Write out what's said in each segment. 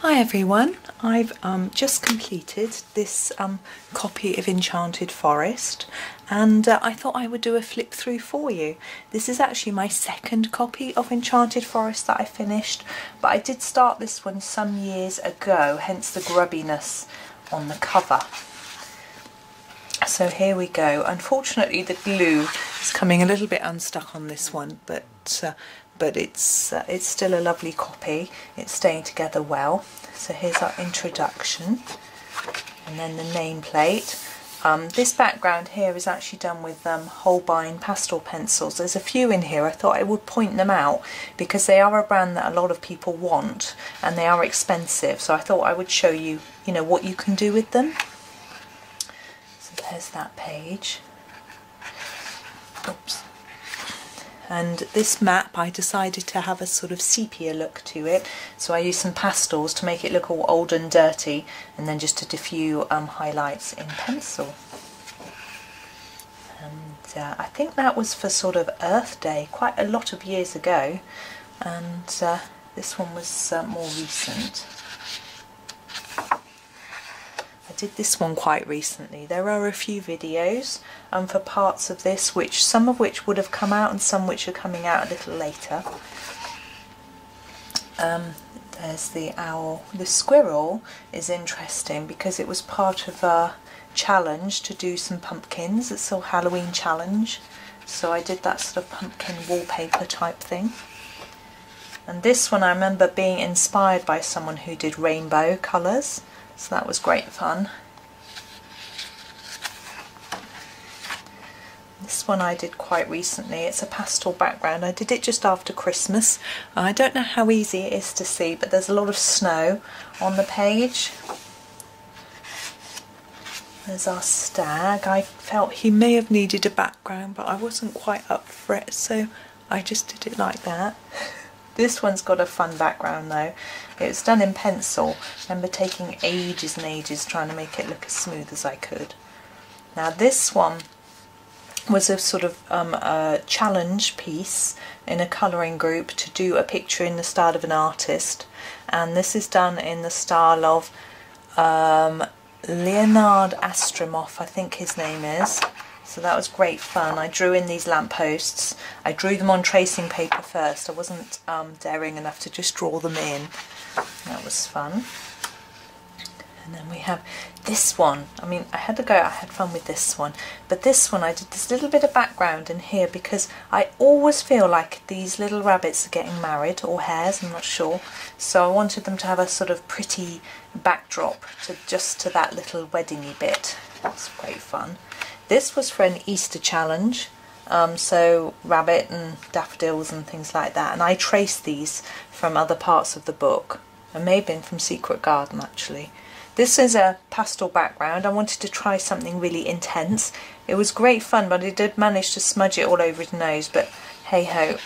Hi everyone, I've just completed this copy of Enchanted Forest, and I thought I would do a flip through for you. This is actually my second copy of Enchanted Forest that I finished, but I did start this one some years ago, hence the grubbiness on the cover. So here we go. Unfortunately the glue is coming a little bit unstuck on this one, but it's still a lovely copy. It's staying together well. So here's our introduction, and then the nameplate. This background here is actually done with Holbein pastel pencils. There's a few in here. I thought I would point them out because they are a brand that a lot of people want and they are expensive. So I thought I would show you, what you can do with them. So there's that page. Oops. And this map, I decided to have a sort of sepia look to it, so I used some pastels to make it look all old and dirty, and then just did a few highlights in pencil. And I think that was for sort of Earth Day, quite a lot of years ago, and this one was more recent. I did this one quite recently. There are a few videos for parts of this, some of which would have come out and some which are coming out a little later. There's the owl. The squirrel is interesting because it was part of a challenge to do some pumpkins. It's a Halloween challenge, so I did that sort of pumpkin wallpaper type thing. And this one I remember being inspired by someone who did rainbow colours. So that was great fun. This one I did quite recently. It's a pastel background. I did it just after Christmas. I don't know how easy it is to see, but there's a lot of snow on the page. There's our stag. I felt he may have needed a background, but I wasn't quite up for it, so I just did it like that. This one's got a fun background though. It was done in pencil. I remember taking ages and ages trying to make it look as smooth as I could. Now this one was a sort of a challenge piece in a colouring group to do a picture in the style of an artist, and this is done in the style of Leonard Astromov, I think his name is. So that was great fun. I drew in these lampposts. I drew them on tracing paper first. I wasn't daring enough to just draw them in. That was fun. And then we have this one. I mean, I had fun with this one. But this one, I did this little bit of background in here because I always feel like these little rabbits are getting married, or hares, I'm not sure. So I wanted them to have a sort of pretty backdrop to that little weddingy bit. That's great fun. This was for an Easter challenge, so rabbit and daffodils and things like that, and I traced these from other parts of the book. It may have been from Secret Garden actually. This is a pastel background. I wanted to try something really intense. It was great fun, but I did manage to smudge it all over his nose, but hey ho,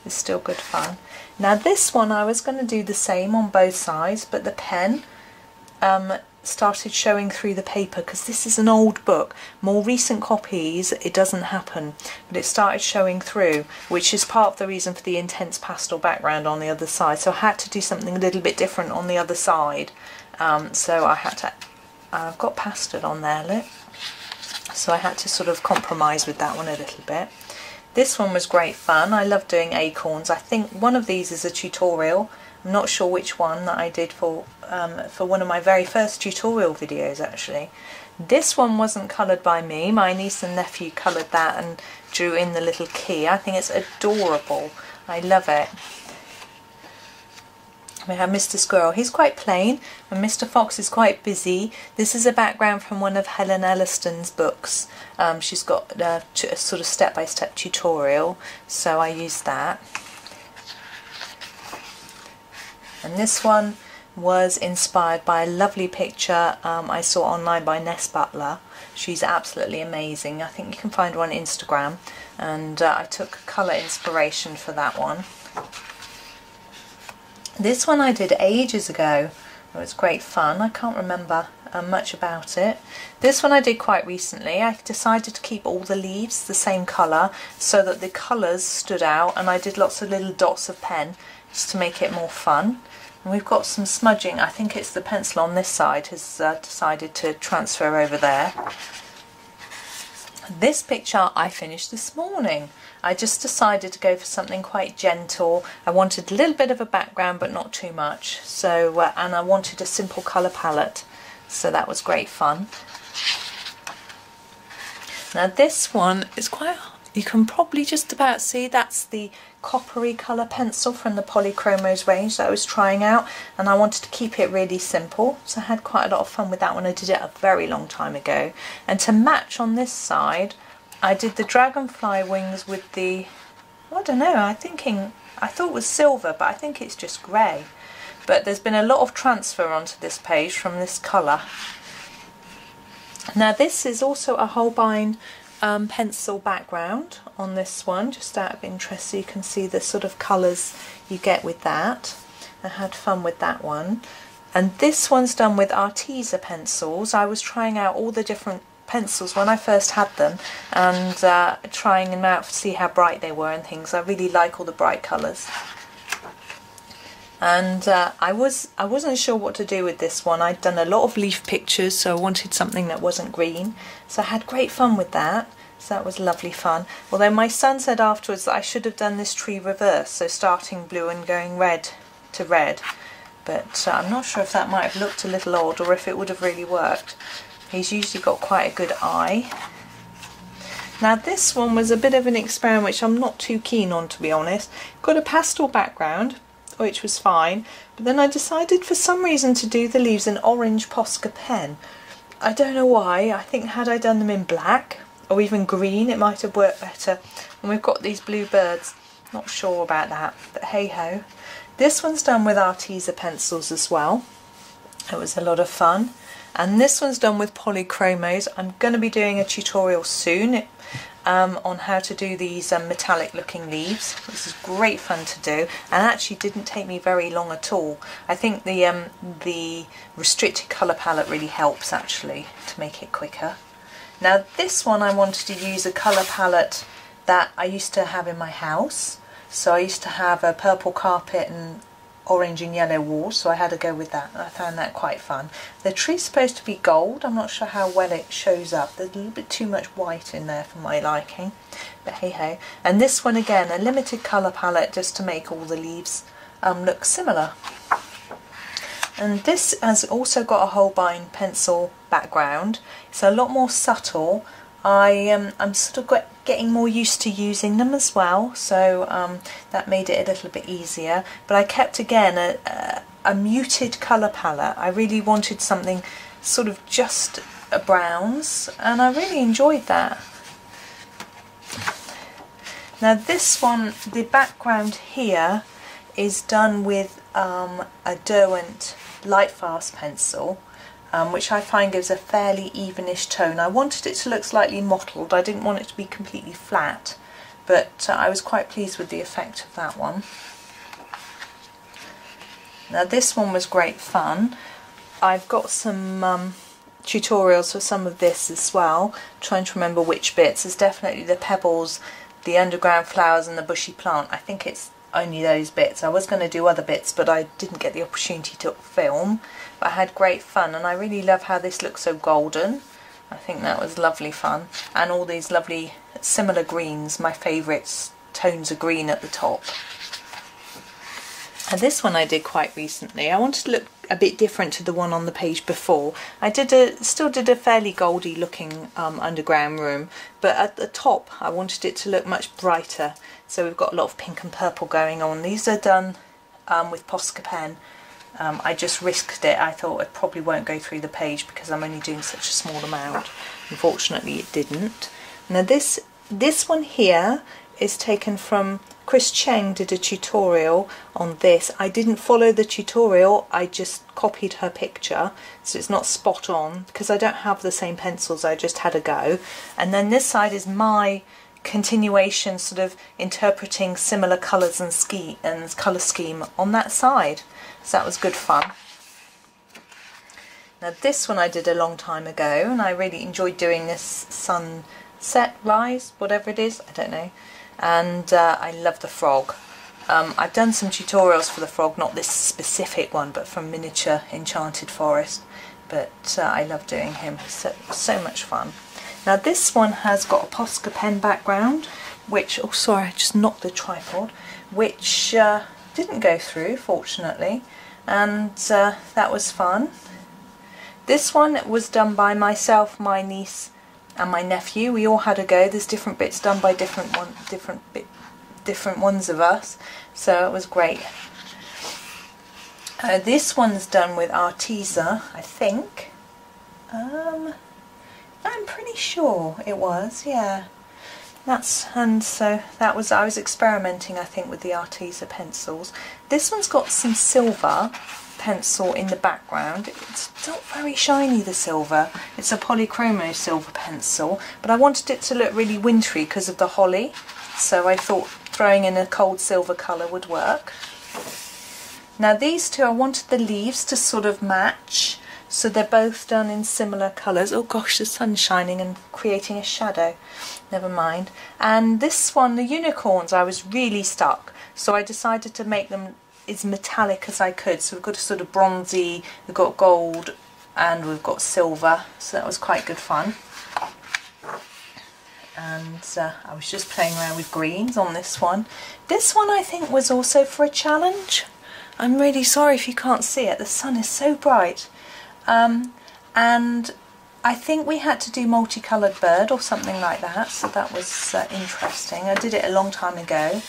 it's still good fun. Now this one I was going to do the same on both sides, but the pen started showing through the paper because this is an old book. More recent copies it doesn't happen, but it started showing through, which is part of the reason for the intense pastel background on the other side. So I had to do something a little bit different on the other side. So I had to, I've got pastel on there, look. So I had to sort of compromise with that one a little bit. This one was great fun. I love doing acorns. I think one of these is a tutorial. I'm not sure which one that I did for one of my very first tutorial videos actually. This one wasn't coloured by me. My niece and nephew coloured that and drew in the little key. I think it's adorable. I love it. We have Mr. Squirrel. He's quite plain, and Mr. Fox is quite busy. This is a background from one of Helen Elliston's books. She's got a sort of step-by-step tutorial, so I used that. And this one was inspired by a lovely picture I saw online by Ness Butler. She's absolutely amazing. I think you can find her on Instagram, and I took colour inspiration for that one. This one I did ages ago. It was great fun. I can't remember much about it. This one I did quite recently. I decided to keep all the leaves the same colour so that the colours stood out, and I did lots of little dots of pen just to make it more fun. And we've got some smudging. I think it's the pencil on this side has decided to transfer over there. This picture I finished this morning. I just decided to go for something quite gentle. I wanted a little bit of a background but not too much. So and I wanted a simple colour palette. So that was great fun. Now this one is quite, you can probably just about see that's the coppery colour pencil from the Polychromos range that I was trying out, and I wanted to keep it really simple, so I had quite a lot of fun with that one. I did it a very long time ago. And to match on this side, I did the dragonfly wings with the, I don't know, I thought it was silver, but I think it's just grey. But there's been a lot of transfer onto this page from this colour. Now this is also a Holbein pencil background on this one, just out of interest, so you can see the sort of colours you get with that. I had fun with that one. And this one's done with Arteza pencils. I was trying out all the different pencils when I first had them, and trying them out to see how bright they were and things. I really like all the bright colours. And I wasn't sure what to do with this one. I'd done a lot of leaf pictures, so I wanted something that wasn't green. So I had great fun with that. So that was lovely fun. Although my son said afterwards that I should have done this tree reverse, so starting blue and going red to red. But I'm not sure if that might have looked a little odd or if it would have really worked. He's usually got quite a good eye. Now this one was a bit of an experiment which I'm not too keen on, to be honest. Got a pastel background, which was fine, but then I decided for some reason to do the leaves in orange Posca pen. I don't know why. I think had I done them in black or even green it might have worked better. And we've got these blue birds, not sure about that, but hey ho. This one's done with Arteza pencils as well. It was a lot of fun. And this one's done with Polychromos. I'm going to be doing a tutorial soon on how to do these metallic looking leaves. This is great fun to do, and actually didn't take me very long at all. I think the restricted colour palette really helps actually to make it quicker. Now this one I wanted to use a colour palette that I used to have in my house. So I used to have a purple carpet and orange and yellow walls, so I had to go with that. I found that quite fun. The tree's supposed to be gold. I'm not sure how well it shows up. There's a little bit too much white in there for my liking, but hey ho. And this one again, a limited colour palette just to make all the leaves look similar. And this has also got a Holbein pencil background. It's a lot more subtle. I'm sort of getting more used to using them as well, so that made it a little bit easier. But I kept again a muted colour palette. I really wanted something sort of just browns, and I really enjoyed that. Now this one, the background here is done with a Derwent Lightfast pencil, which I find gives a fairly evenish tone. I wanted it to look slightly mottled. I didn't want it to be completely flat, but I was quite pleased with the effect of that one. Now this one was great fun. I've got some tutorials for some of this as well, I'm trying to remember which bits. There's definitely the pebbles, the underground flowers and the bushy plant. I think it's only those bits. I was going to do other bits, but I didn't get the opportunity to film. But I had great fun, and I really love how this looks so golden. I think that was lovely fun. And all these lovely similar greens, my favourites, tones of green at the top. And this one I did quite recently. I wanted to look a bit different to the one on the page before. I still did a fairly goldy looking underground room, but at the top I wanted it to look much brighter. So we've got a lot of pink and purple going on. These are done with Posca pen. I just risked it. I thought it probably won't go through the page because I'm only doing such a small amount. Unfortunately it didn't. Now this one here is taken from Chris Cheng, did a tutorial on this. I didn't follow the tutorial, I just copied her picture, so it's not spot on because I don't have the same pencils, I just had a go. And then this side is my continuation, sort of interpreting similar colours and colour scheme on that side. So that was good fun. Now this one I did a long time ago, and I really enjoyed doing this sunset, rise, whatever it is, I don't know. And I love the frog. I've done some tutorials for the frog, not this specific one, but from miniature Enchanted Forest. But I love doing him, so much fun. Now this one has got a Posca pen background, which, oh sorry, I just knocked the tripod, which didn't go through, fortunately, and that was fun. This one was done by myself, my niece and my nephew. We all had a go. There's different bits done by different ones of us, so it was great. This one's done with Arteza, I think. I'm pretty sure it was, yeah. And so that was, I was experimenting, I think, with the Arteza pencils. This one's got some silver pencil in the background. It's not very shiny, the silver. It's a polychromo silver pencil, but I wanted it to look really wintry because of the holly, so I thought throwing in a cold silver colour would work. Now these two, I wanted the leaves to sort of match, so they're both done in similar colours. Oh gosh, the sun's shining and creating a shadow. Never mind. And this one, the unicorns, I was really stuck, so I decided to make them as metallic as I could. So we've got a sort of bronzy, we've got gold, and we've got silver, so that was quite good fun. And I was just playing around with greens on this one. This one I think was also for a challenge. I'm really sorry if you can't see it, the sun is so bright. And I think we had to do multicoloured bird or something like that, so that was interesting. I did it a long time ago.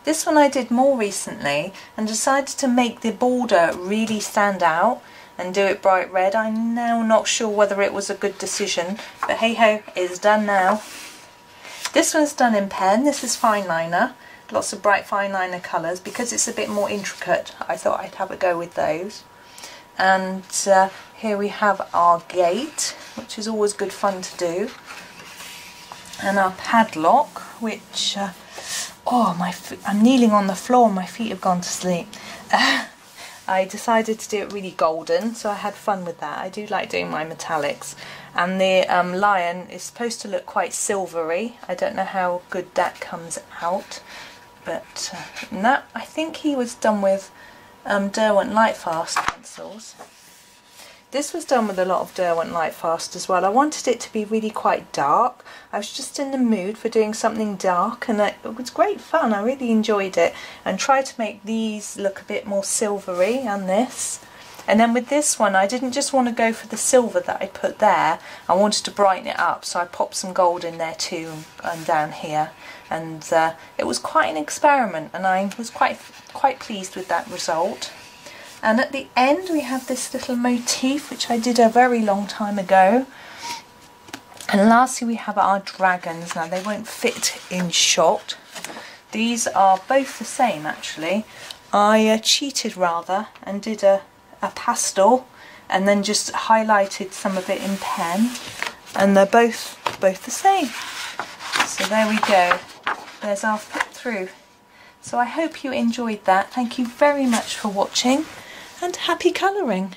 This one I did more recently and decided to make the border really stand out and do it bright red. I'm now not sure whether it was a good decision, but hey ho, it's done now. This one's done in pen. This is fine liner, lots of bright fine liner colours. Because it's a bit more intricate, I thought I'd have a go with those. And here we have our gate, which is always good fun to do, and our padlock, which I'm kneeling on the floor, my feet have gone to sleep. I decided to do it really golden, so I had fun with that. I do like doing my metallics. And the lion is supposed to look quite silvery. I don't know how good that comes out, but that, I think he was done with Derwent Lightfast pencils. This was done with a lot of Derwent Lightfast as well. I wanted it to be really quite dark. I was just in the mood for doing something dark, and it was great fun. I really enjoyed it, and tried to make these look a bit more silvery, and this. And then with this one, I didn't just want to go for the silver that I put there. I wanted to brighten it up, so I popped some gold in there too, and down here. And it was quite an experiment, and I was quite pleased with that result. And at the end we have this little motif, which I did a very long time ago. And lastly we have our dragons. Now they won't fit in shot. These are both the same actually. I cheated rather and did a pastel and then just highlighted some of it in pen, and they're both the same. So there we go. There's our flip through. So I hope you enjoyed that. Thank you very much for watching, and happy colouring.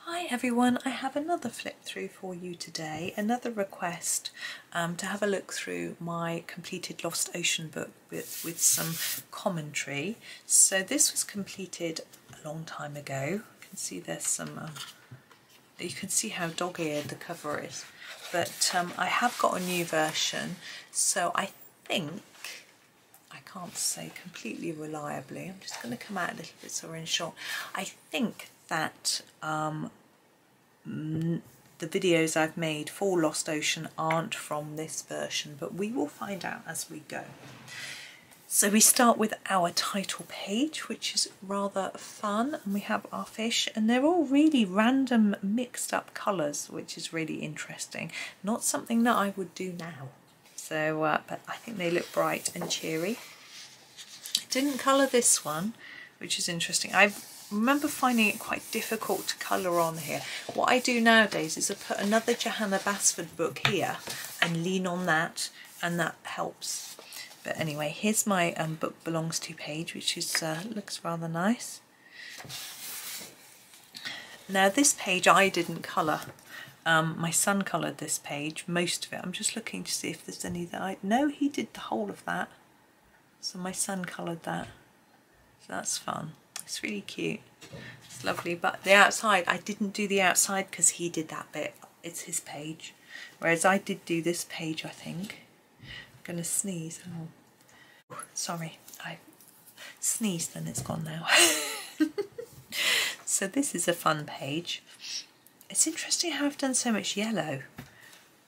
Hi everyone, I have another flip through for you today, another request to have a look through my completed Lost Ocean book with some commentary. So this was completed a long time ago. You can see there's some, you can see how dog-eared the cover is, but I have got a new version, so I think, I can't say completely reliably, I'm just going to come out a little bit so we're in shot. I think that the videos I've made for Lost Ocean aren't from this version, but we will find out as we go. So we start with our title page, which is rather fun, and we have our fish, and they're all really random mixed up colours, which is really interesting. Not something that I would do now, so but I think they look bright and cheery. I didn't colour this one, which is interesting. I've remember finding it quite difficult to colour on here. What I do nowadays is I put another Johanna Basford book here and lean on that, and that helps. But anyway, here's my book belongs to page, which is looks rather nice. Now this page I didn't colour. My son coloured this page, most of it. I'm just looking to see if there's any that no, he did the whole of that. So my son coloured that. So that's fun. It's really cute. It's lovely. But the outside, I didn't do the outside because he did that bit. It's his page. Whereas I did do this page, I think. I'm going to sneeze. Oh, sorry. I sneezed and it's gone now. So this is a fun page. It's interesting how I've done so much yellow.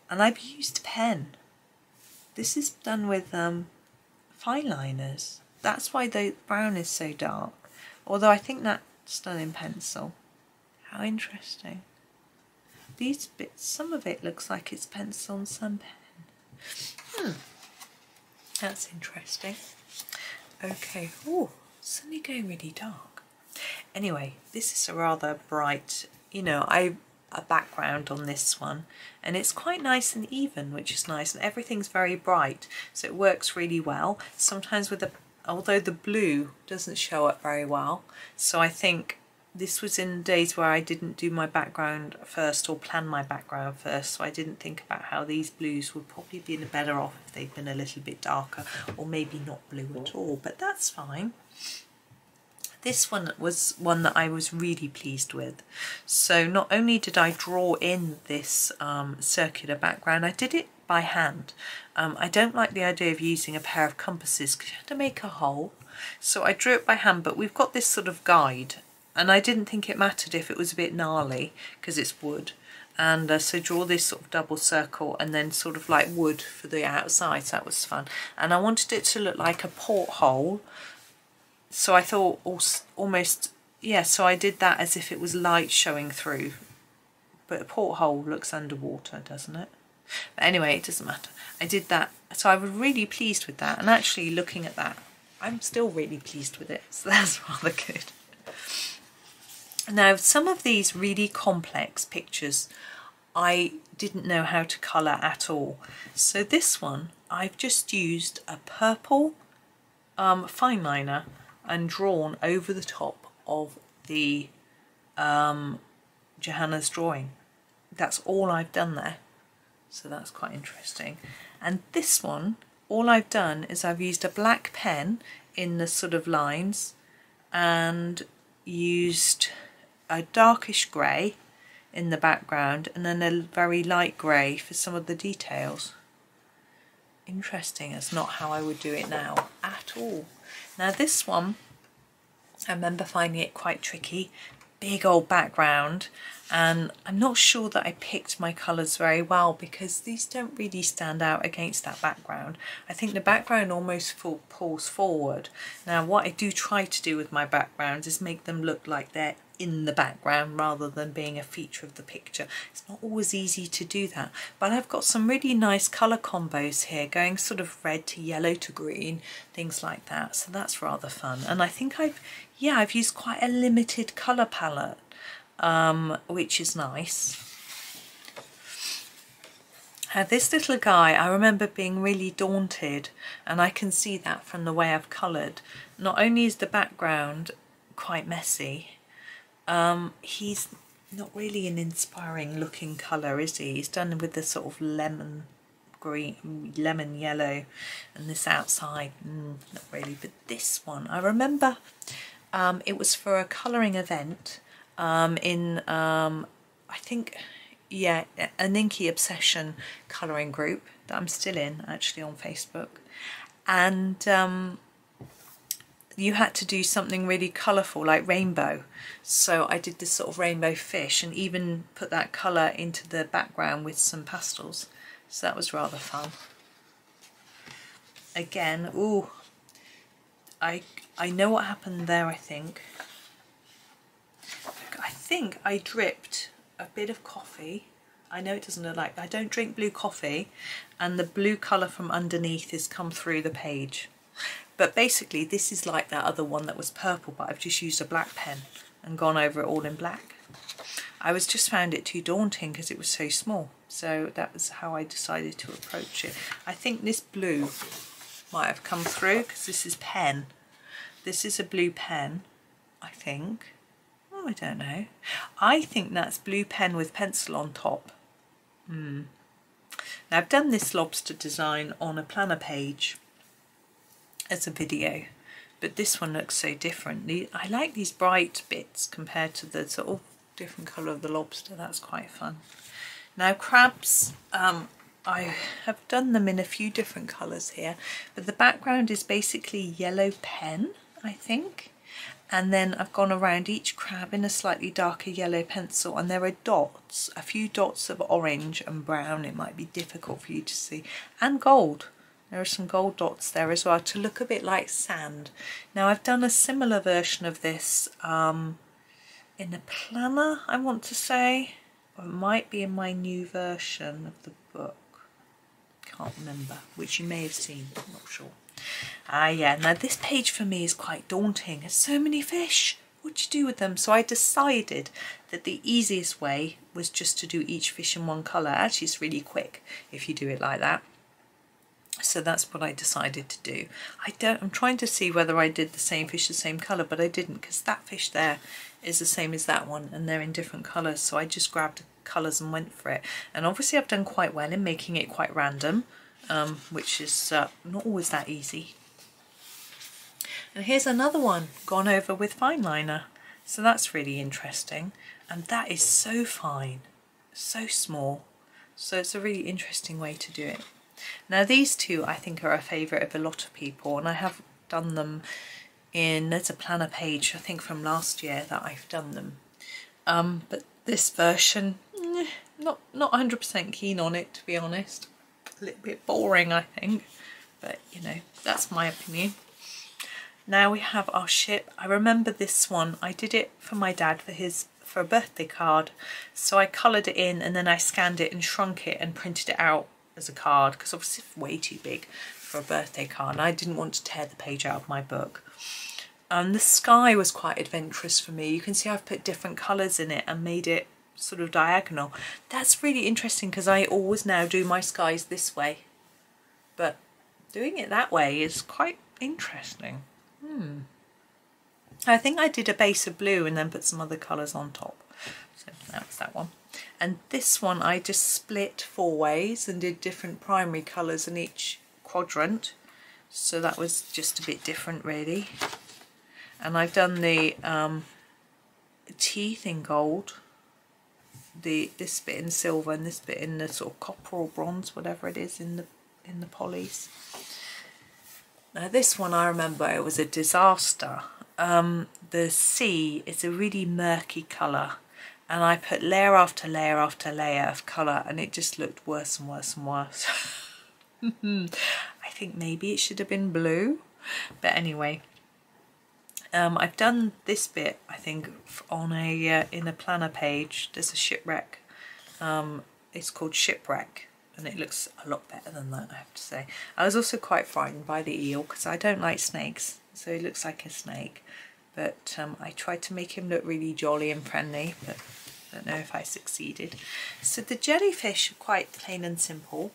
And I've used pen. This is done with fine liners. That's why the brown is so dark. Although I think that's done in pencil. How interesting. These bits, some of it looks like it's pencil and some pen. That's interesting. Okay. Oh, suddenly going really dark. Anyway, this is a rather bright, you know, a background on this one, and it's quite nice and even, which is nice, and everything's very bright, so it works really well. Sometimes with the, although the blue doesn't show up very well, so I think this was in days where I didn't do my background first or plan my background first, so I didn't think about how these blues would probably be better off if they'd been a little bit darker, or maybe not blue at all, but that's fine. This one was one that I was really pleased with. So not only did I draw in this circular background, I did it by hand. I don't like the idea of using a pair of compasses because you have to make a hole. So I drew it by hand, but we've got this sort of guide, and I didn't think it mattered if it was a bit gnarly because it's wood. And so draw this sort of double circle and then sort of like wood for the outside. So that was fun. And I wanted it to look like a porthole. So I thought almost, yeah, so I did that as if it was light showing through. But a porthole looks underwater, doesn't it? But anyway, it doesn't matter. I did that. So I was really pleased with that. And actually looking at that, I'm still really pleased with it. So that's rather good. Now, some of these really complex pictures, I didn't know how to colour at all. So this one, I've just used a purple fine liner and drawn over the top of the Johanna's drawing. That's all I've done there, so that's quite interesting. And this one, all I've done is I've used a black pen in the sort of lines and used a darkish grey in the background and then a very light grey for some of the details. Interesting. It's not how I would do it now at all. Now this one, I remember finding it quite tricky. Big old background, and I'm not sure that I picked my colours very well because these don't really stand out against that background. I think the background almost pulls forward. Now what I do try to do with my backgrounds is make them look like they're in the background rather than being a feature of the picture. It's not always easy to do that, but I've got some really nice colour combos here going sort of red to yellow to green, things like that, so that's rather fun. And I think I've used quite a limited colour palette, which is nice. This little guy, I remember being really daunted, and I can see that from the way I've coloured. Not only is the background quite messy, he's not really an inspiring looking colour, is he? He's done with the sort of lemon green, lemon yellow, and this outside, not really. But this one, I remember it was for a colouring event in, I think, yeah, an Inky Obsession colouring group that I'm still in, actually, on Facebook. And you had to do something really colourful, like rainbow. So I did this sort of rainbow fish and even put that colour into the background with some pastels. So that was rather fun. Again, ooh, I know what happened there, I think. I think I dripped a bit of coffee. I know it doesn't look like, I don't drink blue coffee, and the blue colour from underneath has come through the page. But basically this is like that other one that was purple, but I've just used a black pen and gone over it all in black. I just found it too daunting because it was so small. So that was how I decided to approach it. I think this blue might have come through because this is pen. This is a blue pen, I think. Oh, I don't know. I think that's blue pen with pencil on top. Now I've done this lobster design on a planner page as a video, but this one looks so different. I like these bright bits compared to the sort of different colour of the lobster. That's quite fun. Now crabs, I have done them in a few different colours here, but the background is basically yellow pen, I think. And then I've gone around each crab in a slightly darker yellow pencil, and there are dots, a few dots of orange and brown. It might be difficult for you to see, and gold. There are some gold dots there as well to look a bit like sand. Now I've done a similar version of this in a planner, I want to say, or it might be in my new version of the book. Can't remember, which you may have seen, I'm not sure. Yeah, now this page for me is quite daunting. There's so many fish. What do you do with them? So I decided that the easiest way was just to do each fish in one colour. Actually, it's really quick if you do it like that. So that's what I decided to do. I'm trying to see whether I did the same fish the same colour, but I didn't, because that fish there is the same as that one and they're in different colours. So I just grabbed colours and went for it. And obviously I've done quite well in making it quite random. Which is not always that easy. And here's another one gone over with fine liner, so that's really interesting, and that is so fine, so small, so it's a really interesting way to do it. Now these two I think are a favourite of a lot of people, and I have done them there's a planner page I think from last year that I've done them, but this version, not 100% keen on it, to be honest. A little bit boring, I think, but you know, that's my opinion. Now we have our ship. I remember this one, I did it for my dad for a birthday card, so I coloured it in and then I scanned it and shrunk it and printed it out as a card, because obviously it's way too big for a birthday card and I didn't want to tear the page out of my book. The sky was quite adventurous for me. You can see I've put different colours in it and made it sort of diagonal. That's really interesting because I always now do my skies this way, but doing it that way is quite interesting. I think I did a base of blue and then put some other colours on top, so that's that one. And this one I just split 4 ways and did different primary colours in each quadrant, so that was just a bit different really. And I've done the teeth in gold, this bit in silver and this bit in the sort of copper or bronze, whatever it is, in the polys. Now this one I remember, it was a disaster. The sea is a really murky colour, and I put layer after layer after layer of colour, and it just looked worse and worse and worse. I think maybe it should have been blue, but anyway. I've done this bit, I think, on in a planner page. There's a shipwreck. It's called Shipwreck, and it looks a lot better than that, I have to say. I was also quite frightened by the eel because I don't like snakes, so he looks like a snake. But I tried to make him look really jolly and friendly, but I don't know if I succeeded. So the jellyfish are quite plain and simple,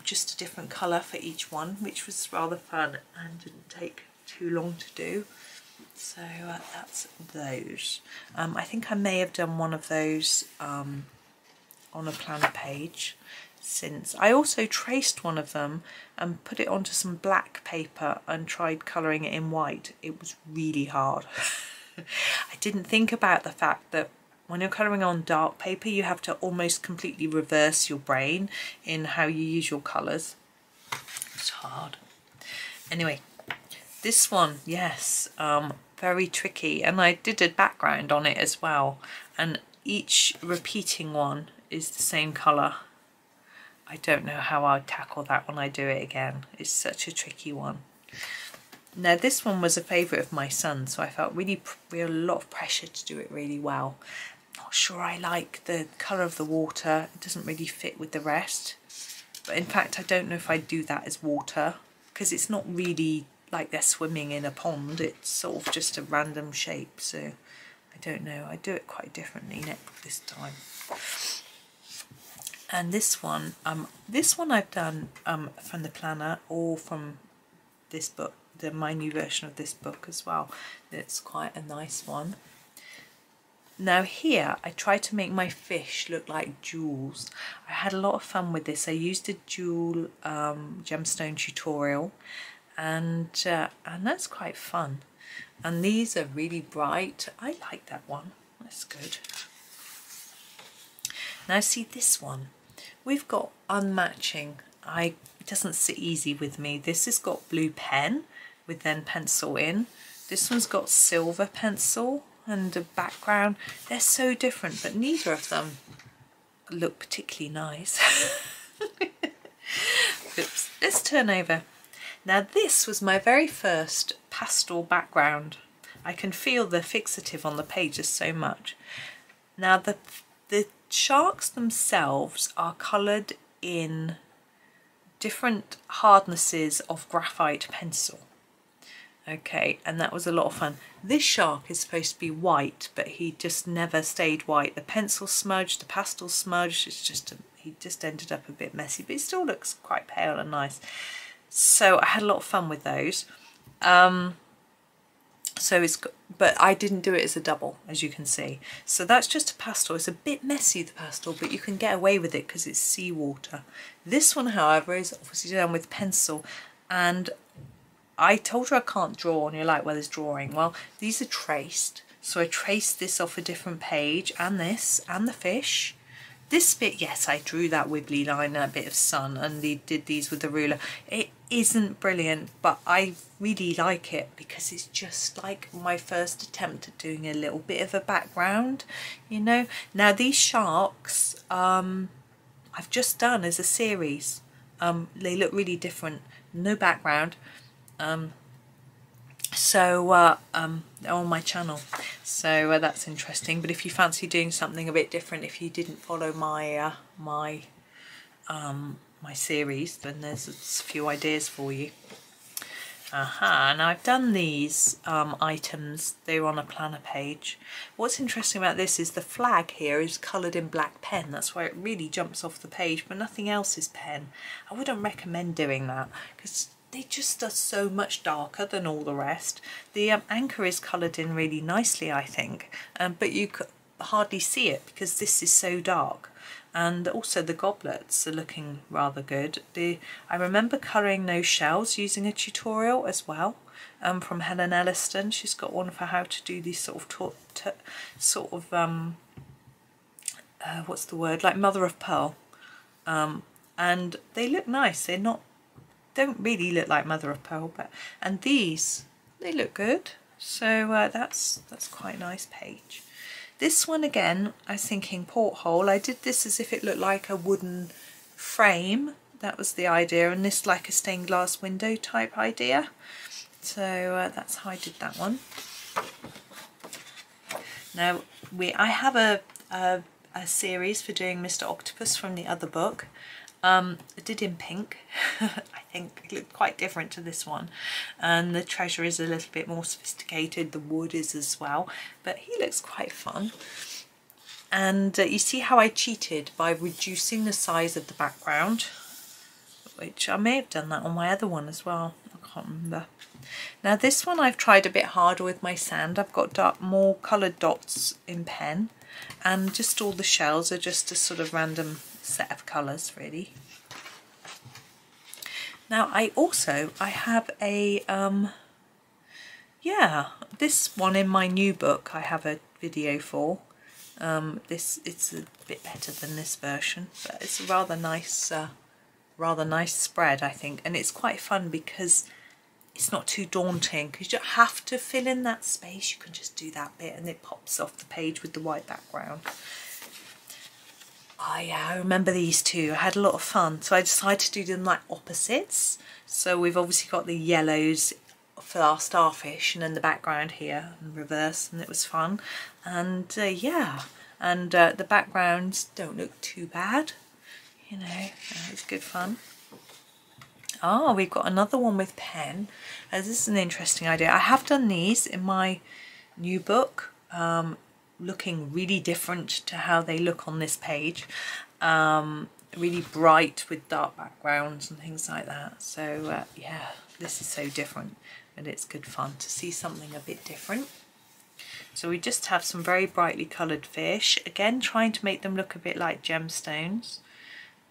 just a different colour for each one, which was rather fun and didn't take too long to do. So that's those. I think I may have done one of those on a planner page, since I also traced one of them and put it onto some black paper and tried colouring it in white. It was really hard. I didn't think about the fact that when you're colouring on dark paper you have to almost completely reverse your brain in how you use your colours. It's hard. Anyway, this one, yes, very tricky, and I did a background on it as well, and each repeating one is the same colour. I don't know how I'll tackle that when I do it again. It's such a tricky one. Now this one was a favourite of my son, so I felt really a lot of pressure to do it really well. Not sure I like the colour of the water. It doesn't really fit with the rest, but in fact I don't know if I'd do that as water, because it's not really like they're swimming in a pond. It's sort of just a random shape, so I don't know, I do it quite differently this time. And this one I've done from the planner or from this book, my new version of this book as well. It's quite a nice one. Now here I tried to make my fish look like jewels. I had a lot of fun with this. I used a jewel gemstone tutorial, and that's quite fun. And these are really bright. I like that one. That's good. Now see this one. We've got unmatching. It doesn't sit easy with me. This has got blue pen with then pencil in. This one's got silver pencil and a background. They're so different, but neither of them look particularly nice. Oops, let's turn over. Now this was my very first pastel background. I can feel the fixative on the pages so much. Now the sharks themselves are coloured in different hardnesses of graphite pencil. Okay, and that was a lot of fun. This shark is supposed to be white, but he just never stayed white. The pencil smudged, the pastel smudged, he just ended up a bit messy, but it still looks quite pale and nice. So I had a lot of fun with those. But I didn't do it as a double, as you can see. So that's just a pastel. It's a bit messy, the pastel, but you can get away with it because it's seawater. This one, however, is obviously done with pencil, and I told you I can't draw, and you're like, well, there's drawing. Well, these are traced. So I traced this off a different page, and this, and the fish. This bit, yes, I drew that wibbly line and a bit of sun, and did these with the ruler. It isn't brilliant, but I really like it because it's just like my first attempt at doing a little bit of a background, you know. Now these sharks, I've just done as a series. They look really different, no background. They're on my channel, so that's interesting. But if you fancy doing something a bit different, if you didn't follow my my series, then there's a few ideas for you. Now I've done these items. They're on a planner page. What's interesting about this is the flag here is coloured in black pen. That's why it really jumps off the page, but nothing else is pen. I wouldn't recommend doing that because they just are so much darker than all the rest. The anchor is coloured in really nicely, I think, but you could hardly see it because this is so dark. And also the goblets are looking rather good. I remember colouring those shells using a tutorial as well, from Helen Elliston. She's got one for how to do these sort of what's the word, like mother of pearl, and they look nice. Don't really look like mother of pearl, and these, they look good. So that's quite a nice page. This one again, I was thinking porthole. I did this as if it looked like a wooden frame. That was the idea, and this like a stained glass window type idea. So that's how I did that one. Now I have a series for doing Mr. Octopus from the other book. I did in pink. I think it looked quite different to this one, and the treasure is a little bit more sophisticated. The wood is as well, but he looks quite fun. And you see how I cheated by reducing the size of the background, which I may have done that on my other one as well. I can't remember. Now this one I've tried a bit harder with my sand. I've got more coloured dots in pen, and just all the shells are just a sort of random set of colours really. Now I have a this one in my new book I have a video for. It's a bit better than this version, but it's a rather nice spread, I think, and it's quite fun because it's not too daunting because you don't have to fill in that space. You can just do that bit and it pops off the page with the white background. Oh yeah, I remember these two. I had a lot of fun, so I decided to do them like opposites. So we've obviously got the yellows for our starfish, and then the background here in reverse, and it was fun. And the backgrounds don't look too bad, you know. It's good fun. Oh, we've got another one with pen. This is an interesting idea. I have done these in my new book. looking really different to how they look on this page. Really bright with dark backgrounds and things like that. So yeah, this is so different, and it's good fun to see something a bit different. So we just have some very brightly coloured fish, again trying to make them look a bit like gemstones.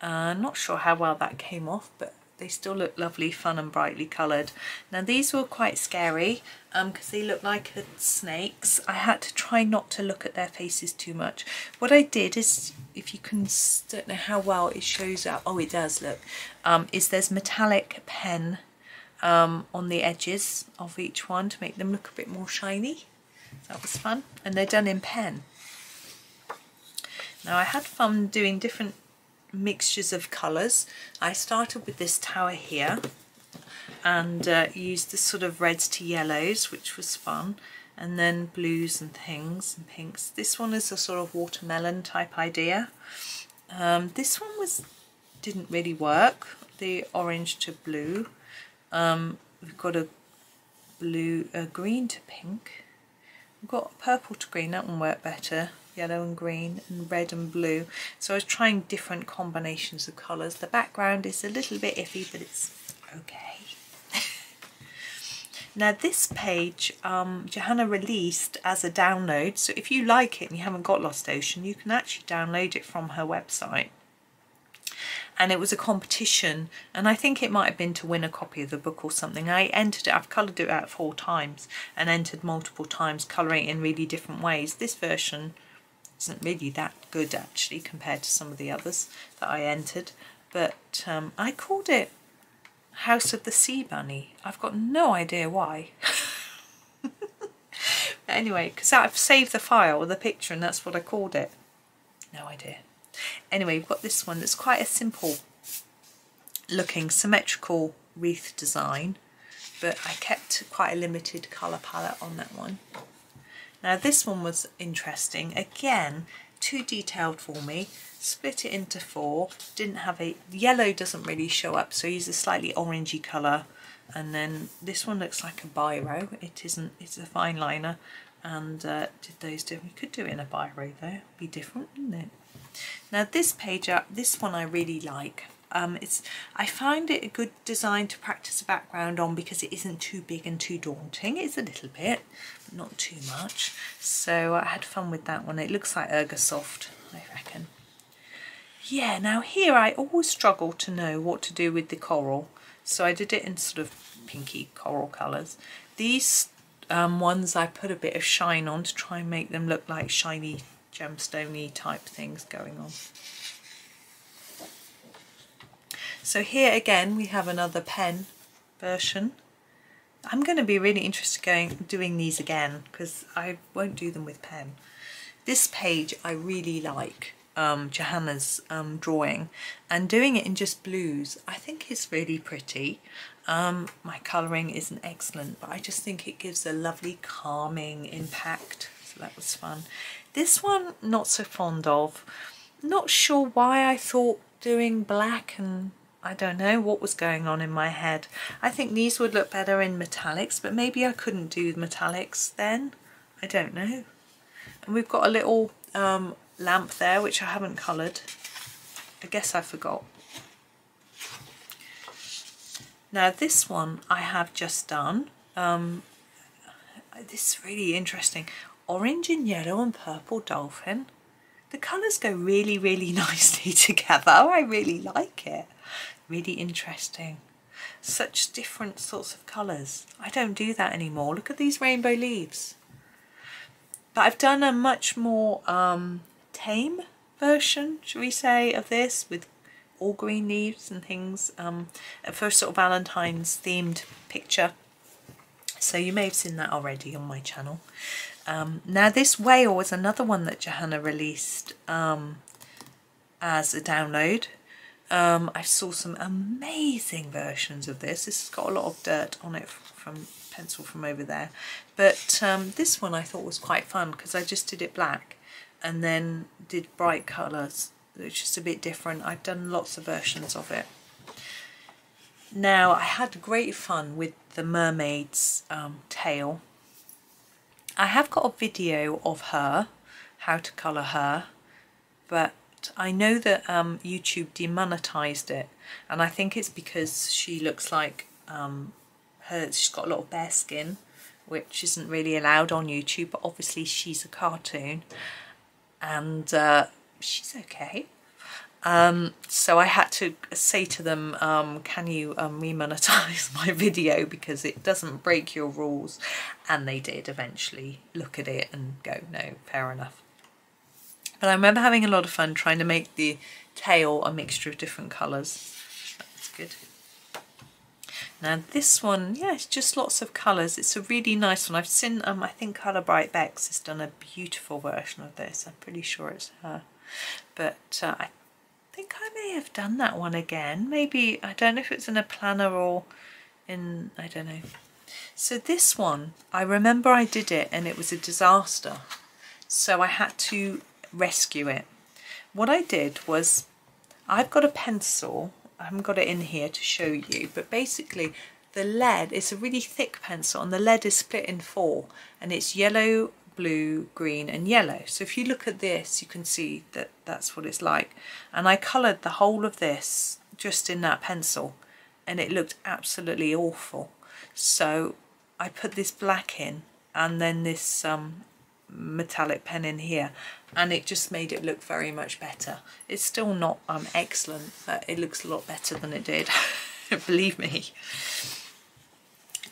Not sure how well that came off, but they still look lovely, fun and brightly coloured. Now these were quite scary because they look like snakes. I had to try not to look at their faces too much. What I did is, if you can, don't know how well it shows up, oh it does look, is there's metallic pen on the edges of each one to make them look a bit more shiny. That was fun, and they're done in pen. Now I had fun doing different mixtures of colours. I started with this tower here and used this sort of reds to yellows, which was fun, and then blues and things and pinks. This one is a sort of watermelon type idea. This one didn't really work, the orange to blue. We've got a green to pink. We've got purple to green, that one worked better. Yellow and green and red and blue. So I was trying different combinations of colours. The background is a little bit iffy, but it's okay. Now this page Johanna released as a download, so if you like it and you haven't got Lost Ocean, you can actually download it from her website. And it was a competition, and I think it might have been to win a copy of the book or something. I entered it, I've coloured it out 4 times and entered multiple times, colouring it in really different ways. This version isn't really that good actually compared to some of the others that I entered, but I called it House of the Sea Bunny. I've got no idea why. Anyway, because I've saved the file with the picture and that's what I called it. No idea. Anyway, we've got this one that's quite a simple looking symmetrical wreath design, but I kept quite a limited colour palette on that one. Now this one was interesting, again too detailed for me, split it into 4, didn't have yellow doesn't really show up, so I used a slightly orangey colour, and then this one looks like a biro, it isn't, it's a fine liner, and did those different. You could do it in a biro though, it'd be different, wouldn't it? Now this page up, this one I really like. I find it a good design to practice a background on because it isn't too big and too daunting. It's a little bit, but not too much. So I had fun with that one. It looks like Ergosoft, I reckon. Yeah, now here I always struggle to know what to do with the coral. So I did it in sort of pinky coral colours. These ones I put a bit of shine on to try and make them look like shiny gemstone-y type things going on. So here again we have another pen version. I'm going to be really interested doing these again because I won't do them with pen. This page I really like, Johanna's drawing, and doing it in just blues I think is really pretty. My colouring isn't excellent, but I just think it gives a lovely calming impact, so that was fun. This one not so fond of. Not sure why I thought doing black, and I don't know what was going on in my head. I think these would look better in metallics, but maybe I couldn't do metallics then. I don't know. And we've got a little lamp there, which I haven't coloured. I guess I forgot. Now this one I have just done. This is really interesting. Orange and yellow and purple dolphin. The colours go really, really nicely together. I really like it. Really interesting. Such different sorts of colours. I don't do that anymore. Look at these rainbow leaves. But I've done a much more tame version, should we say, of this with all green leaves and things. For sort of Valentine's themed picture. So you may have seen that already on my channel. Now this whale was another one that Johanna released as a download. I saw some amazing versions of this. This has got a lot of dirt on it from pencil from over there. But this one I thought was quite fun because I just did it black and then did bright colours. It's just a bit different. I've done lots of versions of it. Now I had great fun with the mermaid's tail. I have got a video of her how to colour her, but I know that YouTube demonetized it, and I think it's because she looks like she's got a lot of bare skin, which isn't really allowed on YouTube, but obviously she's a cartoon and she's okay. So I had to say to them, can you remonetize my video because it doesn't break your rules, and they did eventually look at it and go, no, fair enough. But I remember having a lot of fun trying to make the tail a mixture of different colours. That's good. Now this one, yeah, it's just lots of colours. It's a really nice one. I've seen, I think Colour Bright Bex has done a beautiful version of this. I'm pretty sure it's her. But I think I may have done that one again. Maybe, I don't know if it's in a planner or in, I don't know. So this one, I remember I did it and it was a disaster. So I had to rescue it. What I did was, I've got a pencil, I haven't got it in here to show you, but basically the lead is a really thick pencil and the lead is split in 4 and it's yellow, blue, green and yellow. So if you look at this you can see that that's what it's like, and I coloured the whole of this just in that pencil and it looked absolutely awful. So I put this black in and then this metallic pen in here, and it just made it look very much better. It's still not excellent, but it looks a lot better than it did. Believe me.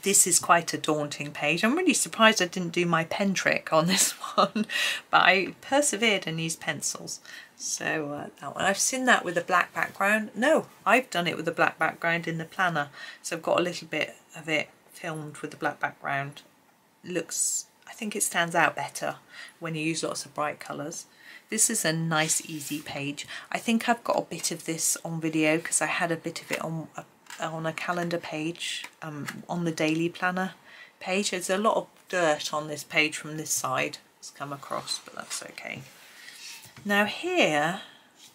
This is quite a daunting page. I'm really surprised I didn't do my pen trick on this one, but I persevered and used pencils. So that one, I've seen that with a black background. No, I've done it with a black background in the planner. So I've got a little bit of it filmed with the black background. Looks, I think it stands out better when you use lots of bright colours. This is a nice easy page. I think I've got a bit of this on video because I had a bit of it on a calendar page, on the daily planner page. There's a lot of dirt on this page from this side. It's come across, but that's okay. Now here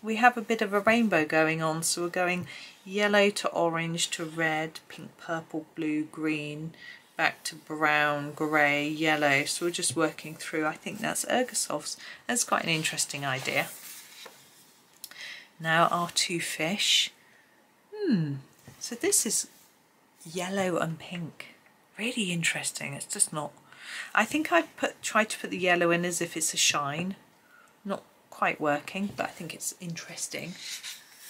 we have a bit of a rainbow going on. So we're going yellow to orange to red, pink, purple, blue, green, back to brown, grey, yellow. So we're just working through, I think that's Ergosoft's. That's quite an interesting idea. Now our 2 fish. So this is yellow and pink. Really interesting. It's just not, I think I tried to put the yellow in as if it's a shine. Not quite working, but I think it's interesting.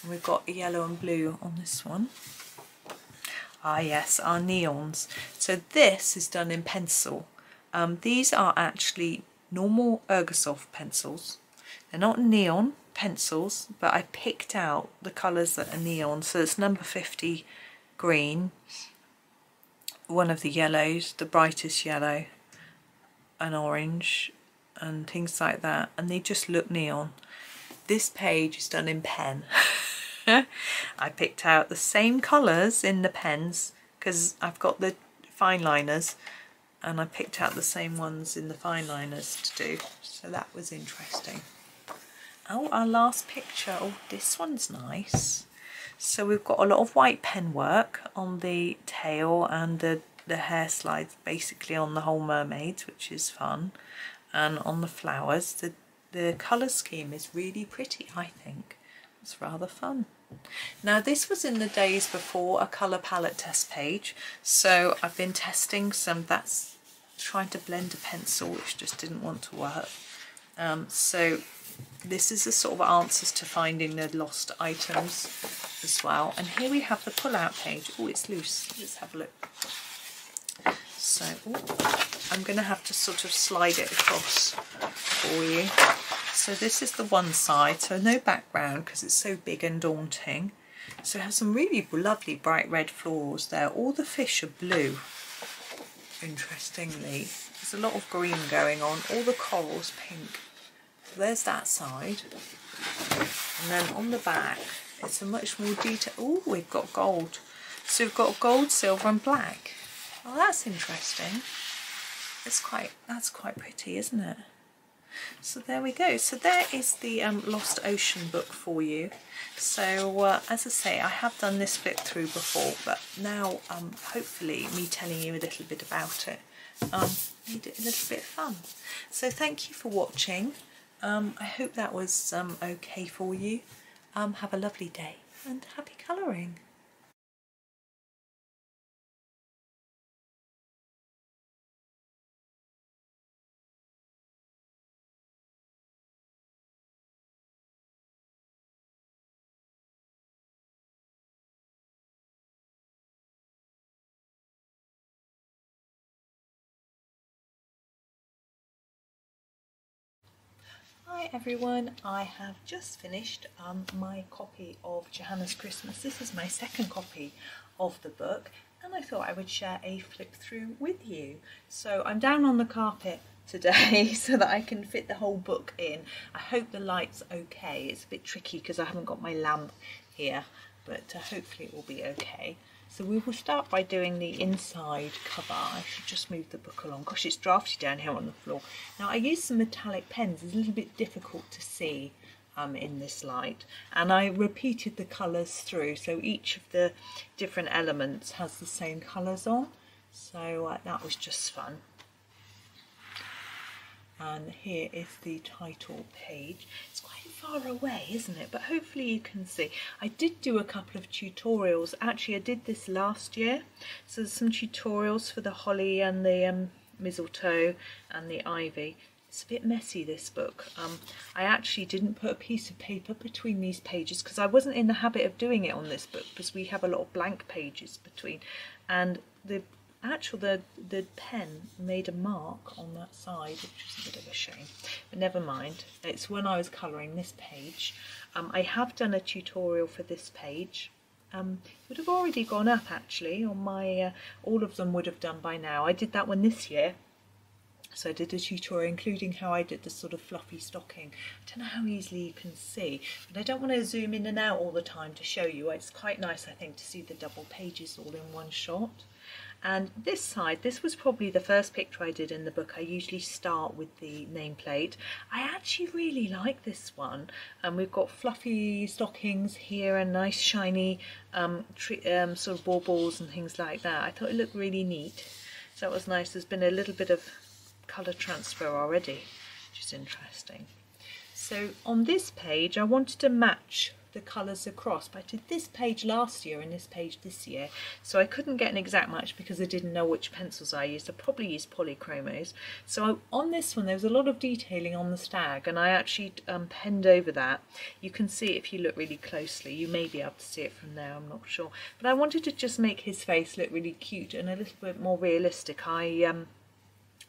And we've got yellow and blue on this one. Ah yes, our neons. So this is done in pencil. These are actually normal Ergosoft pencils. They're not neon pencils, but I picked out the colours that are neon. So it's number 50 green, one of the yellows, the brightest yellow, an orange, and things like that. And they just look neon. This page is done in pen. I picked out the same colours in the pens because I've got the fine liners, and I picked out the same ones in the fine liners to do. So that was interesting. Oh, our last picture. Oh, this one's nice. So we've got a lot of white pen work on the tail and the hair slides, basically on the whole mermaids, which is fun. And on the flowers, the colour scheme is really pretty, I think. It's rather fun. Now this was in the days before a colour palette test page, so I've been testing some, that's trying to blend a pencil which just didn't want to work. So this is the sort of answers to finding the lost items as well. And here we have the pull-out page. Oh, it's loose. Let's have a look. So I'm going to have to sort of slide it across for you. So this is the one side, so no background because it's so big and daunting. So it has some really lovely bright red florals there. All the fish are blue, interestingly. There's a lot of green going on. All the corals pink. So there's that side. And then on the back, it's a much more detailed. Oh, we've got gold. So we've got gold, silver and black. Oh, that's interesting. That's quite pretty, isn't it? So there we go. So there is the Lost Ocean book for you. So as I say, I have done this flip through before, but now hopefully me telling you a little bit about it made it a little bit fun. So thank you for watching. I hope that was okay for you. Have a lovely day and happy colouring. Hi everyone, I have just finished my copy of Johanna's Christmas. This is my second copy of the book and I thought I would share a flip through with you. So I'm down on the carpet today so that I can fit the whole book in. I hope the light's okay. It's a bit tricky because I haven't got my lamp here, but hopefully it will be okay. So we will start by doing the inside cover. I should just move the book along. Gosh, it's drafty down here on the floor. Now I used some metallic pens. It's a little bit difficult to see in this light. And I repeated the colours through. So each of the different elements has the same colours on. So that was just fun. And here is the title page. It's quite far away, isn't it? But hopefully you can see. I did do a couple of tutorials. Actually, I did this last year. So there's some tutorials for the holly and the mistletoe and the ivy. It's a bit messy, this book. I actually didn't put a piece of paper between these pages because I wasn't in the habit of doing it on this book because we have a lot of blank pages between. And the pen made a mark on that side, which is a bit of a shame, but never mind. It's when I was colouring this page. I have done a tutorial for this page. It would have already gone up actually on my, all of them would have done by now. I did that one this year. So I did a tutorial including how I did the sort of fluffy stocking. I don't know how easily you can see, but I don't want to zoom in and out all the time to show you. It's quite nice, I think, to see the double pages all in one shot. And this side, this was probably the first picture I did in the book. I usually start with the nameplate. I actually really like this one. We've got fluffy stockings here and nice shiny sort of baubles and things like that. I thought it looked really neat. So that was nice. There's been a little bit of colour transfer already, which is interesting. So on this page, I wanted to match the colours across, but I did this page last year and this page this year, so I couldn't get an exact match because I didn't know which pencils I used. I probably used polychromos. So on this one there was a lot of detailing on the stag and I actually penned over that. You can see it if you look really closely. You may be able to see it from there, I'm not sure, but I wanted to just make his face look really cute and a little bit more realistic. I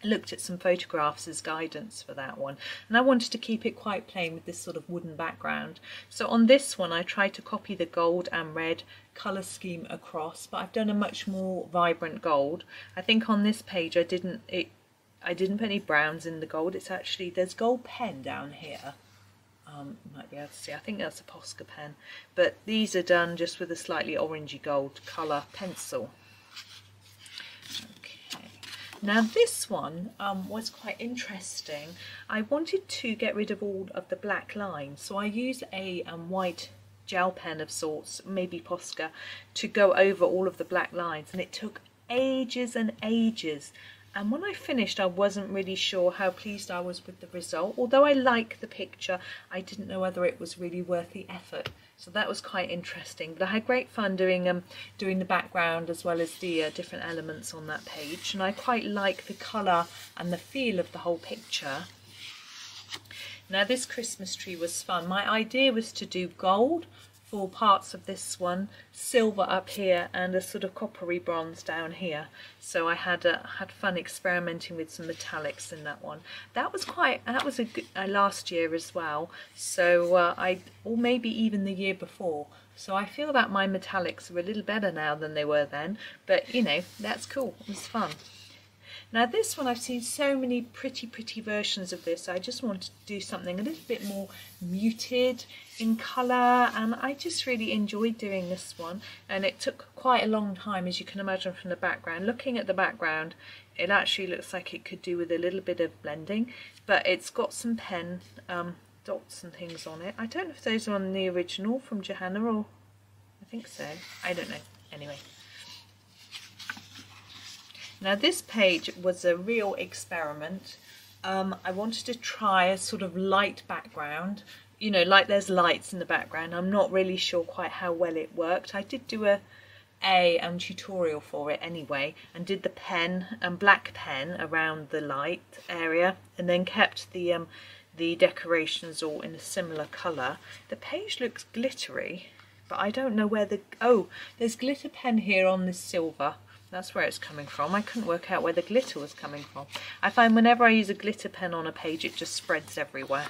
looked at some photographs as guidance for that one, and I wanted to keep it quite plain with this sort of wooden background. So on this one I tried to copy the gold and red colour scheme across, but I've done a much more vibrant gold. I think on this page I didn't put any browns in the gold. It's actually, there's gold pen down here. You might be able to see, I think that's a Posca pen, but these are done just with a slightly orangey gold colour pencil. Now this one was quite interesting. I wanted to get rid of all of the black lines, so I used a white gel pen of sorts, maybe Posca, to go over all of the black lines, and it took ages and ages. And when I finished, I wasn't really sure how pleased I was with the result. Although I like the picture, I didn't know whether it was really worth the effort. So that was quite interesting. But I had great fun doing the background as well as the different elements on that page. And I quite like the colour and the feel of the whole picture. Now this Christmas tree was fun. My idea was to do gold for parts of this one, silver up here, and a sort of coppery bronze down here. So I had fun experimenting with some metallics in that one. That was a good last year as well. So or maybe even the year before. So I feel that my metallics are a little better now than they were then. But you know, that's cool. It was fun. Now this one, I've seen so many pretty versions of this. I just wanted to do something a little bit more muted in colour, and I just really enjoyed doing this one. And it took quite a long time, as you can imagine from the background. Looking at the background, it actually looks like it could do with a little bit of blending, but it's got some pen dots and things on it. I don't know if those are on the original from Johanna, or I think so. I don't know. Anyway. Now this page was a real experiment. I wanted to try a sort of light background, you know, like there's lights in the background. I'm not really sure quite how well it worked. I did do a tutorial for it anyway, and did the pen and black pen around the light area, and then kept the decorations all in a similar colour. The page looks glittery, but I don't know where there's glitter pen here on this silver. That's where it's coming from. I couldn't work out where the glitter was coming from. I find whenever I use a glitter pen on a page, it just spreads everywhere.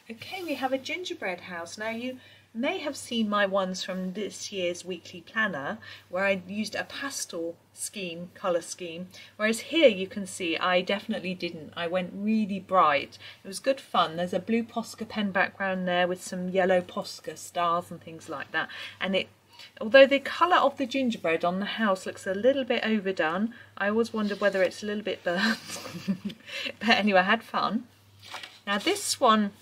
Okay, we have a gingerbread house. Now you may have seen my ones from this year's weekly planner where I used a pastel scheme, colour scheme, whereas here you can see I definitely didn't. I went really bright. It was good fun. There's a blue Posca pen background there with some yellow Posca stars and things like that, and although the colour of the gingerbread on the house looks a little bit overdone, I always wondered whether it's a little bit burnt. But anyway, I had fun. Now this one,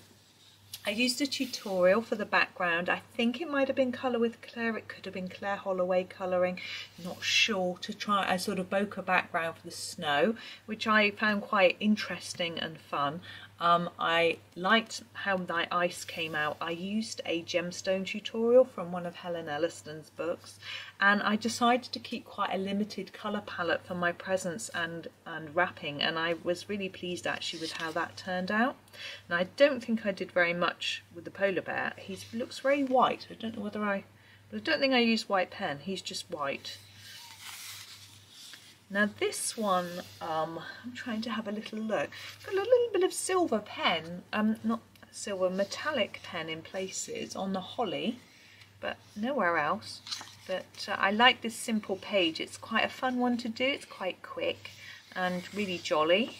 I used a tutorial for the background. I think it might have been Colour with Claire. It could have been Claire Holloway colouring. Not sure. To try a sort of bokeh background for the snow, which I found quite interesting and fun. I liked how my ice came out. I used a gemstone tutorial from one of Helen Elliston's books, and I decided to keep quite a limited colour palette for my presents and wrapping, and I was really pleased actually with how that turned out. And I don't think I did very much with the polar bear. He looks very white. I don't know whether but I don't think I used white pen. He's just white. Now this one, I'm trying to have a little look. Got a little bit of silver pen, not silver, metallic pen in places on the holly, but nowhere else. But I like this simple page. It's quite a fun one to do. It's quite quick and really jolly.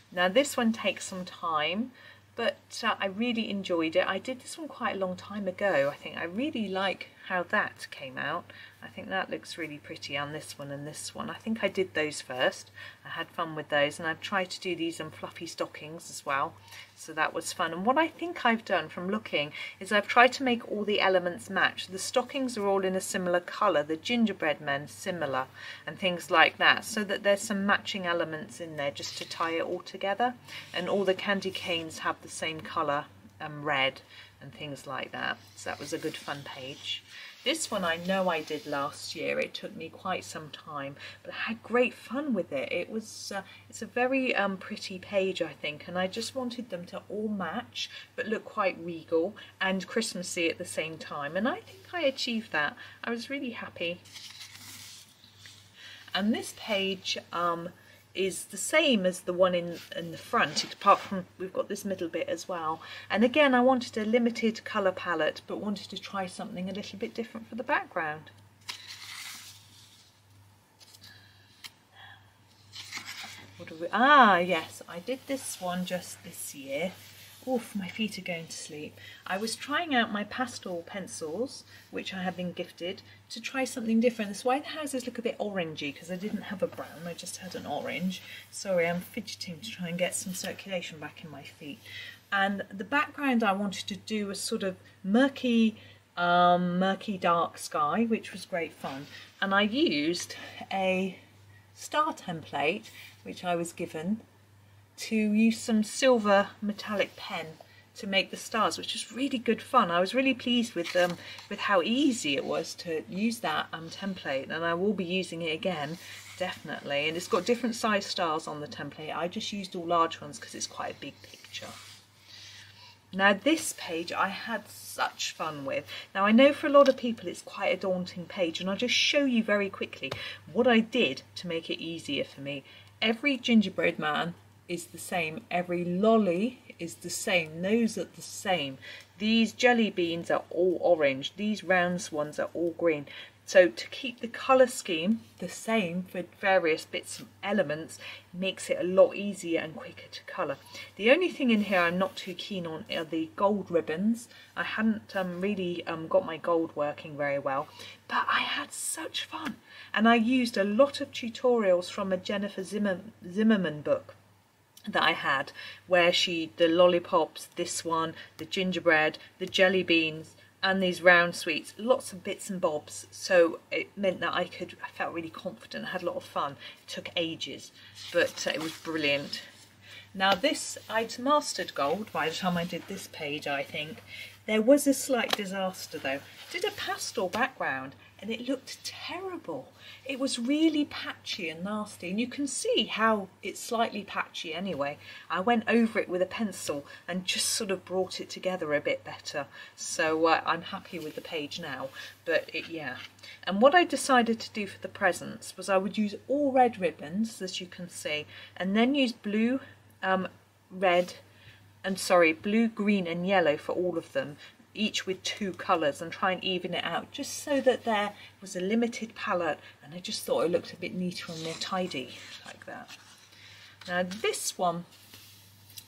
Now this one takes some time, but I really enjoyed it. I did this one quite a long time ago. I think I really like how that came out. I think that looks really pretty on this one and this one. I think I did those first. I had fun with those, and I've tried to do these on fluffy stockings as well, so that was fun. And what I think I've done from looking is I've tried to make all the elements match. The stockings are all in a similar colour, the gingerbread men similar, and things like that, so that there's some matching elements in there just to tie it all together. And all the candy canes have the same colour, red and things like that. So that was a good fun page. This one I know I did last year. It took me quite some time, but I had great fun with it. It was it's a very pretty page, I think, and I just wanted them to all match but look quite regal and Christmassy at the same time, and I think I achieved that. I was really happy. And this page is the same as the one in the front, apart from we've got this middle bit as well. And again, I wanted a limited colour palette, but wanted to try something a little bit different for the background. What do we, yes, I did this one just this year. Oof, my feet are going to sleep. I was trying out my pastel pencils, which I had been gifted, to try something different. That's why the houses look a bit orangey, because I didn't have a brown, I just had an orange. Sorry, I'm fidgeting to try and get some circulation back in my feet. And the background I wanted to do was sort of murky dark sky, which was great fun. And I used a star template, which I was given, to use some silver metallic pen to make the stars, which was really good fun. I was really pleased with how easy it was to use that template, and I will be using it again, definitely. And it's got different size stars on the template. I just used all large ones because it's quite a big picture. Now this page I had such fun with. Now I know for a lot of people it's quite a daunting page, and I'll just show you very quickly what I did to make it easier for me. Every gingerbread man is the same, every lolly is the same, those are the same. These jelly beans are all orange, these round ones are all green. So to keep the colour scheme the same for various bits and elements makes it a lot easier and quicker to colour. The only thing in here I'm not too keen on are the gold ribbons. I hadn't really got my gold working very well, but I had such fun. And I used a lot of tutorials from a Jennifer Zimmerman book that I had, where the lollipops, this one, the gingerbread, the jelly beans, and these round sweets, lots of bits and bobs. So it meant that I felt really confident, I had a lot of fun. It took ages, but it was brilliant. Now this, I'd mastered gold by the time I did this page, I think. There was a slight disaster though. Did a pastel background and it looked terrible. It was really patchy and nasty, and you can see how it's slightly patchy anyway. I went over it with a pencil and just sort of brought it together a bit better. So I'm happy with the page now, but yeah. And what I decided to do for the presents was I would use all red ribbons, as you can see, and then use blue, blue, green and yellow for all of them, each with 2 colours, and try and even it out just so that there was a limited palette, and I just thought it looked a bit neater and more tidy like that. Now this one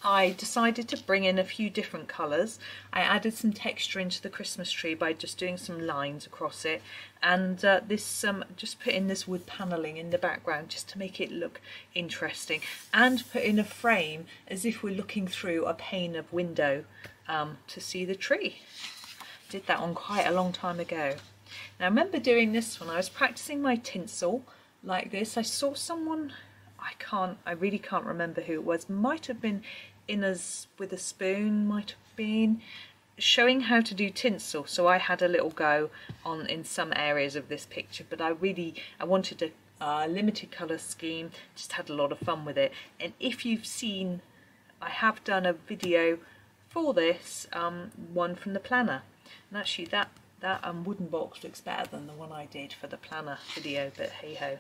I decided to bring in a few different colours. I added some texture into the Christmas tree by just doing some lines across it, and just put in this wood panelling in the background just to make it look interesting, and put in a frame as if we're looking through a pane of window to see the tree. Did that one quite a long time ago. Now I remember doing this one, I was practicing my tinsel like this. I saw someone, I really can't remember who it was, might have been with a spoon, might have been showing how to do tinsel. So I had a little go in some areas of this picture, but I wanted a limited colour scheme, just had a lot of fun with it. And if you've seen, I have done a video for this, one from the planner, and actually that wooden box looks better than the one I did for the planner video, but hey ho,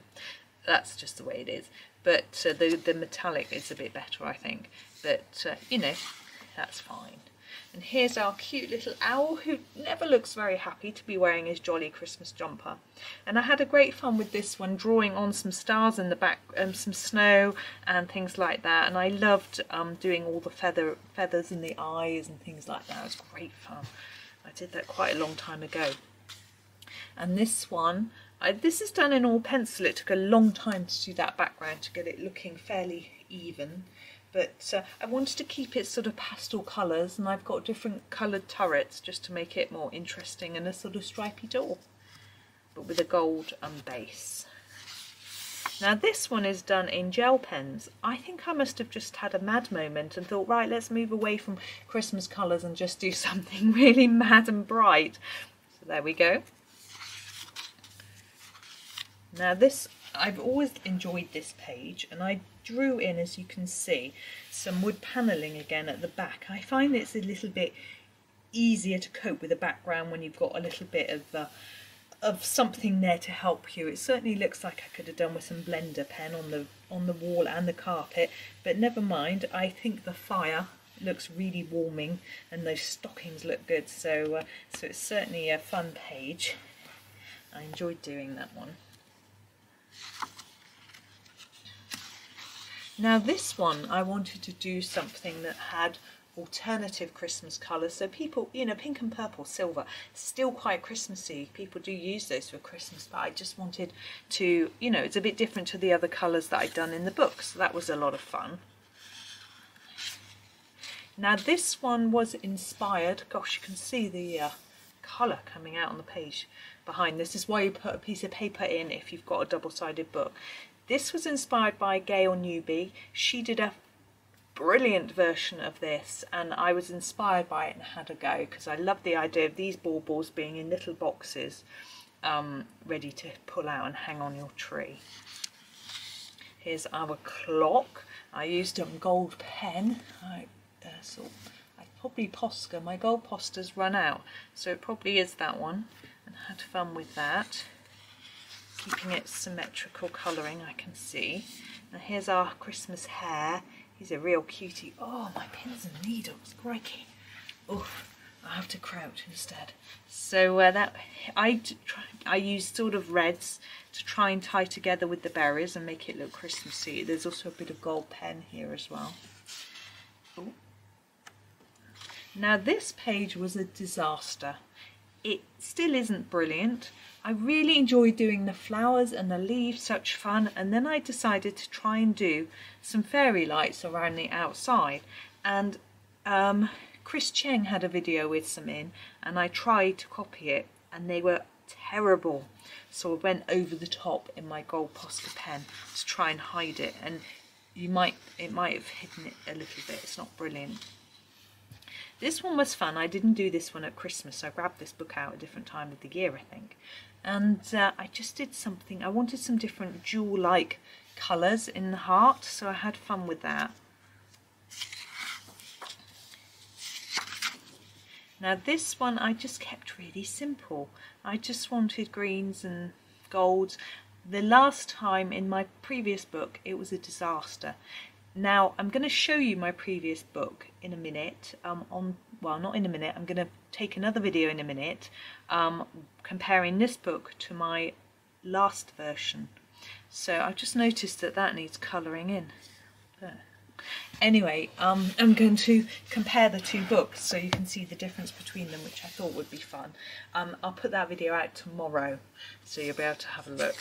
that's just the way it is. But the metallic is a bit better, I think, but you know, that's fine. And here's our cute little owl who never looks very happy to be wearing his jolly Christmas jumper. And I had a great fun with this one, drawing on some stars in the back, some snow and things like that. And I loved doing all the feathers in the eyes and things like that. It was great fun. I did that quite a long time ago. And this one, this is done in all pencil. It took a long time to do that background to get it looking fairly even. But I wanted to keep it sort of pastel colours, and I've got different coloured turrets just to make it more interesting, and a sort of stripy door, but with a gold base. Now this one is done in gel pens. I think I must have just had a mad moment and thought, right, let's move away from Christmas colours and just do something really mad and bright. So there we go. Now this, I've always enjoyed this page, and I drew in, as you can see, some wood panelling again at the back. I find it's a little bit easier to cope with a background when you've got a little bit of something there to help you. It certainly looks like I could have done with some blender pen on the wall and the carpet, but never mind. I think the fire looks really warming and those stockings look good, so it's certainly a fun page. I enjoyed doing that one. Now this one, I wanted to do something that had alternative Christmas colours, so people, you know, pink and purple, silver, still quite Christmassy. People do use those for Christmas, but I just wanted to, you know, it's a bit different to the other colours that I'd done in the book, so that was a lot of fun. Now this one was inspired, gosh, you can see the colour coming out on the page behind. This is why you put a piece of paper in if you've got a double-sided book. This was inspired by Gail Newby. She did a brilliant version of this, and I was inspired by it and had a go because I love the idea of these baubles being in little boxes ready to pull out and hang on your tree. Here's our clock. I used a gold pen. Probably Posca. My gold Posca's run out, so it probably is that one, and had fun with that. Keeping it symmetrical colouring, I can see. Now here's our Christmas hare. He's a real cutie. Oh, my pins and needles, crikey. Oh, I have to crouch instead. So I used sort of reds to try and tie together with the berries and make it look Christmassy. There's also a bit of gold pen here as well. Ooh. Now this page was a disaster. It still isn't brilliant. I really enjoyed doing the flowers and the leaves, such fun, and then I decided to try and do some fairy lights around the outside, and Chris Cheng had a video with some in, and I tried to copy it and they were terrible, so I went over the top in my gold Posca pen to try and hide it, and it might have hidden it a little bit. It's not brilliant. This one was fun. I didn't do this one at Christmas. I grabbed this book out at a different time of the year, I think. And I just did something. I wanted some different jewel-like colours in the heart, so I had fun with that. Now this one I just kept really simple. I just wanted greens and golds. The last time in my previous book it was a disaster. Now I'm going to show you my previous book in a minute, well, not in a minute, I'm going to take another video in a minute comparing this book to my last version. So I've just noticed that that needs colouring in. There. Anyway, I'm going to compare the two books so you can see the difference between them, which I thought would be fun. I'll put that video out tomorrow so you'll be able to have a look.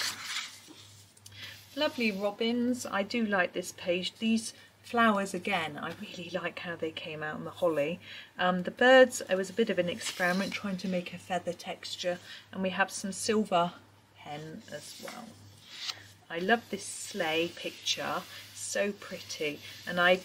Lovely robins. I do like this page. These flowers again, I really like how they came out on the holly. The birds, it was a bit of an experiment trying to make a feather texture, and we have some silver pen as well. I love this sleigh picture, so pretty, and I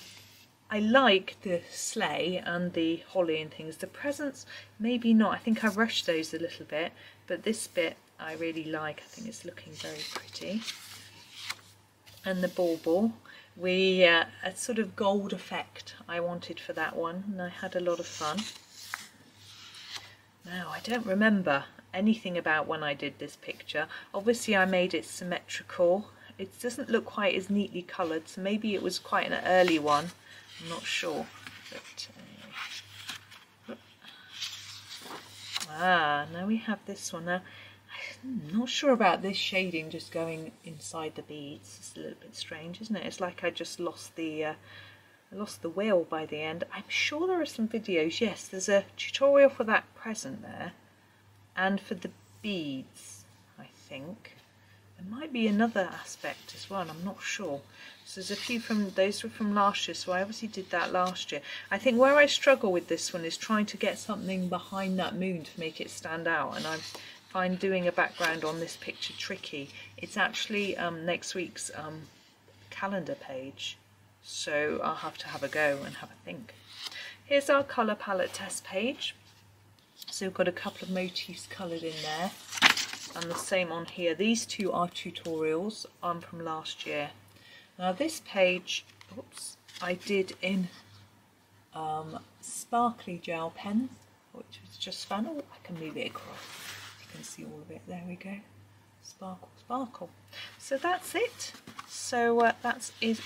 like the sleigh and the holly and things. The presents, maybe not. I think I rushed those a little bit, but this bit I really like. I think it's looking very pretty. And the bauble, a sort of gold effect I wanted for that one, and I had a lot of fun. Now I don't remember anything about when I did this picture. Obviously I made it symmetrical. It doesn't look quite as neatly coloured, so maybe it was quite an early one. I'm not sure. But, now we have this one. Now I'm not sure about this shading just going inside the beads. It's a little bit strange, isn't it? It's like I just lost the wheel by the end. I'm sure there are some videos. Yes, there's a tutorial for that present there, and for the beads, I think. There might be another aspect as well, I'm not sure. So there's a few from, those were from last year, so I obviously did that last year. I think where I struggle with this one is trying to get something behind that moon to make it stand out, and I find doing a background on this picture tricky. It's actually next week's calendar page, so I'll have to have a go and have a think. Here's our colour palette test page. So we've got a couple of motifs coloured in there, and the same on here. These two are tutorials from last year. Now this page, oops, I did in sparkly gel pen, which was just fun. Oh, I can move it across. You can see all of it. There we go. Sparkle, sparkle. So that's it. So that is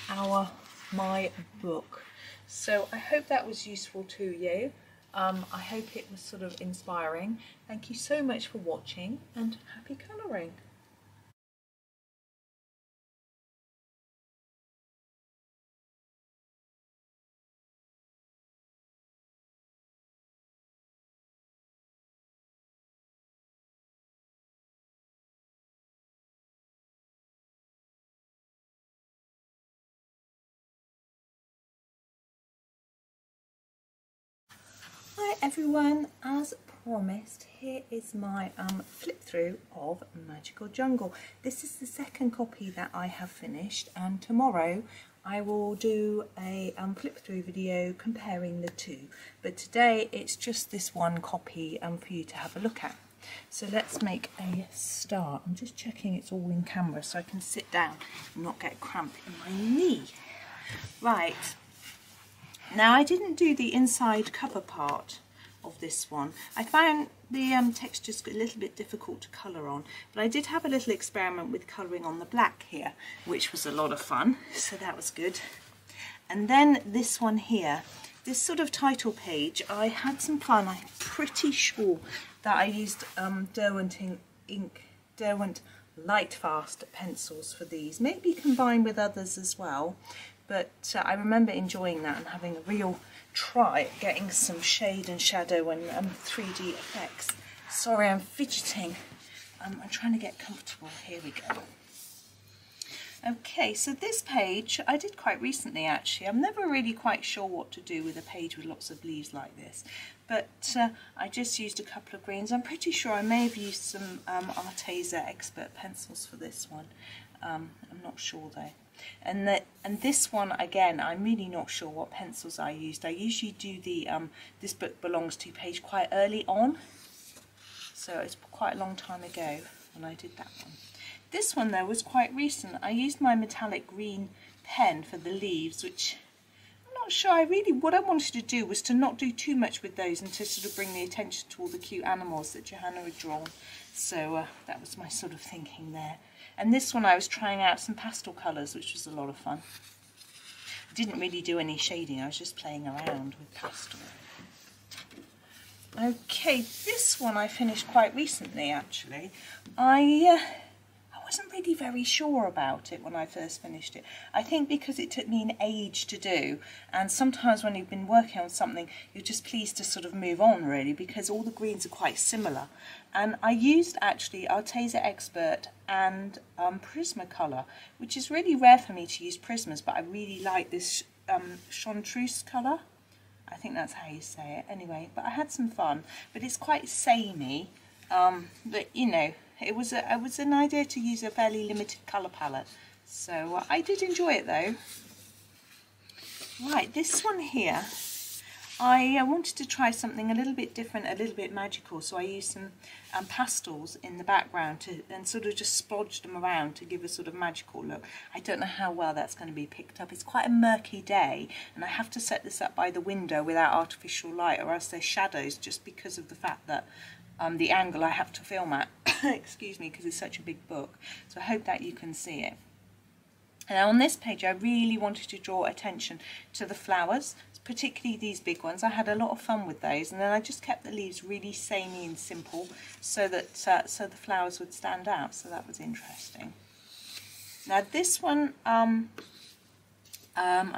my book. So I hope that was useful to you. I hope it was sort of inspiring. Thank you so much for watching, and happy colouring. Hi everyone, as promised, here is my flip through of Magical Jungle. This is the second copy that I have finished, and tomorrow I will do a flip through video comparing the two. But today it's just this one copy for you to have a look at. So let's make a start. I'm just checking it's all in camera so I can sit down and not get cramp in my knee. Right. Now I didn't do the inside cover part of this one. I found the textures a little bit difficult to colour on, but I did have a little experiment with colouring on the black here, which was a lot of fun, so that was good. And then this one here, this sort of title page, I had some fun. I'm pretty sure that I used Derwent Lightfast pencils for these, maybe combined with others as well. But I remember enjoying that and having a real try at getting some shade and shadow and 3D effects. Sorry, I'm fidgeting. I'm trying to get comfortable. Here we go. Okay, so this page I did quite recently actually. I'm never really quite sure what to do with a page with lots of leaves like this, but I just used a couple of greens. I'm pretty sure I may have used some Arteza Expert pencils for this one. I'm not sure though. And this one again, I'm really not sure what pencils I used. I usually do the This Book Belongs To page quite early on, so it's quite a long time ago when I did that one. This one though was quite recent. I used my metallic green pen for the leaves, which I'm not sure. What I wanted to do was to not do too much with those and to sort of bring the attention to all the cute animals that Johanna had drawn. So that was my sort of thinking there. And this one I was trying out some pastel colours, which was a lot of fun. I didn't really do any shading, I was just playing around with pastel. Okay, this one I finished quite recently actually. I wasn't really very sure about it when I first finished it. I think because it took me an age to do, and sometimes when you've been working on something you're just pleased to sort of move on really, because all the greens are quite similar. And I used actually Arteza Expert and Prismacolor, which is really rare for me to use Prismas, but I really like this Chartreuse colour. I think that's how you say it anyway, but I had some fun. But it's quite samey, but you know, it was an idea to use a fairly limited colour palette, so I did enjoy it though. Right, this one here, I wanted to try something a little bit different, a little bit magical, so I used some pastels in the background and sort of just splodged them around to give a sort of magical look. I don't know how well that's going to be picked up. It's quite a murky day and I have to set this up by the window without artificial light, or else there's shadows, just because of the fact that the angle I have to film at, excuse me, because it's such a big book. So I hope that you can see it. And on this page I really wanted to draw attention to the flowers, particularly these big ones. I had a lot of fun with those, and then I just kept the leaves really samey and simple so that so the flowers would stand out, so that was interesting. Now this one, I'm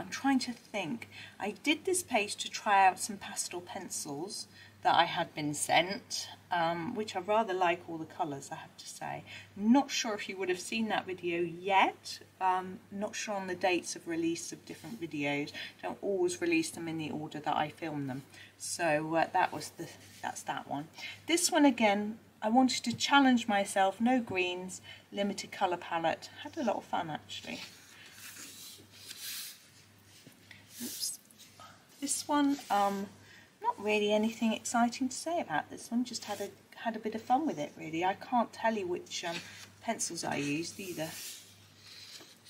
trying to think. I did this page to try out some pastel pencils that I had been sent, which I rather like all the colours, I have to say. Not sure if you would have seen that video yet. Not sure on the dates of release of different videos. Don't always release them in the order that I film them. So that's that one. This one again, I wanted to challenge myself. No greens, limited colour palette. Had a lot of fun actually. Oops. This one, not really anything exciting to say about this one. Just had a bit of fun with it really. I can't tell you which pencils I used either.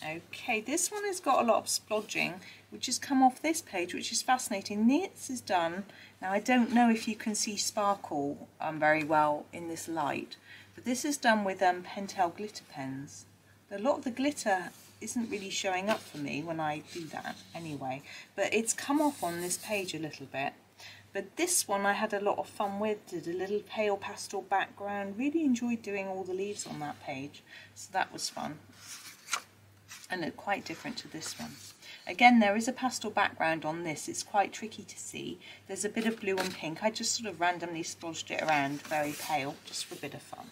Okay, this one has got a lot of splodging, which has come off this page, which is fascinating. This is done. Now I don't know if you can see sparkle very well in this light, but this is done with Pentel glitter pens. A lot of the glitter isn't really showing up for me when I do that anyway, but it's come off on this page a little bit. But this one I had a lot of fun with, did a little pale pastel background, really enjoyed doing all the leaves on that page, so that was fun. And it's quite different to this one. Again, there is a pastel background on this, it's quite tricky to see. There's a bit of blue and pink, I just sort of randomly splodged it around, very pale, just for a bit of fun.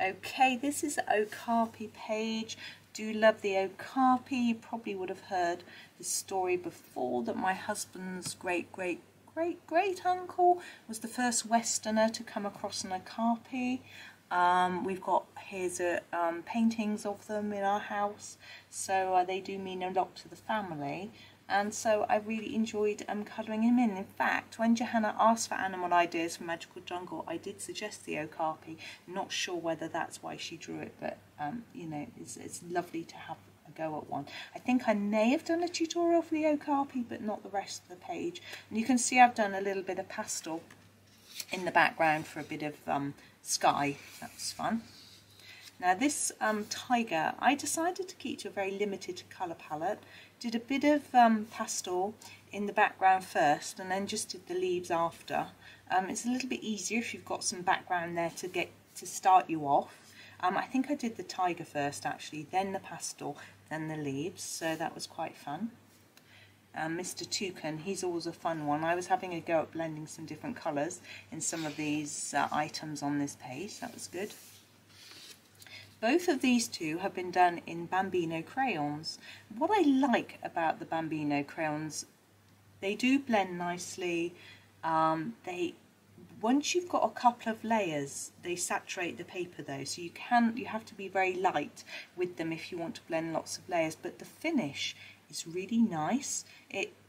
Okay, this is the Okapi page. Do love the Okapi. You probably would have heard the story before that my husband's great uncle was the first Westerner to come across an Okapi. We've got his paintings of them in our house, so they do mean a lot to the family, and so I really enjoyed colouring him in. In fact, when Johanna asked for animal ideas for Magical Jungle, I did suggest the Okapi. Not sure whether that's why she drew it, but you know, it's lovely to have a go at one. I think I may have done a tutorial for the Okapi, but not the rest of the page. And you can see I've done a little bit of pastel in the background for a bit of sky. That's fun. Now this tiger, I decided to keep to a very limited colour palette. Did a bit of pastel in the background first and then just did the leaves after. It's a little bit easier if you've got some background there to start you off. I think I did the tiger first actually, then the pastel, then the leaves, so that was quite fun. Mr. Toucan, he's always a fun one. I was having a go at blending some different colours in some of these items on this page, that was good. Both of these two have been done in Bambino crayons. What I like about the Bambino crayons, they do blend nicely. Once you've got a couple of layers, they saturate the paper though, so you have to be very light with them if you want to blend lots of layers. But the finish is really nice.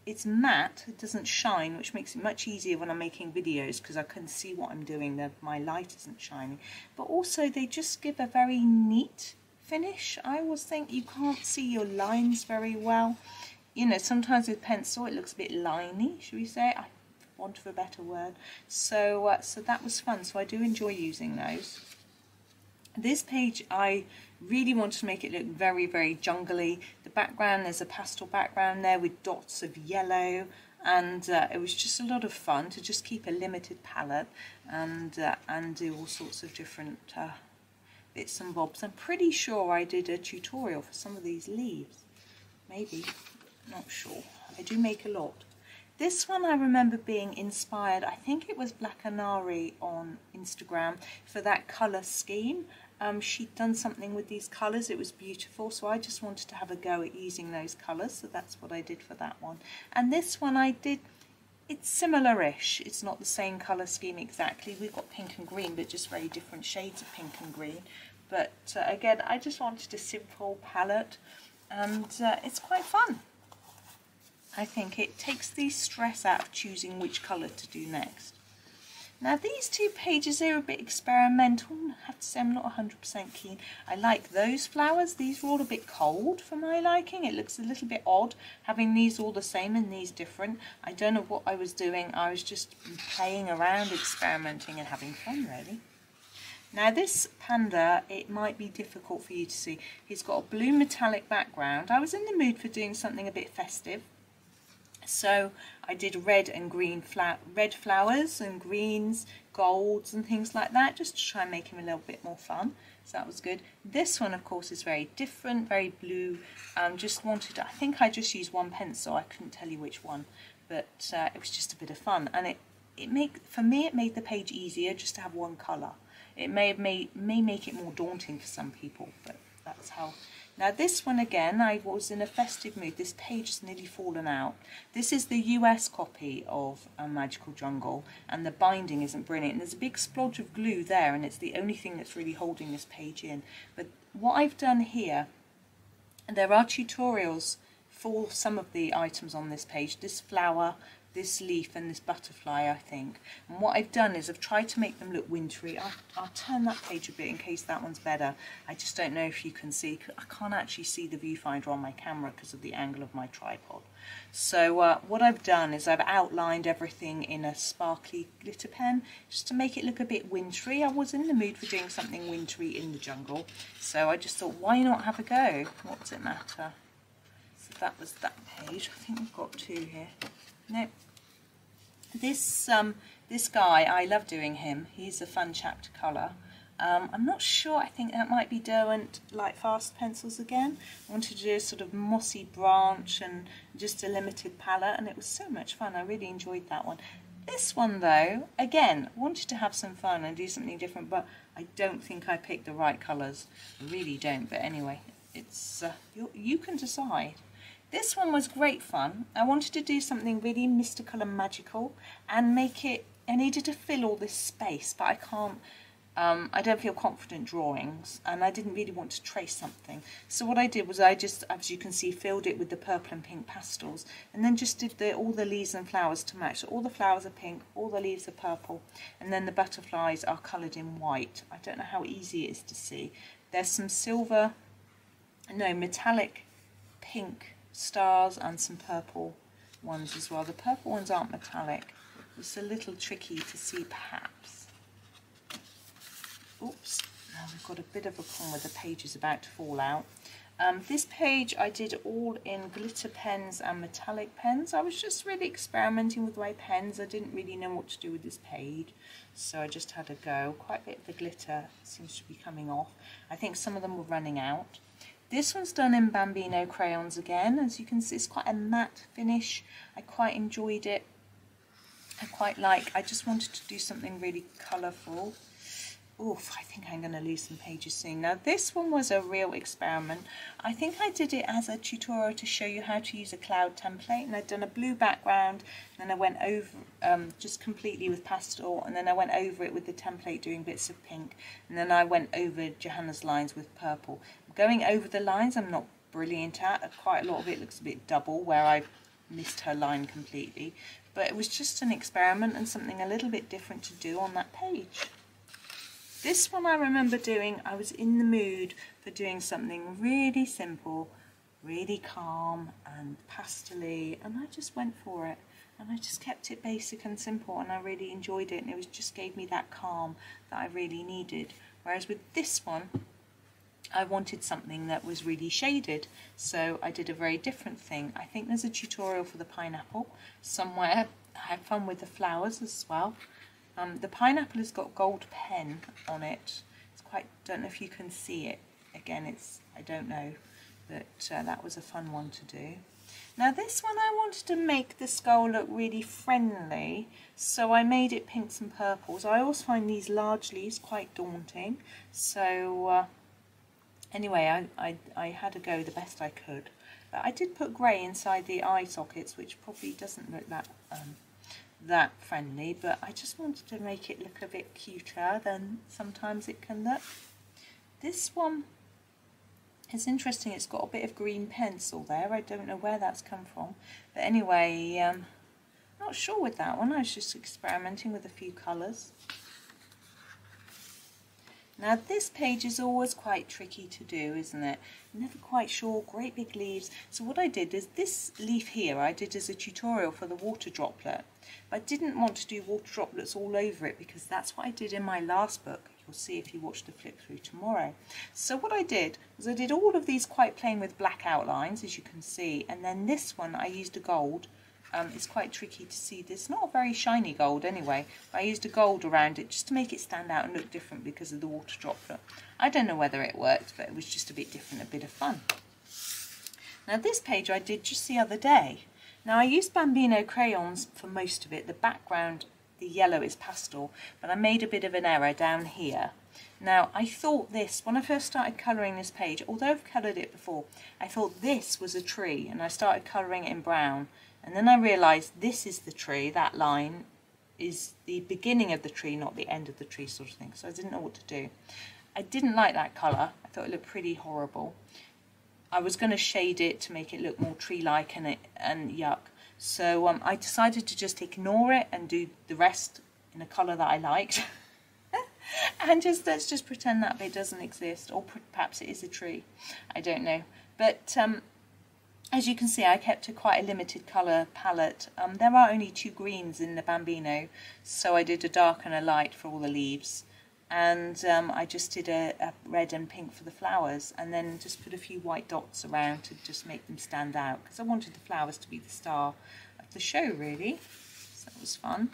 It's matte, it doesn't shine, which makes it much easier when I'm making videos because I can see what I'm doing, my light isn't shining. But also they just give a very neat finish. I always think you can't see your lines very well. You know, sometimes with pencil it looks a bit liney, should we say, I want of a better word. So that was fun, so I do enjoy using those. This page I really wanted to make it look very, very jungly. The background, there's a pastel background there with dots of yellow, and it was just a lot of fun to just keep a limited palette and do all sorts of different bits and bobs. I'm pretty sure I did a tutorial for some of these leaves, maybe, not sure. I do make a lot. This one I remember being inspired, I think it was Black Anari on Instagram, for that colour scheme. She'd done something with these colours, it was beautiful, so I just wanted to have a go at using those colours, so that's what I did for that one. And this one I did, it's similar-ish, it's not the same colour scheme exactly. We've got pink and green, but just very different shades of pink and green. But again, I just wanted a simple palette, and it's quite fun. I think it takes the stress out of choosing which colour to do next. Now these two pages, they're a bit experimental. I have to say I'm not 100% keen. I like those flowers. These were all a bit cold for my liking. It looks a little bit odd having these all the same and these different. I don't know what I was doing. I was just playing around, experimenting and having fun really. Now this panda, it might be difficult for you to see. He's got a blue metallic background. I was in the mood for doing something a bit festive. So I did red and green red flowers and greens, golds and things like that, just to try and make him a little bit more fun. So that was good. This one, of course, is very different, very blue. Just wanted, I think I just used one pencil. I couldn't tell you which one, but it was just a bit of fun. And for me, it made the page easier just to have one colour. It may make it more daunting for some people, but that's how. Now this one again, I was in a festive mood. This page has nearly fallen out. This is the US copy of Magical Jungle, and the binding isn't brilliant. There's a big splodge of glue there, and it's the only thing that's really holding this page in. But what I've done here, and there are tutorials for some of the items on this page, this flower, this leaf and this butterfly, I think. And what I've done is I've tried to make them look wintry. I'll turn that page a bit in case that one's better. I just don't know if you can see. I can't actually see the viewfinder on my camera because of the angle of my tripod. So what I've done is I've outlined everything in a sparkly glitter pen just to make it look a bit wintry. I was in the mood for doing something wintry in the jungle, so I just thought, why not have a go? What does it matter? So that was that page. I think we've got two here. No, this guy, I love doing him. He's a fun chap to colour. I'm not sure, I think that might be Derwent Light Fast pencils again. I wanted to do a sort of mossy branch and just a limited palette, and it was so much fun. I really enjoyed that one. This one though, again, wanted to have some fun and do something different, but I don't think I picked the right colours. I really don't, but anyway, it's you can decide. This one was great fun. I wanted to do something really mystical and magical and make it, I needed to fill all this space, but I can't, I don't feel confident drawings, and I didn't really want to trace something. So what I did was I just, as you can see, filled it with the purple and pink pastels, and then just did all the leaves and flowers to match. So all the flowers are pink, all the leaves are purple, and then the butterflies are coloured in white. I don't know how easy it is to see. There's some silver, no, metallic pink stars and some purple ones as well. The purple ones aren't metallic. It's a little tricky to see perhaps. Oops, now we've got a bit of a problem with the page is about to fall out. This page I did all in glitter pens and metallic pens. I was just really experimenting with my pens. I didn't really know what to do with this page, so I just had a go. Quite a bit of the glitter seems to be coming off. I think some of them were running out. This one's done in Bambino crayons again. As you can see, it's quite a matte finish. I quite enjoyed it. I just wanted to do something really colourful. oof, I think I'm going to lose some pages soon. Now this one was a real experiment. I think I did it as a tutorial to show you how to use a cloud template, and I'd done a blue background, and then I went over just completely with pastel, and then I went over it with the template doing bits of pink, and then I went over Johanna's lines with purple. Going over the lines I'm not brilliant at. Quite a lot of it looks a bit double where I missed her line completely, but it was just an experiment and something a little bit different to do on that page. This one I remember doing, I was in the mood for doing something really simple, really calm and pastel-y, and I just went for it, and I just kept it basic and simple, and I really enjoyed it, and it was just gave me that calm that I really needed. Whereas with this one, I wanted something that was really shaded, so I did a very different thing. I think there's a tutorial for the pineapple somewhere. I had fun with the flowers as well. The pineapple has got gold pen on it. It's quite, don't know if you can see it. Again, I don't know, but that was a fun one to do. Now this one I wanted to make the skull look really friendly, so I made it pinks and purples. I always find these large leaves quite daunting, so anyway, I had a go the best I could. But I did put grey inside the eye sockets, which probably doesn't look that friendly, but I just wanted to make it look a bit cuter than sometimes it can look. This one is interesting. It's got a bit of green pencil there. I don't know where that's come from, but anyway, not sure with that one. I was just experimenting with a few colours. Now this page is always quite tricky to do, isn't it? Never quite sure, great big leaves. So what I did is this leaf here I did as a tutorial for the water droplet. But I didn't want to do water droplets all over it because that's what I did in my last book. You'll see if you watch the flip through tomorrow. So what I did was I did all of these quite plain with black outlines, as you can see, and then this one I used a gold. It's quite tricky to see. It's not a very shiny gold anyway. I used a gold around it just to make it stand out and look different because of the water droplet. I don't know whether it worked, but it was just a bit different, a bit of fun. Now this page I did just the other day. Now I used Bambino crayons for most of it. The background, the yellow is pastel, but I made a bit of an error down here. Now I thought this, when I first started colouring this page, although I've coloured it before, I thought this was a tree, and I started colouring it in brown. And then I realised this is the tree, that line is the beginning of the tree, not the end of the tree sort of thing. So I didn't know what to do. I didn't like that colour. I thought it looked pretty horrible. I was going to shade it to make it look more tree-like and yuck. So I decided to just ignore it and do the rest in a colour that I liked. And let's just pretend that bit doesn't exist, or perhaps it is a tree. I don't know. But as you can see, I kept quite a limited colour palette. There are only 2 greens in the Bambino, so I did a dark and a light for all the leaves. And I just did a red and pink for the flowers, and then just put a few white dots around to just make them stand out, because I wanted the flowers to be the star of the show, really. So that was fun.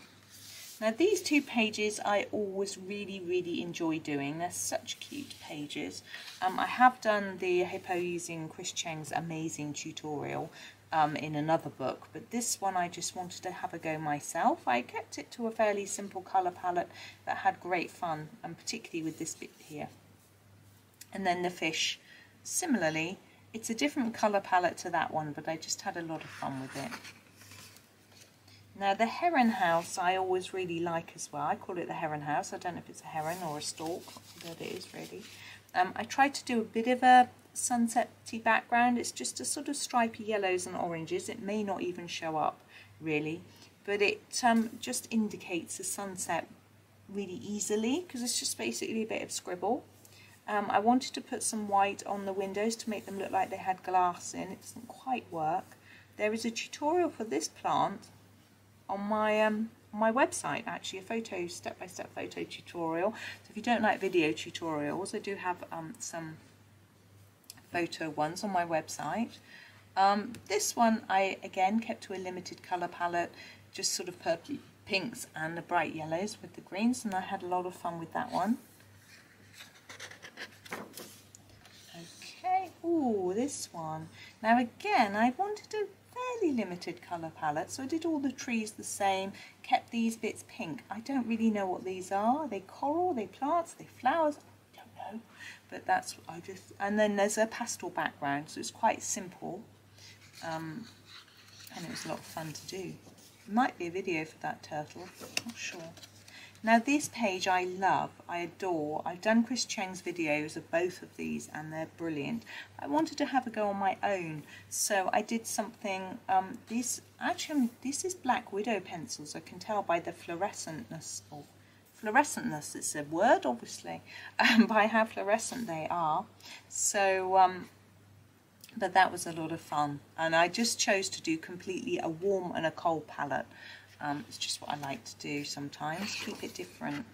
Now these 2 pages I always really enjoy doing. They're such cute pages. I have done the hippo using Chris Cheng's amazing tutorial in another book, but this one I just wanted to have a go myself. I kept it to a fairly simple colour palette that had great fun, and particularly with this bit here. And then the fish, similarly, it's a different colour palette to that one, but I just had a lot of fun with it. Now the heron house I always really like as well. I call it the heron house. I don't know if it's a heron or a stork, but it is really. I tried to do a bit of a sunset-y background. It's just a sort of stripy yellows and oranges. It may not even show up really, but it just indicates the sunset really easily because it's just basically a bit of scribble. I wanted to put some white on the windows to make them look like they had glass in. It doesn't quite work. There is a tutorial for this plant on my website, actually, a step-by-step photo tutorial. So if you don't like video tutorials, I do have some photo ones on my website. This one I again kept to a limited colour palette, just sort of purpley pinks and the bright yellows with the greens, and I had a lot of fun with that one. Okay, ooh, this one. Now again, I wanted a fairly limited colour palette, so I did all the trees the same, kept these bits pink. I don't really know what these are. Are they coral, are they plants, are they flowers? I don't know, but that's what I just, and then there's a pastel background, so it's quite simple, and it was a lot of fun to do. There might be a video for that turtle, not sure. Now this page I love, I adore. I've done Chris Cheng's videos of both of these and they're brilliant. I wanted to have a go on my own, so I did something, this is Black Widow pencils, I can tell by the fluorescentness, or fluorescentness, it's a word obviously, by how fluorescent they are. So, but that was a lot of fun, and I just chose to do completely a warm and a cold palette. It's just what I like to do sometimes, keep it different.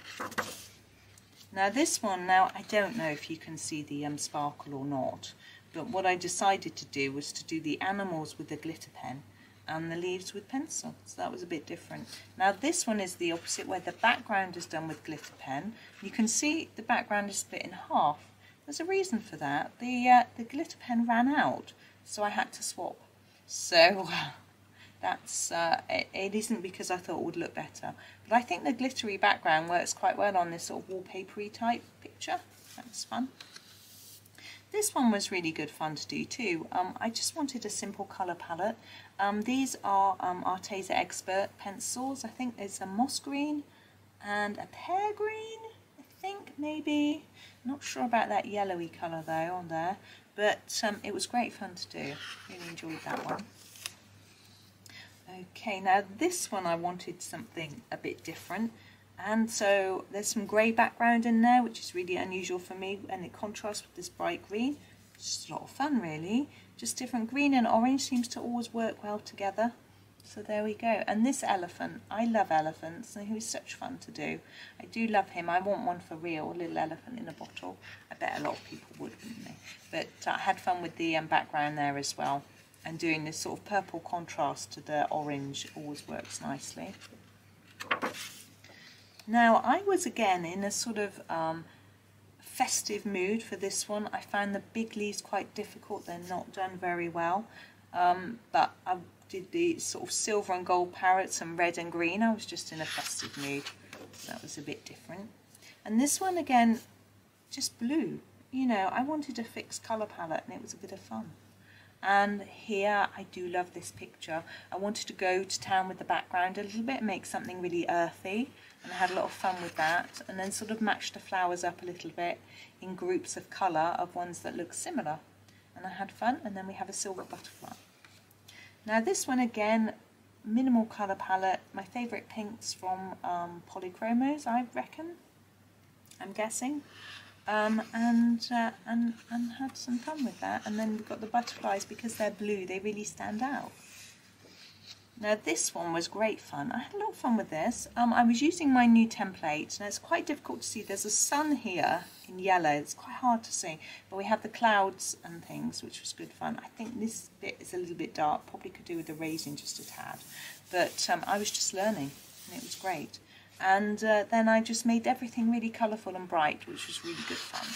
Now this one, now I don't know if you can see the sparkle or not, but what I decided to do was to do the animals with the glitter pen and the leaves with pencil, so that was a bit different. Now this one is the opposite, where the background is done with glitter pen. You can see the background is split in half. There's a reason for that. The glitter pen ran out, so I had to swap. So that's it isn't because I thought it would look better, but I think the glittery background works quite well on this sort of wallpapery type picture. That's fun. This one was really good fun to do too. I just wanted a simple colour palette. These are Arteza Expert pencils. I think there's a moss green and a pear green, I think, maybe. Not sure about that yellowy colour though on there, but it was great fun to do. Really enjoyed that one. Okay, now this one I wanted something a bit different, and so there's some grey background in there, which is really unusual for me, and it contrasts with this bright green. Just a lot of fun really, just different. Green and orange seems to always work well together, so there we go. And this elephant, I love elephants, and he was such fun to do. I do love him. I want one for real, a little elephant in a bottle. I bet a lot of people would, wouldn't they? But I had fun with the background there as well. And doing this sort of purple contrast to the orange always works nicely. Now I was again in a sort of festive mood for this one. I found the big leaves quite difficult, they're not done very well, but I did the sort of silver and gold parrots and red and green. I was just in a festive mood, so that was a bit different. And this one again, just blue. You know, I wanted a fixed colour palette and it was a bit of fun. And here I do love this picture. I wanted to go to town with the background a little bit, make something really earthy, and I had a lot of fun with that, and then sort of match the flowers up a little bit in groups of colour of ones that look similar, and I had fun. And then we have a silver butterfly. Now this one again, minimal colour palette, my favourite pinks from Polychromos, I reckon, I'm guessing. And had some fun with that. And then we've got the butterflies, because they're blue, they really stand out. Now this one was great fun. I had a lot of fun with this. I was using my new template. Now it's quite difficult to see. There's a sun here in yellow. It's quite hard to see. But we have the clouds and things, which was good fun. I think this bit is a little bit dark. Probably could do with erasing just a tad. But I was just learning, and it was great. And then I just made everything really colourful and bright, which was really good fun.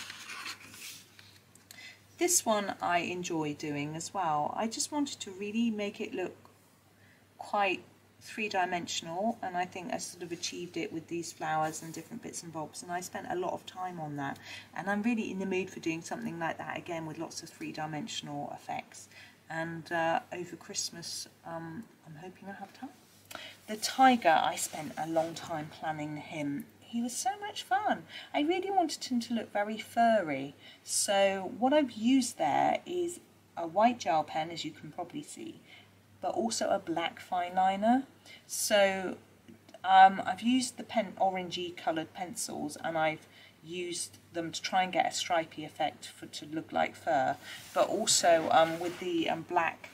This one I enjoy doing as well. I just wanted to really make it look quite three-dimensional, and I think I sort of achieved it with these flowers and different bits and bobs, and I spent a lot of time on that, and I'm really in the mood for doing something like that again with lots of three-dimensional effects. And over Christmas I'm hoping I have time. The tiger, I spent a long time planning him. He was so much fun. I really wanted him to look very furry. So what I've used there is a white gel pen, as you can probably see, but also a black fine liner. So I've used the orangey coloured pencils, and I've used them to try and get a stripy effect to look like fur, but also with the black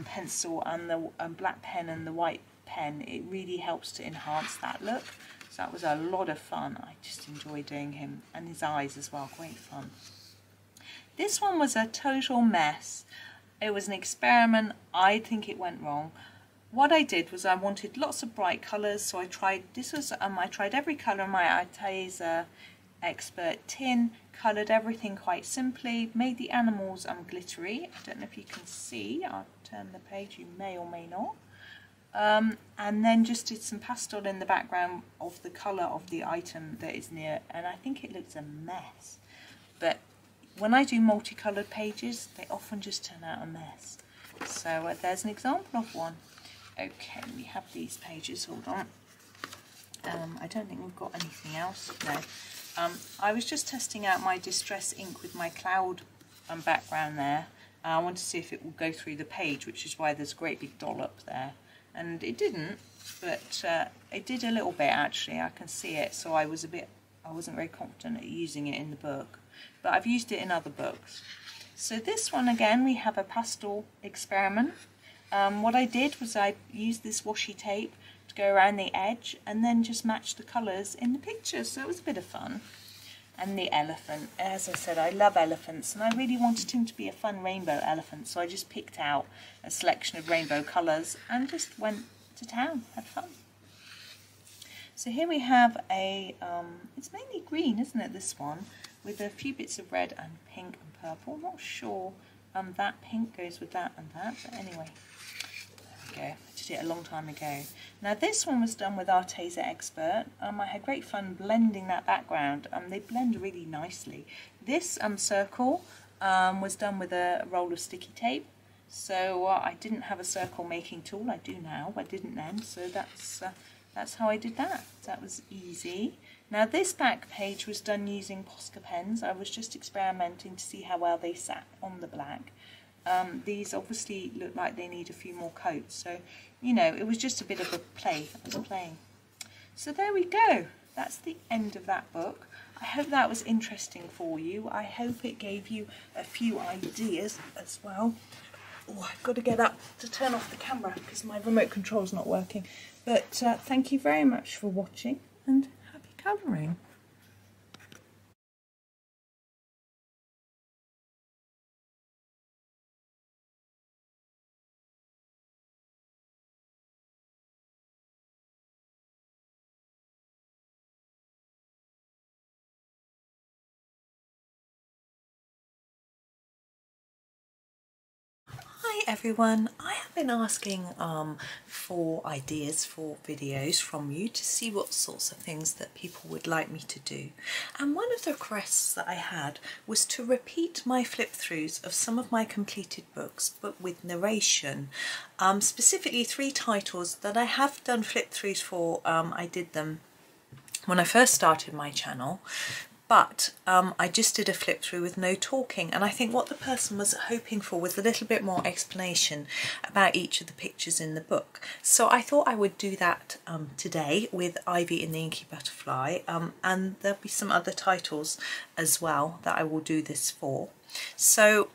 pencil and the black pen and the white pen, it really helps to enhance that look. So that was a lot of fun. I just enjoyed doing him, and his eyes as well, great fun. This one was a total mess. It was an experiment. I think it went wrong. What I did was I wanted lots of bright colours, so I tried, I tried every colour in my Arteza Expert tin, coloured everything quite simply, made the animals glittery. I don't know if you can see, I'll turn the page, you may or may not. And then just did some pastel in the background of the colour of the item that is near, and I think it looks a mess. But when I do multicoloured pages, they often just turn out a mess. So there's an example of one. Okay, we have these pages, hold on. I don't think we've got anything else, no. I was just testing out my distress ink with my cloud background there. I want to see if it will go through the page, which is why there's a great big dollop there. And it didn't, but it did a little bit actually, I can see it, so I wasn't very confident at using it in the book. But I've used it in other books. So this one again, we have a pastel experiment. What I did was I used this washi tape to go around the edge and then just match the colours in the picture, so it was a bit of fun. And the elephant, as I said, I love elephants, and I really wanted him to be a fun rainbow elephant, so I just picked out a selection of rainbow colours and just went to town, had fun. So here we have a, it's mainly green, isn't it, this one, with a few bits of red and pink and purple. Not sure that pink goes with that and that, but anyway, there we go. I did it a long time ago. Now this one was done with Arteza Expert. I had great fun blending that background. They blend really nicely. This circle was done with a roll of sticky tape. So I didn't have a circle making tool. I do now, but I didn't then. So that's how I did that. That was easy. Now this back page was done using Posca pens. I was just experimenting to see how well they sat on the black. These obviously look like they need a few more coats, so you know, it was just a bit of a play. I was playing. So there we go. That's the end of that book. I hope that was interesting for you. I hope it gave you a few ideas as well. Oh, I've got to get up to turn off the camera because my remote control's not working. But thank you very much for watching and happy colouring. Hi everyone, I have been asking for ideas for videos from you to see what sorts of things that people would like me to do, and one of the requests that I had was to repeat my flip throughs of some of my completed books but with narration, specifically 3 titles that I have done flip throughs for. I did them when I first started my channel, but I just did a flip through with no talking, and I think what the person was hoping for was a little bit more explanation about each of the pictures in the book. So I thought I would do that today with Ivy and the Inky Butterfly, and there'll be some other titles as well that I will do this for. So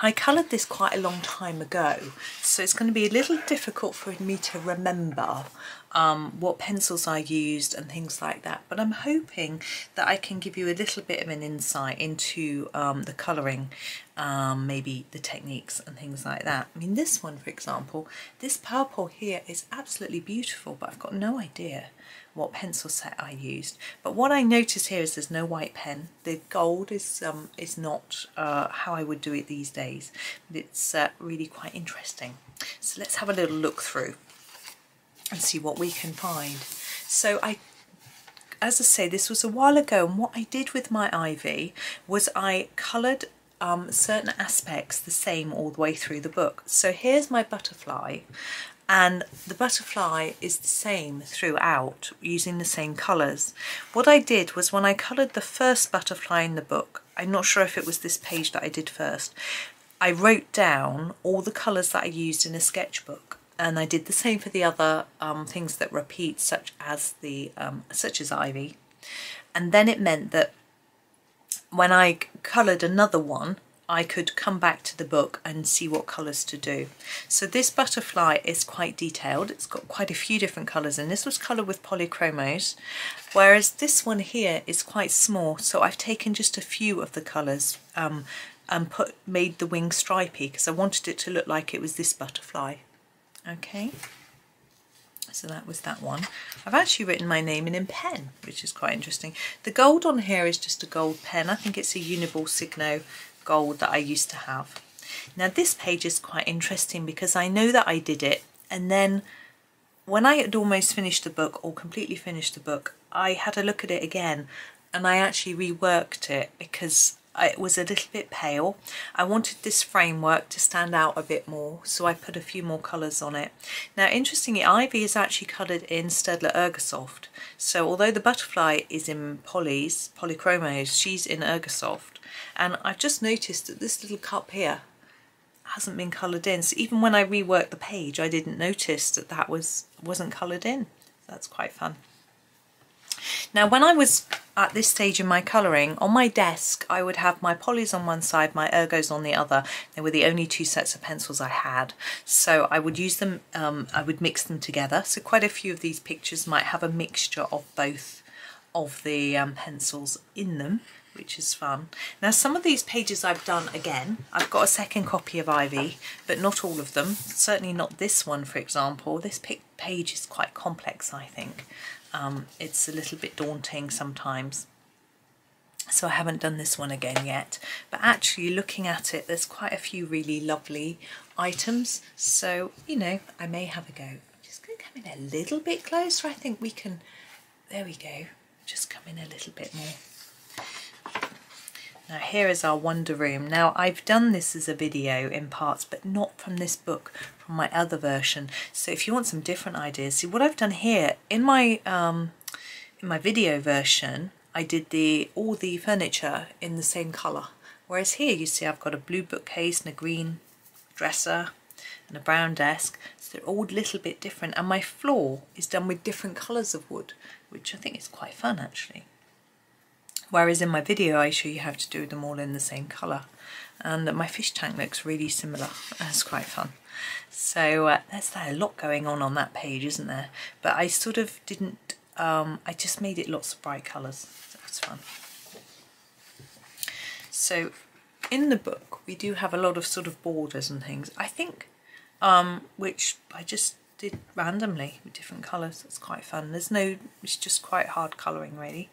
I coloured this quite a long time ago, so it's going to be a little difficult for me to remember what pencils I used and things like that, but I'm hoping that I can give you a little bit of an insight into the colouring, maybe the techniques and things like that. I mean, this one, for example, this purple here is absolutely beautiful, but I've got no idea what pencil set I used. But what I notice here is there's no white pen. The gold is not how I would do it these days, but it's really quite interesting. So let's have a little look through and see what we can find. So as I say, this was a while ago, and what I did with my Ivy was I coloured certain aspects the same all the way through the book. So here's my butterfly, and the butterfly is the same throughout, using the same colours. What I did was when I coloured the first butterfly in the book, I'm not sure if it was this page that I did first, I wrote down all the colours that I used in a sketchbook, and I did the same for the other things that repeat, such as Ivy. And then it meant that when I coloured another one, I could come back to the book and see what colours to do. So this butterfly is quite detailed. It's got quite a few different colours, and this was coloured with polychromos, whereas this one here is quite small. So I've taken just a few of the colours and made the wing stripy because I wanted it to look like it was this butterfly. Okay. So that was that one. I've actually written my name in pen, which is quite interesting. The gold on here is just a gold pen. I think it's a Uniball Signo gold that I used to have. Now this page is quite interesting because I know that I did it, and then when I had almost finished the book, or completely finished the book, I had a look at it again and I actually reworked it because it was a little bit pale. I wanted this framework to stand out a bit more, so I put a few more colours on it. Now interestingly, Ivy is actually coloured in Staedtler Ergosoft, so although the butterfly is in polychromos, she's in Ergosoft, and I've just noticed that this little cup here hasn't been coloured in, so even when I reworked the page I didn't notice that that wasn't coloured in. That's quite fun. Now when I was at this stage in my colouring, on my desk I would have my polys on one side, my ergos on the other. They were the only two sets of pencils I had, so I would use them, I would mix them together. So quite a few of these pictures might have a mixture of both of the pencils in them, which is fun. Now some of these pages I've done again. I've got a second copy of Ivy, but not all of them. Certainly not this one, for example. This page is quite complex, I think. It's a little bit daunting sometimes, so I haven't done this one again yet, but actually looking at it, there's quite a few really lovely items, so you know, I may have a go. I'm just going to come in a little bit closer. I think we can, there we go, just come in a little bit more. Now here is our Wonder Room. Now I've done this as a video in parts, but not from this book, from my other version. So if you want some different ideas, see what I've done here in my video version, I did all the furniture in the same colour. Whereas here you see I've got a blue bookcase and a green dresser and a brown desk. So they're all a little bit different, and my floor is done with different colours of wood, which I think is quite fun actually. Whereas in my video I show you how to do them all in the same colour, and my fish tank looks really similar. That's quite fun. So there's a lot going on that page, isn't there? But I sort of didn't, I just made it lots of bright colours. So that's fun. So in the book we do have a lot of sort of borders and things, I think, which I just did randomly with different colours. That's quite fun. It's just quite hard colouring really.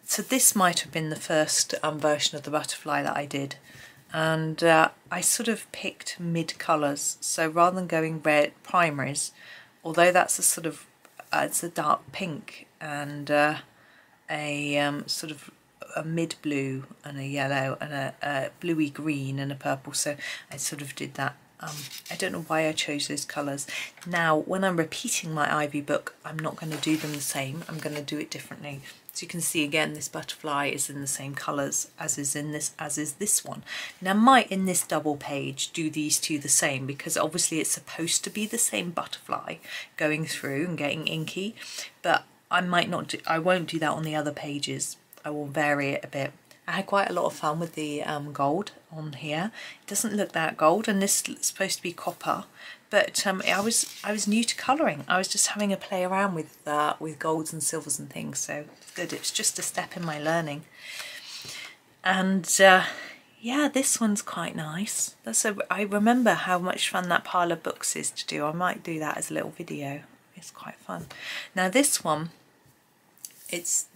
So this might have been the first version of the butterfly that I did, and I sort of picked mid colours. So rather than going red primaries, although that's a sort of it's a dark pink and a sort of a mid blue and a yellow and a bluey green and a purple, so I sort of did that. I don't know why I chose those colours. Now when I'm repeating my Ivy book, I'm not going to do them the same, I'm going to do it differently. So you can see again this butterfly is in the same colours as is this one. Now I might in this double page do these two the same, because obviously it's supposed to be the same butterfly going through and getting inky, but I won't do that on the other pages. I will vary it a bit. I had quite a lot of fun with the gold on here. It doesn't look that gold, and this is supposed to be copper, but I was new to colouring. I was just having a play around with golds and silvers and things, so it's good. It's just a step in my learning. And yeah, this one's quite nice. I remember how much fun that pile of books is to do. I might do that as a little video. It's quite fun. Now this one, it's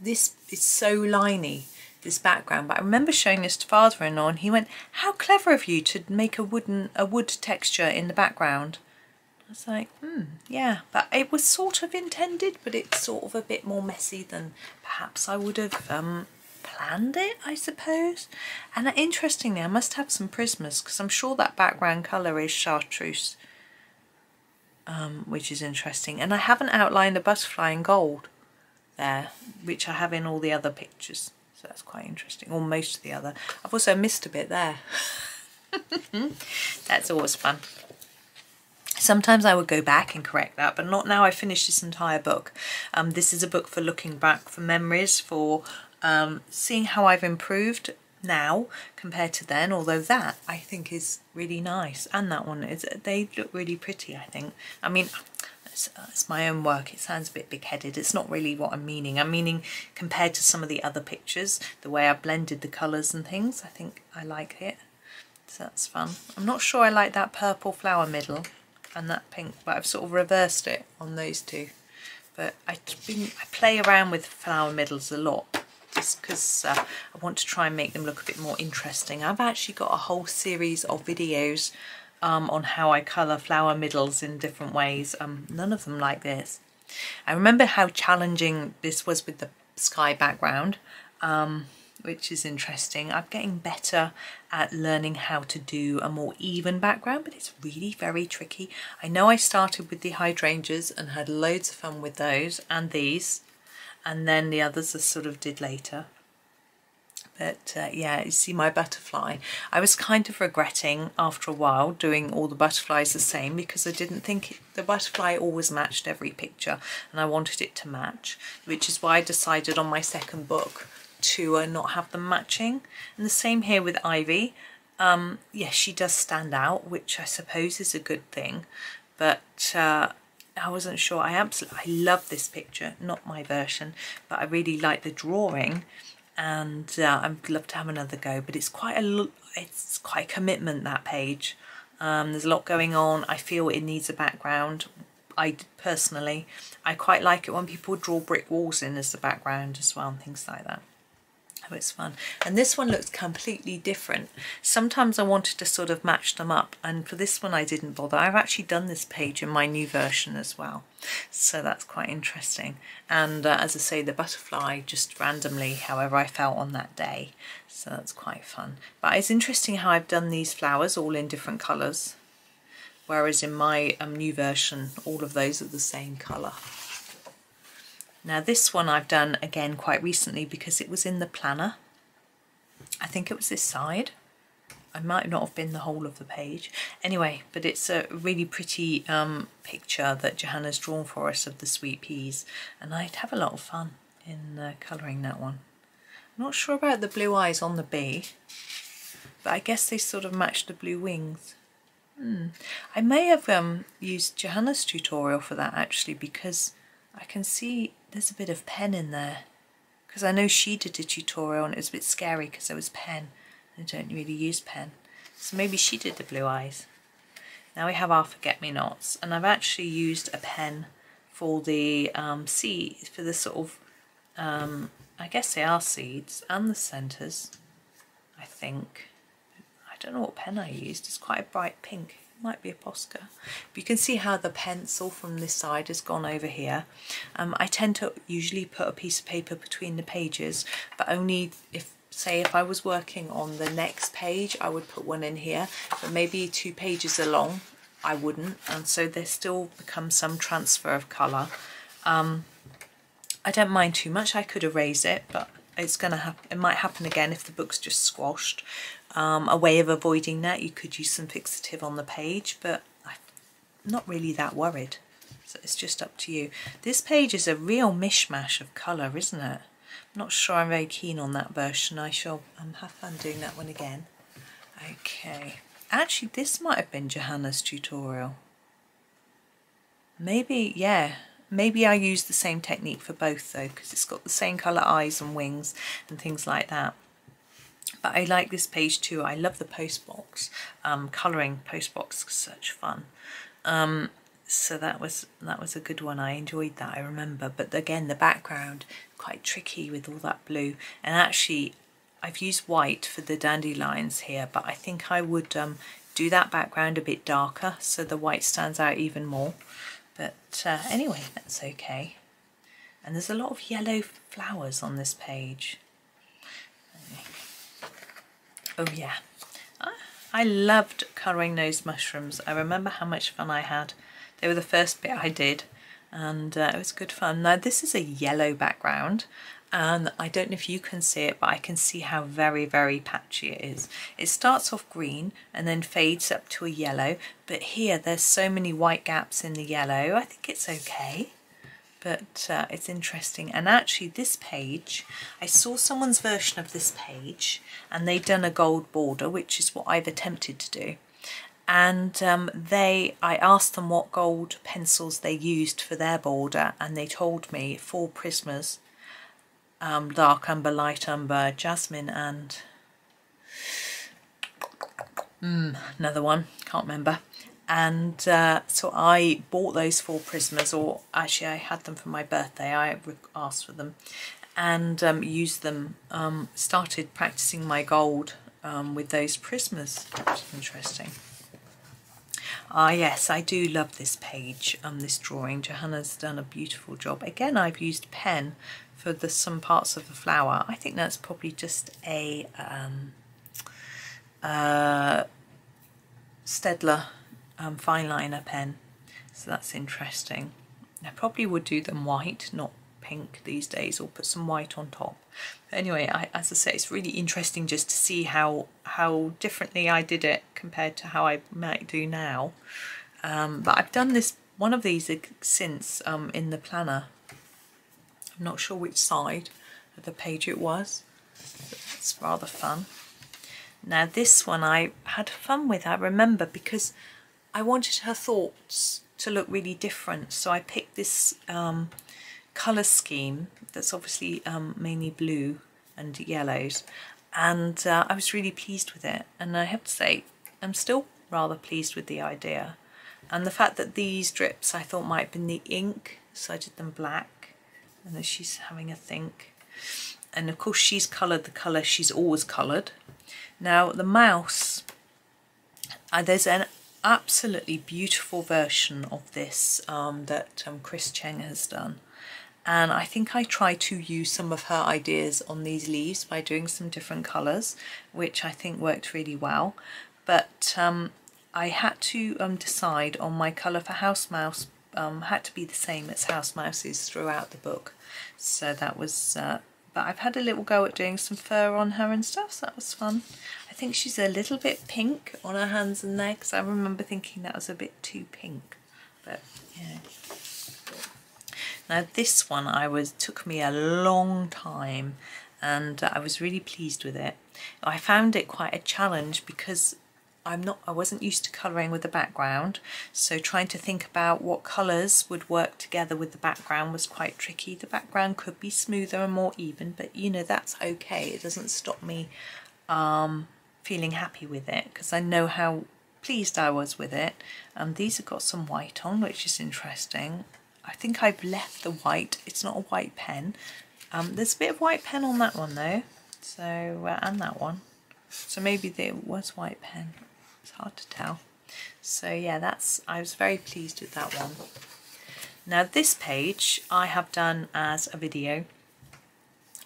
so liney, this background, but I remember showing this to father-in-law and he went, "How clever of you to make a wood texture in the background." I was like, yeah, but it was sort of intended, but it's sort of a bit more messy than perhaps I would have planned it, I suppose. And interestingly, I must have some Prismas, because I'm sure that background colour is chartreuse, which is interesting. And I haven't outlined a butterfly in gold there, which I have in all the other pictures. So that's quite interesting, or most of the other. I've also missed a bit there. That's always fun. Sometimes I would go back and correct that, but not now. I finished this entire book. This is a book for looking back, for memories, for seeing how I've improved now compared to then, although that I think is really nice, and that one is, they look really pretty, I think. I mean, it's my own work, it sounds a bit big-headed, it's not really what I'm meaning. I'm meaning compared to some of the other pictures, the way I blended the colours and things, I think I like it, so that's fun. I'm not sure I like that purple flower middle, and that pink, but I've sort of reversed it on those two. But I play around with flower middles a lot, just because I want to try and make them look a bit more interesting. I've actually got a whole series of videos on how I colour flower middles in different ways. None of them like this. I remember how challenging this was with the sky background, which is interesting. I'm getting better at learning how to do a more even background, but it's really very tricky. I know I started with the hydrangeas and had loads of fun with those and these, and then the others I sort of did later. But yeah, you see my butterfly. I was kind of regretting after a while doing all the butterflies the same, because I didn't think the butterfly always matched every picture, and I wanted it to match, which is why I decided on my second book to not have them matching. And the same here with Ivy. Yes, she does stand out, which I suppose is a good thing, but I wasn't sure. I love this picture, not my version, but I really like the drawing, and I'd love to have another go. But it's quite a commitment, that page. There's a lot going on. I feel it needs a background. Personally, I quite like it when people draw brick walls in as the background as well, and things like that. Oh, it's fun. And this one looks completely different. Sometimes I wanted to sort of match them up, and for this one I didn't bother. I've actually done this page in my new version as well, so that's quite interesting. And as I say, the butterfly just randomly, however I felt on that day, so that's quite fun. But it's interesting how I've done these flowers all in different colours, whereas in my new version all of those are the same colour. Now this one I've done again quite recently because it was in the planner. I think it was this side. I might not have been the whole of the page. Anyway, but it's a really pretty picture that Johanna's drawn for us of the sweet peas, and I'd have a lot of fun in colouring that one. I'm not sure about the blue eyes on the bee, but I guess they sort of match the blue wings. I may have used Johanna's tutorial for that actually, because I can see there's a bit of pen in there, because I know she did a tutorial and it was a bit scary because there was pen. I don't really use pen, so maybe she did the blue eyes. Now we have our forget-me-nots, and I've actually used a pen for the seeds, for the sort of I guess they are seeds, and the centres, I think. I don't know what pen I used. It's quite a bright pink. It might be a Posca. But you can see how the pencil from this side has gone over here. I tend to usually put a piece of paper between the pages, but only if, say, if I was working on the next page, I would put one in here, but maybe 2 pages along, I wouldn't, and so there still becomes some transfer of colour. I don't mind too much. I could erase it, but it's gonna happen. It might happen again if the book's just squashed. A way of avoiding that, you could use some fixative on the page, but I'm not really that worried. So it's just up to you. This page is a real mishmash of colour, isn't it? I'm not sure I'm very keen on that version. I shall have fun doing that one again. Okay. Actually, this might have been Johanna's tutorial. Maybe, yeah. Maybe I used the same technique for both though, because it's got the same colour eyes and wings and things like that. But I like this page too. I love the postbox. Colouring postbox is such fun. So that was a good one. I enjoyed that, I remember. But again, the background, quite tricky with all that blue. And actually, I've used white for the dandelions here, but I think I would do that background a bit darker so the white stands out even more. But anyway, that's okay. And there's a lot of yellow flowers on this page. Oh yeah, I loved colouring those mushrooms. I remember how much fun I had. They were the first bit I did, and it was good fun. Now this is a yellow background, and I don't know if you can see it, but I can see how very, very patchy it is. It starts off green and then fades up to a yellow, but here there's so many white gaps in the yellow. I think it's okay. But it's interesting. And actually this page, I saw someone's version of this page and they'd done a gold border, which is what I've attempted to do. And I asked them what gold pencils they used for their border, and they told me 4 Prismas, dark umber, light umber, jasmine, and another one, can't remember. And so I bought those 4 Prismas, or actually I had them for my birthday, I asked for them, and used them, started practicing my gold with those Prismas, which is interesting. Ah yes, I do love this page, this drawing. Johanna's done a beautiful job. Again, I've used pen for some parts of the flower. I think that's probably just a Stedler fine liner pen, so that's interesting. I probably would do them white, not pink these days, or put some white on top. But anyway, as I say, it's really interesting just to see how differently I did it compared to how I might do now. But I've done one of these since in the planner. I'm not sure which side of the page it was, but it's rather fun. Now this one I had fun with, I remember, because I wanted her thoughts to look really different. So I picked this colour scheme that's obviously mainly blue and yellows, and I was really pleased with it. And I have to say, I'm still rather pleased with the idea. And the fact that these drips I thought might have been the ink, so I did them black, and then she's having a think. And of course she's coloured the colour she's always coloured. Now the mouse, there's an absolutely beautiful version of this that Chris Cheng has done, and I think I try to use some of her ideas on these leaves by doing some different colours, which I think worked really well. But I had to decide on my colour for House Mouse. Had to be the same as House Mouse's throughout the book, so that was but I've had a little go at doing some fur on her and stuff, so that was fun. I think she's a little bit pink on her hands and legs. I remember thinking that was a bit too pink, but yeah. Now this one took me a long time, and I was really pleased with it. I found it quite a challenge because I wasn't used to colouring with the background, so trying to think about what colours would work together with the background was quite tricky. The background could be smoother and more even, but you know, that's okay. It doesn't stop me feeling happy with it, because I know how pleased I was with it. These have got some white on, which is interesting. I think I've left the white. It's not a white pen. There's a bit of white pen on that one though, so and that one. So maybe there was white pen. It's hard to tell. So yeah, I was very pleased with that one. Now this page I have done as a video.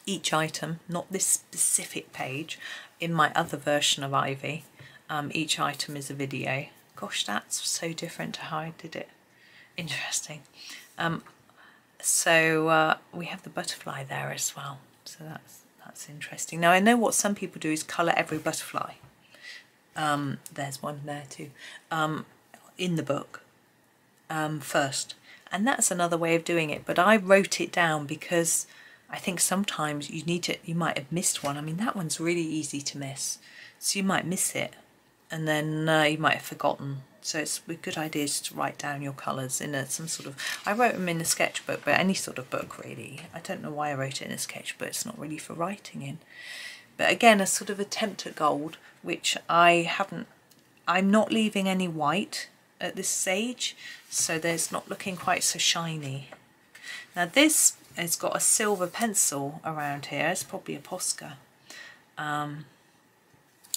Each item, not this specific page, in my other version of Ivy, each item is a video. Gosh, that's so different to how I did it. Interesting. So we have the butterfly there as well, so that's interesting. Now I know what some people do is colour every butterfly. There's one there too, in the book first, and that's another way of doing it, but I wrote it down because I think sometimes you might have missed one. I mean, that one's really easy to miss, so you might miss it, and then you might have forgotten. So it's a good idea to write down your colours in some sort of, I wrote them in a sketchbook, but any sort of book really. I don't know why I wrote it in a sketchbook, it's not really for writing in. But again, a sort of attempt at gold, which I'm not leaving any white at this stage, so there's not looking quite so shiny. Now this has got a silver pencil around here, it's probably a Posca.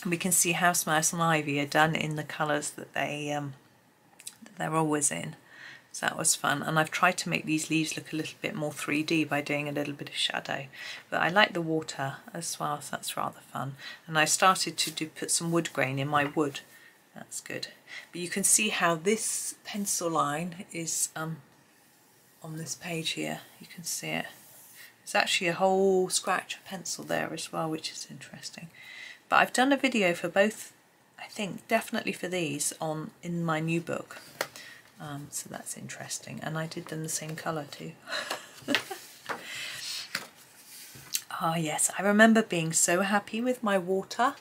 We can see House Mouse and Ivy are done in the colours that they're always in, so that was fun. And I've tried to make these leaves look a little bit more 3D by doing a little bit of shadow, but I like the water as well, so that's rather fun. And I started to put some wood grain in my wood, that's good. But you can see how this pencil line is on this page here, you can see it. There's actually a whole scratch of pencil there as well, which is interesting. But I've done a video for both, I think, definitely for these in my new book. So that's interesting. And I did them the same colour too. Ah yes, I remember being so happy with my water.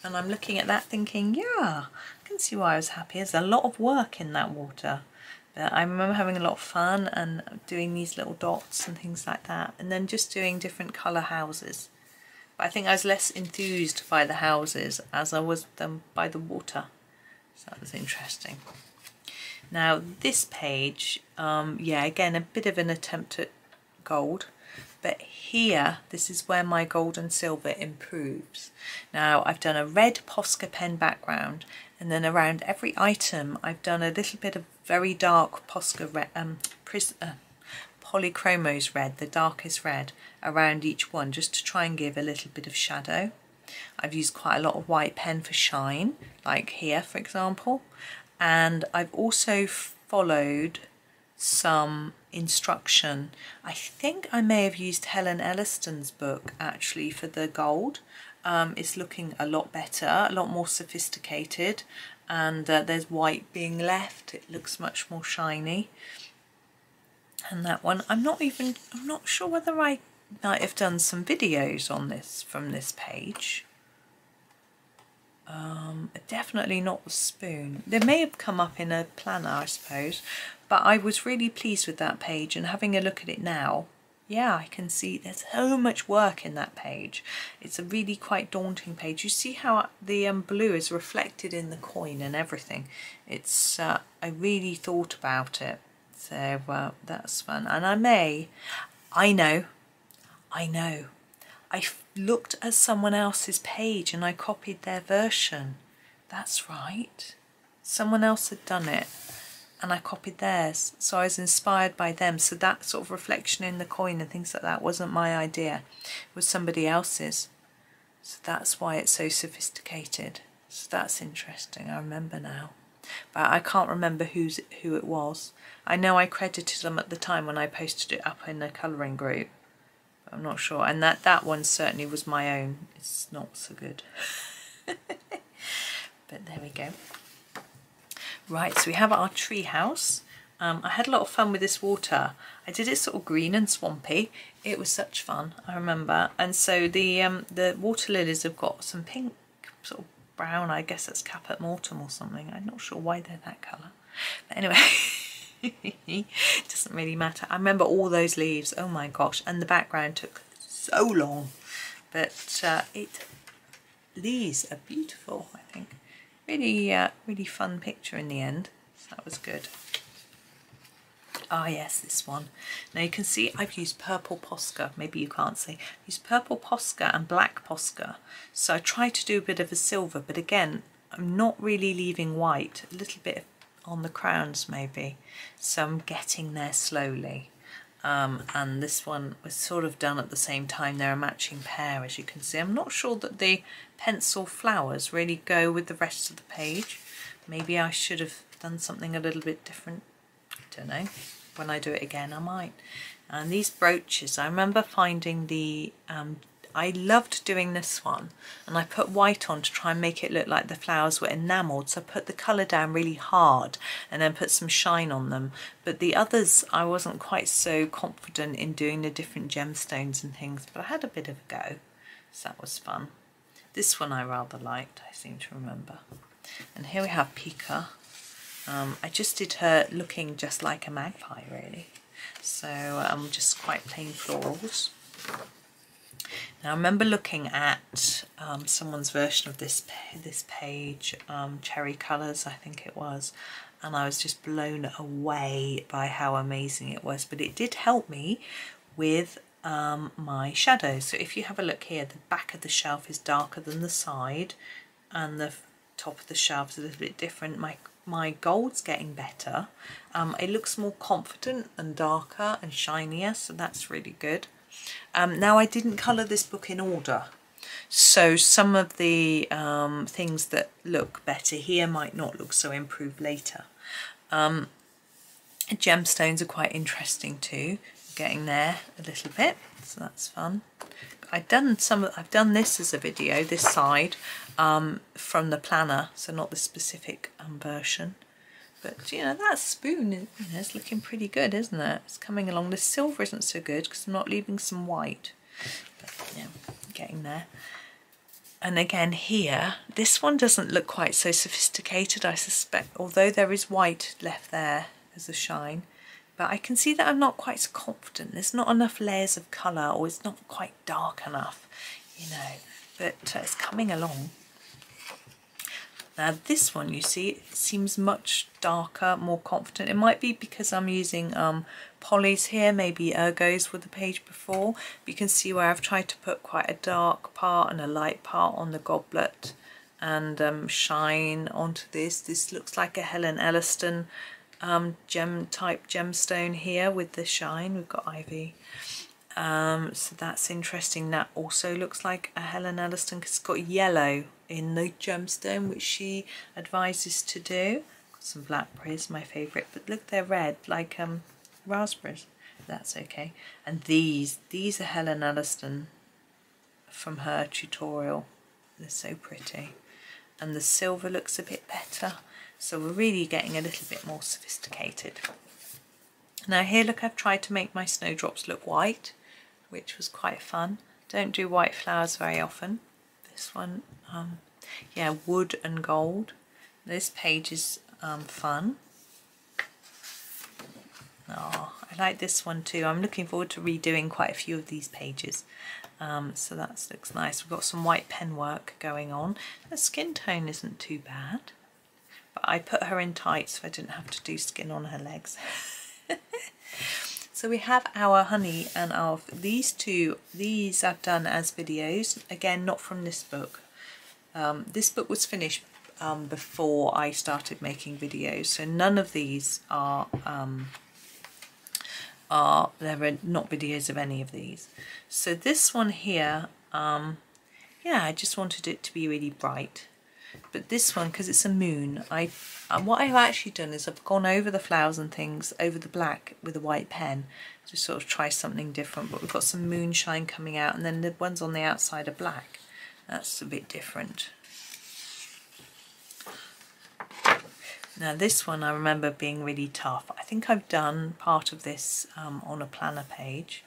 And I'm looking at that thinking, yeah, I can see why I was happy. There's a lot of work in that water. But I remember having a lot of fun and doing these little dots and things like that. And then just doing different colour houses. But I think I was less enthused by the houses as I was by the water. So that was interesting. Now this page, yeah, again, a bit of an attempt at gold, but here, this is where my gold and silver improves. Now I've done a red Posca pen background, and then around every item I've done a little bit of very dark Posca red, Polychromos red, the darkest red, around each one, just to try and give a little bit of shadow. I've used quite a lot of white pen for shine, like here for example, and I've also followed some instruction. I think I may have used Helen Elliston's book actually for the gold. It's looking a lot better, a lot more sophisticated, and there's white being left. It looks much more shiny. And that one, I'm not sure whether I might have done some videos on this from this page. Definitely not the spoon. They may have come up in a planner, I suppose, but I was really pleased with that page, and having a look at it now, yeah, I can see there's so much work in that page. It's a really quite daunting page. You see how the blue is reflected in the coin and everything. It's I really thought about it. So that's fun. And I know, I looked at someone else's page and I copied their version. That's right. Someone else had done it and I copied theirs. So I was inspired by them. So that sort of reflection in the coin and things like that wasn't my idea. It was somebody else's. So that's why it's so sophisticated. So that's interesting. I remember now. But I can't remember who it was. I know I credited them at the time when I posted it up in the colouring group. But I'm not sure. And that one certainly was my own. It's not so good. But there we go. Right, so we have our tree house. I had a lot of fun with this water. I did it sort of green and swampy. It was such fun, I remember. And so the water lilies have got some pink, sort of brown, I guess that's Caput Mortem or something. I'm not sure why they're that colour. But anyway, it doesn't really matter. I remember all those leaves, oh my gosh, and the background took so long. But these are beautiful, I think. Really fun picture in the end. So that was good. Ah yes, this one. Now you can see I've used purple Posca. Maybe you can't see. I've used purple Posca and black Posca. So I tried to do a bit of a silver, but again, I'm not really leaving white. A little bit on the crowns maybe. So I'm getting there slowly. And this one was sort of done at the same time. They're a matching pair, as you can see. I'm not sure that the pencil flowers really go with the rest of the page. Maybe I should have done something a little bit different. I don't know. When I do it again, I might. And these brooches, I remember finding the I loved doing this one, and I put white on to try and make it look like the flowers were enamelled, so I put the colour down really hard and then put some shine on them. But the others I wasn't quite so confident in doing the different gemstones and things, but I had a bit of a go, so that was fun. This one I rather liked, I seem to remember. And here we have Pika. I just did her looking just like a magpie really, so just quite plain florals. Now I remember looking at someone's version of this page, Cherry Colours I think it was, and I was just blown away by how amazing it was. But it did help me with my shadows. So if you have a look here, the back of the shelf is darker than the side, and the top of the shelf is a little bit different. My gold's getting better. It looks more confident and darker and shinier, so that's really good. Now I didn't colour this book in order, so some of the things that look better here might not look so improved later. Gemstones are quite interesting too, getting there a little bit, so that's fun. I've done this as a video, this side, from the planner, so not the specific version. But you know, that spoon is looking pretty good, isn't it? It's coming along. The silver isn't so good because I'm not leaving some white. But yeah, getting there. And again here, this one doesn't look quite so sophisticated, I suspect, although there is white left there as a shine. But I can see that I'm not quite so confident. There's not enough layers of colour, or it's not quite dark enough, you know. But it's coming along. Now this one, you see, it seems much darker, more confident. It might be because I'm using polys here, maybe ergos with the page before. But you can see where I've tried to put quite a dark part and a light part on the goblet and shine onto this. This looks like a Helen Elliston gem type gemstone here with the shine. We've got ivy. So that's interesting. That also looks like a Helen Elliston because it's got yellow in the gemstone, which she advises to do. Got some blackberries, my favourite, but look, they're red like raspberries. That's okay. And these are Helen Elliston from her tutorial. They're so pretty, and the silver looks a bit better, so we're really getting a little bit more sophisticated. Now here, look, I've tried to make my snowdrops look white, which was quite fun. Don't do white flowers very often. This one, yeah, wood and gold. This page is fun. Oh, I like this one too. I'm looking forward to redoing quite a few of these pages. So that looks nice. We've got some white pen work going on. The skin tone isn't too bad, but I put her in tights so I didn't have to do skin on her legs. So we have our honey and our, these I've done as videos, again not from this book. This book was finished before I started making videos, so none of these are there are not videos of any of these. So this one here, yeah, I just wanted it to be really bright. But this one, because it's a moon, what I've actually done is I've gone over the flowers and things over the black with a white pen to sort of try something different. But we've got some moonshine coming out, and then the ones on the outside are black. That's a bit different. Now this one I remember being really tough. I think I've done part of this on a planner page.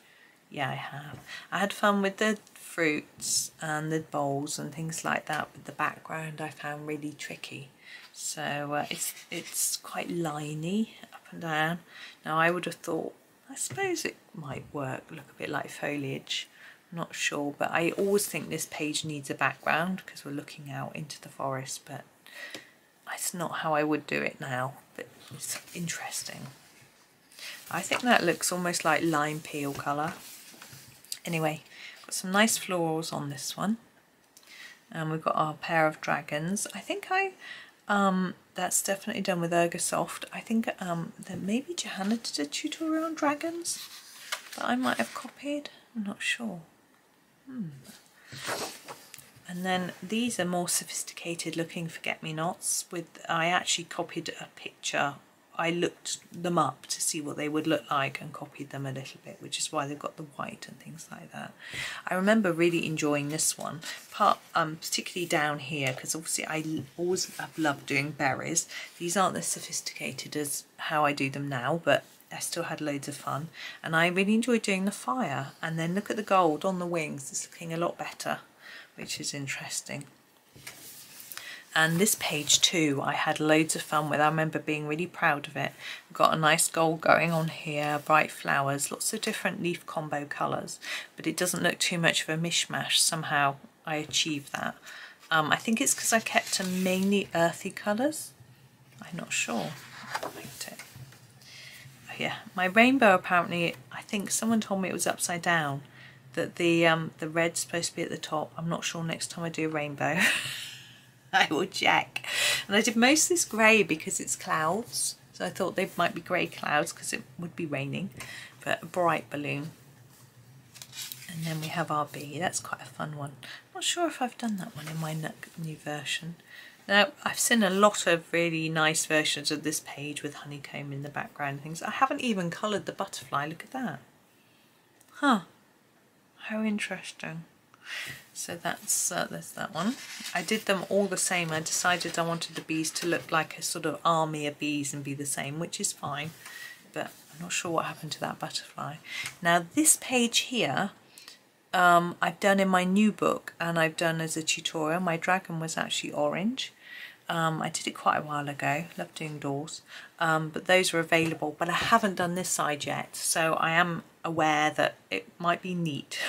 Yeah, I have. I had fun with the fruits and the bowls and things like that, but the background I found really tricky. So it's quite liney up and down. Now I would have thought, I suppose it might work, look a bit like foliage. I'm not sure, but I always think this page needs a background because we're looking out into the forest, but it's not how I would do it now, but it's interesting. I think that looks almost like lime peel colour. Anyway, got some nice florals on this one, and we've got our pair of dragons. I think that's definitely done with Ergosoft. I think that maybe Johanna did a tutorial on dragons that I might have copied. I'm not sure. And then these are more sophisticated looking forget-me-nots. I actually copied a picture. I looked them up to see what they would look like and copied them a little bit, which is why they've got the white and things like that. I remember really enjoying this one, particularly down here, because obviously I always have loved doing berries. These aren't as sophisticated as how I do them now, but I still had loads of fun. And I really enjoyed doing the fire. And then look at the gold on the wings. It's looking a lot better, which is interesting. And this page too, I had loads of fun with. I remember being really proud of it. We've got a nice gold going on here, bright flowers, lots of different leaf combo colours, but it doesn't look too much of a mishmash. Somehow I achieved that. I think it's because I kept to mainly earthy colours. I'm not sure. I liked it. Oh, yeah, my rainbow apparently, I think someone told me it was upside down. That the red's supposed to be at the top. I'm not sure, next time I do a rainbow. I will check. And I did most of this grey because it's clouds, so I thought they might be grey clouds because it would be raining, but a bright balloon. And then we have our bee. That's quite a fun one. I'm not sure if I've done that one in my new version. Now, I've seen a lot of really nice versions of this page with honeycomb in the background and things. I haven't even coloured the butterfly. Look at that. Huh. How interesting. So that's there's that one. I did them all the same. I decided I wanted the bees to look like a sort of army of bees and be the same, which is fine, but I'm not sure what happened to that butterfly. Now this page here, I've done in my new book and I've done as a tutorial. My dragon was actually orange. I did it quite a while ago. Love doing doors, but those are available, but I haven't done this side yet, so I am aware that it might be neat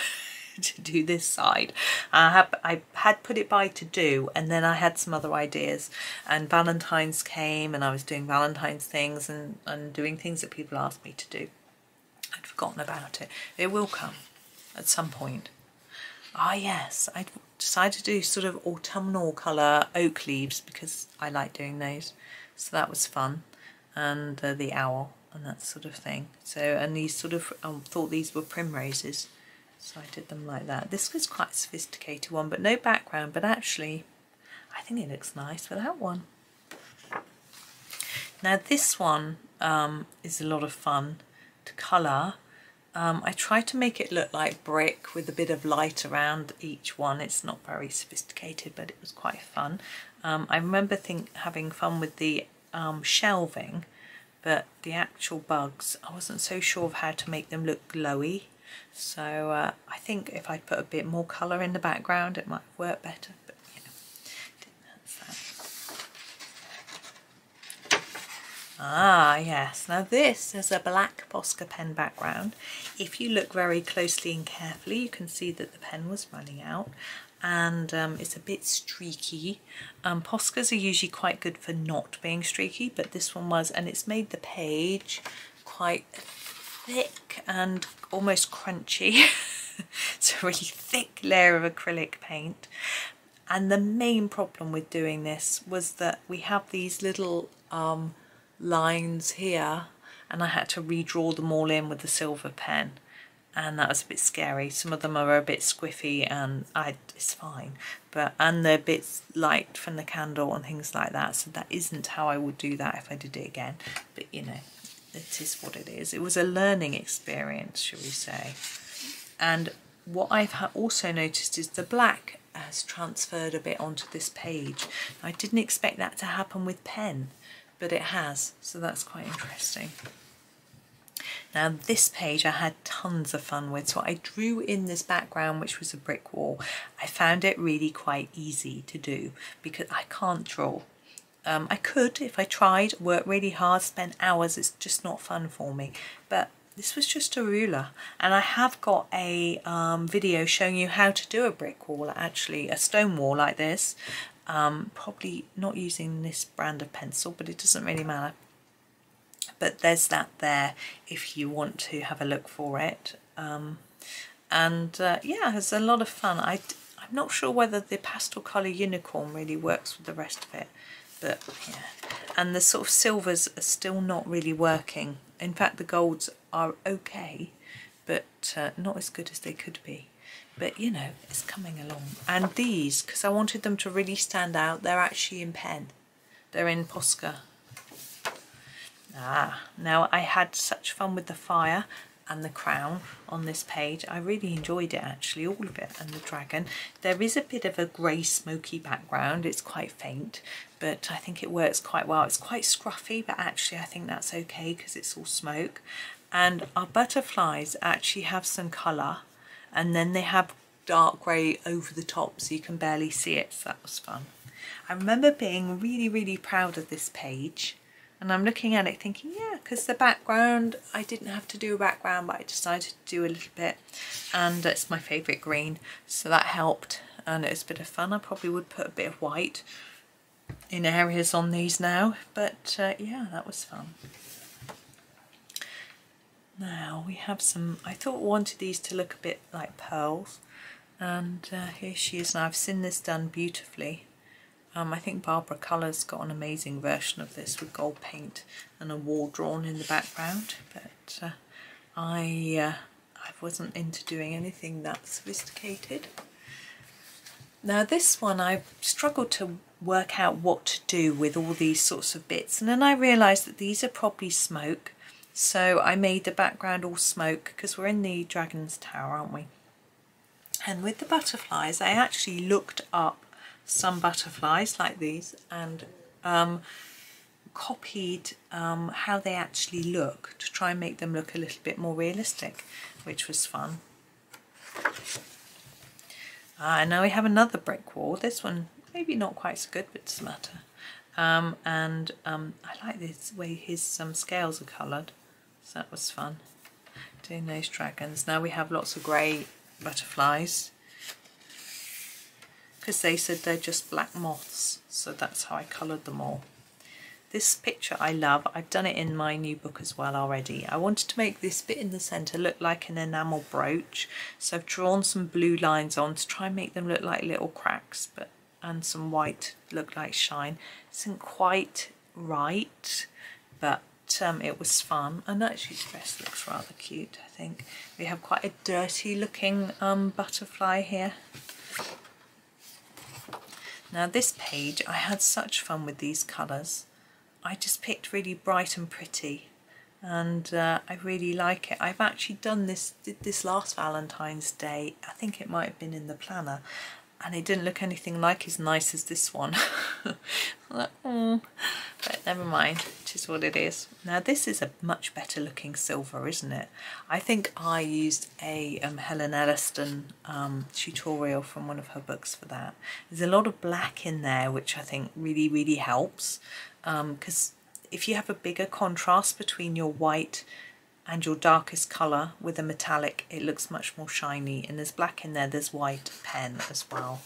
to do this side. I had put it by to do, and then I had some other ideas, and Valentine's came and I was doing Valentine's things and doing things that people asked me to do. I'd forgotten about it. It will come at some point. Ah yes, I decided to do sort of autumnal colour oak leaves because I like doing those, so that was fun, and the owl and that sort of thing. So, and these sort of thought these were primroses, so I did them like that. This was quite a sophisticated one, but no background, but actually I think it looks nice without one. Now this one is a lot of fun to colour. I tried to make it look like brick with a bit of light around each one. It's not very sophisticated, but it was quite fun. I remember having fun with the shelving, but the actual bugs, I wasn't so sure of how to make them look glowy. So I think if I'd put a bit more colour in the background, it might work better. But you know, that's that. Ah yes, now this is a black Posca pen background. If you look very closely and carefully, you can see that the pen was running out, and it's a bit streaky. Poscas are usually quite good for not being streaky, but this one was, and it's made the page quite thick and almost crunchy. It's a really thick layer of acrylic paint, and the main problem with doing this was that we have these little lines here, and I had to redraw them all in with the silver pen, and that was a bit scary. Some of them are a bit squiffy, and it's fine, but and they're bits light from the candle and things like that, so that isn't how I would do that if I did it again. But you know, it is what it is. It was a learning experience, shall we say. And what I've also noticed is the black has transferred a bit onto this page. I didn't expect that to happen with pen, but it has, so that's quite interesting. Now this page I had tons of fun with, so I drew in this background, which was a brick wall. I found it really quite easy to do because I can't draw. I could, if I tried, work really hard, spend hours, it's just not fun for me. But this was just a ruler, and I have got a video showing you how to do a brick wall, actually, a stone wall like this. Probably not using this brand of pencil, but it doesn't really matter. But there's that there if you want to have a look for it. Yeah, it's a lot of fun. I'm not sure whether the pastel colour unicorn really works with the rest of it, but yeah. And the sort of silvers are still not really working. In fact, the golds are okay, but not as good as they could be. But you know, it's coming along. And these, because I wanted them to really stand out, they're actually in pen. They're in Posca. Now I had such fun with the fire and the crown on this page. I really enjoyed it actually, all of it, and the dragon. There is a bit of a grey smoky background. It's quite faint, but I think it works quite well. It's quite scruffy, but actually I think that's okay because it's all smoke. And our butterflies actually have some colour, and then they have dark grey over the top so you can barely see it, so that was fun. I remember being really, really proud of this page, and I'm looking at it thinking, yeah, because the background, I didn't have to do a background, but I decided to do a little bit, and it's my favourite green, so that helped, and it was a bit of fun. I probably would put a bit of white in areas on these now, but yeah, that was fun. Now we have some, I wanted these to look a bit like pearls, and here she is. Now I've seen this done beautifully. I think Barbara Colours got an amazing version of this with gold paint and a wall drawn in the background, but I wasn't into doing anything that sophisticated. Now this one I've struggled to work out what to do with all these sorts of bits, and then I realised that these are probably smoke. So I made the background all smoke because we're in the Dragon's Tower, aren't we? And with the butterflies, I actually looked up some butterflies like these and copied how they actually look to try and make them look a little bit more realistic, which was fun. And now we have another brick wall. This one maybe not quite so good, but it doesn't matter. I like this way his scales are coloured. So that was fun, doing those dragons. Now we have lots of grey butterflies, because they said they're just black moths, so that's how I coloured them all. This picture I love. I've done it in my new book as well already. I wanted to make this bit in the centre look like an enamel brooch, so I've drawn some blue lines on to try and make them look like little cracks, and some white look like shine. Isn't quite right, but it was fun, and actually the dress looks rather cute. I think we have quite a dirty looking butterfly here. Now this page, I had such fun with these colours. I just picked really bright and pretty, and I really like it. I've actually did this last Valentine's Day. I think it might have been in the planner, and it didn't look anything like as nice as this one. Like, oh. But never mind, it is what it is. Now this is a much better looking silver, isn't it? I think I used a Helen Elliston tutorial from one of her books for that. There's a lot of black in there, which I think really helps, because if you have a bigger contrast between your white and your darkest colour with a metallic, it looks much more shiny, and there's black in there, there's white pen as well.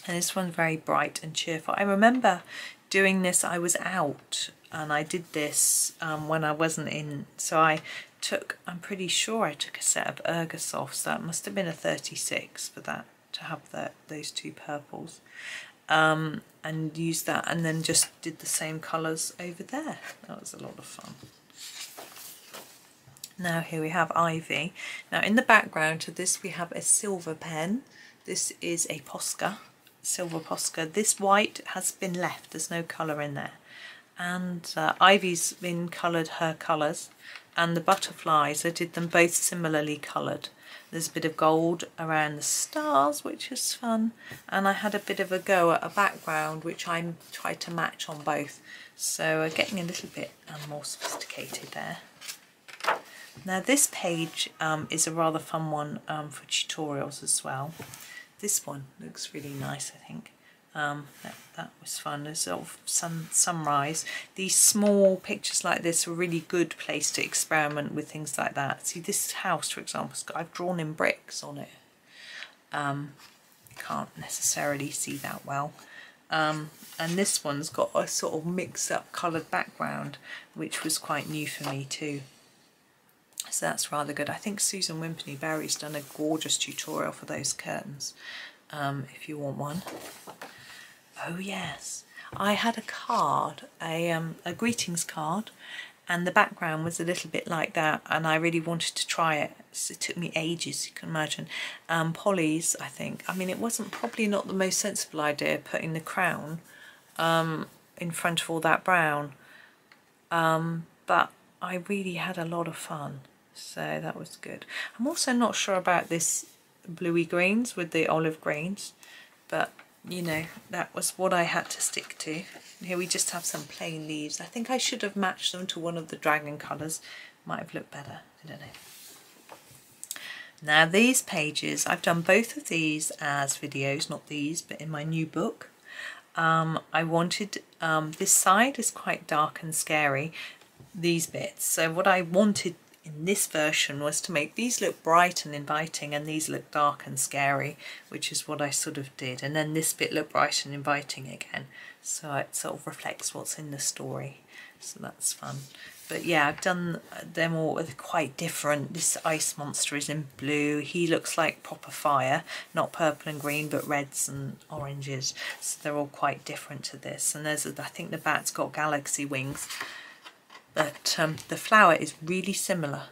And this one's very bright and cheerful. I remember doing this, I was out and I did this when I wasn't in, so I'm pretty sure I took a set of Ergosofts. That must have been a 36 for that, to have those two purples, and used that, and then just did the same colours over there. That was a lot of fun. Now here we have Ivy. Now in the background to this we have a silver pen. This is a Posca, silver Posca. This white has been left, there's no colour in there. And Ivy's been coloured her colours, and the butterflies, I did them both similarly coloured. There's a bit of gold around the stars, which is fun, and I had a bit of a go at a background which I tried to match on both. So getting a little bit more sophisticated there. Now this page is a rather fun one for tutorials as well. This one looks really nice, I think. That was fun. There's sort of sunrise. These small pictures like this are a really good place to experiment with things like that. See, this house, for example, I've drawn in bricks on it. Can't necessarily see that well. And this one's got a sort of mixed up coloured background, which was quite new for me too. So that's rather good. I think Susan Wimpney Berry's done a gorgeous tutorial for those curtains, if you want one. Oh yes, I had a card, a greetings card, and the background was a little bit like that, and I really wanted to try it. So it took me ages, you can imagine. Polly's, I think. I mean, it wasn't probably not the most sensible idea putting the crown in front of all that brown, but I really had a lot of fun, so that was good. I'm also not sure about this bluey greens with the olive greens, but you know, that was what I had to stick to. Here we just have some plain leaves. I think I should have matched them to one of the dragon colours. Might have looked better, I don't know. Now these pages, I've done both of these as videos, not these, but in my new book. I wanted, this side is quite dark and scary, these bits. So what I wanted in this version was to make these look bright and inviting and these look dark and scary, which is what I sort of did. And then this bit looked bright and inviting again. So it sort of reflects what's in the story. So that's fun. But yeah, I've done them all with quite different. This ice monster is in blue. He looks like proper fire, not purple and green, but reds and oranges. So they're all quite different to this. And there's, I think the bat's got galaxy wings. But the flower is really similar.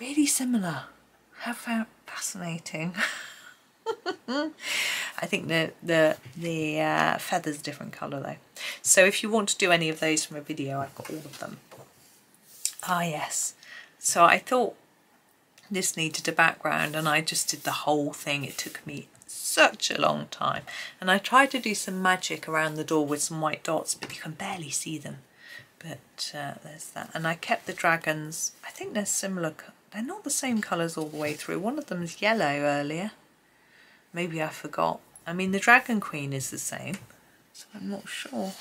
Really similar. How fascinating. I think the feather's different colour though. So if you want to do any of those from a video, I've got all of them. Ah yes. So I thought this needed a background and I just did the whole thing. It took me such a long time. And I tried to do some magic around the door with some white dots, but you can barely see them. But there's that. And I kept the dragons, I think they're similar, they're not the same colours all the way through. One of them's yellow earlier. Maybe I forgot. I mean, the Dragon Queen is the same, so I'm not sure.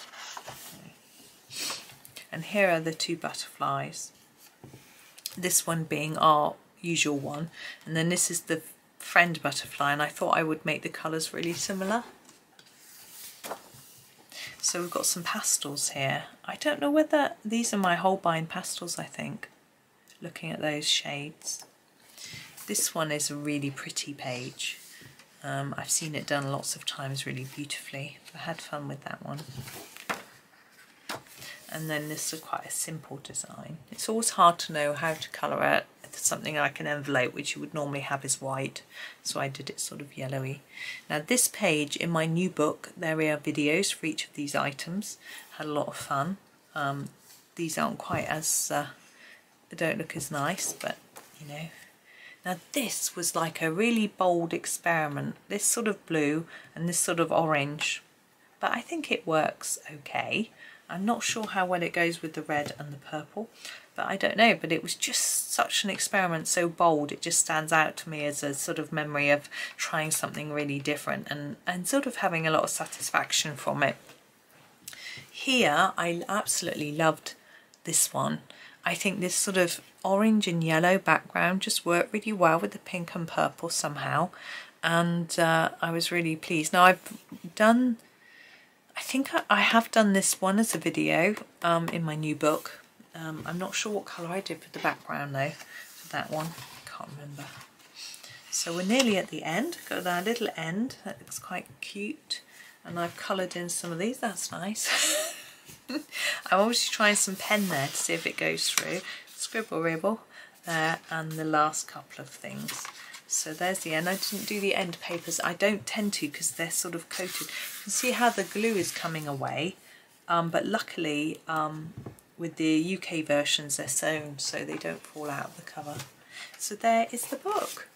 And here are the two butterflies. This one being our, usual one, and then this is the friend butterfly, and I thought I would make the colours really similar. So we've got some pastels here. I don't know whether these are my Holbein pastels, I think, looking at those shades. This one is a really pretty page. I've seen it done lots of times really beautifully. I had fun with that one. And then this is quite a simple design. It's always hard to know how to colour it. Something like an envelope, which you would normally have is white, so I did it sort of yellowy. Now this page in my new book, there are videos for each of these items. Had a lot of fun. These aren't quite as, they don't look as nice, but you know. Now this was like a really bold experiment. This sort of blue and this sort of orange, but I think it works okay. I'm not sure how well it goes with the red and the purple, but I don't know. But it was just such an experiment, so bold. It just stands out to me as a sort of memory of trying something really different and sort of having a lot of satisfaction from it. Here, I absolutely loved this one. I think this sort of orange and yellow background just worked really well with the pink and purple somehow. And I was really pleased. Now I've done, I think I have done this one as a video in my new book. I'm not sure what colour I did for the background though, for that one, can't remember. So we're nearly at the end, got that little end, that looks quite cute. And I've coloured in some of these, that's nice. I'm obviously trying some pen there to see if it goes through. Scribble ribble there, and the last couple of things. So there's the end. I didn't do the end papers. I don't tend to because they're sort of coated. You can see how the glue is coming away, but luckily with the UK versions they're sewn so they don't fall out of the cover. So there is the book.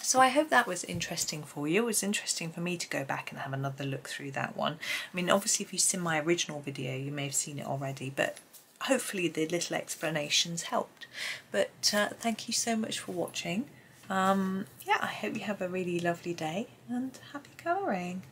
So I hope that was interesting for you. It was interesting for me to go back and have another look through that one. I mean, obviously if you've seen my original video you may have seen it already, but hopefully the little explanations helped. But thank you so much for watching. Yeah, I hope you have a really lovely day and happy colouring.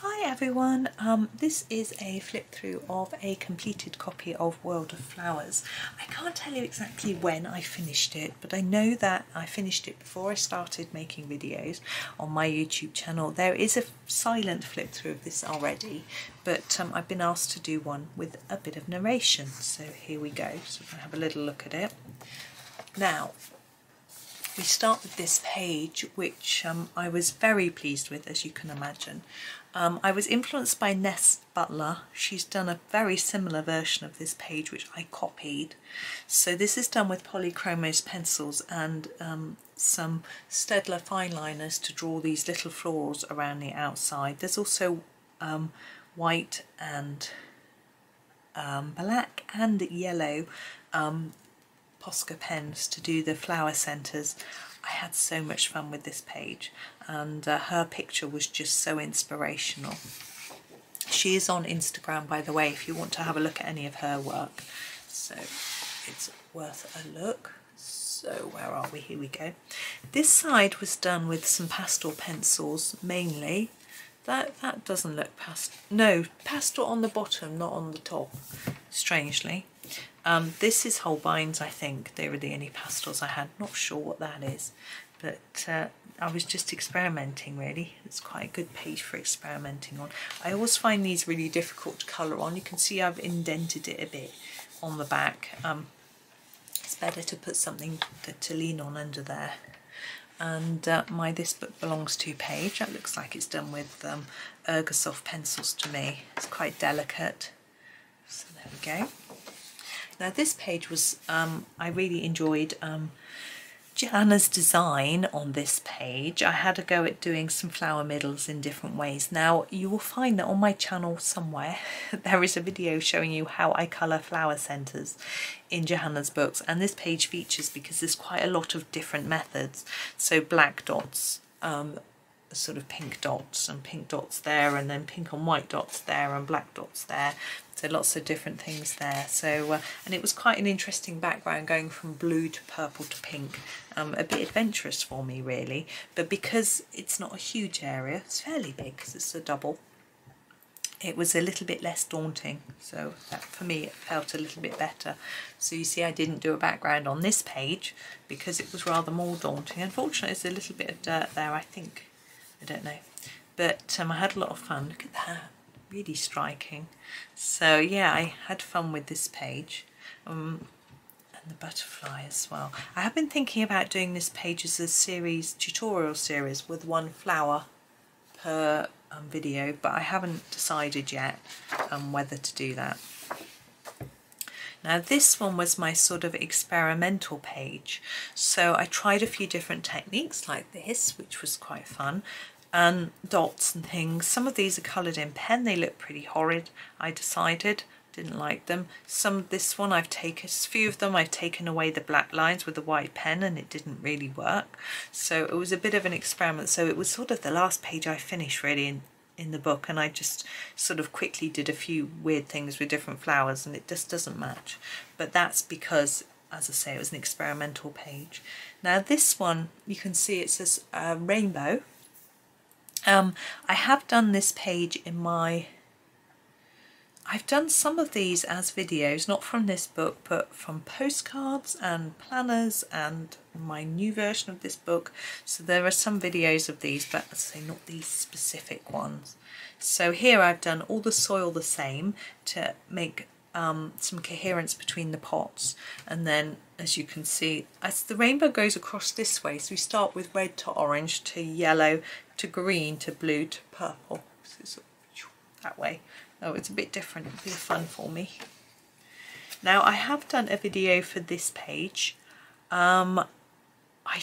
Hi everyone, this is a flip through of a completed copy of World of Flowers. I can't tell you exactly when I finished it, but I know that I finished it before I started making videos on my YouTube channel. There is a silent flip through of this already, but I've been asked to do one with a bit of narration, so here we go. So we're going to have a little look at it. Now, we start with this page, which I was very pleased with, as you can imagine. I was influenced by Ness Butler. She's done a very similar version of this page, which I copied. So this is done with Polychromos pencils and some Staedtler fine liners to draw these little florals around the outside. There's also white and black and yellow Posca pens to do the flower centres. I had so much fun with this page, and her picture was just so inspirational. She is on Instagram, by the way, if you want to have a look at any of her work, so it's worth a look. So where are we? Here we go. This side was done with some pastel pencils mainly. That doesn't look pastel. No, pastel on the bottom, not on the top, strangely. This is Holbein's, I think. They were the only pastels I had. Not sure what that is, but I was just experimenting really. It's quite a good page for experimenting on. I always find these really difficult to colour on. You can see I've indented it a bit on the back. It's better to put something to lean on under there. And my This Book Belongs To page, that looks like it's done with Ergosoft pencils to me. It's quite delicate. So there we go. Now this page was, I really enjoyed Johanna's design on this page. I had a go at doing some flower middles in different ways. Now you will find that on my channel somewhere there is a video showing you how I colour flower centres in Johanna's books, and this page features because there's quite a lot of different methods. So black dots, sort of pink dots and pink dots there, and then pink and white dots there and black dots there. So lots of different things there. So and it was quite an interesting background going from blue to purple to pink. A bit adventurous for me really, but because it's not a huge area, it's fairly big because it's a double, it was a little bit less daunting. So that, for me, it felt a little bit better. So you see I didn't do a background on this page because it was rather more daunting. Unfortunately, there's a little bit of dirt there, I think. I don't know. But I had a lot of fun. Look at that. Really striking. So yeah, I had fun with this page. And the butterfly as well. I have been thinking about doing this page as a series, tutorial series, with one flower per video, but I haven't decided yet whether to do that. Now this one was my sort of experimental page, so I tried a few different techniques like this, which was quite fun, and dots and things. Some of these are coloured in pen, they look pretty horrid, I decided. Didn't like them. This one I've taken, a few of them I've taken away the black lines with the white pen, and it didn't really work. So it was a bit of an experiment. So it was sort of the last page I finished really in the book, and I just sort of quickly did a few weird things with different flowers, and it just doesn't match. But that's because, as I say, it was an experimental page. Now this one, you can see it says rainbow. I have done this page in my... I've done some of these as videos, not from this book, but from postcards and planners and my new version of this book. So there are some videos of these, but as I say, not these specific ones. So here I've done all the soil the same to make some coherence between the pots. And then, as you can see, as the rainbow goes across this way, so we start with red to orange to yellow to green to blue to purple. So it's that way. Oh, it's a bit different. It'll be fun for me. Now I have done a video for this page. I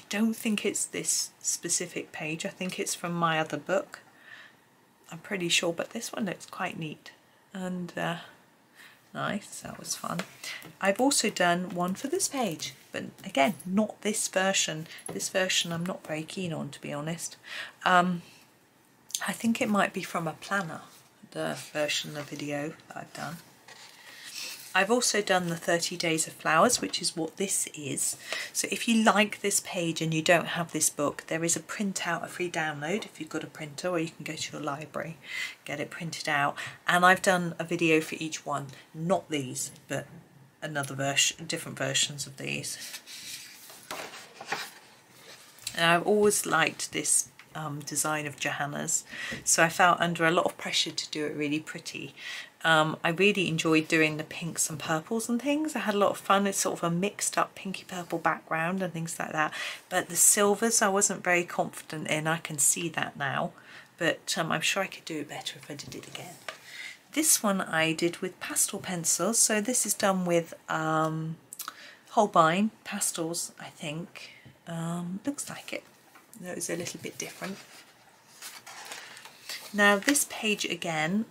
don't think it's this specific page. I think it's from my other book. I'm pretty sure, but this one looks quite neat and nice. That was fun. I've also done one for this page, but again, not this version. This version I'm not very keen on, to be honest. I think it might be from a planner, the version of the video that I've done. I've also done the 30 Days of Flowers, which is what this is. So if you like this page and you don't have this book, there is a printout, a free download if you've got a printer, or you can go to your library, get it printed out. And I've done a video for each one, not these, but another version, different versions of these. And I've always liked this design of Johanna's, so I felt under a lot of pressure to do it really pretty. I really enjoyed doing the pinks and purples and things. I had a lot of fun. It's sort of a mixed up pinky purple background and things like that, but the silvers I wasn't very confident in. I can see that now, but I'm sure I could do it better if I did it again. This one I did with pastel pencils, so this is done with Holbein pastels, I think. Looks like it. That was a little bit different. Now this page again,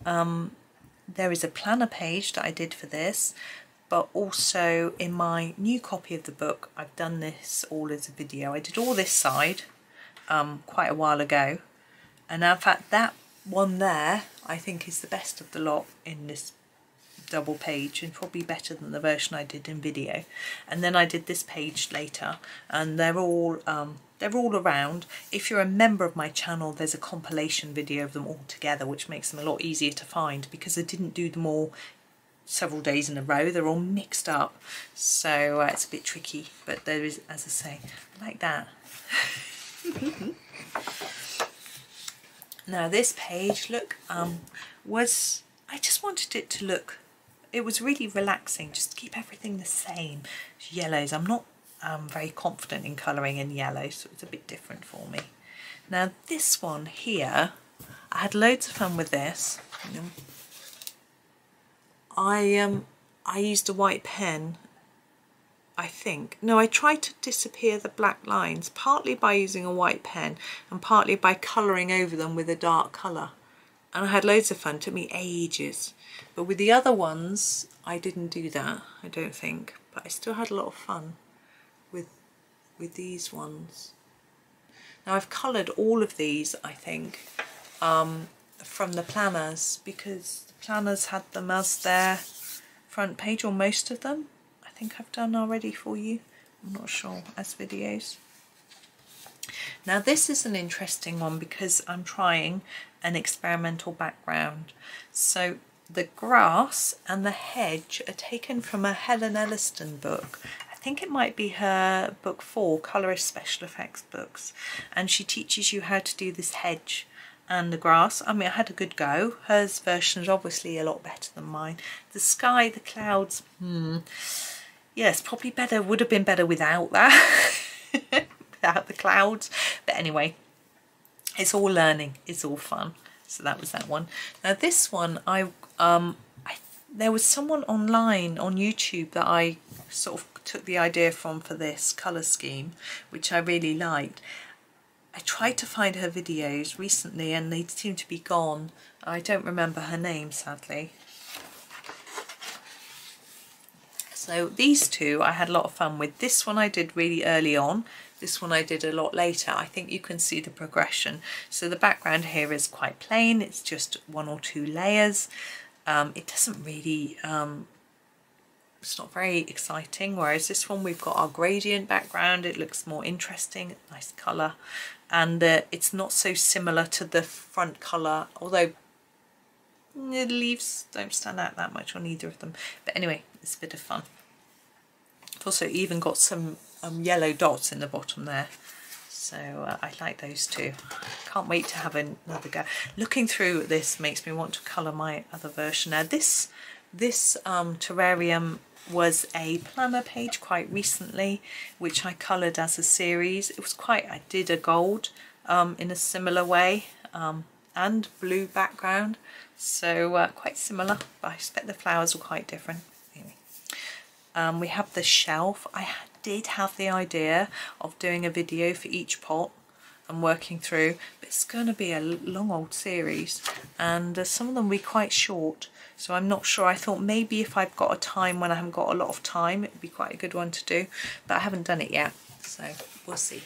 there is a planner page that I did for this, but also in my new copy of the book I've done this all as a video. I did all this side quite a while ago, and in fact that one there I think is the best of the lot in this double page, and probably better than the version I did in video. And then I did this page later, and they're all around. If you're a member of my channel, there's a compilation video of them all together, which makes them a lot easier to find, because I didn't do them all several days in a row. They're all mixed up, so it's a bit tricky, but there is, as I say, like that. Now this page, look, was, I just wanted it to look, it was really relaxing, just to keep everything the same. Yellows, I'm not very confident in colouring in yellow, so it's a bit different for me. Now this one here, I had loads of fun with this. I used a white pen, I think. No, I tried to disappear the black lines, partly by using a white pen and partly by colouring over them with a dark colour. And I had loads of fun. It took me ages. But with the other ones, I didn't do that, I don't think. But I still had a lot of fun with these ones. Now I've coloured all of these, I think, from the planners, because the planners had them as their front page, or most of them. I think I've done already for you. I'm not sure, as videos. Now this is an interesting one because I'm trying an experimental background. So the grass and the hedge are taken from a Helen Elliston book. I think it might be her book 4, Colourist Special Effects books. And she teaches you how to do this hedge and the grass. I mean, I had a good go. Hers version is obviously a lot better than mine. The sky, the clouds, yes, probably better, would have been better without that. Without the clouds. But anyway, it's all learning, it's all fun. So that was that one. Now this one, there was someone online on YouTube that I sort of took the idea from for this colour scheme, which I really liked. I tried to find her videos recently and they seem to be gone. I don't remember her name, sadly. So these two I had a lot of fun with. This one I did really early on. This one I did a lot later. I think you can see the progression. So the background here is quite plain. It's just 1 or 2 layers. It doesn't really, it's not very exciting. Whereas this one, we've got our gradient background. It looks more interesting, nice colour. And it's not so similar to the front colour, although the leaves don't stand out that much on either of them. But anyway, it's a bit of fun. I've also even got some yellow dots in the bottom there, so I like those too. Can't wait to have another go. Looking through this makes me want to colour my other version. Now this terrarium was a planner page quite recently, which I coloured as a series. It was I did a gold in a similar way, and blue background, so quite similar, but I expect the flowers were quite different. Anyway, we have the shelf. I did have the idea of doing a video for each pot and working through, but it's going to be a long old series, and some of them will be quite short, so I'm not sure. I thought maybe if I've got a time when I haven't got a lot of time, it would be quite a good one to do, but I haven't done it yet, so we'll see.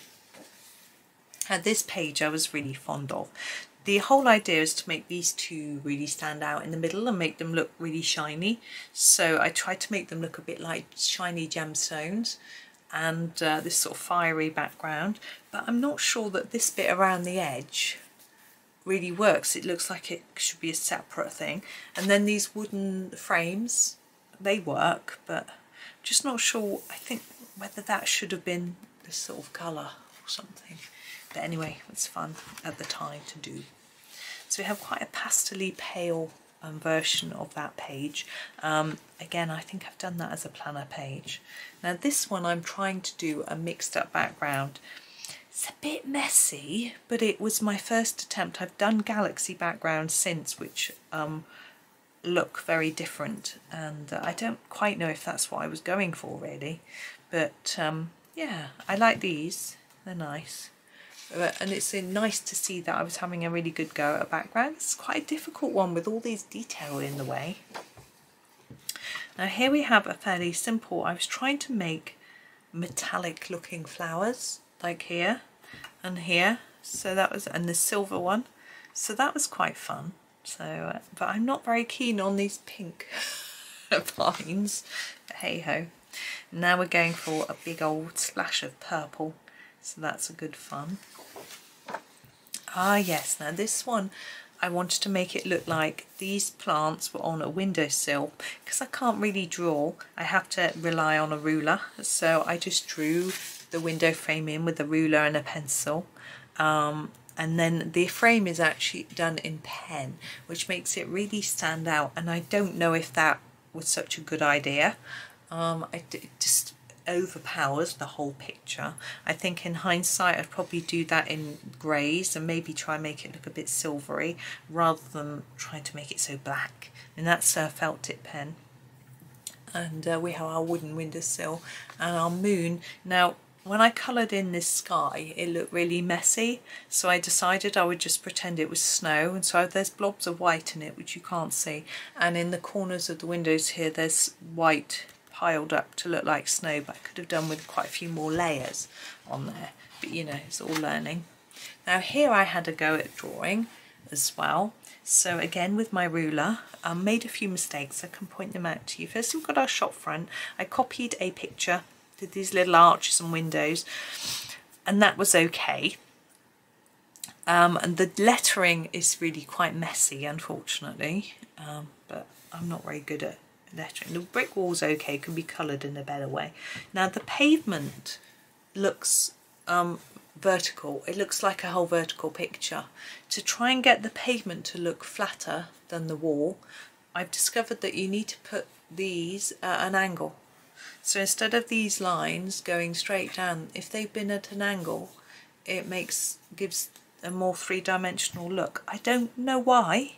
This page I was really fond of. The whole idea is to make these two really stand out in the middle and make them look really shiny. So I tried to make them look a bit like shiny gemstones and this sort of fiery background. But I'm not sure that this bit around the edge really works. It looks like it should be a separate thing. And then these wooden frames, they work, but just not sure, I think, whether that should have been this sort of colour or something. But anyway, it's fun at the time to do. So we have quite a pastel-y pale version of that page. Again, I think I've done that as a planner page. Now this one I'm trying to do a mixed up background. It's a bit messy, but it was my first attempt. I've done galaxy backgrounds since, which look very different, and I don't quite know if that's what I was going for really. But yeah, I like these, they're nice. And it's nice to see that I was having a really good go at a background. It's quite a difficult one with all these detail in the way. Now here we have a fairly simple, I was trying to make metallic looking flowers like here and here. So that was, and the silver one. So that was quite fun. So, but I'm not very keen on these pink vines, but hey ho. Now we're going for a big old splash of purple. So that's a good fun. Ah yes, now this one I wanted to make it look like these plants were on a windowsill. Because I can't really draw, I have to rely on a ruler. So I just drew the window frame in with a ruler and a pencil. And then the frame is actually done in pen, which makes it really stand out. And I don't know if that was such a good idea. It just overpowers the whole picture. I think in hindsight I'd probably do that in greys and maybe try and make it look a bit silvery rather than trying to make it so black. And that's a felt tip pen. And we have our wooden windowsill and our moon. Now when I coloured in this sky it looked really messy, so I decided I would just pretend it was snow, and so there's blobs of white in it which you can't see, and in the corners of the windows here there's white piled up to look like snow, but I could have done with quite a few more layers on there, but you know, it's all learning. Now here I had a go at drawing as well. So again with my ruler, I made a few mistakes. I can point them out to you. First we've got our shop front. I copied a picture, did these little arches and windows, and that was okay. And the lettering is really quite messy, unfortunately, but I'm not very good at lettering. The brick wall's okay, can be coloured in a better way. Now the pavement looks vertical. It looks like a whole vertical picture. To try and get the pavement to look flatter than the wall, I've discovered that you need to put these at an angle. So instead of these lines going straight down, if they've been at an angle, it gives a more three-dimensional look. I don't know why,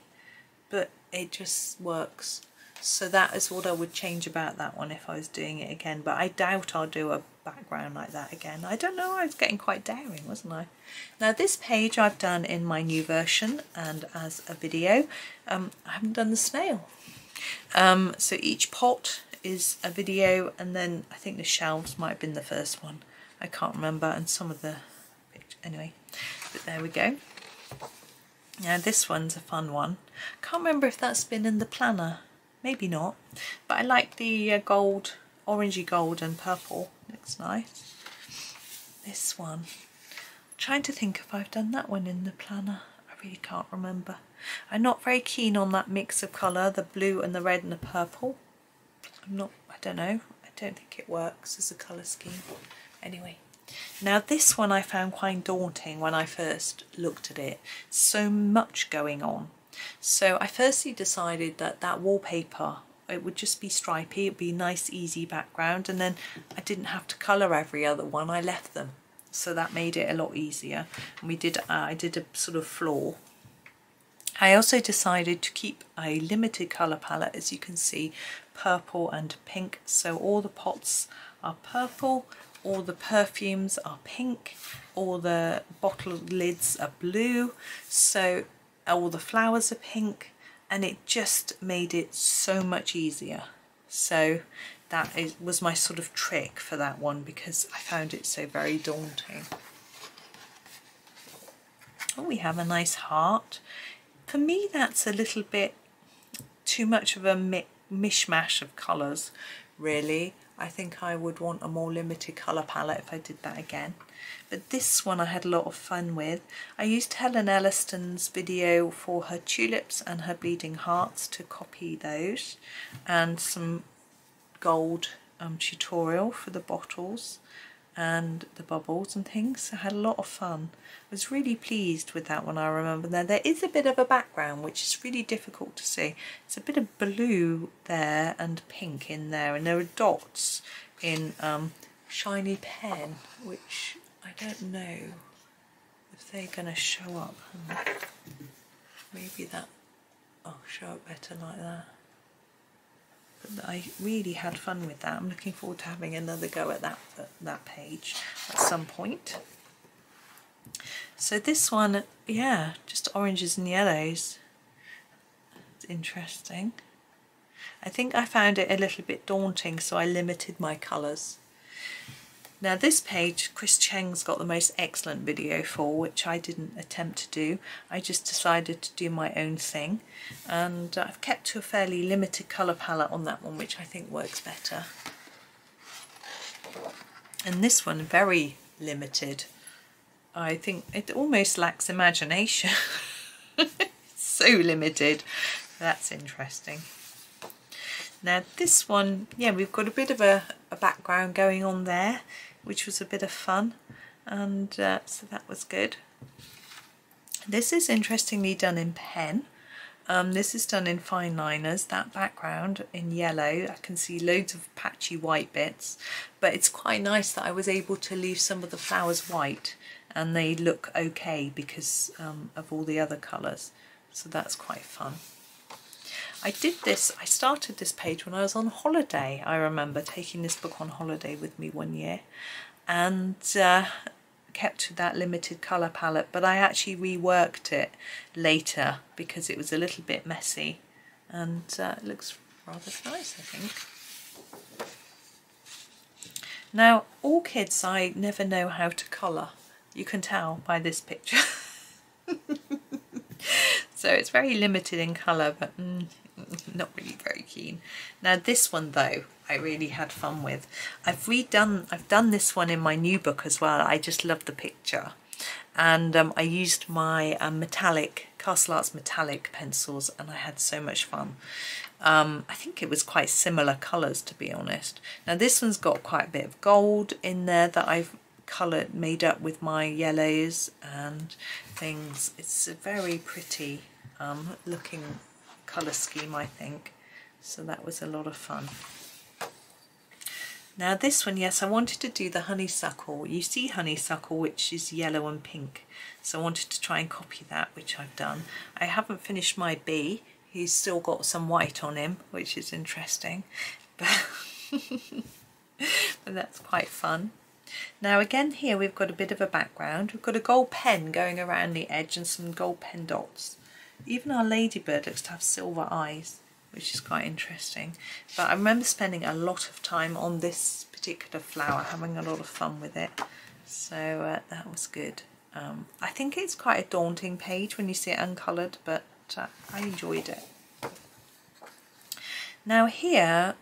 but it just works. So that is what I would change about that one if I was doing it again, but I doubt I'll do a background like that again. I don't know, I was getting quite daring, wasn't I? Now this page I've done in my new version and as a video. I haven't done the snail. So each pot is a video, and then I think the shelves might have been the first one. I can't remember, and some of the pictures, anyway, but there we go. Now this one's a fun one. Can't remember if that's been in the planner. Maybe not, but I like the gold, orangey gold and purple. Looks nice. This one, I'm trying to think if I've done that one in the planner. I really can't remember. I'm not very keen on that mix of colour, the blue and the red and the purple. I don't know, I don't think it works as a colour scheme. Anyway, now this one I found quite daunting when I first looked at it. So much going on. So I firstly decided that wallpaper, it would just be stripy, it'd be a nice easy background, and then I didn't have to colour every other one, I left them. So that made it a lot easier. And I did a sort of floor. I also decided to keep a limited colour palette, as you can see, purple and pink. So all the pots are purple, all the perfumes are pink, all the bottle lids are blue, so all the flowers are pink, and it just made it so much easier. So that was my sort of trick for that one, because I found it so very daunting. Oh, we have a nice heart. For me, that's a little bit too much of a mishmash of colours, really. I think I would want a more limited colour palette if I did that again. But this one I had a lot of fun with. I used Helen Elliston's video for her tulips and her bleeding hearts to copy those, and some gold tutorial for the bottles and the bubbles and things. I had a lot of fun. I was really pleased with that one, I remember. Now there is a bit of a background which is really difficult to see. It's a bit of blue there and pink in there, and there are dots in shiny pen, which I don't know if they're going to show up. Maybe that, I'll show it better like that. But I really had fun with that. I'm looking forward to having another go at that page at some point. So this one, yeah, just oranges and yellows. It's interesting. I think I found it a little bit daunting, so I limited my colours. Now this page, Chris Cheng's got the most excellent video for, which I didn't attempt to do. I just decided to do my own thing, and I've kept to a fairly limited colour palette on that one, which I think works better. And this one, very limited. I think it almost lacks imagination. It's so limited. That's interesting. Now this one, yeah, we've got a bit of a background going on there, which was a bit of fun, and so that was good. This is interestingly done in pen. This is done in fine liners. That background in yellow, I can see loads of patchy white bits, but it's quite nice that I was able to leave some of the flowers white and they look okay because of all the other colours, so that's quite fun. I started this page when I was on holiday. I remember taking this book on holiday with me one year, and kept to that limited colour palette, but I actually reworked it later because it was a little bit messy, and it looks rather nice, I think. Now orchids I never know how to colour. You can tell by this picture. So it's very limited in colour, but not really very keen. Now this one though, I really had fun with. I've done this one in my new book as well. I just love the picture. And I used my metallic, Castle Arts metallic pencils, and I had so much fun. I think it was quite similar colours, to be honest. Now this one's got quite a bit of gold in there that I've coloured, made up with my yellows and things. It's a very pretty looking colour scheme, I think. So that was a lot of fun. Now this one, yes, I wanted to do the honeysuckle. You see honeysuckle, which is yellow and pink. So I wanted to try and copy that, which I've done. I haven't finished my bee. He's still got some white on him, which is interesting. But, but that's quite fun. Now again here we've got a bit of a background. We've got a gold pen going around the edge and some gold pen dots. Even our ladybird looks to have silver eyes, which is quite interesting. But I remember spending a lot of time on this particular flower, having a lot of fun with it. So that was good. I think it's quite a daunting page when you see it uncoloured, but I enjoyed it. Now here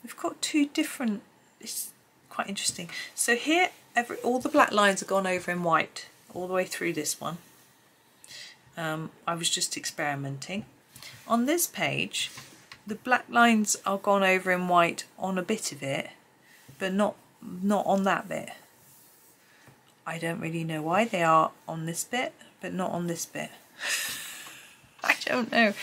we've got two different, it's quite interesting. So here all the black lines are gone over in white all the way through this one. I was just experimenting. On this page the black lines are gone over in white on a bit of it, but not on that bit. I don't really know why they are on this bit but not on this bit. I don't know.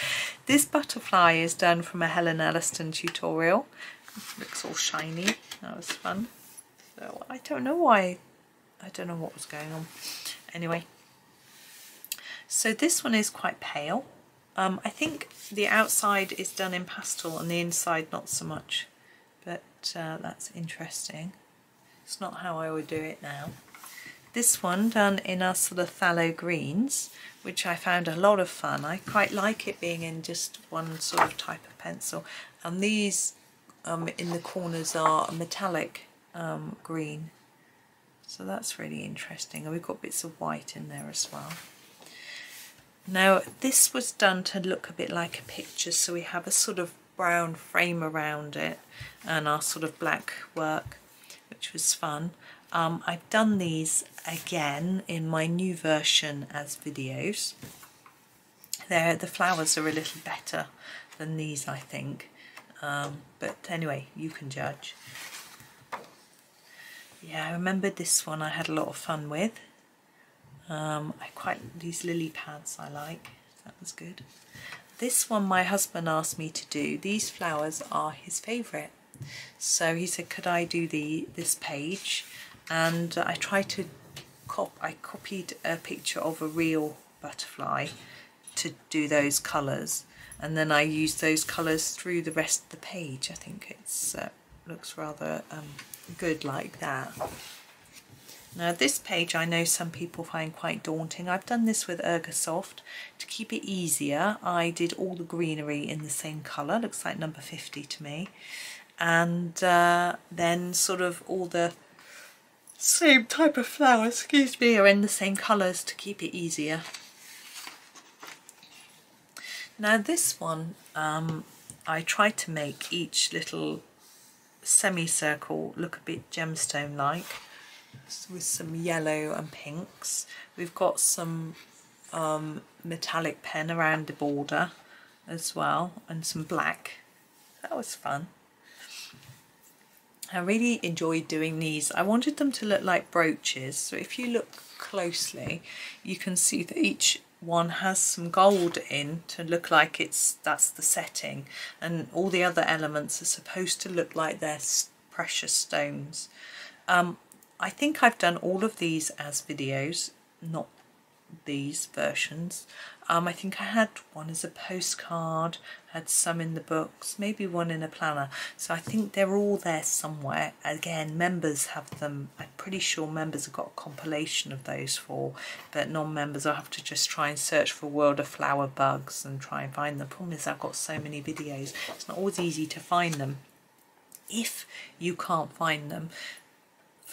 This butterfly is done from a Helen Elliston tutorial. It looks all shiny. That was fun. So I don't know why. I don't know what was going on. Anyway, so this one is quite pale. I think the outside is done in pastel and the inside not so much, but that's interesting. It's not how I would do it now. This one done in our sort of phthalo greens, which I found a lot of fun. I quite like it being in just one sort of type of pencil. And these in the corners are a metallic green. So that's really interesting. And we've got bits of white in there as well. Now this was done to look a bit like a picture, so we have a sort of brown frame around it and our sort of black work, which was fun. I've done these again in my new version as videos. The flowers are a little better than these, I think, but anyway, you can judge. Yeah, I remember this one I had a lot of fun with. I quite these lily pads I like. That was good. This one my husband asked me to do. These flowers are his favourite, so he said could I do this page, and I tried to I copied a picture of a real butterfly to do those colours, and then I used those colours through the rest of the page. I think it's looks rather good like that. Now this page I know some people find quite daunting. I've done this with Ergosoft. To keep it easier, I did all the greenery in the same colour, looks like number 50 to me, and then sort of all the same type of flowers, excuse me, are in the same colours to keep it easier. Now this one, I tried to make each little semicircle look a bit gemstone-like, with some yellow and pinks. We've got some metallic pen around the border as well, and some black. That was fun. I really enjoyed doing these. I wanted them to look like brooches, so if you look closely you can see that each one has some gold in to look like that's the setting, and all the other elements are supposed to look like they're precious stones. I think I've done all of these as videos, not these versions. I think I had one as a postcard, had some in the books, maybe one in a planner. So I think they're all there somewhere. Again, members have them. I'm pretty sure members have got a compilation of those but non-members I'll have to just try and search for World of Flower Bugs and try and find them. The problem is I've got so many videos, it's not always easy to find them. If you can't find them,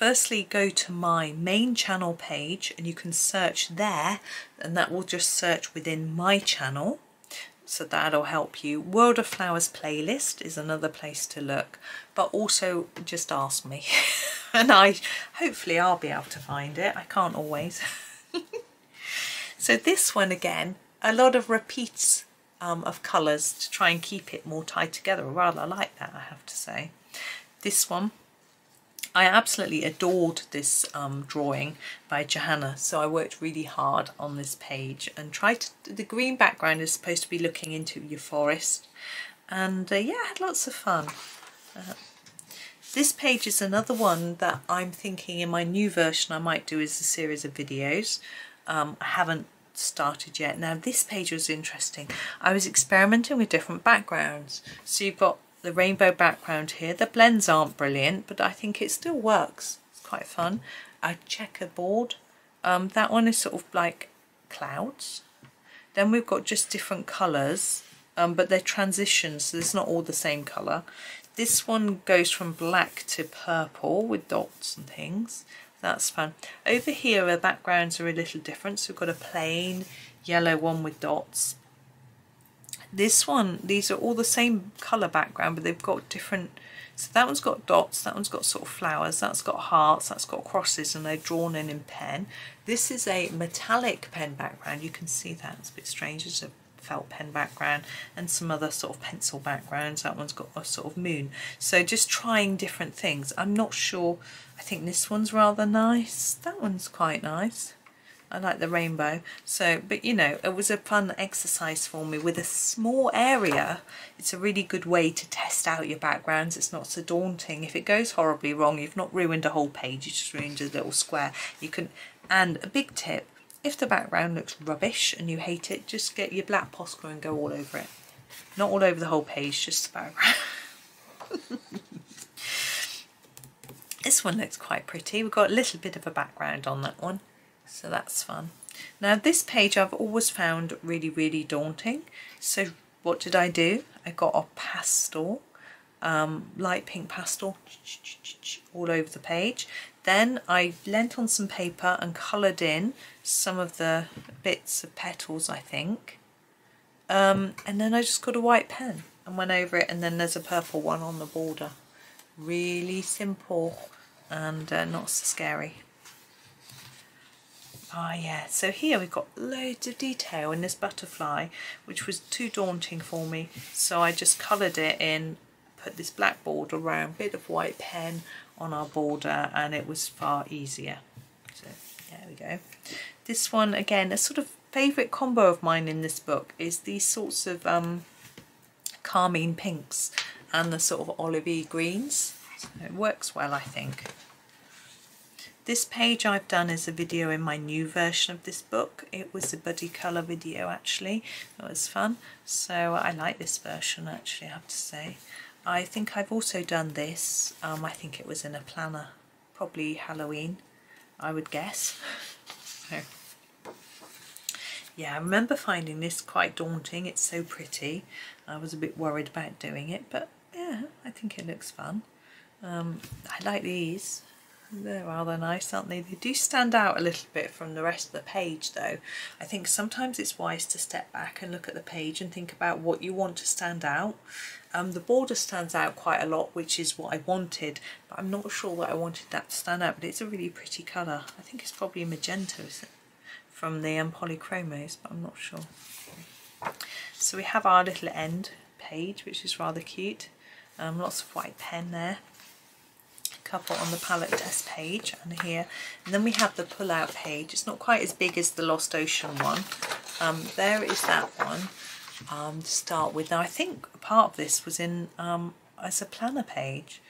firstly go to my main channel page and you can search there, and that will just search within my channel. So that'll help you. World of Flowers playlist is another place to look, but also just ask me and hopefully I'll be able to find it. I can't always. So this one again, a lot of repeats of colours to try and keep it more tied together. I rather like that, I have to say. This one, I absolutely adored this drawing by Johanna, so I worked really hard on this page and tried to, the green background is supposed to be looking into your forest, and yeah, I had lots of fun. This page is another one that I'm thinking in my new version I might do as a series of videos. I haven't started yet. Now this page was interesting. I was experimenting with different backgrounds. So you've got the rainbow background here. The blends aren't brilliant, but I think it still works. It's quite fun. A checkerboard. That one is sort of like clouds. Then we've got just different colours, but they're transitions, so it's not all the same colour. This one goes from black to purple with dots and things. That's fun. Over here the backgrounds are a little different, so we've got a plain yellow one with dots. This one, these are all the same colour background, but they've got different, so that one's got dots, that one's got sort of flowers, that's got hearts, that's got crosses, and they're drawn in pen. This is a metallic pen background, you can see that, it's a bit strange, it's a felt pen background, and some other sort of pencil backgrounds. That one's got a sort of moon. So just trying different things. I'm not sure, I think this one's rather nice, that one's quite nice. I like the rainbow. So, but you know, it was a fun exercise for me with a small area. It's a really good way to test out your backgrounds. It's not so daunting. If it goes horribly wrong, you've not ruined a whole page, you just ruined a little square. You can, and a big tip, if the background looks rubbish and you hate it, just get your black Posca and go all over it. Not all over the whole page, just the background. This one looks quite pretty. We've got a little bit of a background on that one, so that's fun. Now this page I've always found really, really daunting. So what did I do? I got a pastel, light pink pastel all over the page. Then I lent on some paper and coloured in some of the bits of petals, I think. And then I just got a white pen and went over it, and then there's a purple one on the border. Really simple and not so scary. Ah yeah, so here we've got loads of detail in this butterfly, which was too daunting for me. So I just coloured it in, put this black border around, bit of white pen on our border, and it was far easier. So there we go. This one again, a sort of favourite combo of mine in this book is these sorts of carmine pinks and the sort of olivey greens. So it works well, I think. This page I've done is a video in my new version of this book. It was a buddy colour video actually. It was fun. So I like this version actually, I have to say. I think I've also done this, I think it was in a planner, probably Halloween, I would guess. So, yeah, I remember finding this quite daunting, it's so pretty. I was a bit worried about doing it, but yeah, I think it looks fun. I like these. They're rather nice, aren't they? They do stand out a little bit from the rest of the page though. I think sometimes it's wise to step back and look at the page and think about what you want to stand out. The border stands out quite a lot, which is what I wanted, but I'm not sure that I wanted that to stand out, but it's a really pretty colour. I think it's probably magenta, is it? From the polychromos, but I'm not sure. So we have our little end page, which is rather cute. Lots of white pen there. Couple on the palette test page and here, and then we have the pull out page. It's not quite as big as the Lost Ocean one. There is that one to start with. Now I think part of this was in as a planner page,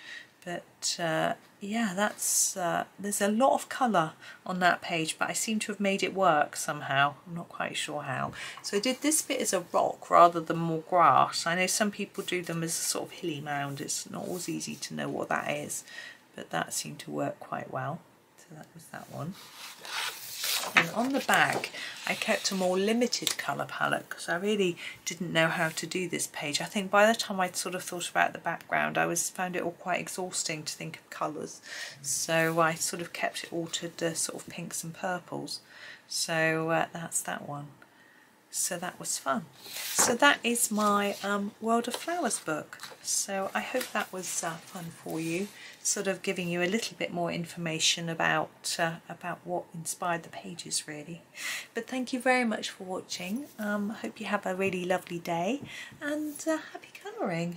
but yeah, that's there's a lot of colour on that page, but I seem to have made it work somehow. I'm not quite sure how. So I did this bit as a rock rather than more grass. I know some people do them as a sort of hilly mound. It's not always easy to know what that is, but that seemed to work quite well. So that was that one. And on the back, I kept a more limited colour palette because I really didn't know how to do this page. I think by the time I'd sort of thought about the background, I found it all quite exhausting to think of colours. So I sort of kept it all to the sort of pinks and purples. So that's that one. So that was fun. So that is my World of Flowers book. So I hope that was fun for you, sort of giving you a little bit more information about what inspired the pages really. But thank you very much for watching. I hope you have a really lovely day and happy colouring.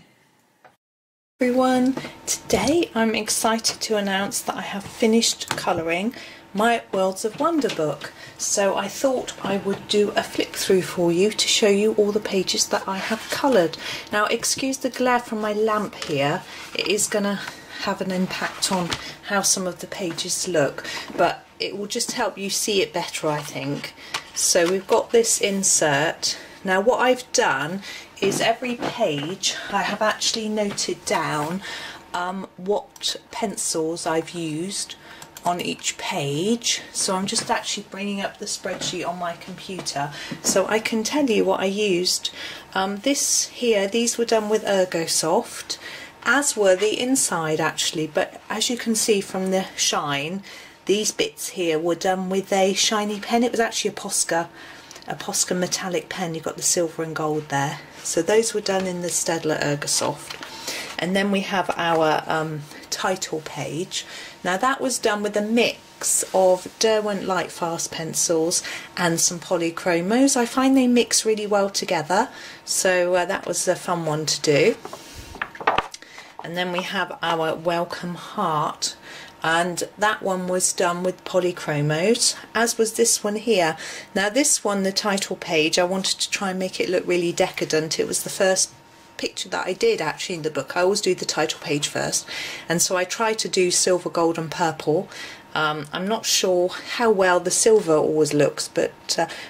Everyone, today I'm excited to announce that I have finished colouring my Worlds of Wonder book. So I thought I would do a flip through for you to show you all the pages that I have coloured. Now excuse the glare from my lamp here, it is going to have an impact on how some of the pages look, but it will just help you see it better, I think. So we've got this insert. Now what I've done is every page I have actually noted down what pencils I've used on each page. So I'm just actually bringing up the spreadsheet on my computer so I can tell you what I used. These were done with Ergosoft, as were the inside actually, but as you can see from the shine, these bits here were done with a shiny pen. It was actually a Posca metallic pen. You've got the silver and gold there. So those were done in the Staedtler Ergosoft. And then we have our title page. Now that was done with a mix of Derwent Lightfast pencils and some polychromos. I find they mix really well together, so that was a fun one to do. And then we have our Welcome Heart, and that one was done with polychromos, as was this one here. Now this one, the title page, I wanted to try and make it look really decadent. It was the first picture that I did actually in the book. I always do the title page first, and so I try to do silver, gold and purple. I'm not sure how well the silver always looks, but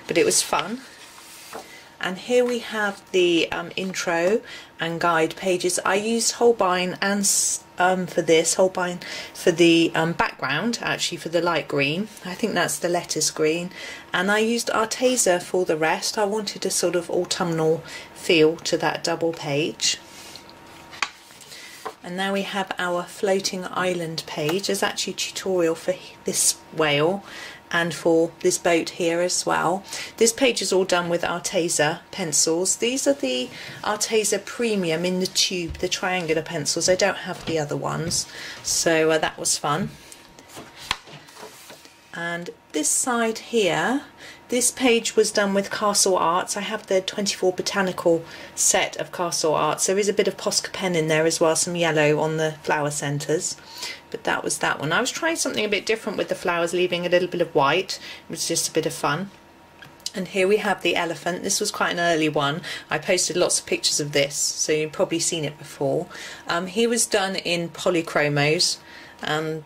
it was fun. And here we have the intro and guide pages. I used Holbein and for this, Holbein for the background, actually for the light green. I think that's the lettuce green. And I used Arteza for the rest. I wanted a sort of autumnal feel to that double page. And now we have our floating island page. There's actually a tutorial for this whale and for this boat here as well. This page is all done with Arteza pencils. These are the Arteza Premium in the tube, the triangular pencils. I don't have the other ones, so that was fun. And this side here, this page was done with Castle Arts. I have the 24 botanical set of Castle Arts. There is a bit of Posca pen in there as well, some yellow on the flower centres. But that was that one. I was trying something a bit different with the flowers, leaving a little bit of white. It was just a bit of fun. And here we have the elephant. This was quite an early one. I posted lots of pictures of this, so you've probably seen it before. He was done in polychromos. And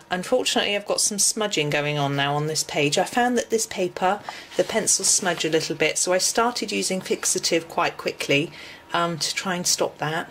unfortunately I've got some smudging going on now on this page. I found that this paper, the pencils smudge a little bit, so I started using fixative quite quickly to try and stop that.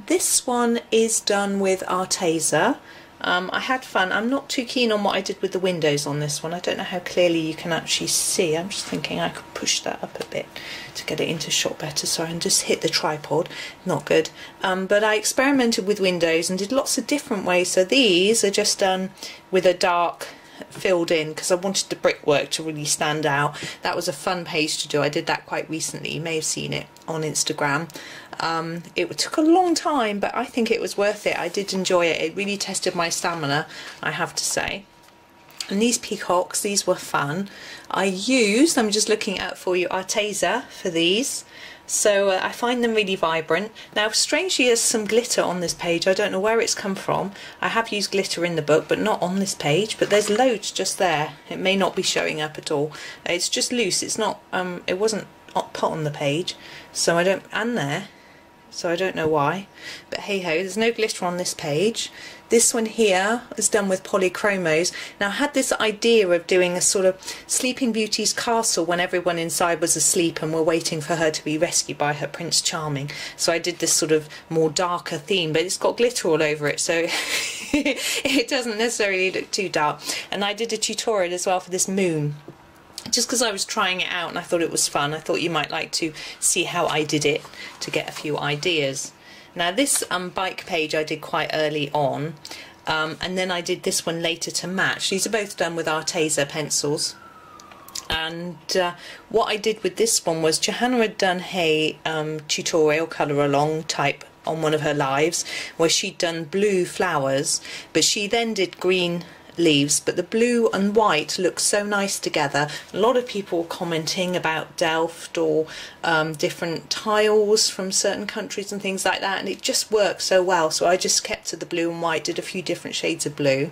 This one is done with Arteza. I had fun. I'm not too keen on what I did with the windows on this one. I don't know how clearly you can actually see. I'm just thinking I could push that up a bit to get it into shot better. Sorry, and just hit the tripod. Not good. But I experimented with windows and did lots of different ways. So these are just done with a dark filled in because I wanted the brickwork to really stand out. That was a fun page to do. I did that quite recently. You may have seen it on Instagram. It took a long time, but I think it was worth it. I did enjoy it. It really tested my stamina, I have to say. And these peacocks, these were fun. I'm just looking out for you, Arteza for these. So I find them really vibrant. Now strangely there's some glitter on this page. I don't know where it's come from. I have used glitter in the book but not on this page, but there's loads just there. It may not be showing up at all. It's just loose. It's not it wasn't put on the page, so I don't, and there, so I don't know why, but hey ho, there's no glitter on this page. This one here is done with polychromos. Now I had this idea of doing a sort of Sleeping Beauty's castle when everyone inside was asleep and were waiting for her to be rescued by her Prince Charming. So I did this sort of more darker theme, but it's got glitter all over it, so it doesn't necessarily look too dark. And I did a tutorial as well for this moon, just because I was trying it out and I thought it was fun. I thought you might like to see how I did it to get a few ideas. Now this bike page I did quite early on, and then I did this one later to match. These are both done with Arteza pencils. And what I did with this one was Johanna had done a tutorial colour along type on one of her lives where she'd done blue flowers, but she then did green leaves, but the blue and white look so nice together. A lot of people commenting about Delft or different tiles from certain countries and things like that, and it just works so well. So I just kept to the blue and white, did a few different shades of blue,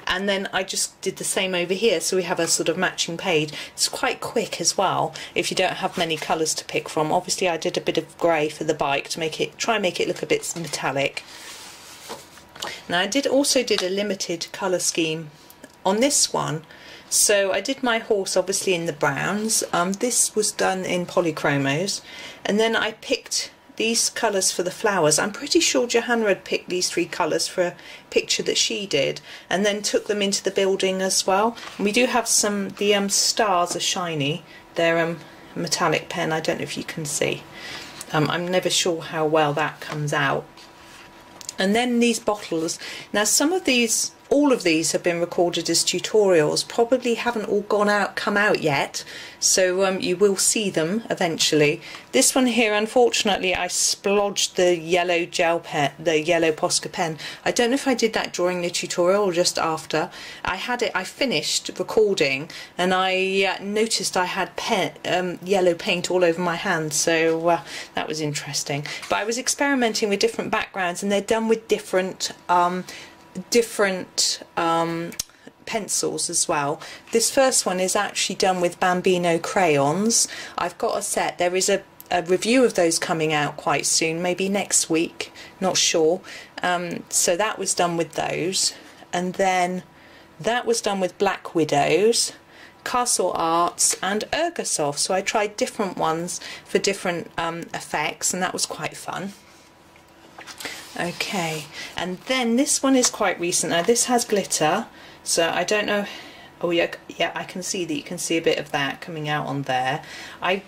and then I just did the same over here, so we have a sort of matching page. It's quite quick as well if you don't have many colours to pick from. Obviously I did a bit of grey for the bike to make it, try and make it look a bit metallic. Now I also did a limited colour scheme on this one. So I did my horse obviously in the browns. This was done in polychromos, and then I picked these colours for the flowers. I'm pretty sure Johanna had picked these 3 colours for a picture that she did, and then took them into the building as well. And we do have some, the stars are shiny. They're a metallic pen, I don't know if you can see. I'm never sure how well that comes out. And then these bottles, now some of these, all of these have been recorded as tutorials, probably haven't all come out yet, so you will see them eventually. This one here, unfortunately, I splodged the yellow gel pen, the yellow Posca pen. I don't know if I did that during the tutorial or just after. I finished recording and I noticed I had yellow paint all over my hand, so that was interesting. But I was experimenting with different backgrounds, and they're done with different pencils as well. This first one is actually done with Bambino crayons. I've got a set. There is a review of those coming out quite soon, maybe next week, not sure. So that was done with those, and then that was done with Black Widows, Castle Arts and Ergosoft. So I tried different ones for different effects, and that was quite fun. Okay, and then this one is quite recent. Now this has glitter, so I don't know. Oh yeah, I can see that. You can see a bit of that coming out on there. I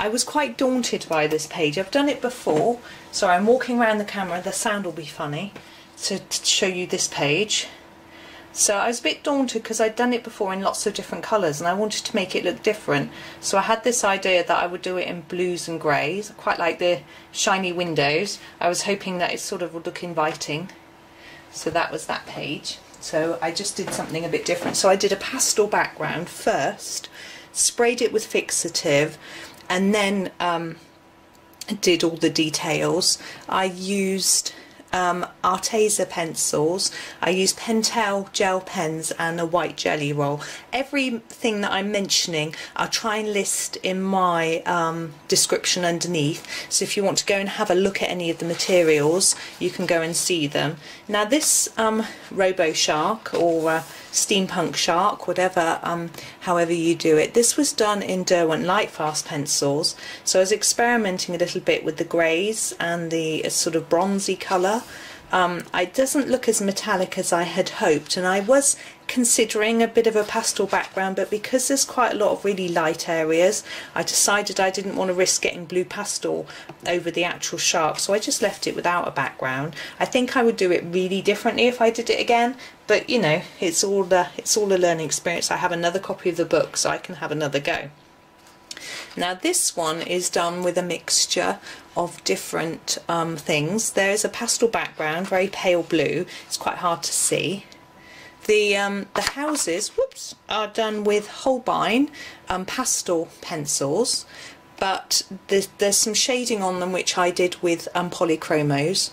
was quite daunted by this page. I've done it before. Sorry, I'm walking around the camera. The sound will be funny to show you this page. So I was a bit daunted because I'd done it before in lots of different colours, and I wanted to make it look different. So I had this idea that I would do it in blues and greys. I quite like the shiny windows. I was hoping that it sort of would look inviting. So that was that page. So I just did something a bit different. So I did a pastel background first, sprayed it with fixative, and then did all the details. I used Arteza pencils, I used Pentel gel pens and a white jelly roll. Everything that I'm mentioning I'll try and list in my description underneath, so if you want to go and have a look at any of the materials you can go and see them. Now this Robo Shark or Steampunk Shark, whatever, however you do it, this was done in Derwent Lightfast pencils, so I was experimenting a little bit with the greys and the sort of bronzy colour. It doesn't look as metallic as I had hoped, and I was considering a bit of a pastel background, but because there's quite a lot of really light areas, I decided I didn't want to risk getting blue pastel over the actual shark, so I just left it without a background. I think I would do it really differently if I did it again, but you know, it's all a learning experience. I have another copy of the book, so I can have another go. Now this one is done with a mixture of different things. There is a pastel background, very pale blue. It's quite hard to see. The houses, whoops, are done with Holbein pastel pencils, but there's some shading on them which I did with polychromos,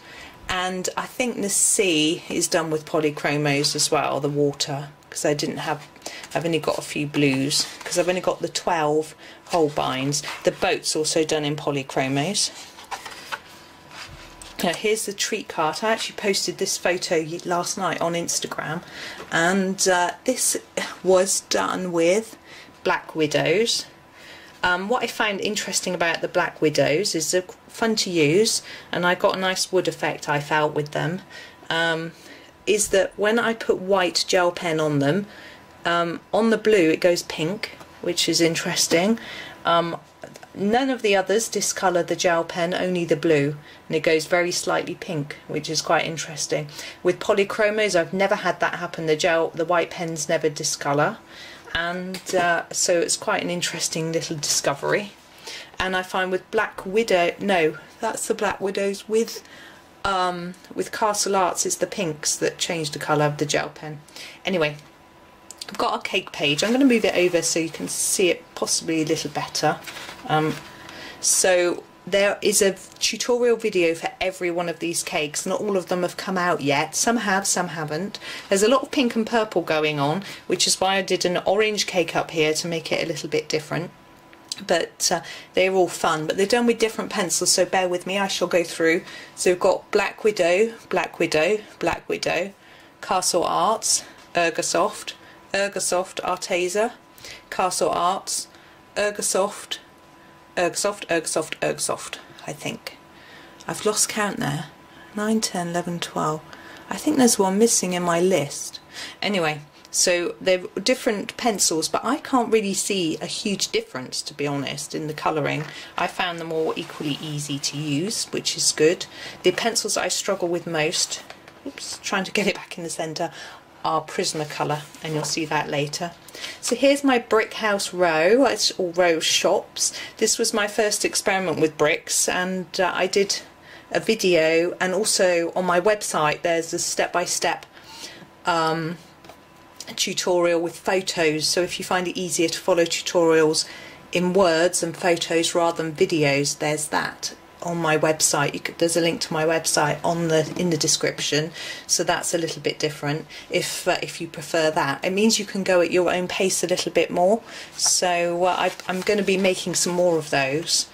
and I think the sea is done with polychromos as well, the water, because I've only got a few blues because I've only got the 12 Holbeins. The boat's also done in polychromos. Now here's the treat cart. I actually posted this photo last night on Instagram, and this was done with Black Widows. What I found interesting about the Black Widows is they're fun to use, and I got a nice wood effect I felt with them. is that when I put white gel pen on them, on the blue it goes pink, which is interesting. None of the others discolour the gel pen, only the blue, and it goes very slightly pink, which is quite interesting. With polychromos I've never had that happen. The white pens never discolour, and so it's quite an interesting little discovery. And I find with Black Widow, no, that's the Black Widows, with Castle Arts it's the pinks that change the colour of the gel pen. Anyway, I've got our cake page. I'm going to move it over so you can see it possibly a little better. So there is a tutorial video for every one of these cakes. Not all of them have come out yet. Some have, some haven't. There's a lot of pink and purple going on, which is why I did an orange cake up here to make it a little bit different. But they're all fun, but they're done with different pencils, so bear with me, I shall go through. So we've got Black Widow, Black Widow, Black Widow, Castle Arts, Ergosoft, Ergosoft Arteza, Castle Arts, Ergosoft, Ergosoft, Ergosoft, Ergosoft, I think. I've lost count there. 9, 10, 11, 12. I think there's one missing in my list. Anyway, so they're different pencils, but I can't really see a huge difference, to be honest, in the colouring. I found them all equally easy to use, which is good. The pencils I struggle with most, oops, trying to get it back in the centre, are Prismacolor, and you'll see that later. So here's my brick house row. It's all row shops. This was my first experiment with bricks, and I did a video, and also on my website there's a step-by-step tutorial with photos, so if you find it easier to follow tutorials in words and photos rather than videos, there's that on my website. There's a link to my website in the description, so that's a little bit different if you prefer that. It means you can go at your own pace a little bit more, so I'm going to be making some more of those,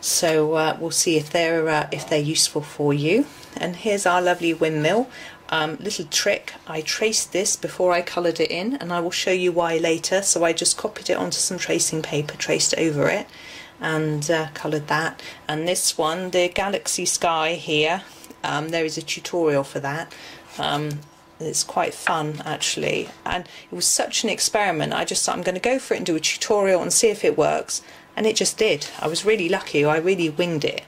so we'll see if they're useful for you. And here's our lovely windmill. Little trick, I traced this before I coloured it in, and I will show you why later. So I just copied it onto some tracing paper, traced over it, and coloured that. And this one, the galaxy sky here, there is a tutorial for that. It's quite fun actually, and it was such an experiment. I just thought I'm going to go for it and do a tutorial and see if it works, and it just did. I was really lucky, I really winged it.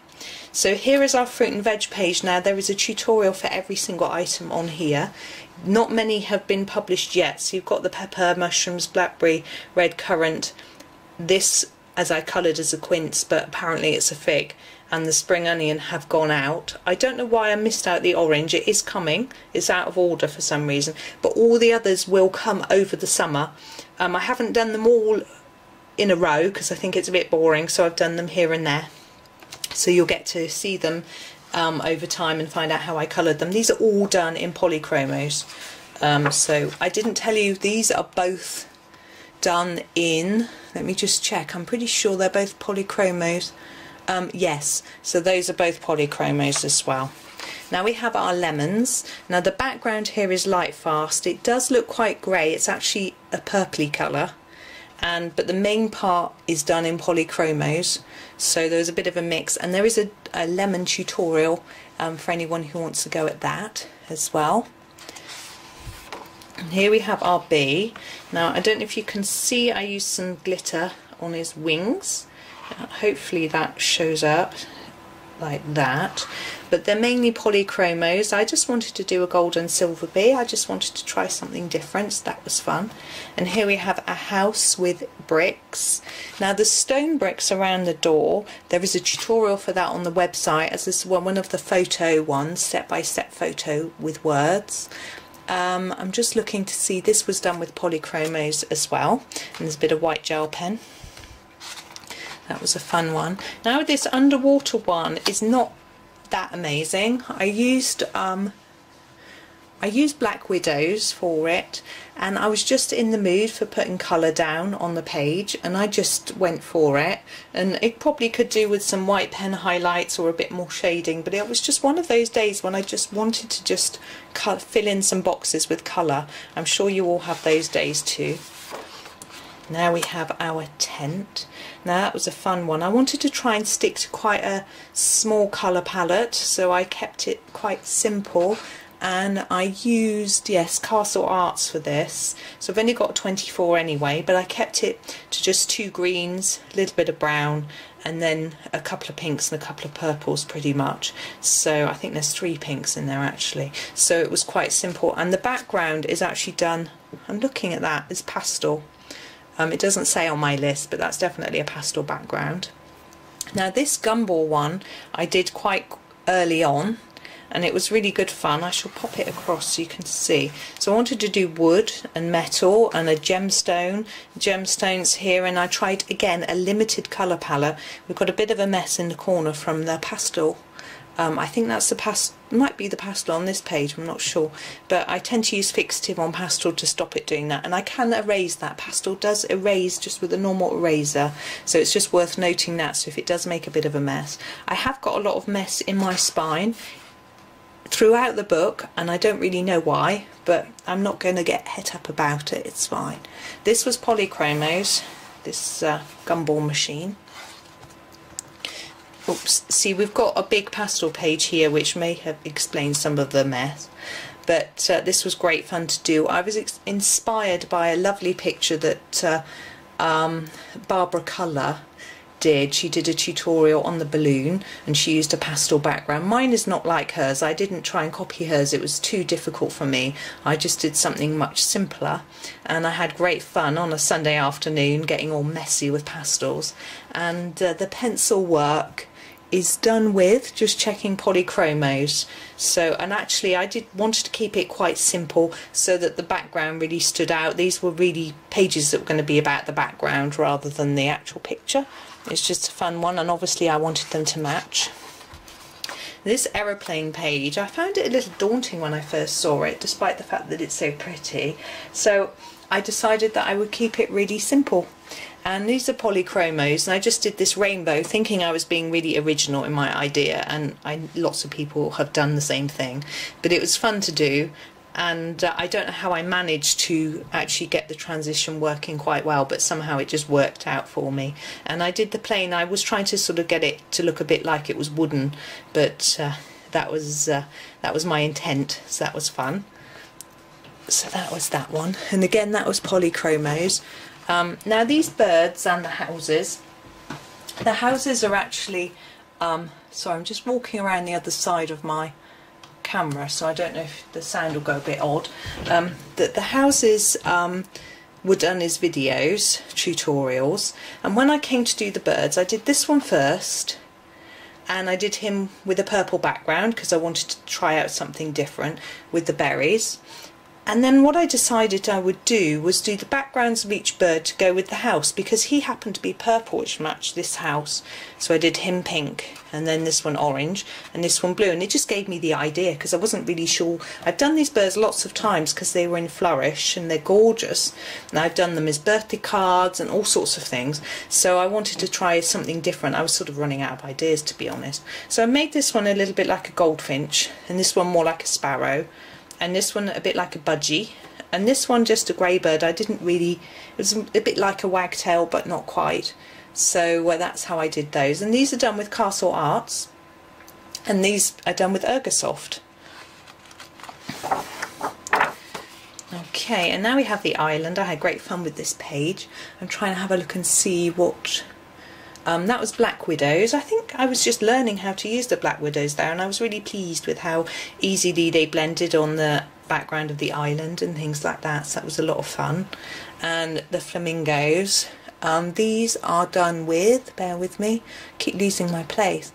So here is our fruit and veg page. Now there is a tutorial for every single item on here. Not many have been published yet, so you've got the pepper, mushrooms, blackberry, red currant, this as I coloured as a quince but apparently it's a fig, and the spring onion have gone out. I don't know why I missed out the orange. It is coming, it's out of order for some reason, but all the others will come over the summer. I haven't done them all in a row because I think it's a bit boring, so I've done them here and there. So you'll get to see them over time and find out how I coloured them. These are all done in polychromos. So I didn't tell you, these are both done in, let me just check, I'm pretty sure they're both polychromos. Yes, so those are both polychromos as well. Now we have our lemons. Now the background here is light fast. It does look quite grey, it's actually a purpley colour. But the main part is done in polychromos, so there's a bit of a mix, and there is a lemon tutorial for anyone who wants to go at that as well. And here we have our bee. Now I don't know if you can see, I used some glitter on his wings. Hopefully that shows up like that, but they're mainly polychromos. I just wanted to do a gold and silver bee. I just wanted to try something different, so that was fun. And here we have a house with bricks. Now the stone bricks around the door, there is a tutorial for that on the website, as this is one of the photo ones, step-by-step photo with words. I'm just looking to see, this was done with polychromos as well, and there's a bit of white gel pen. That was a fun one. Now this underwater one is not that amazing. I used Black Widows for it, and I was just in the mood for putting colour down on the page, and I just went for it. And it probably could do with some white pen highlights or a bit more shading, but it was just one of those days when I just wanted to just fill in some boxes with colour. I'm sure you all have those days too. Now we have our tent. Now that was a fun one. I wanted to try and stick to quite a small colour palette, so I kept it quite simple. and I used, yes, Castle Arts for this. So I've only got 24 anyway, but I kept it to just 2 greens, a little bit of brown, and then a couple of pinks and a couple of purples pretty much. So I think there's 3 pinks in there actually. So it was quite simple, and the background is actually done, I'm looking at that, it's pastel. It doesn't say on my list, but that's definitely a pastel background. Now this gumball one I did quite early on, and it was really good fun. I shall pop it across so you can see. So I wanted to do wood and metal and a gemstones here, and I tried again a limited colour palette. We've got a bit of a mess in the corner from the pastel. I think that's the might be the pastel on this page, I'm not sure, but I tend to use fixative on pastel to stop it doing that, and I can erase that. Pastel does erase just with a normal eraser, so it's just worth noting that. So if it does make a bit of a mess, I have got a lot of mess in my spine throughout the book, and I don't really know why, but I'm not going to get het up about it, it's fine. This was Polychromos, this gumball machine. Oops, see, we've got a big pastel page here which may have explained some of the mess, but this was great fun to do. I was inspired by a lovely picture that Barbara Colour did. She did a tutorial on the balloon and she used a pastel background. Mine is not like hers. I didn't try and copy hers, it was too difficult for me. I just did something much simpler, and I had great fun on a Sunday afternoon getting all messy with pastels. And the pencil work is done with just checking Polychromos. So, and actually I wanted to keep it quite simple so that the background really stood out. These were really pages that were going to be about the background rather than the actual picture. It's just a fun one, and obviously I wanted them to match. This aeroplane page, I found it a little daunting when I first saw it, despite the fact that it's so pretty. So I decided that I would keep it really simple. And these are Polychromos, and I just did this rainbow thinking I was being really original in my idea, and lots of people have done the same thing, but it was fun to do. And I don't know how I managed to actually get the transition working quite well, but somehow it just worked out for me. And I did the plane, I was trying to sort of get it to look a bit like it was wooden, but that was my intent, so that was fun. So that was that one, and again that was Polychromos. Now these birds and the houses are actually, sorry, I'm just walking around the other side of my camera, so I don't know if the sound will go a bit odd. The houses were done as videos, tutorials, and when I came to do the birds I did this one first, and I did him with a purple background because I wanted to try out something different with the berries. And then what I decided I would do was do the backgrounds of each bird to go with the house, because he happened to be purple, which matched this house. So I did him pink, and then this one orange, and this one blue, and it just gave me the idea because I wasn't really sure. I've done these birds lots of times because they were in Flourish and they're gorgeous, and I've done them as birthday cards and all sorts of things, so I wanted to try something different. I was sort of running out of ideas, to be honest. So I made this one a little bit like a goldfinch, and this one more like a sparrow, and this one a bit like a budgie, and this one just a grey bird. I didn't really, it was a bit like a wagtail but not quite. So that's how I did those, and these are done with Castle Arts, and these are done with Ergosoft. Okay, and now we have the island. I had great fun with this page. I'm trying to have a look and see what that was Black Widows. I think I was just learning how to use the Black Widows there, and I was really pleased with how easily they blended on the background of the island and things like that, so that was a lot of fun. And the flamingos, these are done with, bear with me, keep losing my place.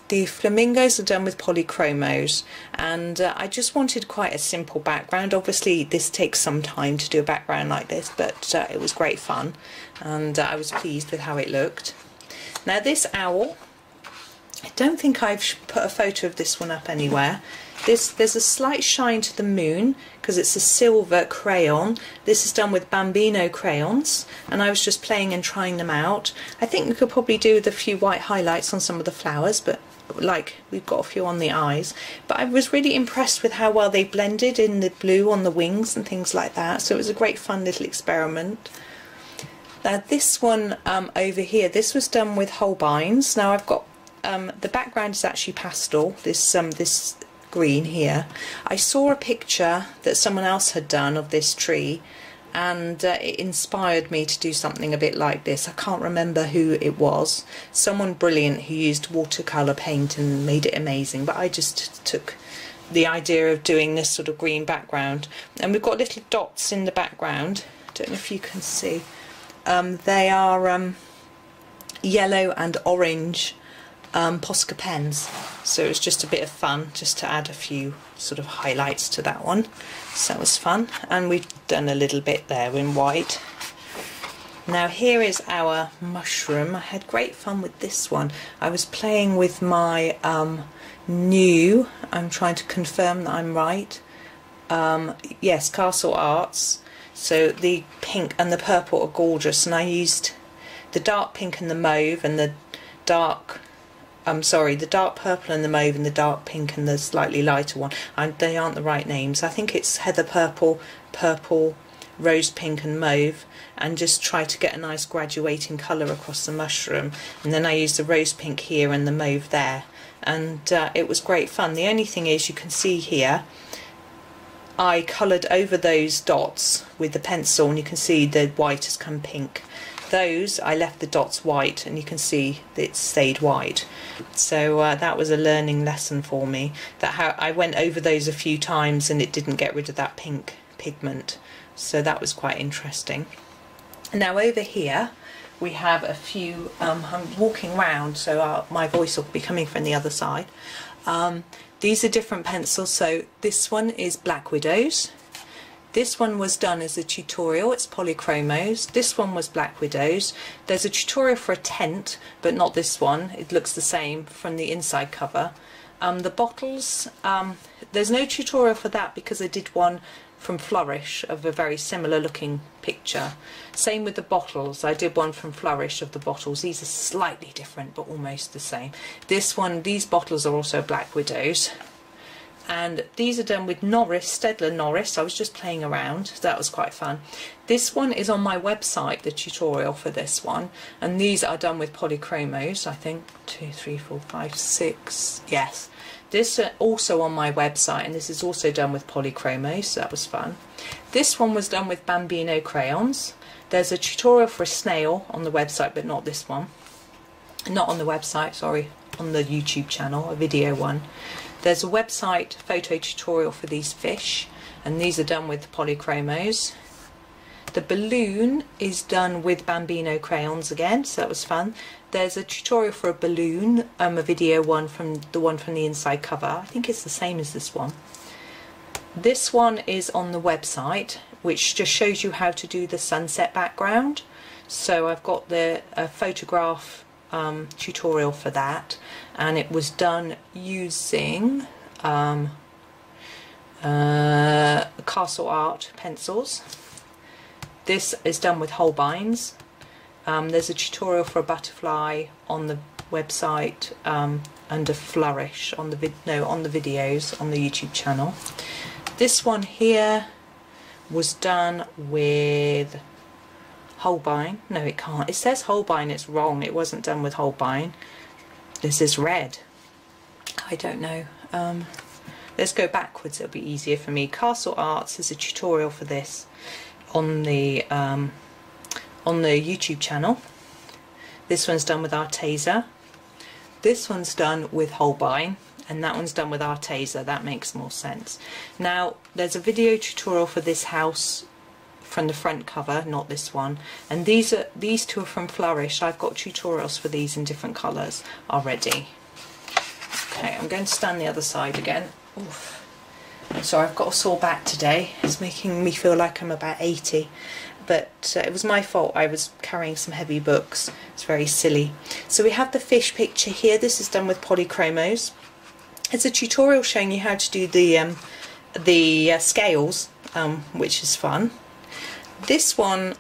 The flamingos are done with Polychromos, and I just wanted quite a simple background. Obviously this takes some time to do a background like this, but it was great fun, and I was pleased with how it looked. Now this owl, I don't think I've put a photo of this one up anywhere. There's a slight shine to the moon because it's a silver crayon. This is done with Bambino crayons, and I was just playing and trying them out. I think we could probably do with a few white highlights on some of the flowers, but like we've got a few on the eyes. But I was really impressed with how well they blended in the blue on the wings and things like that, so it was a great fun little experiment. Now this one over here, this was done with Holbeins. Now I've got the background is actually pastel. This green here. I saw a picture that someone else had done of this tree, and it inspired me to do something a bit like this. I can't remember who it was. Someone brilliant who used watercolour paint and made it amazing, but I just took the idea of doing this sort of green background. And we've got little dots in the background. Don't know if you can see. They are yellow and orange Posca pens, so it was just a bit of fun just to add a few sort of highlights to that one, so that was fun. And we've done a little bit there in white. Now here is our mushroom. I had great fun with this one. I was playing with my new, I'm trying to confirm that I'm right, yes, Castle Arts. So the pink and the purple are gorgeous, and I used the dark pink and the mauve and the dark, the dark purple and the mauve and the dark pink and the slightly lighter one. They aren't the right names. I think it's heather purple, purple, rose pink and mauve, and just try to get a nice graduating colour across the mushroom. And then I used the rose pink here and the mauve there, and it was great fun. The only thing is, you can see here, I coloured over those dots with the pencil, and you can see the white has come pink. Those, I left the dots white, and you can see that it stayed white. So that was a learning lesson for me, that how I went over those a few times and it didn't get rid of that pink pigment. So that was quite interesting. Now over here we have a few, I'm walking around, so my voice will be coming from the other side. These are different pencils. So this one is Black Widows. This one was done as a tutorial, it's Polychromos. This one was Black Widows. There's a tutorial for a tent, but not this one. It looks the same from the inside cover. The bottles, there's no tutorial for that because I did one from Flourish of a very similar looking picture. Same with the bottles, I did one from Flourish of the bottles. These are slightly different but almost the same. This one, these bottles are also Black Widows, and these are done with Norris, Stedler Norris. I was just playing around, so that was quite fun. This one is on my website, the tutorial for this one, and these are done with Polychromos, I think. 2, 3, 4, 5, 6, yes. This is also on my website, and this is also done with Polychromos, so that was fun. This one was done with Bambino crayons. There's a tutorial for a snail on the website, but not this one. Not on the website, sorry, on the YouTube channel, a video one. There's a website photo tutorial for these fish, and these are done with Polychromos. The balloon is done with Bambino crayons again, so that was fun. There's a tutorial for a balloon, a video one from the inside cover. I think it's the same as this one. This one is on the website, which just shows you how to do the sunset background. So I've got the photograph tutorial for that, and it was done using Castle Art pencils. This is done with Holbeins. There's a tutorial for a butterfly on the website under Flourish on the videos on the YouTube channel. This one here was done with Holbein. No, it can't. It says Holbein. It's wrong. It wasn't done with Holbein. This is red. I don't know. Let's go backwards. It'll be easier for me. Castle Arts is a tutorial for this on the YouTube channel. This one's done with Arteza. This one's done with Holbein, and that one's done with Arteza. That makes more sense. Now there's a video tutorial for this house from the front cover, not this one, and these two are from Flourish. I've got tutorials for these in different colours already. Okay, I'm going to stand the other side again. Oof. So I've got a sore back today. It's making me feel like I'm about 80, but it was my fault. I was carrying some heavy books. It's very silly. So we have the fish picture here. This is done with Polychromos. It's a tutorial showing you how to do the scales, which is fun. This one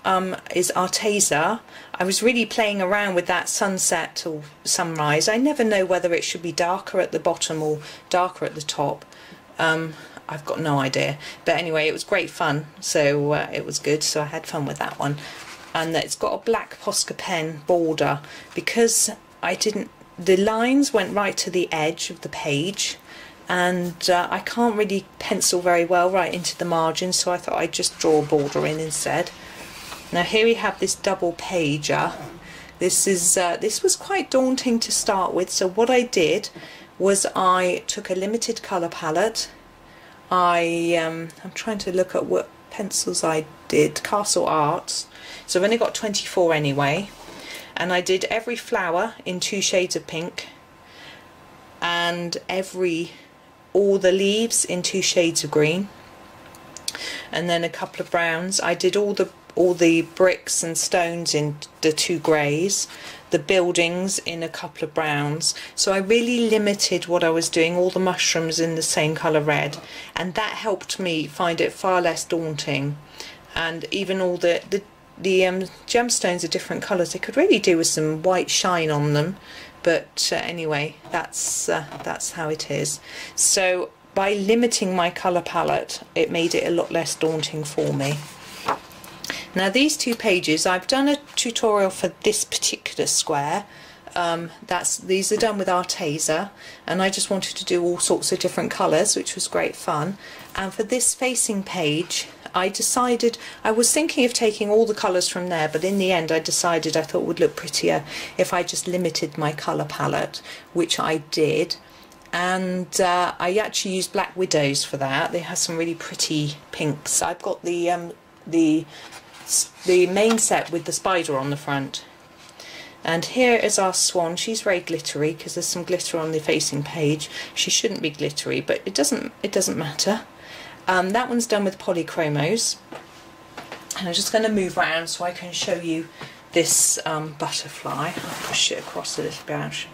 is Arteza. I was really playing around with that sunset or sunrise. I never know whether it should be darker at the bottom or darker at the top. I've got no idea, but anyway, it was great fun, so it was good, so I had fun with that one. And it's got a black Posca pen border because the lines went right to the edge of the page, and I can't really pencil very well right into the margin, so I thought I'd just draw a border in instead. Now here we have this double pager. This was quite daunting to start with, so what I did was I took a limited colour palette. I'm trying to look at what pencils I did, Castle Arts, so I've only got 24 anyway, and I did every flower in 2 shades of pink, and all the leaves in 2 shades of green, and then a couple of browns. I did all the bricks and stones in the 2 greys, the buildings in a couple of browns. So I really limited what I was doing, all the mushrooms in the same colour red, and that helped me find it far less daunting. And even all the gemstones are different colours. They could really do with some white shine on them, but anyway, that's how it is. So by limiting my colour palette, it made it a lot less daunting for me. Now these 2 pages, I've done a tutorial for this particular square. These are done with Arteza, and I just wanted to do all sorts of different colours, which was great fun. And for this facing page, I decided, I was thinking of taking all the colours from there, but in the end I decided I thought it would look prettier if I just limited my colour palette, which I did. And I actually used Black Widows for that. They have some really pretty pinks. I've got the main set with the spider on the front. And here is our swan. She's very glittery because there's some glitter on the facing page. She shouldn't be glittery, but it doesn't matter. That one's done with polychromos. And I'm just going to move around so I can show you this butterfly. I'll push it across a little bit,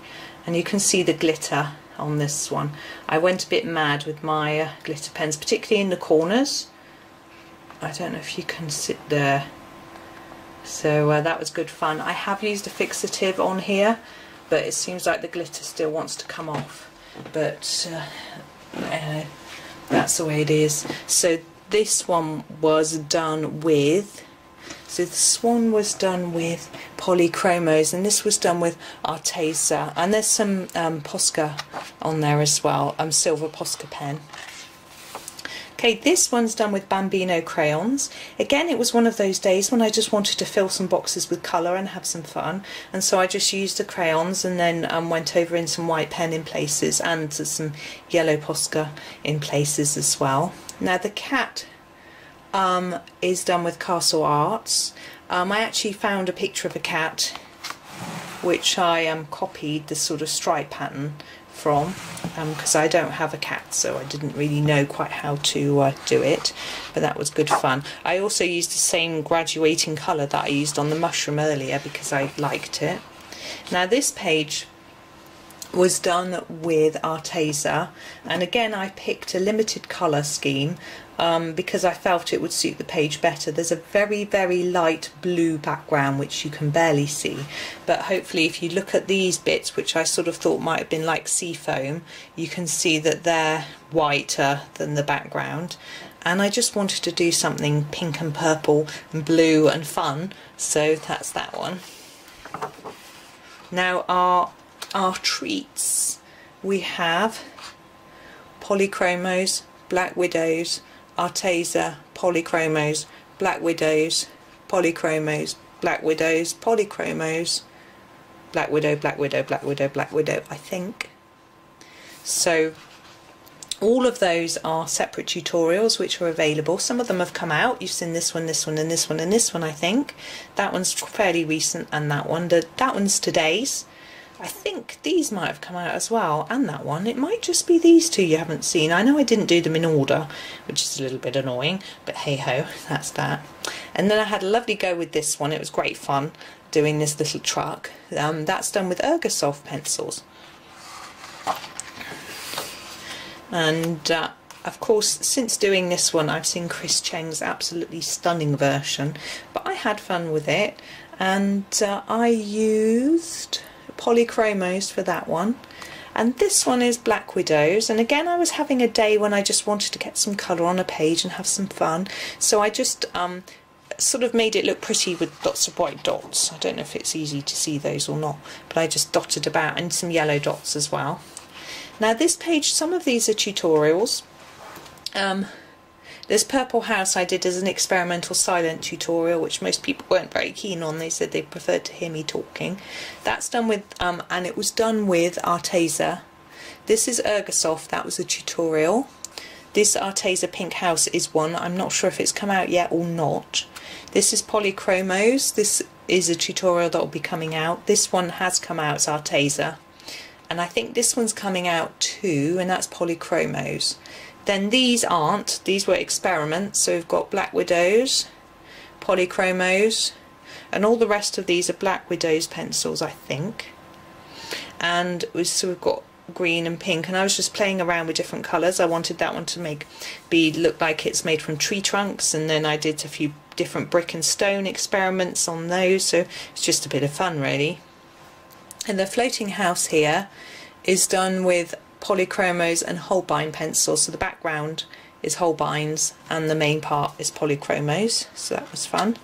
and you can see the glitter on this one. I went a bit mad with my glitter pens, particularly in the corners. I don't know if you can sit there. So that was good fun. I have used a fixative on here, but it seems like the glitter still wants to come off. But that's the way it is. So this one was done with, so the swan was done with polychromos, and this was done with Arteza. And there's some Posca on there as well, silver Posca pen. Okay, this one's done with Bambino crayons. Again, it was one of those days when I just wanted to fill some boxes with colour and have some fun, and so I just used the crayons and then went over in some white pen in places and some yellow Posca in places as well. Now the cat is done with Castle Arts. I actually found a picture of a cat which I copied the sort of stripe pattern from, because I don't have a cat, so I didn't really know quite how to do it, but that was good fun. I also used the same graduating colour that I used on the mushroom earlier because I liked it. Now this page was done with Arteza, and again I picked a limited colour scheme because I felt it would suit the page better. There's a very, very light blue background which you can barely see, but hopefully if you look at these bits, which I sort of thought might have been like sea foam, you can see that they're whiter than the background. And I just wanted to do something pink and purple and blue and fun, so that's that one. Now our treats, we have polychromos, Black Widows, Arteza, polychromos, Black Widows, polychromos, Black Widows, polychromos, Black Widow, Black Widow, Black Widow, Black Widow, I think. So all of those are separate tutorials which are available. Some of them have come out. You've seen this one, this one, and this one, and this one, I think. That one's fairly recent, and that one. That one's today's. I think these might have come out as well, and that one. It might just be these two you haven't seen. I know I didn't do them in order, which is a little bit annoying, but hey ho, that's that. And then I had a lovely go with this one. It was great fun doing this little truck. That's done with Ergosoft pencils. And of course, since doing this one, I've seen Chris Cheng's absolutely stunning version, but I had fun with it, and I used polychromos for that one, and this one is Black Widows. And again, I was having a day when I just wanted to get some colour on a page and have some fun, so I just sort of made it look pretty with lots of white dots. I don't know if it's easy to see those or not, but I just dotted about, and some yellow dots as well. Now this page, some of these are tutorials. This purple house I did as an experimental silent tutorial, which most people weren't very keen on. They said they preferred to hear me talking. That's done with, and it was done with Arteza. This is Ergosoft, that was a tutorial. This Arteza pink house is one. I'm not sure if it's come out yet or not. This is Polychromos. This is a tutorial that will be coming out. This one has come out, it's Arteza. And I think this one's coming out too, and that's Polychromos. Then these aren't, these were experiments, so we've got Black Widows, Polychromos, and all the rest of these are Black Widows pencils, I think. And so we've got green and pink, and I was just playing around with different colours. I wanted that one to look like it's made from tree trunks, and then I did a few different brick and stone experiments on those, so it's just a bit of fun really. And the floating house here is done with Polychromos and Holbein pencils, so the background is Holbeins and the main part is Polychromos, so that was fun.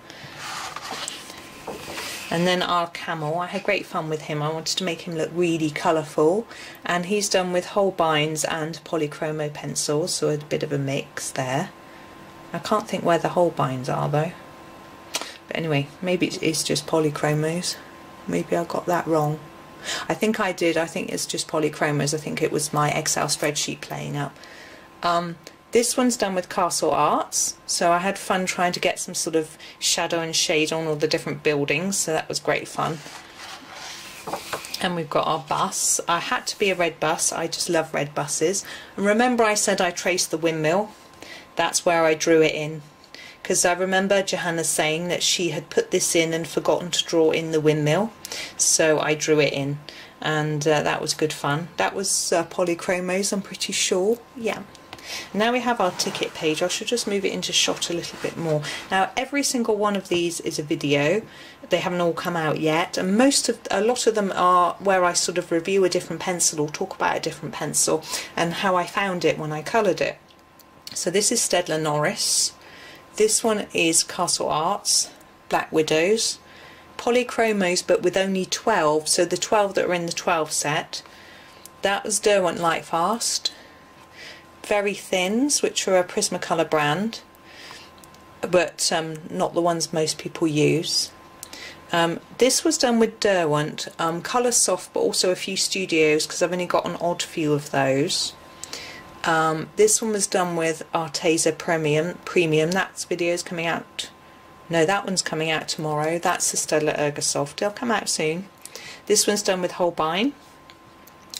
And then our camel, I had great fun with him. I wanted to make him look really colourful, and he's done with Holbeins and Polychromo pencils, so a bit of a mix there. I can't think where the Holbeins are though, but anyway, maybe it's just Polychromos. Maybe I got that wrong. I think I did. I think it's just Polychromos. I think it was my Excel spreadsheet playing up. This one's done with Castle Arts, so I had fun trying to get some sort of shadow and shade on all the different buildings, so that was great fun. And we've got our bus. I had to be a red bus. I just love red buses. And remember I said I traced the windmill? That's where I drew it in, because I remember Johanna saying that she had put this in and forgotten to draw in the windmill, so I drew it in, and that was good fun. That was Polychromos, I'm pretty sure. Yeah. Now we have our ticket page. I should just move it into shot a little bit more. Now every single one of these is a video. They haven't all come out yet, and a lot of them are where I sort of review a different pencil or talk about a different pencil and how I found it when I coloured it. So this is Staedtler Norris. This one is Castle Arts, Black Widows, Polychromos, but with only 12, so the 12 that are in the 12 set. That was Derwent Lightfast, Very Thins, which are a Prismacolor brand, but not the ones most people use. This was done with Derwent, Colour Soft, but also a few studios, because I've only got an odd few of those. This one was done with Arteza Premium. That's videos coming out. No, that one's coming out tomorrow. That's the Staedtler Ergosoft. They'll come out soon. This one's done with Holbein.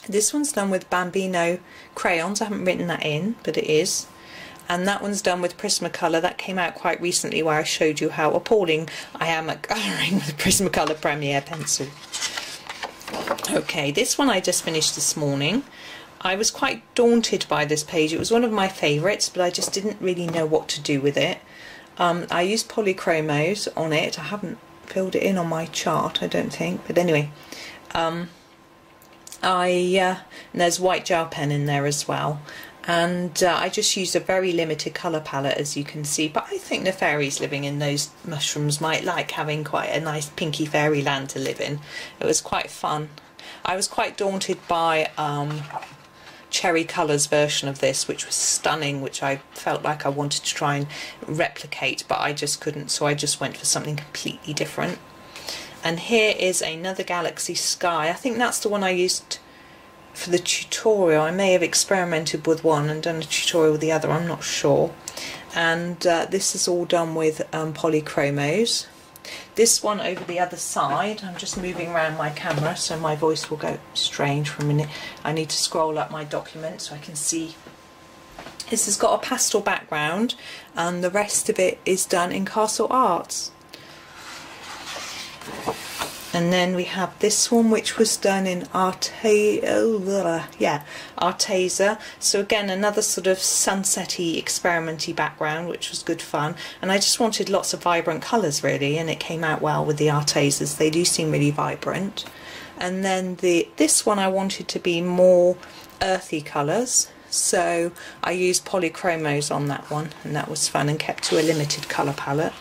This one's done with Bambino crayons. I haven't written that in, but it is. And that one's done with Prismacolor. That came out quite recently, where I showed you how appalling I am at colouring with Prismacolor Premier pencil. Okay, this one I just finished this morning. I was quite daunted by this page. It was one of my favourites, but I just didn't really know what to do with it. I used Polychromos on it. I haven't filled it in on my chart, I don't think, but anyway. And there's white gel pen in there as well. And I just used a very limited colour palette, as you can see, but I think the fairies living in those mushrooms might like having quite a nice pinky fairyland to live in. It was quite fun. I was quite daunted by Cherry Colours version of this, which was stunning, which I felt like I wanted to try and replicate, but I just couldn't, so I just went for something completely different. And here is another Galaxy Sky. I think that's the one I used for the tutorial. I may have experimented with one and done a tutorial with the other, I'm not sure. And this is all done with Polychromos. This one over the other side, I'm just moving around my camera so my voice will go strange for a minute. I need to scroll up my document so I can see. This has got a pastel background and the rest of it is done in Castle Arts. And then we have this one, which was done in Arteza. So again, another sort of sunsetty, experimenty background, which was good fun. And I just wanted lots of vibrant colours really, and it came out well with the Artezas. They do seem really vibrant. And then this one I wanted to be more earthy colours, so I used Polychromos on that one, and that was fun and kept to a limited colour palette.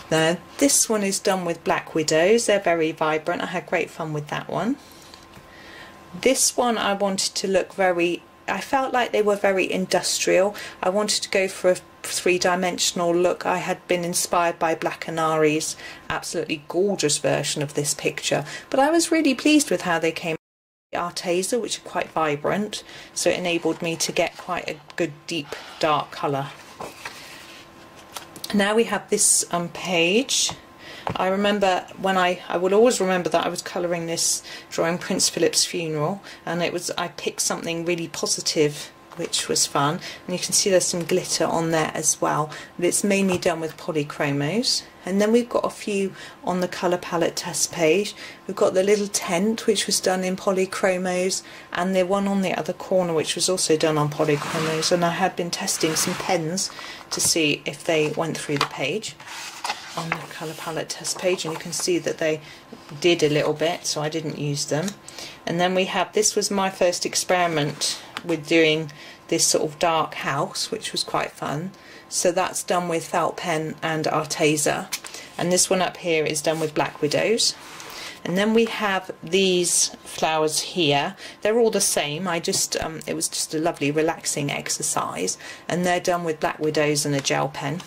Now this one is done with Black Widows. They're very vibrant. I had great fun with that one. This one I wanted to look very, I felt like they were very industrial. I wanted to go for a three-dimensional look. I had been inspired by Black Canary's absolutely gorgeous version of this picture, but I was really pleased with how they came. Arteza, which are quite vibrant, so it enabled me to get quite a good deep dark colour. Now we have this page. I remember when I will always remember that I was colouring this drawing Prince Philip's funeral, and I picked something really positive, which was fun, and you can see there's some glitter on there as well, but it's mainly done with polychromos. And then we've got a few on the colour palette test page. We've got the little tent, which was done in polychromos, and the one on the other corner, which was also done on polychromos. And I had been testing some pens to see if they went through the page on the colour palette test page, and you can see that they did a little bit, so I didn't use them. And then we have, this was my first experiment with doing this sort of dark house, which was quite fun. So that's done with felt pen and Arteza, and this one up here is done with Black Widows. And then we have these flowers here. They're all the same. I just it was just a lovely relaxing exercise, and they're done with Black Widows and a gel pen.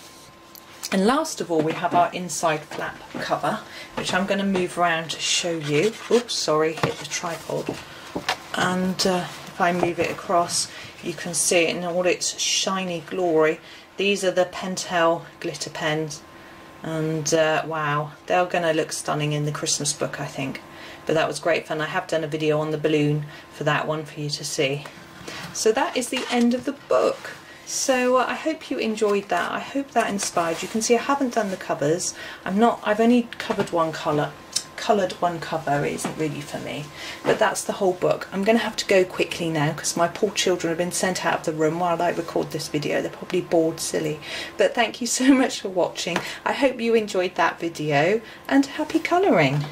And last of all, we have our inside flap cover, which I'm going to move around to show you. Oops, sorry, hit the tripod. And if I move it across, you can see it in all its shiny glory. These are the Pentel glitter pens, and wow, they're going to look stunning in the Christmas book, I think. But that was great fun. I have done a video on the balloon for that one for you to see. So that is the end of the book. So I hope you enjoyed that. I hope that inspired you. You can see I haven't done the covers. I've only covered one colour. Coloured one cover. It isn't really for me, but that's the whole book. I'm going to have to go quickly now because my poor children have been sent out of the room while I record this video. They're probably bored silly, but thank you so much for watching. I hope you enjoyed that video, and happy colouring.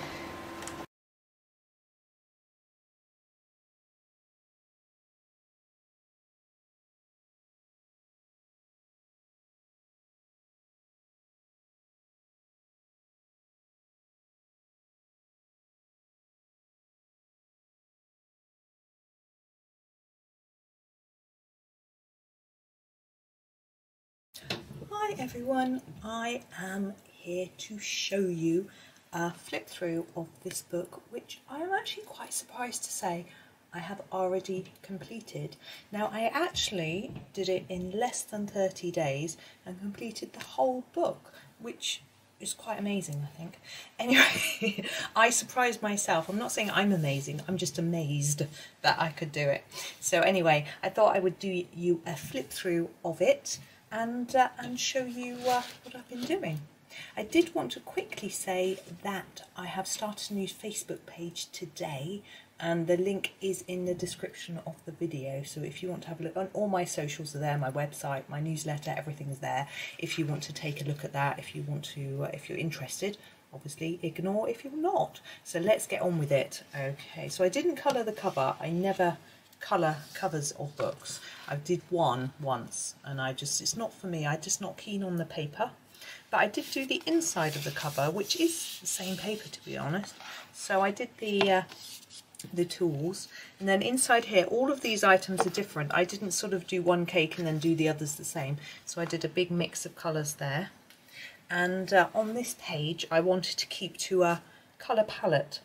Hi everyone, I am here to show you a flip through of this book, which I am actually quite surprised to say I have already completed. Now, I actually did it in less than 30 days and completed the whole book, which is quite amazing, I think. Anyway, I surprised myself. I'm not saying I'm amazing, I'm just amazed that I could do it. So anyway, I thought I would do you a flip through of it and show you what I've been doing. I did want to quickly say that I have started a new Facebook page today, and the link is in the description of the video. So if you want to have a look, on all my socials are there, my website, my newsletter, everything is there. If you want to take a look at that, if you want to, if you're interested, obviously ignore if you're not. So let's get on with it. Okay, so I didn't colour the cover. I never colour covers of books. I did one once, and it's not for me. I'm just not keen on the paper. But I did do the inside of the cover, which is the same paper, to be honest. So I did the tools, and then inside here, all of these items are different. I didn't sort of do one cake and then do the others the same. So I did a big mix of colours there. And on this page, I wanted to keep to a colour palette.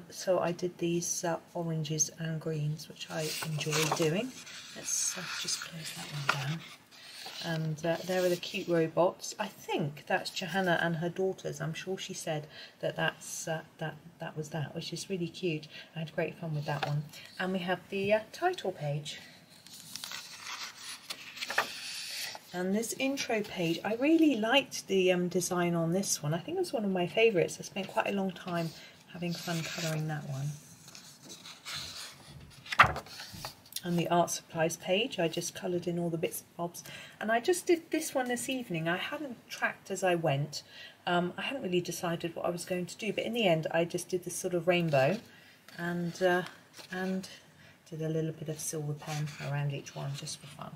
So I did these oranges and greens, which I enjoy doing. Let's just close that one down. And there are the cute robots. I think that's Johanna and her daughters. I'm sure she said that that was that, which is really cute. I had great fun with that one. And we have the title page. And this intro page, I really liked the design on this one. I think it was one of my favourites. I spent quite a long time having fun colouring that one. And the art supplies page, I just coloured in all the bits and bobs. And I just did this one this evening. I hadn't tracked as I went. I hadn't really decided what I was going to do, but in the end I just did this sort of rainbow and did a little bit of silver pen around each one just for fun.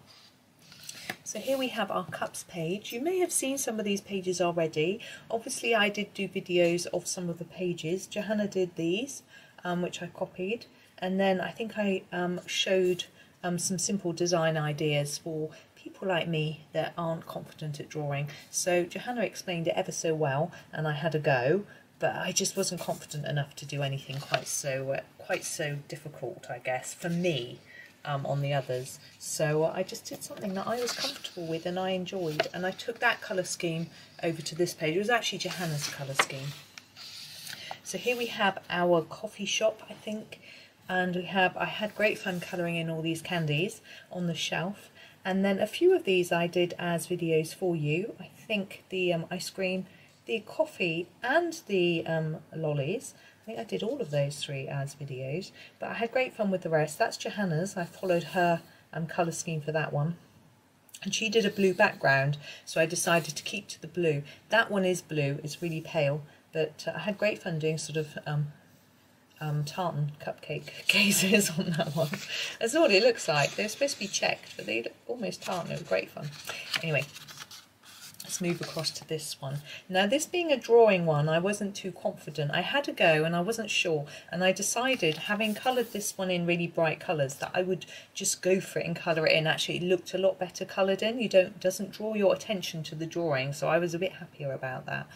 So here we have our cups page. You may have seen some of these pages already. Obviously I did do videos of some of the pages. Johanna did these, which I copied. and then I think I showed some simple design ideas for people like me that aren't confident at drawing. So Johanna explained it ever so well, and I had a go, but I just wasn't confident enough to do anything quite so difficult, I guess, for me. On the others, so I just did something that I was comfortable with and I enjoyed, and I took that colour scheme over to this page. It was actually Johanna's colour scheme. So here we have our coffee shop, I think, and I had great fun colouring in all these candies on the shelf, and then a few of these I did as videos for you. I think the ice cream, the coffee and the lollies, I think I did all of those 3 as videos, but I had great fun with the rest. That's Johanna's. I followed her colour scheme for that one. And she did a blue background, so I decided to keep to the blue. That one is blue, it's really pale, but I had great fun doing sort of tartan cupcake cases on that one. That's what it looks like. They're supposed to be checked, but they look almost tartan. It was great fun. Anyway. Let's move across to this one. Now, this being a drawing one, I wasn't too confident. I had a go and I wasn't sure, and I decided, having coloured this one in really bright colours, that I would just go for it and colour it in. Actually, it looked a lot better coloured in. Doesn't draw your attention to the drawing, so I was a bit happier about that.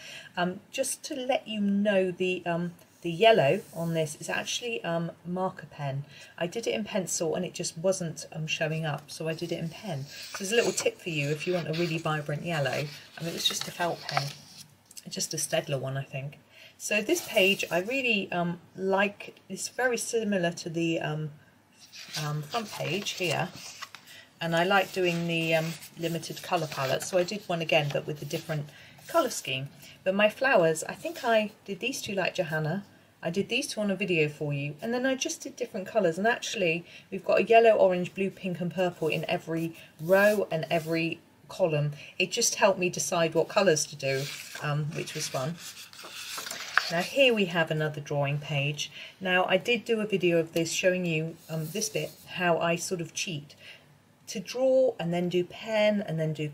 Just to let you know, the yellow on this is actually marker pen. I did it in pencil and it just wasn't showing up, so I did it in pen. So there's a little tip for you if you want a really vibrant yellow. It was just a felt pen, just a Stedler one, I think. So this page I really like. It's very similar to the front page here, and I like doing the limited colour palette, so I did one again but with a different colour scheme. But my flowers, I think I did these 2 like Johanna. I did these 2 on a video for you, and then I just did different colours, and actually we've got a yellow, orange, blue, pink and purple in every row and every column. It just helped me decide what colours to do, which was fun. Now here we have another drawing page. Now I did do a video of this showing you this bit, how I sort of cheat to draw and then do pen and then do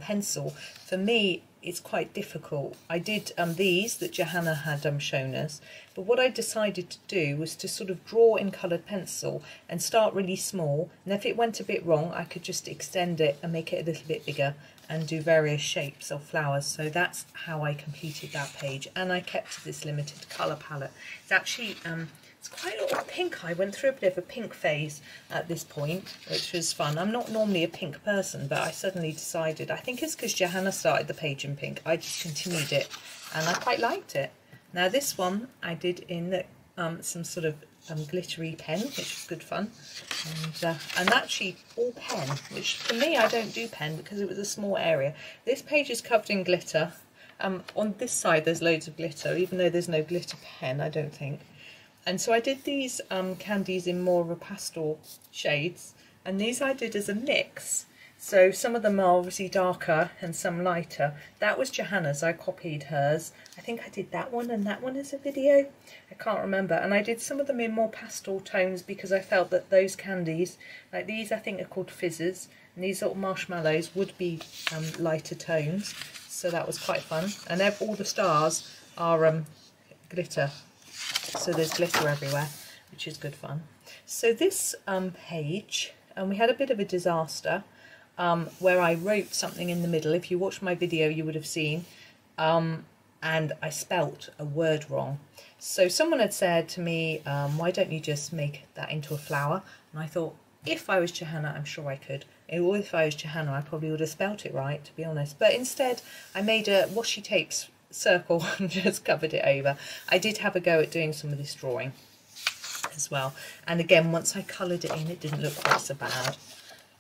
pencil. For me, it's quite difficult. I did these that Johanna had shown us, but what I decided to do was to sort of draw in coloured pencil and start really small, and if it went a bit wrong I could just extend it and make it a little bit bigger and do various shapes of flowers. So that's how I completed that page, and I kept to this limited colour palette. It's actually it's quite a lot of pink. I went through a bit of a pink phase at this point, which was fun. I'm not normally a pink person, but I suddenly decided, I think it's because Johanna started the page in pink, I just continued it and I quite liked it. Now this one I did in some sort of glittery pen, which was good fun, and actually all pen, which for me, I don't do pen because it was a small area. This page is covered in glitter. On this side there's loads of glitter, even though there's no glitter pen, I don't think. And so I did these candies in more of a pastel shades, and these I did as a mix. So some of them are obviously darker and some lighter. That was Johanna's, I copied hers. I think I did that one and that one as a video. I can't remember. And I did some of them in more pastel tones because I felt that those candies, like these I think are called fizzes, and these little marshmallows would be lighter tones. So that was quite fun. And all the stars are glitter. So there's glitter everywhere, which is good fun. So this page, we had a bit of a disaster where I wrote something in the middle. If you watched my video, you would have seen, and I spelt a word wrong. So someone had said to me, why don't you just make that into a flower? And I thought, if I was Johanna, I'm sure I could. Or if I was Johanna, I probably would have spelt it right, to be honest. But instead, I made a washi tape circle and just covered it over. I did have a go at doing some of this drawing as well, and again once I coloured it in it didn't look quite so bad.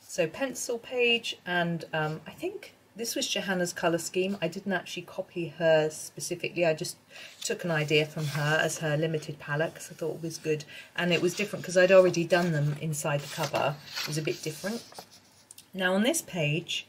So pencil page, and I think this was Johanna's colour scheme. I didn't actually copy hers specifically, I just took an idea from her as her limited palette because I thought it was good, and it was different because I'd already done them inside the cover. It was a bit different. Now on this page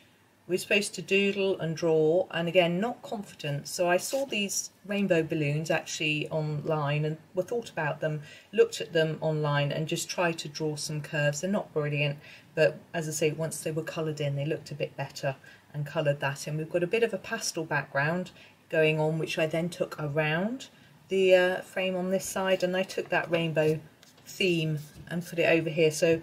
we're supposed to doodle and draw, and again, not confident. So I saw these rainbow balloons actually online and thought about them, looked at them online and just tried to draw some curves. They're not brilliant, but as I say, once they were coloured in, they looked a bit better, and coloured that in. We've got a bit of a pastel background going on, which I then took around the frame on this side, and I took that rainbow theme and put it over here. So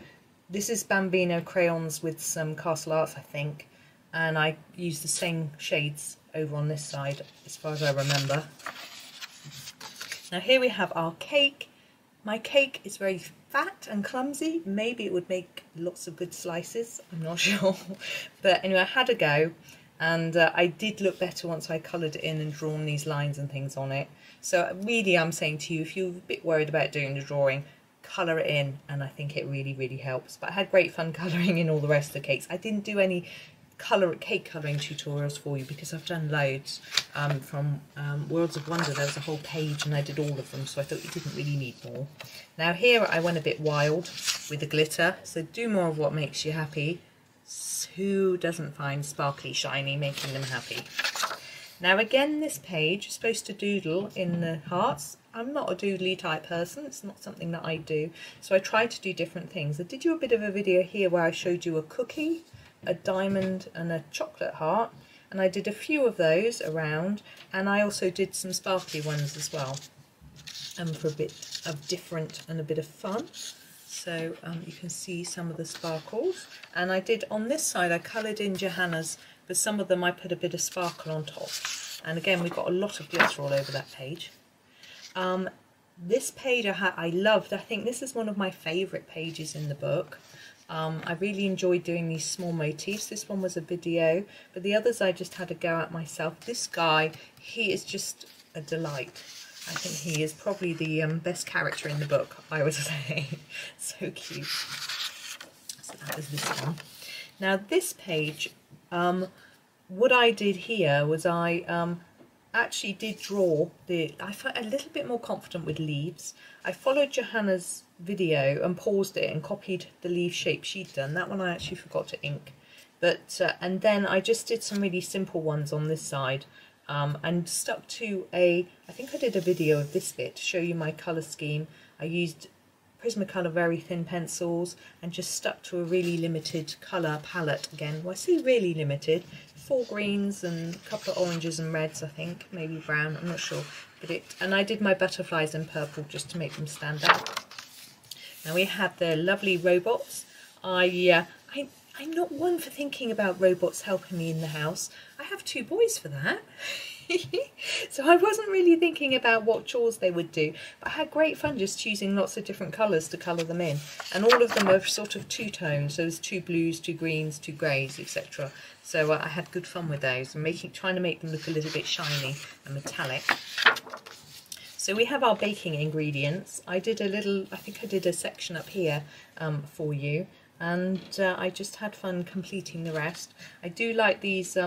this is Bambino crayons with some Castle Arts, I think, and I used the same shades over on this side as far as I remember. Now here we have our cake. My cake is very fat and clumsy. Maybe it would make lots of good slices, I'm not sure. But anyway, I had a go, and I did look better once I coloured it in and drawn these lines and things on it. So really I'm saying to you, if you're a bit worried about doing the drawing, colour it in, and I think it really helps. But I had great fun colouring in all the rest of the cakes. I didn't do any cake colouring tutorials for you because I've done loads from Worlds of Wonder. There was a whole page and I did all of them, so I thought you didn't really need more. Now here I went a bit wild with the glitter, so do more of what makes you happy. Who doesn't find sparkly shiny making them happy? Now again, this page is supposed to doodle in the hearts. I'm not a doodly type person, it's not something that I do, so I try to do different things. I did you a bit of a video here where I showed you a cookie, a diamond and a chocolate heart, and I did a few of those around, and I also did some sparkly ones as well, for a bit of different and a bit of fun. So you can see some of the sparkles, and I did on this side I coloured in Johanna's, but some of them I put a bit of sparkle on top, and again we've got a lot of glitter all over that page. This page I loved. I think this is one of my favourite pages in the book. I really enjoyed doing these small motifs. This one was a video, but the others I just had a go at myself. This guy, he is just a delight. I think he is probably the best character in the book, I would say. So cute. So that was this one. Now this page, what I did here was I actually did draw I felt a little bit more confident with leaves. I followed Johanna's video and paused it and copied the leaf shape she'd done. That one I actually forgot to ink, but and then I just did some really simple ones on this side, and stuck to I think I did a video of this bit to show you my colour scheme. I used Prismacolor very thin pencils and just stuck to a really limited colour palette again. Well, I say really limited, 4 greens and a couple of oranges and reds, I think, maybe brown, I'm not sure. And I did my butterflies in purple just to make them stand out. Now we have the lovely robots. I'm not one for thinking about robots helping me in the house. I have 2 boys for that. So I wasn't really thinking about what chores they would do, but I had great fun just choosing lots of different colours to colour them in, and all of them are sort of 2 tones, so there's 2 blues, 2 greens, 2 greys, etc. So I had good fun with those and trying to make them look a little bit shiny and metallic. So we have our baking ingredients. I think I did a section up here for you, and I just had fun completing the rest. I do like these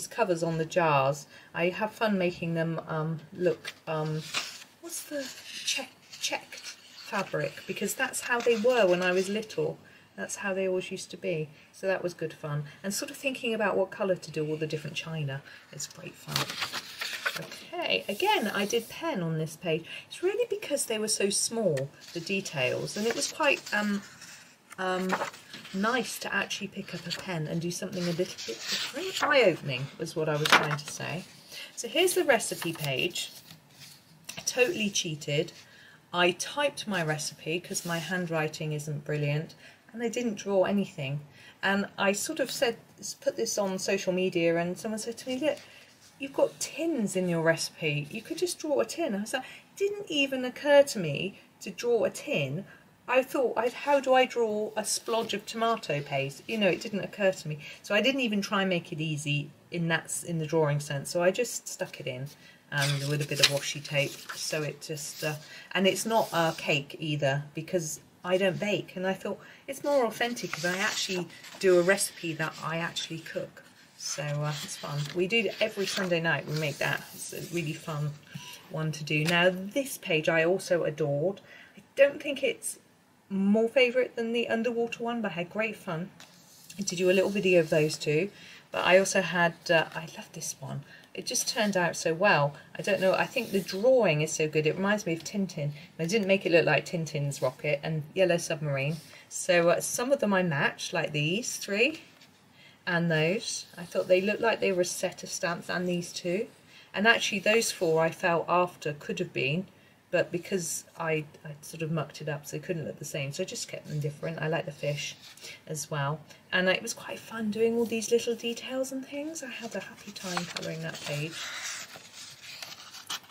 covers on the jars. I have fun making them look, what's the checked fabric, because that's how they were when I was little. That's how they always used to be. So that was good fun. And sort of thinking about what colour to do all the different china. It's great fun. Okay, again, I did pen on this page. It's really because they were so small, the details, and it was quite nice to actually pick up a pen and do something a little bit different. Eye-opening was what I was trying to say. So here's the recipe page. I totally cheated. I typed my recipe because my handwriting isn't brilliant, and I didn't draw anything. And I sort of put this on social media, and someone said to me, look, you've got tins in your recipe. You could just draw a tin. I was like, it didn't even occur to me to draw a tin. I thought, how do I draw a splodge of tomato paste? You know, it didn't occur to me. So I didn't even try and make it easy in the drawing sense. So I just stuck it in and with a bit of washi tape. So it just, and it's not a cake either because I don't bake. And I thought it's more authentic because I actually do a recipe that I actually cook. So it's fun. We do it every Sunday night. We make that. It's a really fun one to do. Now this page I also adored. I don't think it's more favourite than the underwater one, but I had great fun to do a little video of those two. But I also had, I love this one. It just turned out so well. I don't know, I think the drawing is so good. It reminds me of Tintin. I didn't make it look like Tintin's rocket and Yellow Submarine. So some of them I matched, like these 3 and those. I thought they looked like they were a set of stamps, and these 2. And actually those 4 I felt after could have been, but because I sort of mucked it up so they couldn't look the same, so I just kept them different. I like the fish as well, and it was quite fun doing all these little details and things. I had a happy time colouring that page.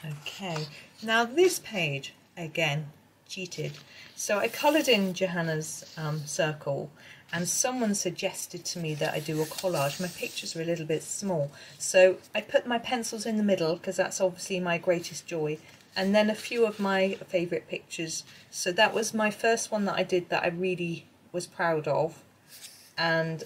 Okay, now this page, again, cheated. So I coloured in Johanna's circle, and someone suggested to me that I do a collage. My pictures are a little bit small, so I put my pencils in the middle because that's obviously my greatest joy, and then a few of my favourite pictures. So that was my first one that I did that I really was proud of, and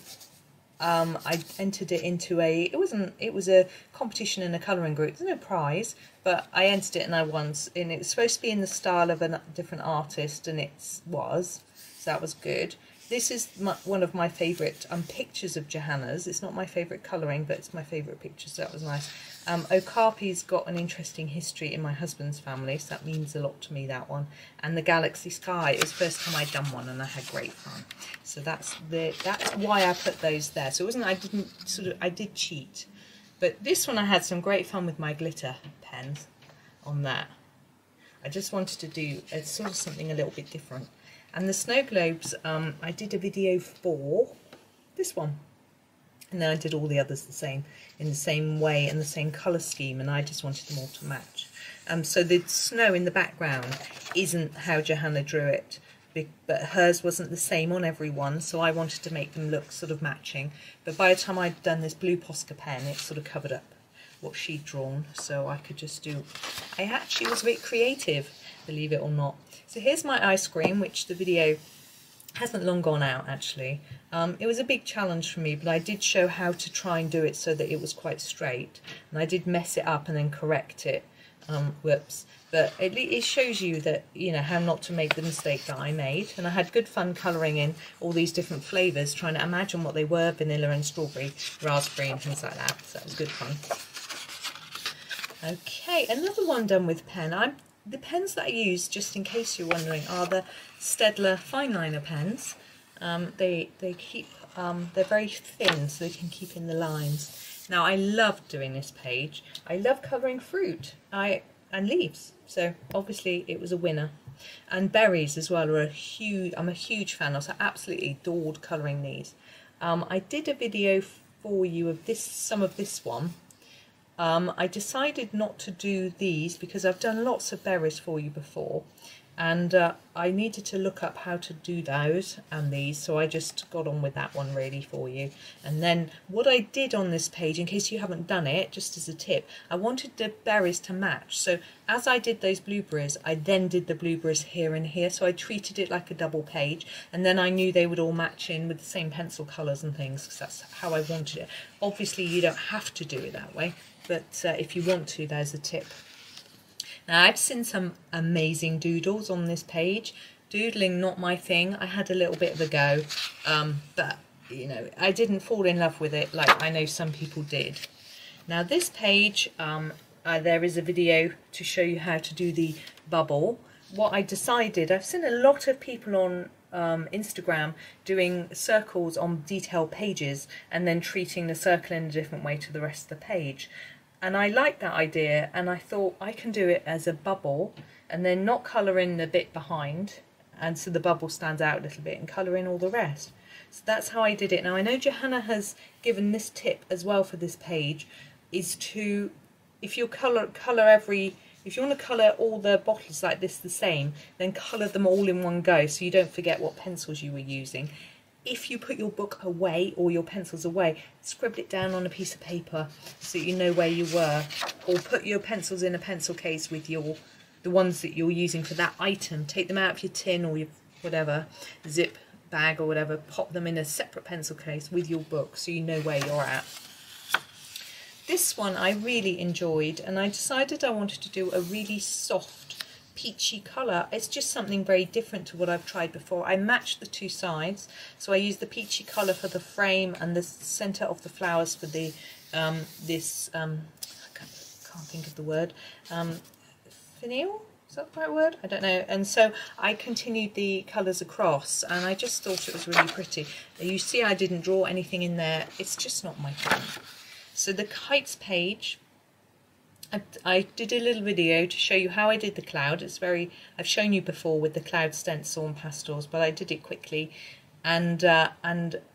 I entered it into it was a competition in a colouring group. There's no prize, but I entered it and I won, and it was supposed to be in the style of a different artist, and it was, so that was good. This is one of my favourite pictures of Johanna's. It's not my favourite colouring, but it's my favourite picture, so that was nice. Okapi's got an interesting history in my husband's family, so that means a lot to me, that one. And the Galaxy Sky, it was the first time I'd done one, and I had great fun. So that's why I put those there. So it wasn't, I did cheat. But this one I had some great fun with my glitter pens on that. I just wanted to do sort of something a little bit different. And the snow globes, I did a video for this one, and then I did all the others the same, in the same way and the same colour scheme, and I just wanted them all to match. So the snow in the background isn't how Johanna drew it, but hers wasn't the same on everyone, so I wanted to make them look sort of matching. But by the time I'd done this blue Posca pen, it sort of covered up what she'd drawn, so I could just do... I actually was a bit creative, believe it or not. So here's my ice cream, which the video hasn't long gone out actually. It was a big challenge for me, but I did show how to try and do it so that it was quite straight, and I did mess it up and then correct it. Whoops. But it shows you that, you know, how not to make the mistake that I made. And I had good fun colouring in all these different flavours, trying to imagine what they were, vanilla and strawberry, raspberry and things like that. So that was good fun. Okay, another one done with pen. The pens that I use, just in case you're wondering, are the Staedtler fine liner pens. They keep, they're very thin, so they can keep in the lines. Now I love doing this page. I love colouring fruit and leaves, so obviously it was a winner. And berries as well are I'm a huge fan of, so I absolutely adored colouring these. I did a video for you of some of this one. I decided not to do these because I've done lots of berries for you before, and I needed to look up how to do those and these, so I just got on with that one really for you. And then what I did on this page, in case you haven't done it, just as a tip, I wanted the berries to match. So as I did those blueberries, I then did the blueberries here and here, so I treated it like a double page, and then I knew they would all match in with the same pencil colours and things, because that's how I wanted it. Obviously you don't have to do it that way, but if you want to, there's a tip. Now I've seen some amazing doodles on this page. Doodling, not my thing. I had a little bit of a go, but you know, I didn't fall in love with it like I know some people did. Now this page, there is a video to show you how to do the bubble. What I decided, I've seen a lot of people on Instagram doing circles on detailed pages and then treating the circle in a different way to the rest of the page. And I liked that idea, and I thought I can do it as a bubble and then not colour in the bit behind, and so the bubble stands out a little bit, and colour in all the rest. So that's how I did it. Now I know Johanna has given this tip as well for this page, is to, if you want to colour all the bottles like this the same, then colour them all in one go so you don't forget what pencils you were using. If you put your book away or your pencils away, scribble it down on a piece of paper so you know where you were, or put your pencils in a pencil case with the ones that you're using for that item. Take them out of your tin or your whatever, zip bag or whatever, pop them in a separate pencil case with your book so you know where you're at. This one I really enjoyed, and I decided I wanted to do a really soft peachy colour. It's just something very different to what I've tried before. I matched the two sides, so I used the peachy colour for the frame and the centre of the flowers for the I can't think of the word, finial? Is that the right word? I don't know. And so I continued the colours across, and I just thought it was really pretty. You see I didn't draw anything in there. It's just not my thing. So the kites page, I did a little video to show you how I did the cloud. I've shown you before with the cloud stencil and pastels, but I did it quickly and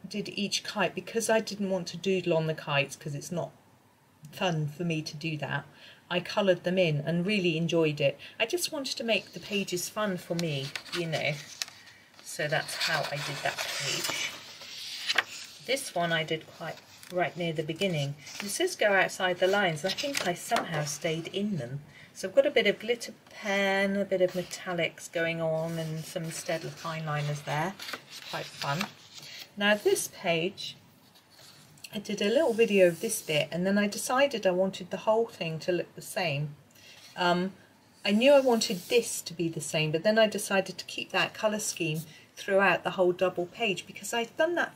did each kite because I didn't want to doodle on the kites because it's not fun for me to do that. I coloured them in and really enjoyed it. I just wanted to make the pages fun for me, you know. So that's how I did that page. This one I did quite right near the beginning. It says go outside the lines. I think I somehow stayed in them. So I've got a bit of glitter pen, a bit of metallics going on and some Staedtler fine liners there. It's quite fun. Now this page, I did a little video of this bit and then I decided I wanted the whole thing to look the same. I knew I wanted this to be the same, but then I decided to keep that colour scheme throughout the whole double page because I've done that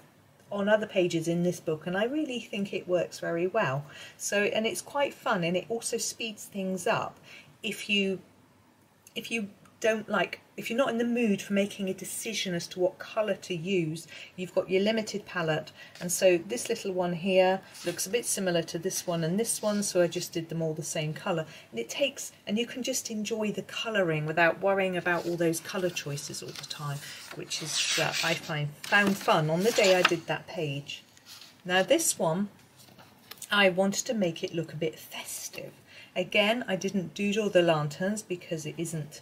on other pages in this book and I really think it works very well. So, and it's quite fun and it also speeds things up if you don't like, if you're not in the mood for making a decision as to what colour to use. You've got your limited palette, and so this little one here looks a bit similar to this one and this one, so I just did them all the same colour, and it takes, and you can just enjoy the colouring without worrying about all those colour choices all the time, which is I found fun on the day I did that page. Now this one, I wanted to make it look a bit festive. Again, I didn't doodle the lanterns because it isn't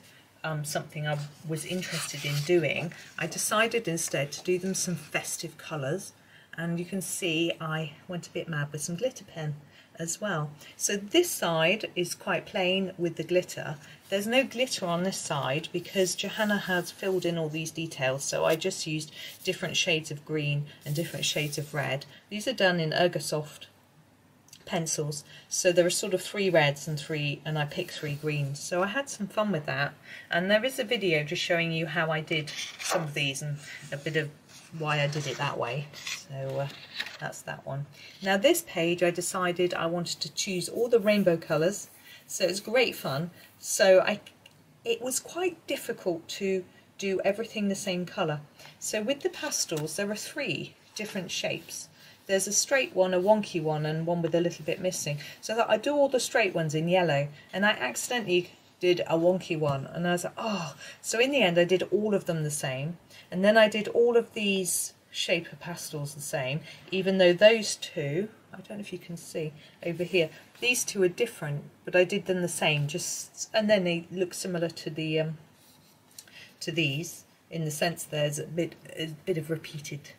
something I was interested in doing. I decided instead to do them some festive colours, and you can see I went a bit mad with some glitter pen as well. So this side is quite plain with the glitter. There's no glitter on this side because Johanna has filled in all these details, so I just used different shades of green and different shades of red. These are done in Ergosoft pencils, so there are sort of 3 reds and I picked 3 greens, so I had some fun with that, and there is a video just showing you how I did some of these and a bit of why I did it that way. So that's that one. Now this page I decided I wanted to choose all the rainbow colours, so it's great fun. So it was quite difficult to do everything the same colour. So with the pastels there are 3 different shapes. There's a straight one, a wonky one, and one with a little bit missing. So that I do all the straight ones in yellow, and I accidentally did a wonky one, and I was like, oh. So in the end I did all of them the same, and then I did all of these shape of pastels the same, even though those 2, I don't know if you can see over here, these 2 are different, but I did them the same, and then they look similar to the to these, in the sense there's a bit of repeated.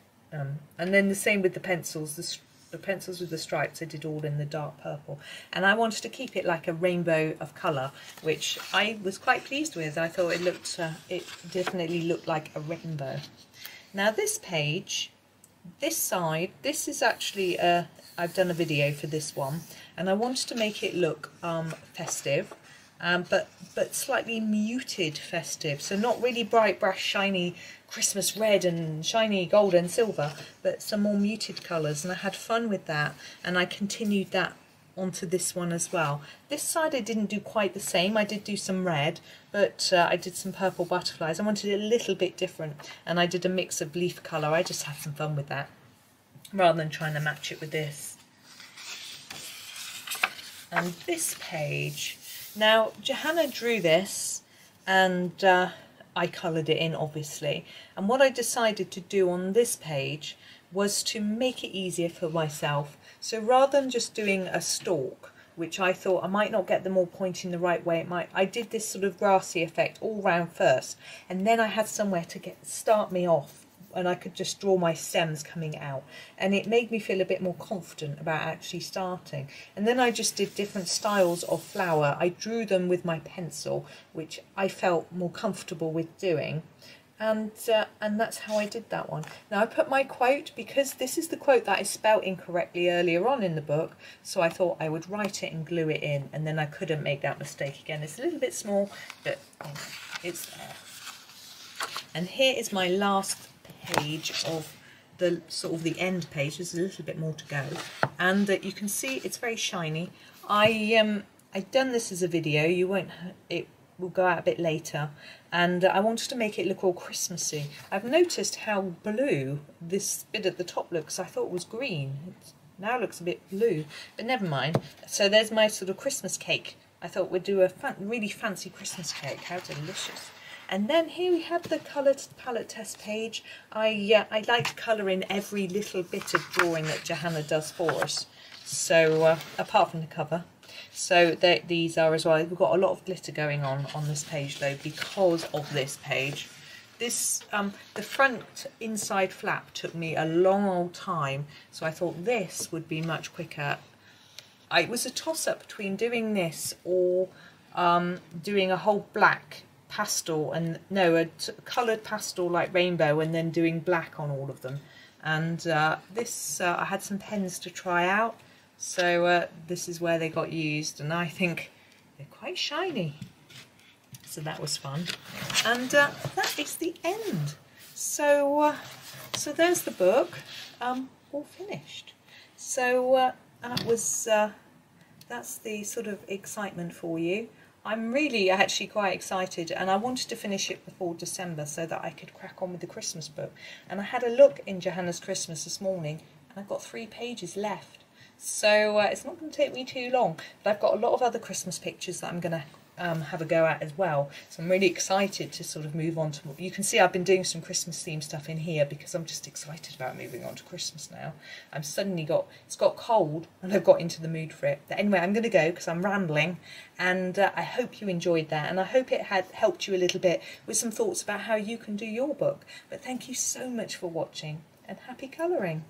And then the same with the pencils, the pencils with the stripes I did all in the dark purple, and I wanted to keep it like a rainbow of colour, which I was quite pleased with. I thought it definitely looked like a rainbow. Now this page, this side, this is actually I've done a video for this one, and I wanted to make it look festive, but slightly muted festive, so not really bright, brash, shiny Christmas red and shiny gold and silver, but some more muted colours, and I had fun with that, and I continued that onto this one as well. This side I didn't do quite the same. I did do some red, but I did some purple butterflies. I wanted it a little bit different, and I did a mix of leaf colour. I just had some fun with that rather than trying to match it with this. And this page, now Johanna drew this, and I coloured it in, obviously, and what I decided to do on this page was to make it easier for myself. So rather than just doing a stalk, which I thought I might not get them all pointing the right way, I did this sort of grassy effect all round first, and then I had somewhere to start me off, and I could just draw my stems coming out, and it made me feel a bit more confident about actually starting. And then I just did different styles of flower. I drew them with my pencil, which I felt more comfortable with doing, and that's how I did that one. Now I put my quote, because this is the quote that I spelt incorrectly earlier on in the book, so I thought I would write it and glue it in, and then I couldn't make that mistake again. It's a little bit small, but it's there. And here is my last page of the sort of the end page. There's a little bit more to go, and you can see it's very shiny. I've done this as a video. It will go out a bit later, and I wanted to make it look all Christmassy. I've noticed how blue this bit at the top looks. I thought it was green. Now it looks a bit blue, but never mind. So there's my sort of Christmas cake. I thought we'd do a really fancy Christmas cake. How delicious. And then here we have the coloured palette test page. I like to colour in every little bit of drawing that Johanna does for us. So apart from the cover. So these are as well. We've got a lot of glitter going on this page though because of this page. This the front inside flap took me a long old time, so I thought this would be much quicker. It was a toss-up between doing this or doing a whole black pastel and a coloured pastel like rainbow and then doing black on all of them. And this I had some pens to try out, so this is where they got used, and I think they're quite shiny. So that was fun, and that is the end. So so there's the book, all finished. So that was that's the sort of excitement for you. I'm really actually quite excited, and I wanted to finish it before December so that I could crack on with the Christmas book. And I had a look in Johanna's Christmas this morning, and I've got 3 pages left. So it's not going to take me too long, but I've got a lot of other Christmas pictures that I'm going to have a go at as well. So I'm really excited to sort of move on to, you can see I've been doing some Christmas themed stuff in here because I'm just excited about moving on to Christmas now. I'm suddenly it's got cold and I've got into the mood for it. But anyway, I'm going to go because I'm rambling, and I hope you enjoyed that, and I hope it had helped you a little bit with some thoughts about how you can do your book. But thank you so much for watching, and happy colouring.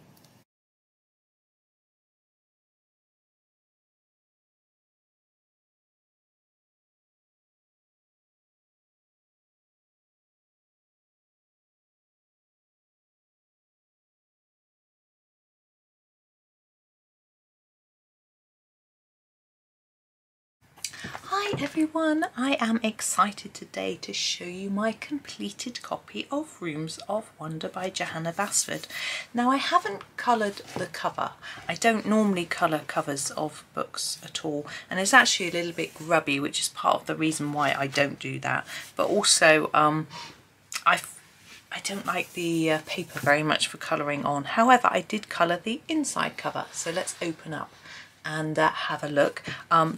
Hi everyone, I am excited today to show you my completed copy of Rooms of Wonder by Johanna Basford. Now I haven't coloured the cover. I don't normally colour covers of books at all, and it's actually a little bit grubby, which is part of the reason why I don't do that. But also I don't like the paper very much for colouring on. However, I did colour the inside cover, so let's open up and have a look.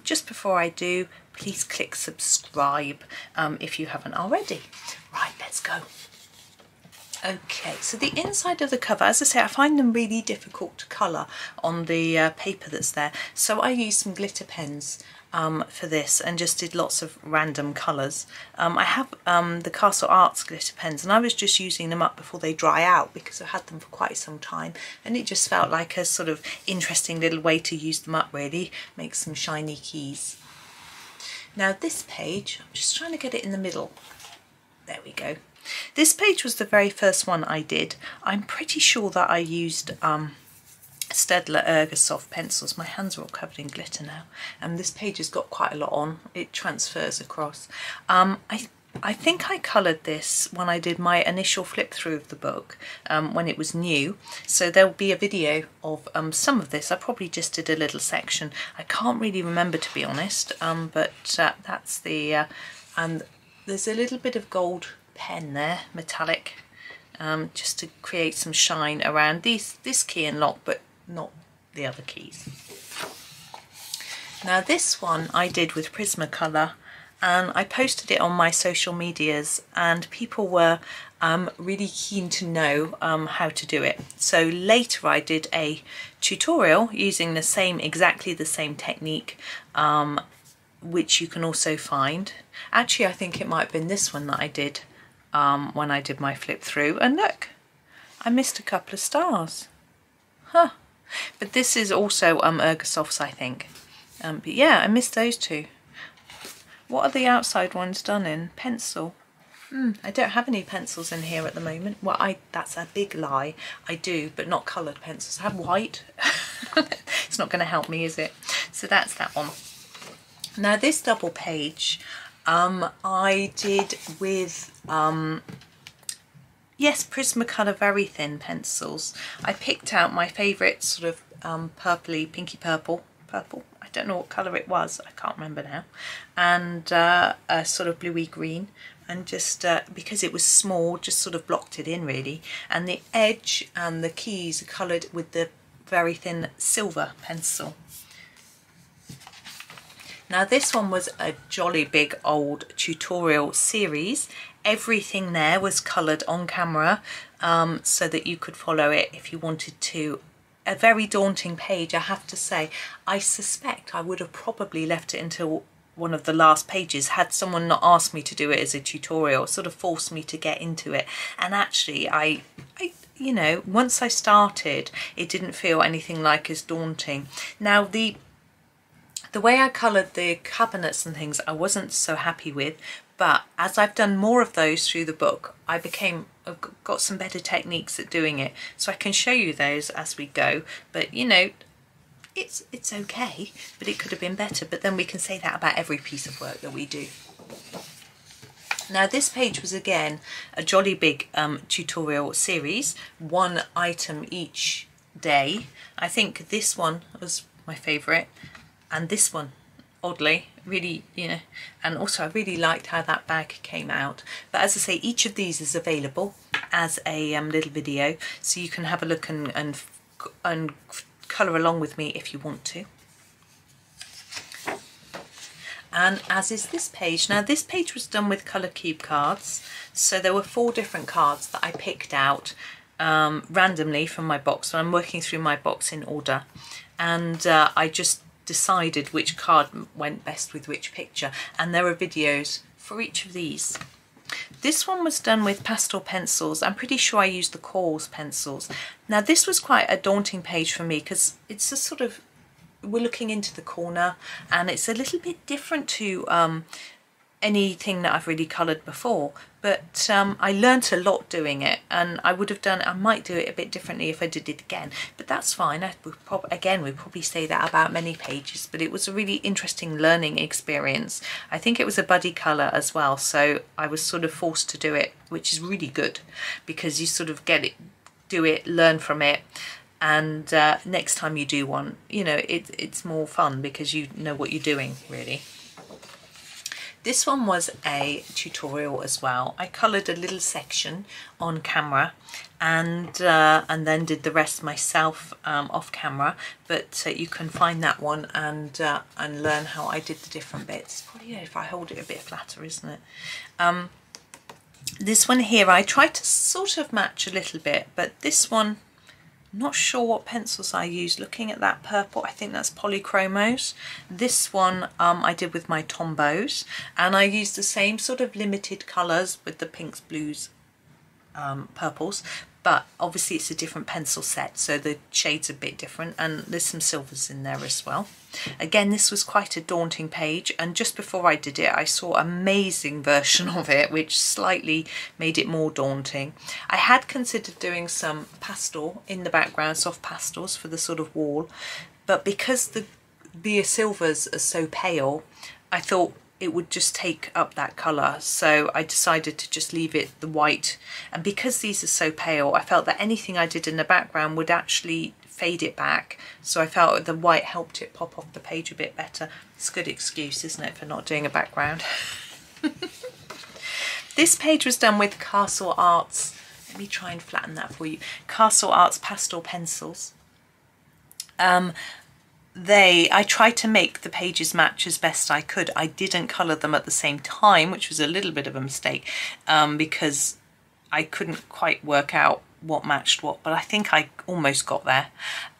Just before I do, please click subscribe if you haven't already. Right, let's go. Okay, so the inside of the cover, as I say, I find them really difficult to colour on the paper that's there. So I used some glitter pens for this and just did lots of random colours. I have the Castle Arts glitter pens, and I was just using them up before they dry out because I've had them for quite some time, and it just felt like a sort of interesting little way to use them up, really, make some shiny keys. Now this page, I'm just trying to get it in the middle. There we go. This page was the very first one I did. I'm pretty sure that I used Staedtler Ergosoft pencils. My hands are all covered in glitter now, and this page has got quite a lot on. It transfers across. I think I coloured this when I did my initial flip through of the book when it was new, so there'll be a video of some of this. I probably just did a little section. I can't really remember, to be honest, but that's the and there's a little bit of gold pen there, metallic, just to create some shine around this key and lock, but not the other keys. Now this one I did with Prismacolor, and I posted it on my social medias, and people were really keen to know how to do it. So later I did a tutorial using exactly the same technique, which you can also find. Actually, I think it might have been this one that I did when I did my flip through, and look, I missed a couple of stars. Huh. But this is also Ergosofts, I think. But yeah, I missed those two. What are the outside ones done in? Pencil. I don't have any pencils in here at the moment. Well, that's a big lie. I do, but not coloured pencils. I have white. It's not going to help me, is it? So that's that one. Now this double page I did with yes, Prismacolor very thin pencils. I picked out my favourite sort of purpley, pinky purple. I don't know what colour it was, I can't remember now, and a sort of bluey green, and just because it was small, just sort of blocked it in really. And the edge and the keys are coloured with the very thin silver pencil. Now this one was a jolly big old tutorial series. Everything there was coloured on camera so that you could follow it if you wanted to. A very daunting page, I have to say. I suspect I would have probably left it until one of the last pages had someone not asked me to do it as a tutorial, sort of forced me to get into it. And actually I you know, once I started, it didn't feel anything like as daunting. Now the way I coloured the cabinets and things I wasn't so happy with, but as I've done more of those through the book, I've got some better techniques at doing it, so I can show you those as we go. But you know, it's okay, but it could have been better. But then we can say that about every piece of work that we do. Now this page was again a jolly big tutorial series, one item each day. I think this one was my favourite, and this one, oddly, really, you know, and also I really liked how that bag came out. But as I say, each of these is available as a little video, so you can have a look and colour along with me if you want to. And as is this page. Now this page was done with colour cube cards, so there were 4 different cards that I picked out randomly from my box. So I'm working through my box in order, and I just decided which card went best with which picture, and there are videos for each of these. This one was done with pastel pencils. I'm pretty sure I used the Corals pencils. Now this was quite a daunting page for me because it's a sort of, we're looking into the corner, and it's a little bit different to anything that I've really coloured before, but I learnt a lot doing it, and I might do it a bit differently if I did it again, but that's fine. Again, we'd probably say that about many pages, but it was a really interesting learning experience. I think it was a buddy colour as well, so I was sort of forced to do it, which is really good because you sort of get it, do it, learn from it, and next time you do one, you know, it's more fun because you know what you're doing, really. This one was a tutorial as well. I coloured a little section on camera and then did the rest myself off camera, but you can find that one and learn how I did the different bits. Probably, if I hold it a bit flatter, isn't it? This one here I tried to sort of match a little bit, but this one, not sure what pencils I used. Looking at that purple, I think that's Polychromos. This one I did with my Tombows, and I used the same sort of limited colours with the pinks, blues, purples, but obviously it's a different pencil set, so the shade's a bit different, and there's some silvers in there as well. Again, this was quite a daunting page, and just before I did it I saw an amazing version of it which slightly made it more daunting. I had considered doing some pastel in the background, soft pastels for the sort of wall, but because the silvers are so pale, I thought it would just take up that colour, so I decided to just leave it the white. And because these are so pale, I felt that anything I did in the background would actually fade it back, so I felt the white helped it pop off the page a bit better. It's a good excuse, isn't it, for not doing a background. This page was done with Castle Arts. Let me try and flatten that for you. Castle Arts pastel pencils. I tried to make the pages match as best I could. I didn't colour them at the same time, which was a little bit of a mistake because I couldn't quite work out what matched what, but I think I almost got there.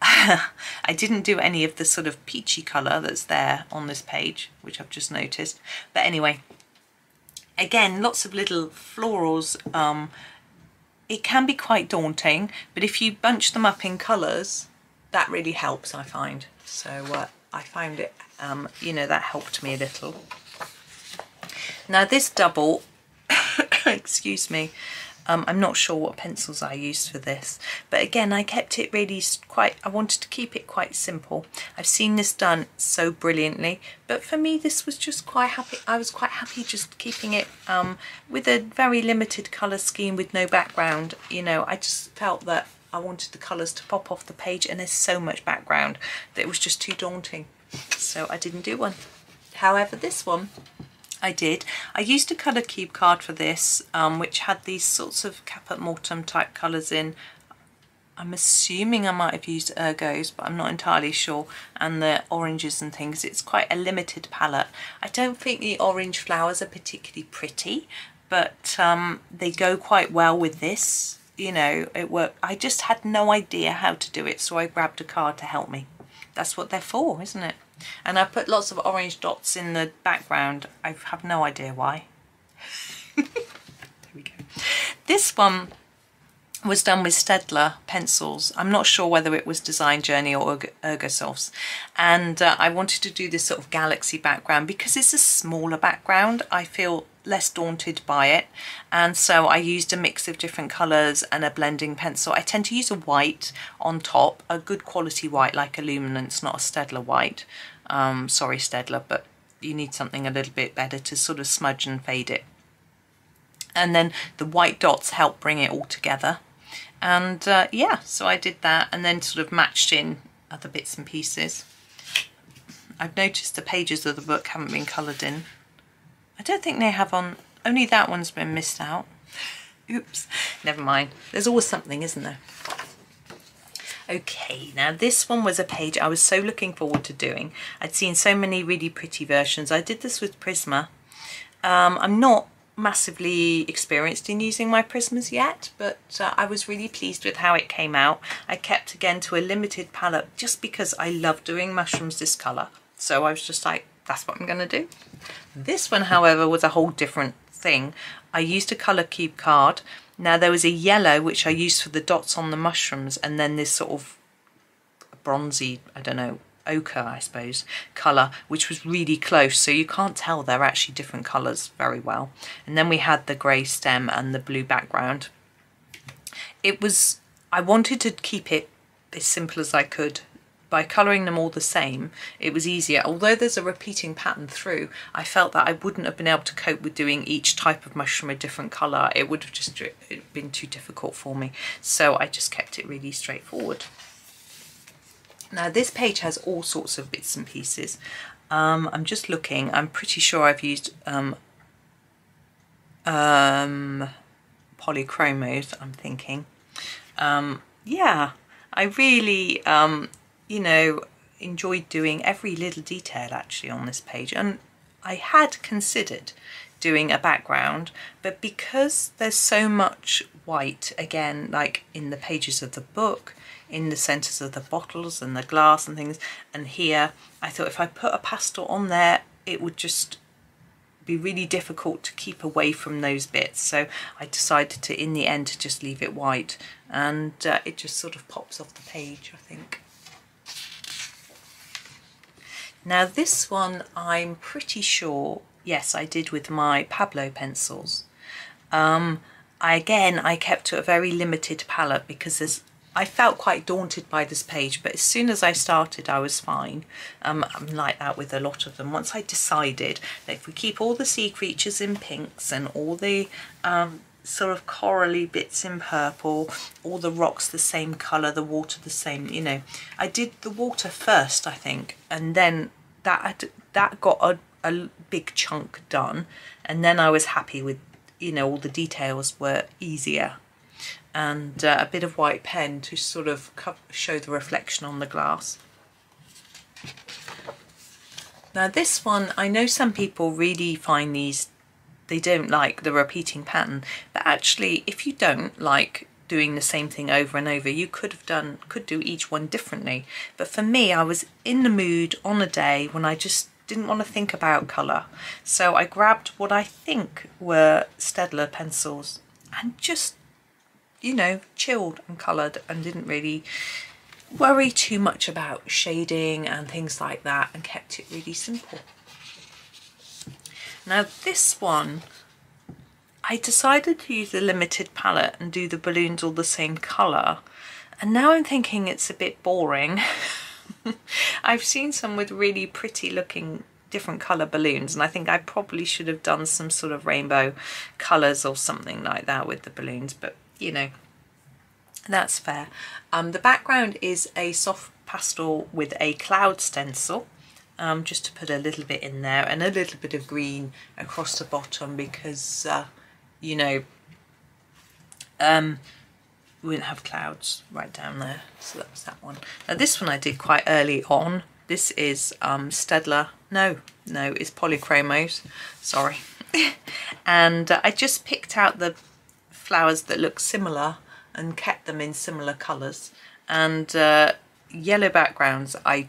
I didn't do any of the sort of peachy colour that's there on this page, which I've just noticed. But anyway, again, lots of little florals. It can be quite daunting, but if you bunch them up in colours, that really helps, I find. So I found it, you know, that helped me a little. Now this double, excuse me, I'm not sure what pencils I used for this, but again I kept it really I wanted to keep it quite simple. I've seen this done so brilliantly, but for me this was just quite happy. I was quite happy just keeping it with a very limited colour scheme with no background. You know, I just felt that I wanted the colours to pop off the page, and there's so much background that it was just too daunting, so I didn't do one. However, this one I did. I used a colour cube card for this, which had these sorts of Caput Mortuum type colours in. I'm assuming I might have used Ergos, but I'm not entirely sure, and the oranges and things. It's quite a limited palette. I don't think the orange flowers are particularly pretty, but they go quite well with this. You know, it worked. I just had no idea how to do it, so I grabbed a card to help me. That's what they're for, isn't it? And I put lots of orange dots in the background. I have no idea why. There we go. This one was done with Staedtler pencils. I'm not sure whether it was Design Journey or Ergosofts, and I wanted to do this sort of galaxy background because it's a smaller background. I feel less daunted by it, and so I used a mix of different colours and a blending pencil. I tend to use a white on top, a good quality white like a luminance, not a Staedtler white. Sorry Staedtler, but you need something a little bit better to sort of smudge and fade it. And then the white dots help bring it all together. And yeah, so I did that and then sort of matched in other bits and pieces. I've noticed the pages of the book haven't been coloured in. I don't think they have on, only that one's been missed out. Oops, never mind. There's always something, isn't there? Okay, now this one was a page I was so looking forward to doing. I'd seen so many really pretty versions. I did this with Prisma. I'm not massively experienced in using my Prismas yet, but I was really pleased with how it came out. I kept again to a limited palette just because I love doing mushrooms this colour. So I was just like, that's what I'm going to do. This one, however, was a whole different thing. I used a colour cube card. Now there was a yellow which I used for the dots on the mushrooms, and then this sort of bronzy, I don't know, ochre I suppose, colour, which was really close, so you can't tell they're actually different colours very well. And then we had the grey stem and the blue background. It was, I wanted to keep it as simple as I could. By colouring them all the same, it was easier. Although there's a repeating pattern through, I felt that I wouldn't have been able to cope with doing each type of mushroom a different colour. It would have just been too difficult for me. So I just kept it really straightforward. Now this page has all sorts of bits and pieces. I'm just looking. I'm pretty sure I've used polychromos, I'm thinking. Yeah, I really you know, enjoyed doing every little detail actually on this page, and I had considered doing a background, but because there's so much white, again, like in the pages of the book, in the centres of the bottles and the glass and things, and here, I thought if I put a pastel on there, it would just be really difficult to keep away from those bits. So I decided to, in the end, to just leave it white, and it just sort of pops off the page, I think. Now this one, I'm pretty sure, yes, I did with my Pablo pencils. Again, I kept to a very limited palette because I felt quite daunted by this page, but as soon as I started, I was fine. I'm like that with a lot of them. Once I decided that if we keep all the sea creatures in pinks and all the sort of corally bits in purple, all the rocks the same colour, the water the same, you know. I did the water first, I think, and then that got a big chunk done, and then I was happy with, you know, all the details were easier, and a bit of white pen to sort of show the reflection on the glass. Now this one, I know some people really find these, they don't like the repeating pattern, but actually if you don't like doing the same thing over and over, you could do each one differently. But for me, I was in the mood on a day when I just didn't want to think about colour, so I grabbed what I think were Staedtler pencils and just, you know, chilled and coloured and didn't really worry too much about shading and things like that, and kept it really simple. Now this one, I decided to use a limited palette and do the balloons all the same colour, and now I'm thinking it's a bit boring. I've seen some with really pretty looking different colour balloons, and I think I probably should have done some sort of rainbow colours or something like that with the balloons, but you know, that's fair. The background is a soft pastel with a cloud stencil, just to put a little bit in there, and a little bit of green across the bottom because you know, wouldn't have clouds right down there. So that was that one. Now this one I did quite early on. This is Staedtler. No, it's Polychromos. Sorry. And I just picked out the flowers that look similar and kept them in similar colours. And yellow backgrounds I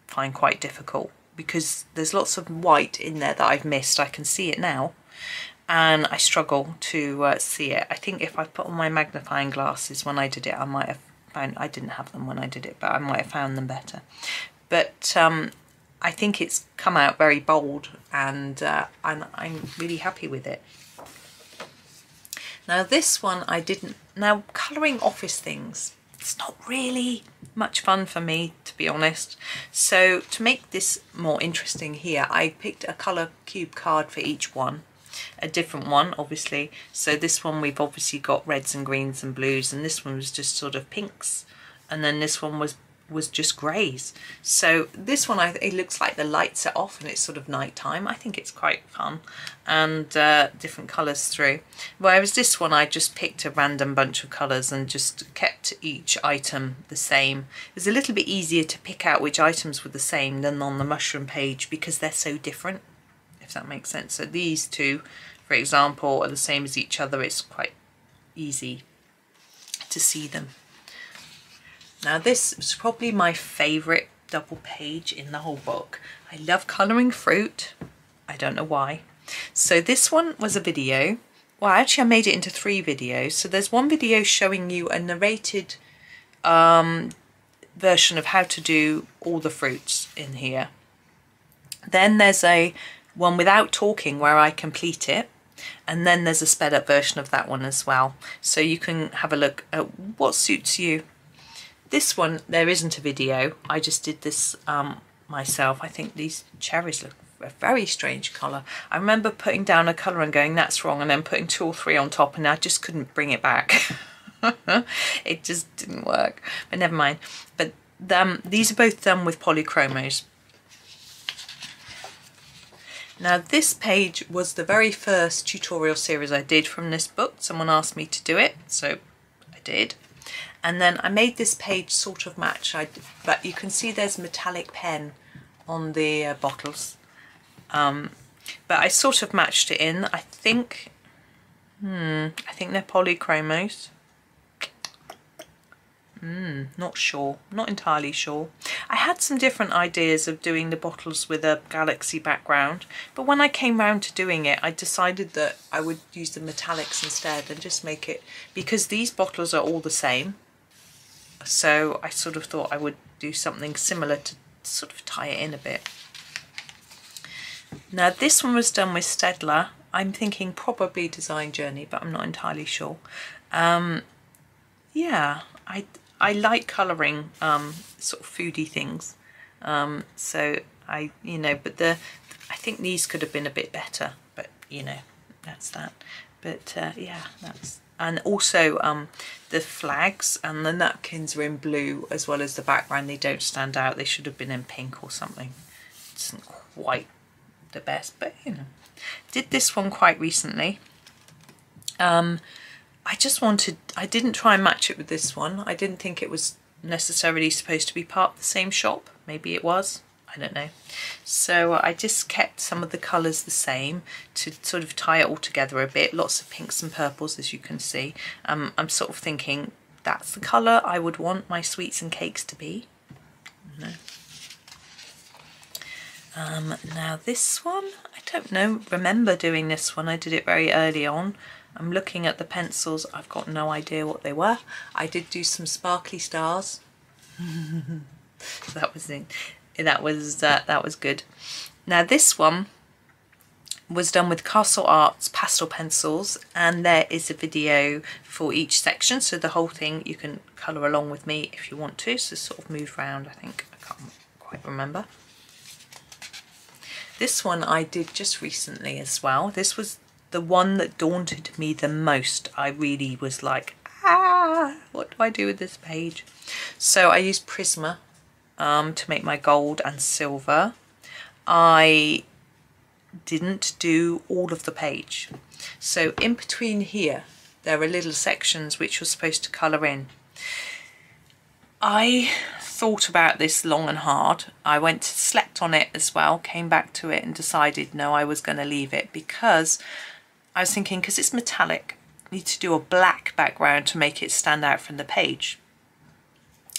find quite difficult because there's lots of white in there that I've missed. I can see it now and I struggle to see it. I think if I put on my magnifying glasses when I did it, I might have found, I didn't have them when I did it, but I might have found them better. But I think it's come out very bold and I'm really happy with it. Now this one I didn't, now colouring office things, it's not really much fun for me, to be honest. So to make this more interesting here, I picked a colour cube card for each one, a different one obviously. So this one we've obviously got reds and greens and blues, and this one was just sort of pinks, and then this one was just greys. So this one, it looks like the lights are off and it's sort of nighttime. I think it's quite fun, and different colours through. Whereas this one I just picked a random bunch of colours and just kept each item the same. It was a little bit easier to pick out which items were the same than on the mushroom page because they're so different, if that makes sense. So these two, for example, are the same as each other. It's quite easy to see them. Now this is probably my favourite double page in the whole book. I love colouring fruit. I don't know why. So this one was a video. Well, actually I made it into 3 videos. So there's one video showing you a narrated version of how to do all the fruits in here. Then there's a one without talking where I complete it. And then there's a sped up version of that one as well. So you can have a look at what suits you. This one, there isn't a video. I just did this myself. I think these cherries look a very strange colour. I remember putting down a colour and going, that's wrong, and then putting 2 or 3 on top, and I just couldn't bring it back. It just didn't work, but never mind. But these are both done with Polychromos. Now this page was the very first tutorial series I did from this book. Someone asked me to do it, so I did. And then I made this page sort of match, but you can see there's metallic pen on the bottles. But I sort of matched it in. I think they're Polychromos. Not sure, not entirely sure. I had some different ideas of doing the bottles with a galaxy background, but when I came round to doing it, I decided that I would use the metallics instead and just make it, because these bottles are all the same. So I sort of thought I would do something similar to sort of tie it in a bit. Now this one was done with Staedtler. I'm thinking probably Design Journey, but I'm not entirely sure. Yeah, I like colouring sort of foodie things. So I I think these could have been a bit better, but you know, that's that. But yeah, that's. And also the flags and the napkins are in blue as well as the background. They don't stand out. They should have been in pink or something. It isn't quite the best, but you know. Did this one quite recently. I didn't try and match it with this one. I didn't think it was necessarily supposed to be part of the same shop. Maybe it was. I don't know. So I just kept some of the colours the same to sort of tie it all together a bit. Lots of pinks and purples, as you can see. I'm sort of thinking that's the colour I would want my sweets and cakes to be. No. Now this one, I don't know, remember doing this one. I did it very early on. I'm looking at the pencils. I've got no idea what they were. I did do some sparkly stars. That was it. That was good. Now this one was done with Castle Arts pastel pencils, and there is a video for each section, so the whole thing you can colour along with me if you want to. So sort of move around, I think. I can't quite remember. This one I did just recently as well. This was the one that daunted me the most. I really was like, what do I do with this page? So I used Prisma to make my gold and silver. I didn't do all of the page. So in between here, there are little sections which you're supposed to colour in. I thought about this long and hard. I slept on it as well, came back to it and decided no, I was going to leave it, because I was thinking, because it's metallic, I need to do a black background to make it stand out from the page.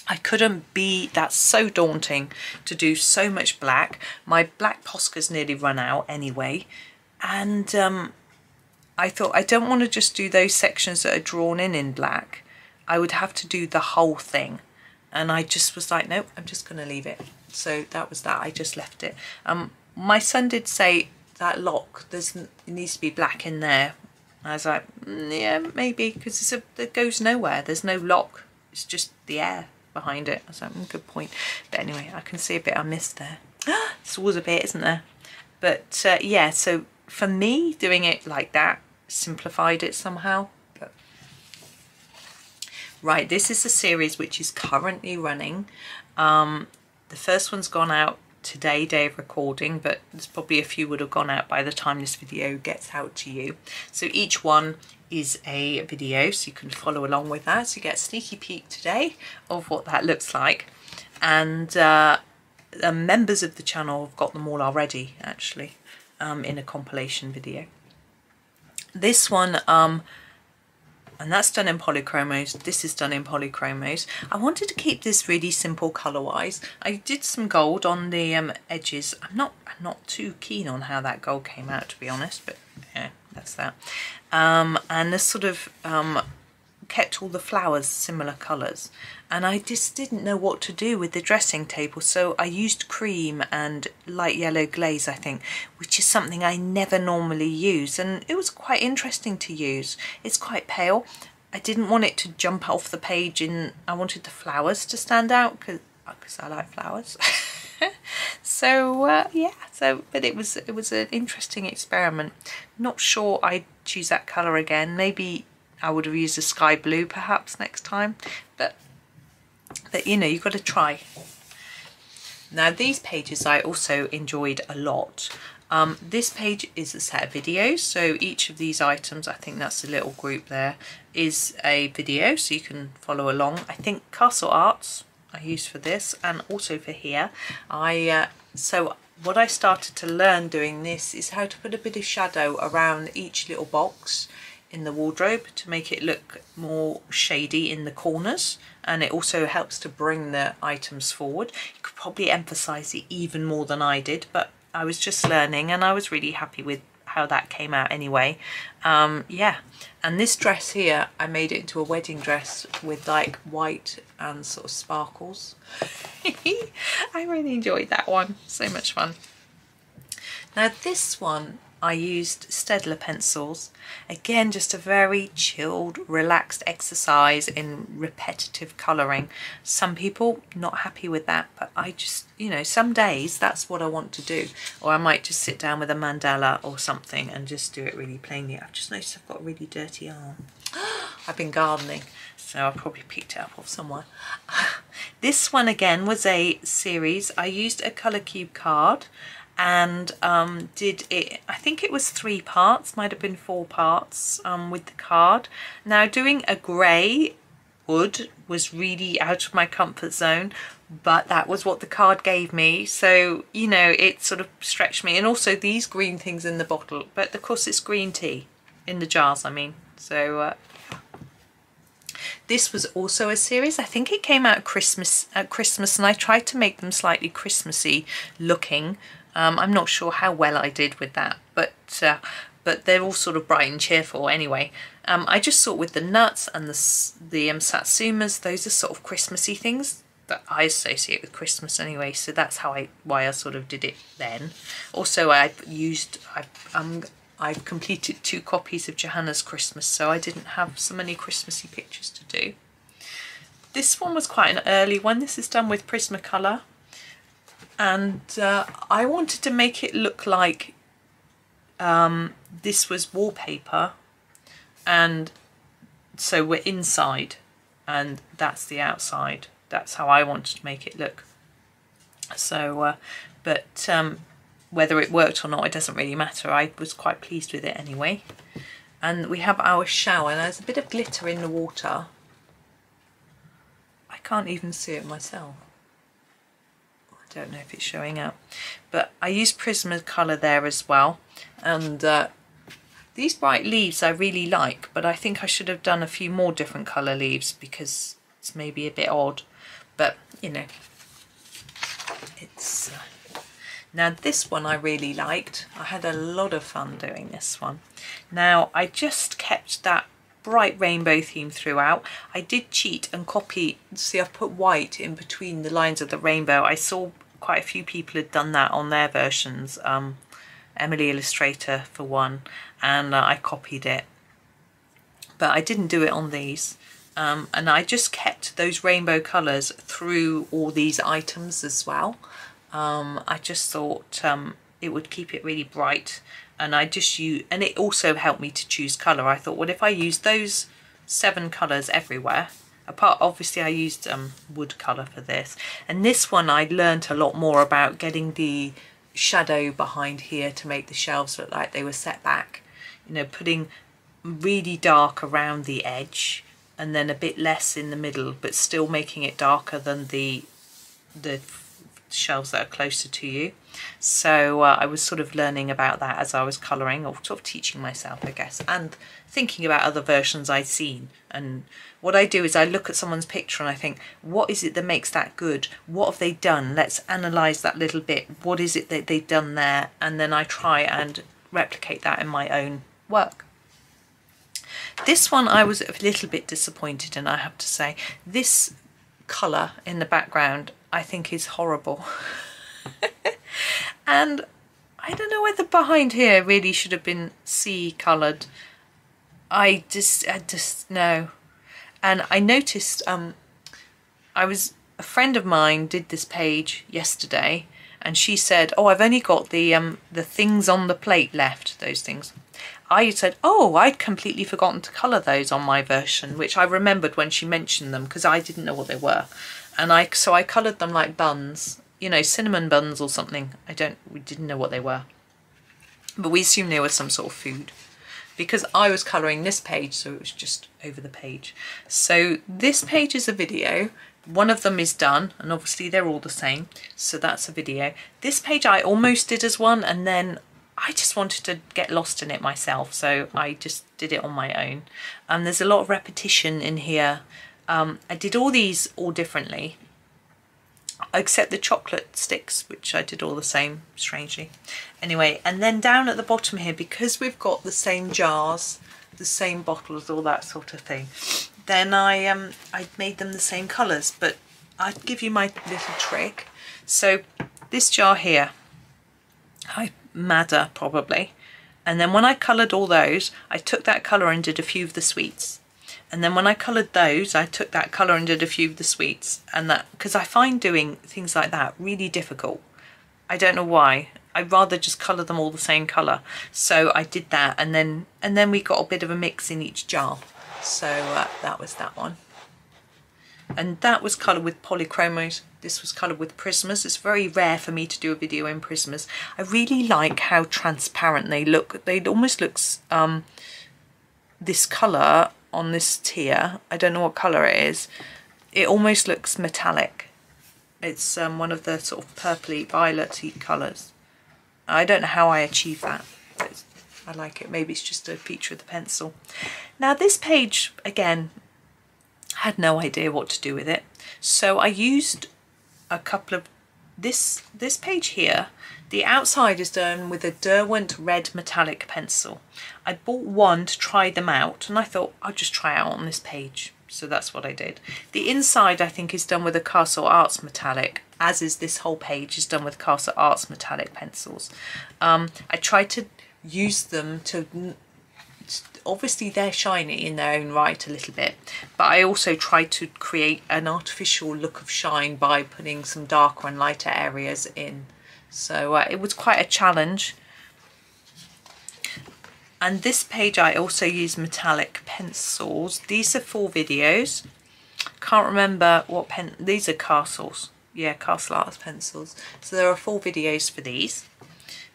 I couldn't be, that's so daunting to do so much black. My black Posca's nearly run out anyway, and I thought I don't want to just do those sections that are drawn in black. I would have to do the whole thing, and I just was like, nope, I'm just going to leave it. So that was that. I just left it. My son did say that lock, it needs to be black in there. I was like, yeah, maybe, because it goes nowhere. There's no lock. It's just the air behind it. I was like, good point. But anyway, I can see a bit I missed there. There's always a bit, isn't there? But yeah, so for me, doing it like that simplified it somehow. But right, this is a series which is currently running. The first one's gone out today, day of recording, but there's probably a few would have gone out by the time this video gets out to you. So each one is a video, so you can follow along with that. So you get a sneaky peek today of what that looks like. And members of the channel have got them all already, actually, in a compilation video. This one, and that's done in polychromos. This is done in polychromos. I wanted to keep this really simple colour-wise. I did some gold on the edges. I'm not too keen on how that gold came out, to be honest, but yeah, that's that. And this sort of kept all the flowers similar colours, and I just didn't know what to do with the dressing table, so I used cream and light yellow glaze, I think, which is something I never normally use, and it was quite interesting to use. It's quite pale. I didn't want it to jump off the page, and I wanted the flowers to stand out because I like flowers. So yeah, but it was an interesting experiment. Not sure I'd choose that colour again. Maybe I would have used a sky blue perhaps next time, but you know, you've got to try. Now these pages I also enjoyed a lot. This page is a set of videos, so each of these items, I think that's a little group there, is a video, so you can follow along. I think Castle Arts I use for this, and also for here. So what I started to learn doing this is how to put a bit of shadow around each little box in the wardrobe to make it look more shady in the corners, and it also helps to bring the items forward. You could probably emphasize it even more than I did, but I was just learning, and I was really happy with how that came out anyway. Yeah, and this dress here, I made it into a wedding dress with like white and sort of sparkles. I really enjoyed that one, so much fun. Now this one I used Staedtler pencils. Again, just a very chilled, relaxed exercise in repetitive colouring. Some people not happy with that, but I just, you know, some days that's what I want to do. Or I might just sit down with a mandala or something and just do it really plainly. I've just noticed I've got a really dirty arm. I've been gardening, so I probably picked it up off somewhere. This one again was a series. I used a colour cube card and did it, I think it was 3 parts, might have been 4 parts with the card. Now doing a grey wood was really out of my comfort zone, but that was what the card gave me, so you know, it sort of stretched me. And also these green things in the bottle, but of course it's green tea in the jars, I mean. So this was also a series. I think it came out at Christmas, and I tried to make them slightly Christmassy looking. I'm not sure how well I did with that, but they're all sort of bright and cheerful anyway. I just thought with the nuts and the satsumas, those are sort of Christmassy things that I associate with Christmas anyway, so that's why I sort of did it then. Also, I've completed 2 copies of Johanna's Christmas, so I didn't have so many Christmassy pictures to do. This one was quite an early one. This is done with Prismacolor. And I wanted to make it look like this was wallpaper, and so we're inside and that's the outside. That's how I wanted to make it look. So but whether it worked or not, it doesn't really matter. I was quite pleased with it anyway. And we have our shower. Now there's a bit of glitter in the water. I can't even see it myself. I don't know if it's showing out. But I used Prismacolor there as well. And these bright leaves I really like, but I think I should have done a few more different colour leaves because it's maybe a bit odd. But, you know, it's... Now this one I really liked. I had a lot of fun doing this one. Now I just kept that bright rainbow theme throughout. I did cheat and copy, see I've put white in between the lines of the rainbow. I saw quite a few people had done that on their versions, Emily Illustrator for one, and I copied it. But I didn't do it on these. And I just kept those rainbow colours through all these items as well. I just thought it would keep it really bright, and I just and it also helped me to choose colour. I thought, well, if I use those 7 colours everywhere, apart obviously I used wood colour for this, and this one I learnt a lot more about getting the shadow behind here to make the shelves look like they were set back, you know, putting really dark around the edge and then a bit less in the middle, but still making it darker than the shelves that are closer to you. So I was sort of learning about that as I was colouring, or sort of teaching myself, I guess, and thinking about other versions I'd seen. And what I do is I look at someone's picture and I think, what is it that makes that good? What have they done? Let's analyse that little bit. What is it that they've done there? And then I try and replicate that in my own work. This one I was a little bit disappointed in, I have to say. This colour in the background I think is horrible. And I don't know whether behind here really should have been sea coloured. I just no. And I noticed a friend of mine did this page yesterday, and she said, oh, I've only got the things on the plate left, those things. I said, oh, I'd completely forgotten to colour those on my version, which I remembered when she mentioned them because I didn't know what they were. And so I coloured them like buns, you know, cinnamon buns or something. We didn't know what they were, but we assumed they were some sort of food because I was colouring this page, so it was just over the page. So this page is a video. One of them is done, and obviously they're all the same, so that's a video. This page I almost did as one, and then I just wanted to get lost in it myself, so I just did it on my own. There's a lot of repetition in here. I did all these all differently, except the chocolate sticks, which I did all the same, strangely. Anyway, and then down at the bottom here, because we've got the same jars, the same bottles, all that sort of thing, then I made them the same colours, but I'd give you my little trick. So this jar here, Madder probably, and then when I coloured all those, I took that colour and did a few of the sweets. And then when I coloured those, I took that colour and did a few of the sweets. And that, because I find doing things like that really difficult. I don't know why. I'd rather just colour them all the same colour. So I did that, and then we got a bit of a mix in each jar. So that was that one. And that was coloured with polychromos. This was coloured with Prismas. It's very rare for me to do a video in Prismas. I really like how transparent they look. They almost looks, this colour on this tier, I don't know what colour it is, it almost looks metallic. It's one of the sort of purpley, violet-y colours. I don't know how I achieve that, but I like it. Maybe it's just a feature of the pencil. Now this page, again, had no idea what to do with it. So I used a couple of, this page here, the outside is done with a Derwent red metallic pencil. I bought one to try them out, and I thought I'll just try out on this page. So that's what I did. The inside I think is done with a Castle Arts metallic, as is this whole page is done with Castle Arts metallic pencils. I tried to use them to, obviously they're shiny in their own right a little bit, but I also tried to create an artificial look of shine by putting some darker and lighter areas in. So it was quite a challenge. And this page I also use metallic pencils. These are 4 videos. Can't remember what these are Castles. Yeah, Castle Arts pencils. So there are 4 videos for these.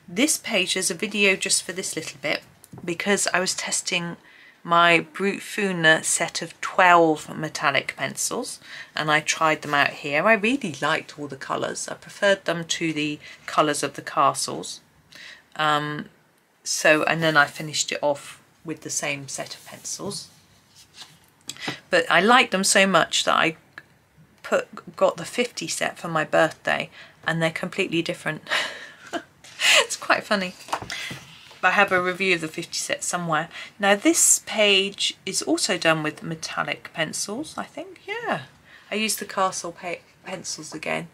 This page is a video just for this little bit. because I was testing my Brute Funa set of 12 metallic pencils, and I tried them out here. I really liked all the colours. I preferred them to the colours of the castles. And then I finished it off with the same set of pencils. But I liked them so much that I got the 50 set for my birthday, and they're completely different. It's quite funny. I have a review of the 50 set somewhere. Now this page is also done with metallic pencils, I think. Yeah, I used the castle pencils again.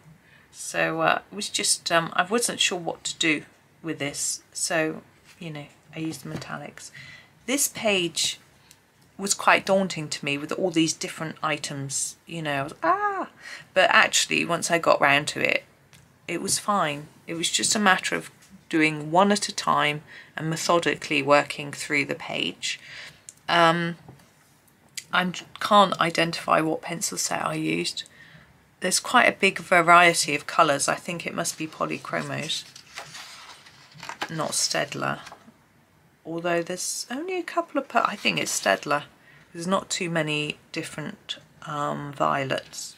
So it was just, I wasn't sure what to do with this. So, you know, I used the metallics. This page was quite daunting to me with all these different items, you know. I was, but actually once I got round to it, it was fine. It was just a matter of doing one at a time and methodically working through the page. I can't identify what pencil set I used. There's quite a big variety of colours. I think it must be polychromos, not Staedtler. Although there's only a couple of, I think it's Staedtler. There's not too many different violets.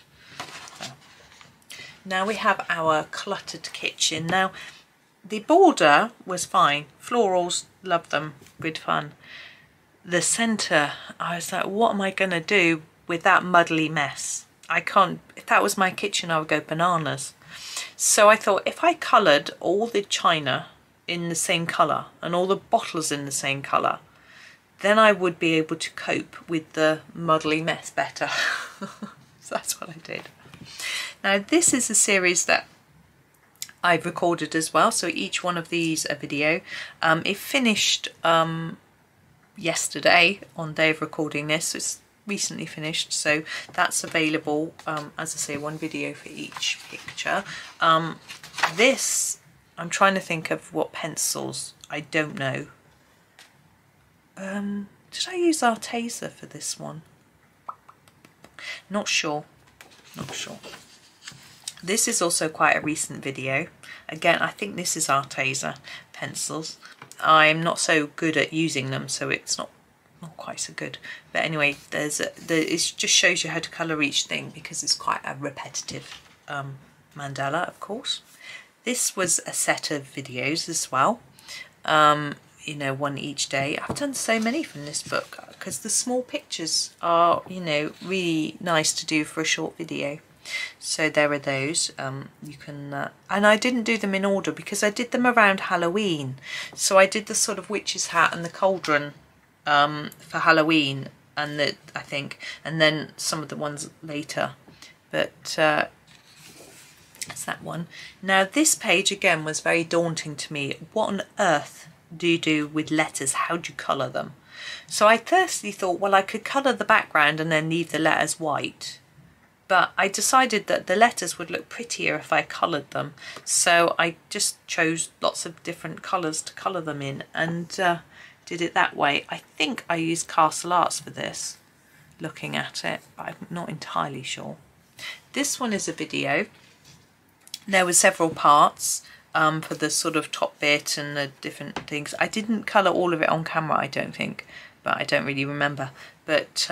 So. Now we have our cluttered kitchen. Now the border was fine. Florals, love them, good fun. The centre, I was like, what am I going to do with that muddly mess? I can't, if that was my kitchen, I would go bananas. So I thought if I coloured all the china in the same colour and all the bottles in the same colour, then I would be able to cope with the muddly mess better. So that's what I did. Now this is a series that I've recorded as well, so each one of these a video. It finished yesterday on day of recording this, so it's recently finished, so that's available, as I say, one video for each picture. This, I'm trying to think of what pencils, I don't know. Did I use Arteza for this one? Not sure, not sure. This is also quite a recent video. Again, I think this is Arteza pencils. I'm not so good at using them, so it's not quite so good. But anyway, it just shows you how to colour each thing because it's quite a repetitive mandala, of course. This was a set of videos as well. You know, one each day. I've done so many from this book because the small pictures are, you know, really nice to do for a short video. So there are those. You can, and I didn't do them in order because I did them around Halloween. So I did the sort of witch's hat and the cauldron for Halloween, and I think, and then some of the ones later. But it's that one. Now this page again was very daunting to me. What on earth do you do with letters? How do you colour them? So I firstly thought, well, I could colour the background and then leave the letters white. But I decided that the letters would look prettier if I coloured them. So I just chose lots of different colours to colour them in and did it that way. I think I used Castle Arts for this, looking at it, but I'm not entirely sure. This one is a video. There were several parts for the sort of top bit and the different things. I didn't colour all of it on camera, I don't think, but I don't really remember. But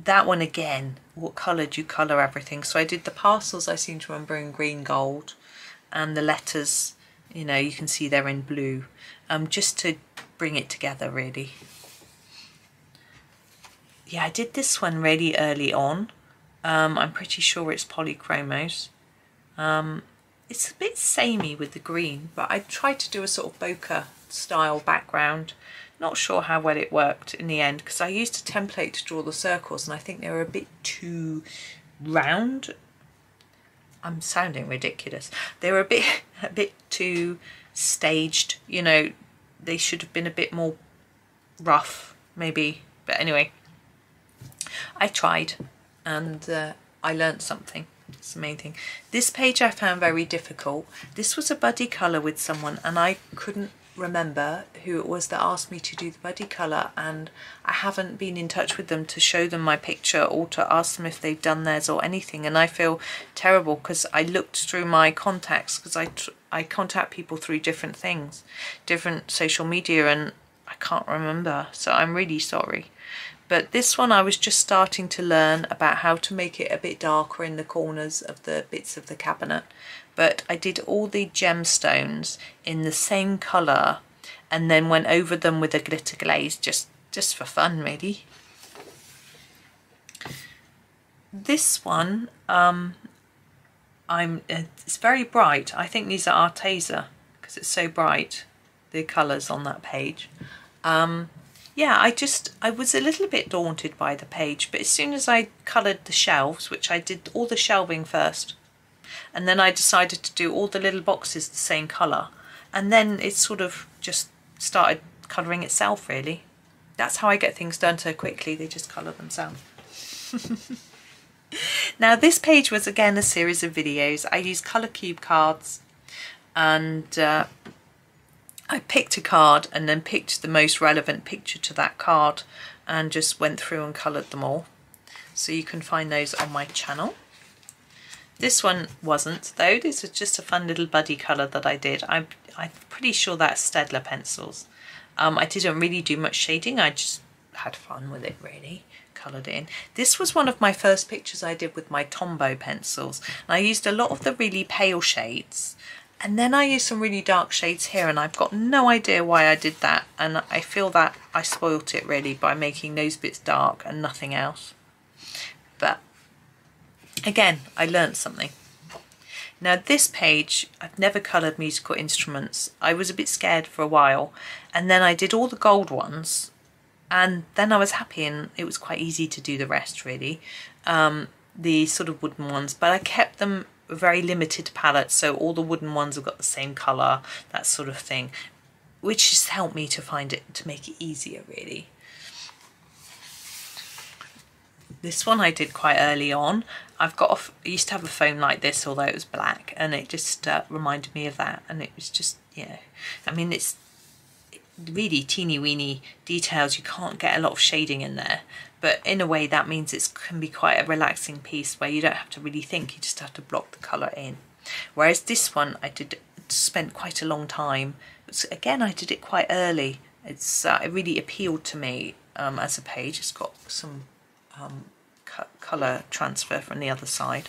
that one again, what colour do you colour everything? So I did the parcels, I seem to remember, in green gold, and the letters, you know, you can see they're in blue, just to bring it together really. Yeah, I did this one really early on. I'm pretty sure it's polychromos. It's a bit samey with the green, but I tried to do a sort of bokeh style background. Not sure how well it worked in the end because I used a template to draw the circles and I think they were a bit too round. I'm sounding ridiculous. They were a bit too staged, you know. They should have been a bit more rough maybe, but anyway, I tried and I learnt something. It's the main thing. This page I found very difficult. This was a buddy colour with someone and I couldn't remember who it was that asked me to do the buddy colour, and I haven't been in touch with them to show them my picture or to ask them if they've done theirs or anything, and I feel terrible because I looked through my contacts because I contact people through different things, different social media, and I can't remember, so I'm really sorry. But this one I was just starting to learn about how to make it a bit darker in the corners of the bits of the cabinet. But I did all the gemstones in the same colour and then went over them with a glitter glaze just for fun, really. This one, it's very bright. I think these are Arteza because it's so bright, the colours on that page. Yeah, I was a little bit daunted by the page, but as soon as I coloured the shelves, which I did all the shelving first, and then I decided to do all the little boxes the same colour, and then it sort of just started colouring itself, really. That's how I get things done so quickly, they just colour themselves. Now this page was again a series of videos. I used colour cube cards, and I picked a card and then picked the most relevant picture to that card and just went through and coloured them all. So you can find those on my channel. This one wasn't though, this was just a fun little buddy colour that I did. I'm pretty sure that's Staedtler pencils. I didn't really do much shading, I just had fun with it really, coloured in. This was one of my first pictures I did with my Tombow pencils. And I used a lot of the really pale shades. And then I used some really dark shades here, and I've got no idea why I did that. And I feel that I spoilt it really by making those bits dark and nothing else. But again, I learned something. Now this page, I've never coloured musical instruments. I was a bit scared for a while, and then I did all the gold ones, and then I was happy, and it was quite easy to do the rest really. The sort of wooden ones, but I kept them a very limited palette, so all the wooden ones have got the same colour, that sort of thing, which has helped me to make it easier really. This one I did quite early on. I used to have a phone like this, although it was black, and it just reminded me of that, and it was just, you know, I mean, it's really teeny weeny details, you can't get a lot of shading in there, but in a way that means it can be quite a relaxing piece where you don't have to really think, you just have to block the colour in. Whereas this one I spent quite a long time. Again, I did it quite early. It really appealed to me as a page. It's got some colour transfer from the other side.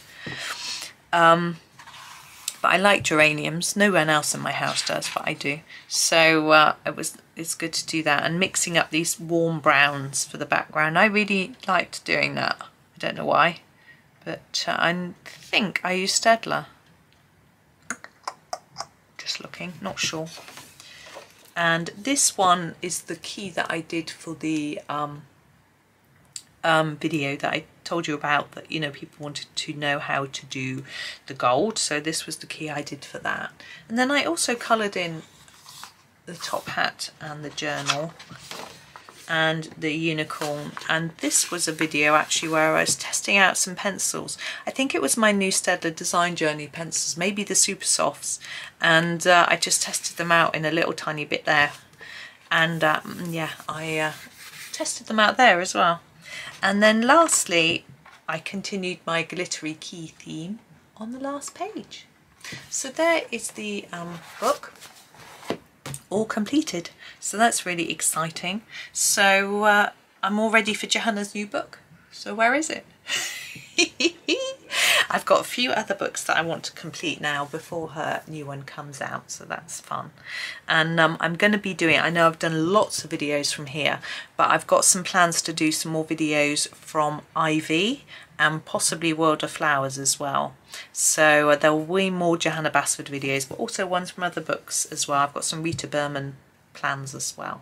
But I like geraniums. No one else in my house does, but I do. So it's good to do that. And mixing up these warm browns for the background. I really liked doing that. I don't know why. But I think I used Staedtler. Just looking, not sure. And this one is the key that I did for the video that I told you about, that, you know, people wanted to know how to do the gold, so this was the key I did for that. And then I also coloured in the top hat and the journal and the unicorn, and this was a video actually where I was testing out some pencils. I think it was my new Staedtler Design Journey pencils, maybe the Super Softs, and I just tested them out in a little tiny bit there, and yeah, I tested them out there as well. And then lastly, I continued my glittery key theme on the last page. So there is the book, all completed. So that's really exciting. So I'm all ready for Johanna's new book. So where is it? I've got a few other books that I want to complete now before her new one comes out, so that's fun. And I'm going to be doing, I know I've done lots of videos from here, but I've got some plans to do some more videos from Ivy and possibly World of Flowers as well. So there will be more Johanna Basford videos, but also ones from other books as well. I've got some Rita Berman plans as well.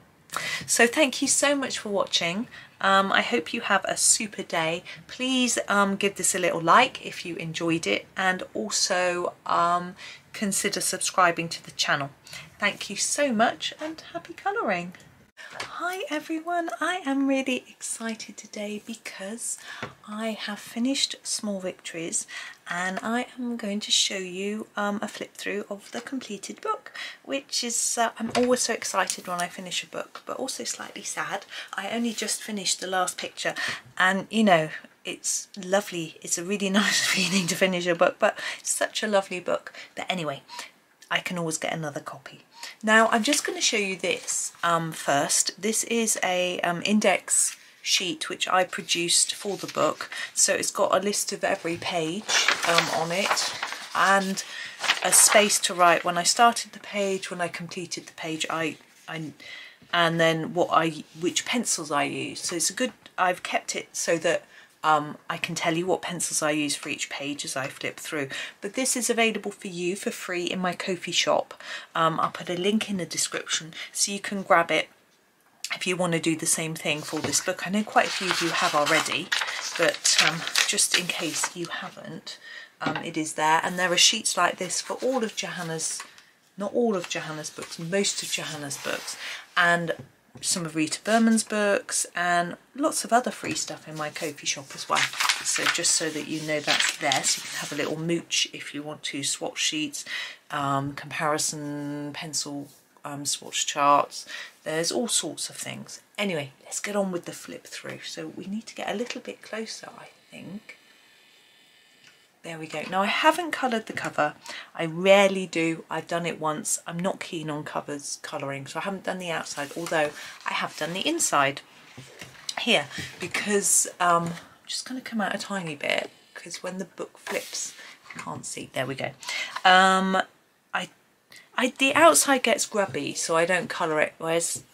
So thank you so much for watching. I hope you have a super day. Please give this a little like if you enjoyed it, and also consider subscribing to the channel. Thank you so much and happy colouring. Hi everyone, I am really excited today because I have finished Small Victories, and I am going to show you a flip through of the completed book, which is, I'm always so excited when I finish a book, but also slightly sad. I only just finished the last picture, and you know, it's lovely. It's a really nice feeling to finish a book, but it's such a lovely book. But anyway, I can always get another copy. Now I'm just going to show you this first. This is a index sheet which I produced for the book, so it's got a list of every page on it, and a space to write when I started the page, when I completed the page, and then which pencils I use. So it's a good, I've kept it so that I can tell you what pencils I use for each page as I flip through. But this is available for you for free in my Ko-fi shop. I'll put a link in the description so you can grab it if you want to do the same thing for this book. I know quite a few of you have already, but just in case you haven't, it is there. And there are sheets like this for all of Johanna's, not all of Johanna's books, most of Johanna's books, and some of Rita Berman's books, and lots of other free stuff in my Ko-fi shop as well. So just so that you know that's there, so you can have a little mooch if you want to, swatch sheets, comparison pencil swatch charts. There's all sorts of things. Anyway, let's get on with the flip through. So we need to get a little bit closer, I think. There we go. Now I haven't coloured the cover. I rarely do. I've done it once. I'm not keen on covers colouring, so I haven't done the outside, although I have done the inside here, because I'm just going to come out a tiny bit, because when the book flips, I can't see. There we go. The outside gets grubby, so I don't colour it,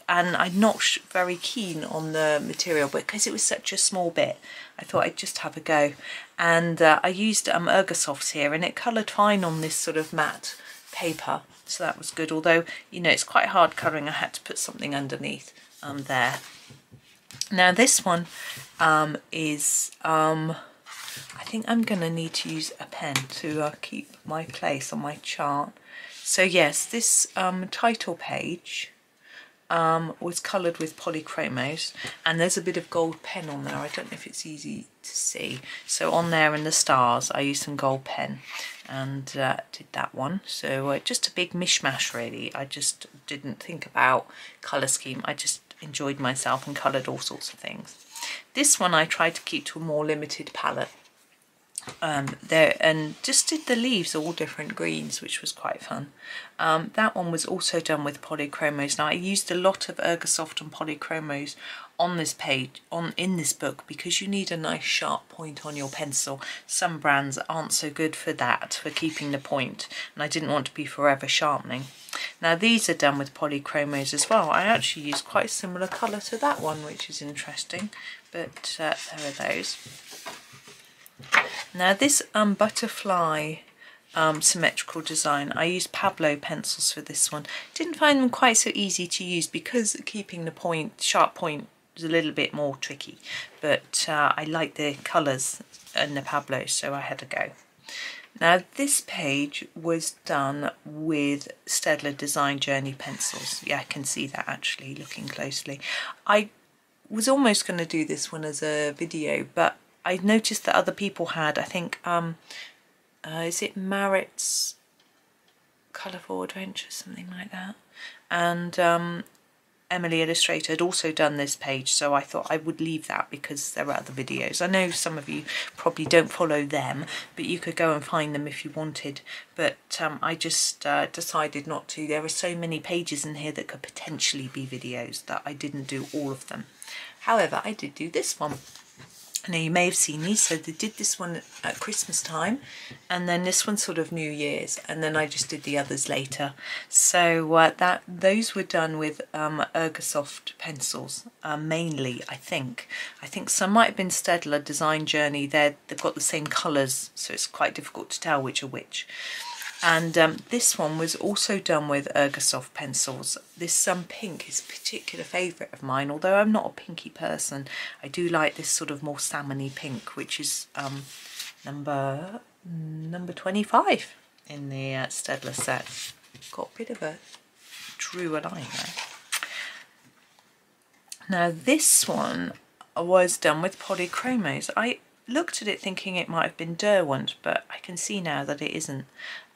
and I'm not very keen on the material, but because it was such a small bit, I thought I'd just have a go. And I used Ergosofts here, and it coloured fine on this sort of matte paper, so that was good. Although, you know, it's quite hard colouring, I had to put something underneath there. Now this one is, I think I'm going to need to use a pen to keep my place on my chart. So yes, this title page was coloured with polychromos, and there's a bit of gold pen on there. I don't know if it's easy to see. So on there in the stars, I used some gold pen and did that one. So just a big mishmash really. I just didn't think about colour scheme. I just enjoyed myself and coloured all sorts of things. This one I tried to keep to a more limited palette. There, and just did the leaves all different greens, which was quite fun. That one was also done with polychromos. Now I used a lot of Ergosoft and polychromos on this page, in this book, because you need a nice sharp point on your pencil. Some brands aren't so good for that, for keeping the point, and I didn't want to be forever sharpening. Now these are done with polychromos as well. I actually used quite a similar colour to that one, which is interesting, but there are those. Now this butterfly symmetrical design, I used Pablo pencils for this one. Didn't find them quite so easy to use because keeping the point, sharp point, was a little bit more tricky, but I like the colours in the Pablo, so I had a go. Now this page was done with Staedtler Design Journey pencils. Yeah, I can see that actually looking closely. I was almost going to do this one as a video, but I noticed that other people had, I think, is it Marit's Colourful Adventure, something like that? And Emily Illustrator had also done this page, so I thought I would leave that because there are other videos. I know some of you probably don't follow them, but you could go and find them if you wanted. But I just decided not to. There are so many pages in here that could potentially be videos that I didn't do all of them. However, I did do this one. Now you may have seen these, so they did this one at Christmas time, and then this one sort of New Year's, and then I just did the others later. So those were done with Ergosoft pencils, mainly, I think. I think some might have been Staedtler Design Journey. They've got the same colours, so it's quite difficult to tell which are which. And this one was also done with Ergosoft pencils. This pink is a particular favourite of mine, although I'm not a pinky person. I do like this sort of more salmony pink, which is number 25 in the Staedtler set. Got a bit of a drew a line there. Now this one was done with polychromos. I looked at it thinking it might have been Derwent, but I can see now that it isn't.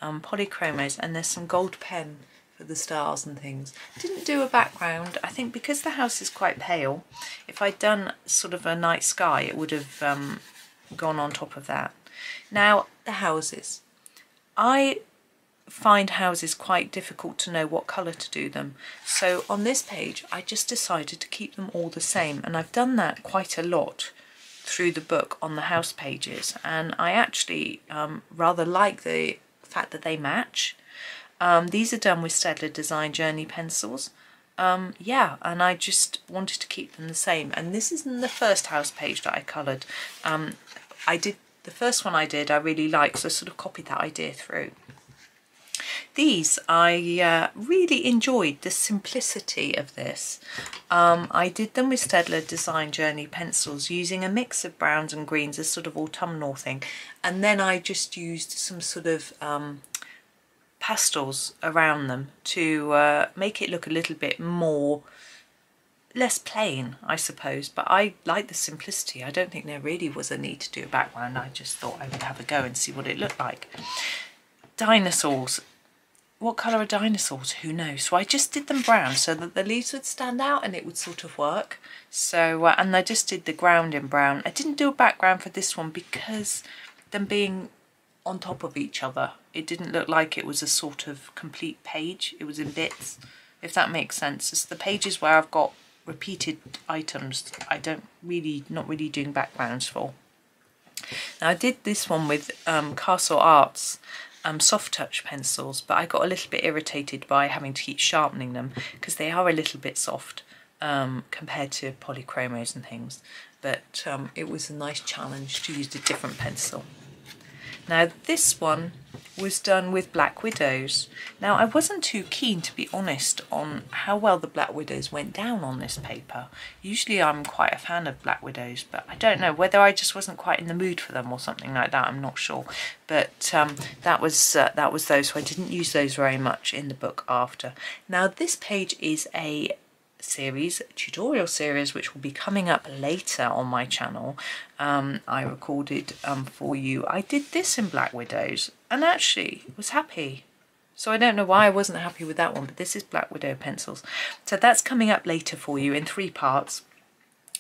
Polychromos, and there's some gold pen for the stars and things. Didn't do a background. I think because the house is quite pale, if I'd done sort of a night sky, it would have gone on top of that. Now, the houses. I find houses quite difficult to know what colour to do them. So on this page I just decided to keep them all the same, and I've done that quite a lot through the book on the house pages, and I actually rather like the fact that they match. These are done with Staedtler Design Journey pencils. Yeah, and I just wanted to keep them the same, and this isn't the first house page that I coloured. The first one I did I really liked, so I sort of copied that idea through. These I really enjoyed the simplicity of this. I did them with Staedtler Design Journey pencils using a mix of browns and greens, a sort of autumnal thing, and then I just used some sort of pastels around them to make it look a little bit more less plain, I suppose, but I like the simplicity. I don't think there really was a need to do a background. I just thought I would have a go and see what it looked like. Dinosaurs. What colour are dinosaurs? Who knows? So I just did them brown so that the leaves would stand out and it would sort of work. So, and I just did the ground in brown. I didn't do a background for this one because them being on top of each other, it didn't look like it was a sort of complete page. It was in bits, if that makes sense. It's the pages where I've got repeated items not really doing backgrounds for. Now I did this one with Castle Arts soft touch pencils, but I got a little bit irritated by having to keep sharpening them because they are a little bit soft compared to polychromos and things, but it was a nice challenge to use a different pencil. Now this one was done with Black Widows. Now I wasn't too keen, to be honest, on how well the Black Widows went down on this paper. Usually I'm quite a fan of Black Widows, but I don't know whether I just wasn't quite in the mood for them or something like that. I'm not sure, but that was those, so I didn't use those very much in the book after. Now this page is a tutorial series which will be coming up later on my channel. I recorded for you. I did this in Black Widows and actually was happy, so I don't know why I wasn't happy with that one, but this is Black Widow pencils, so that's coming up later for you in 3 parts.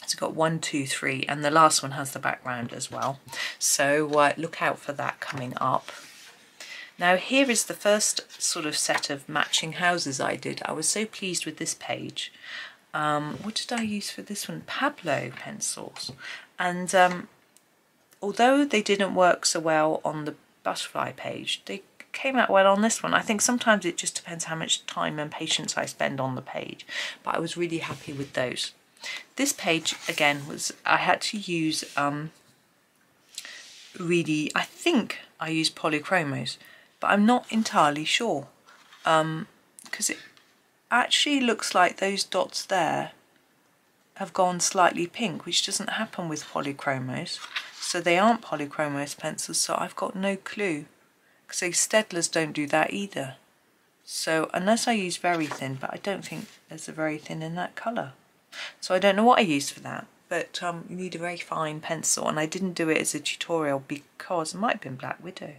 It's got 1, 2, 3, and the last one has the background as well, so look out for that coming up. Now here is the first sort of set of matching houses I did. I was so pleased with this page. What did I use for this one? Pablo pencils. And although they didn't work so well on the butterfly page, they came out well on this one. I think sometimes it just depends how much time and patience I spend on the page, but I was really happy with those. This page again I had to use I think I used polychromos, but I'm not entirely sure because it actually looks like those dots there have gone slightly pink, which doesn't happen with polychromos, so they aren't polychromos pencils, so I've got no clue, because Staedtlers don't do that either. So unless I use very thin, but I don't think there's a very thin in that colour, so I don't know what I used for that. But you need a very fine pencil, and I didn't do it as a tutorial because it might have been Black Widow.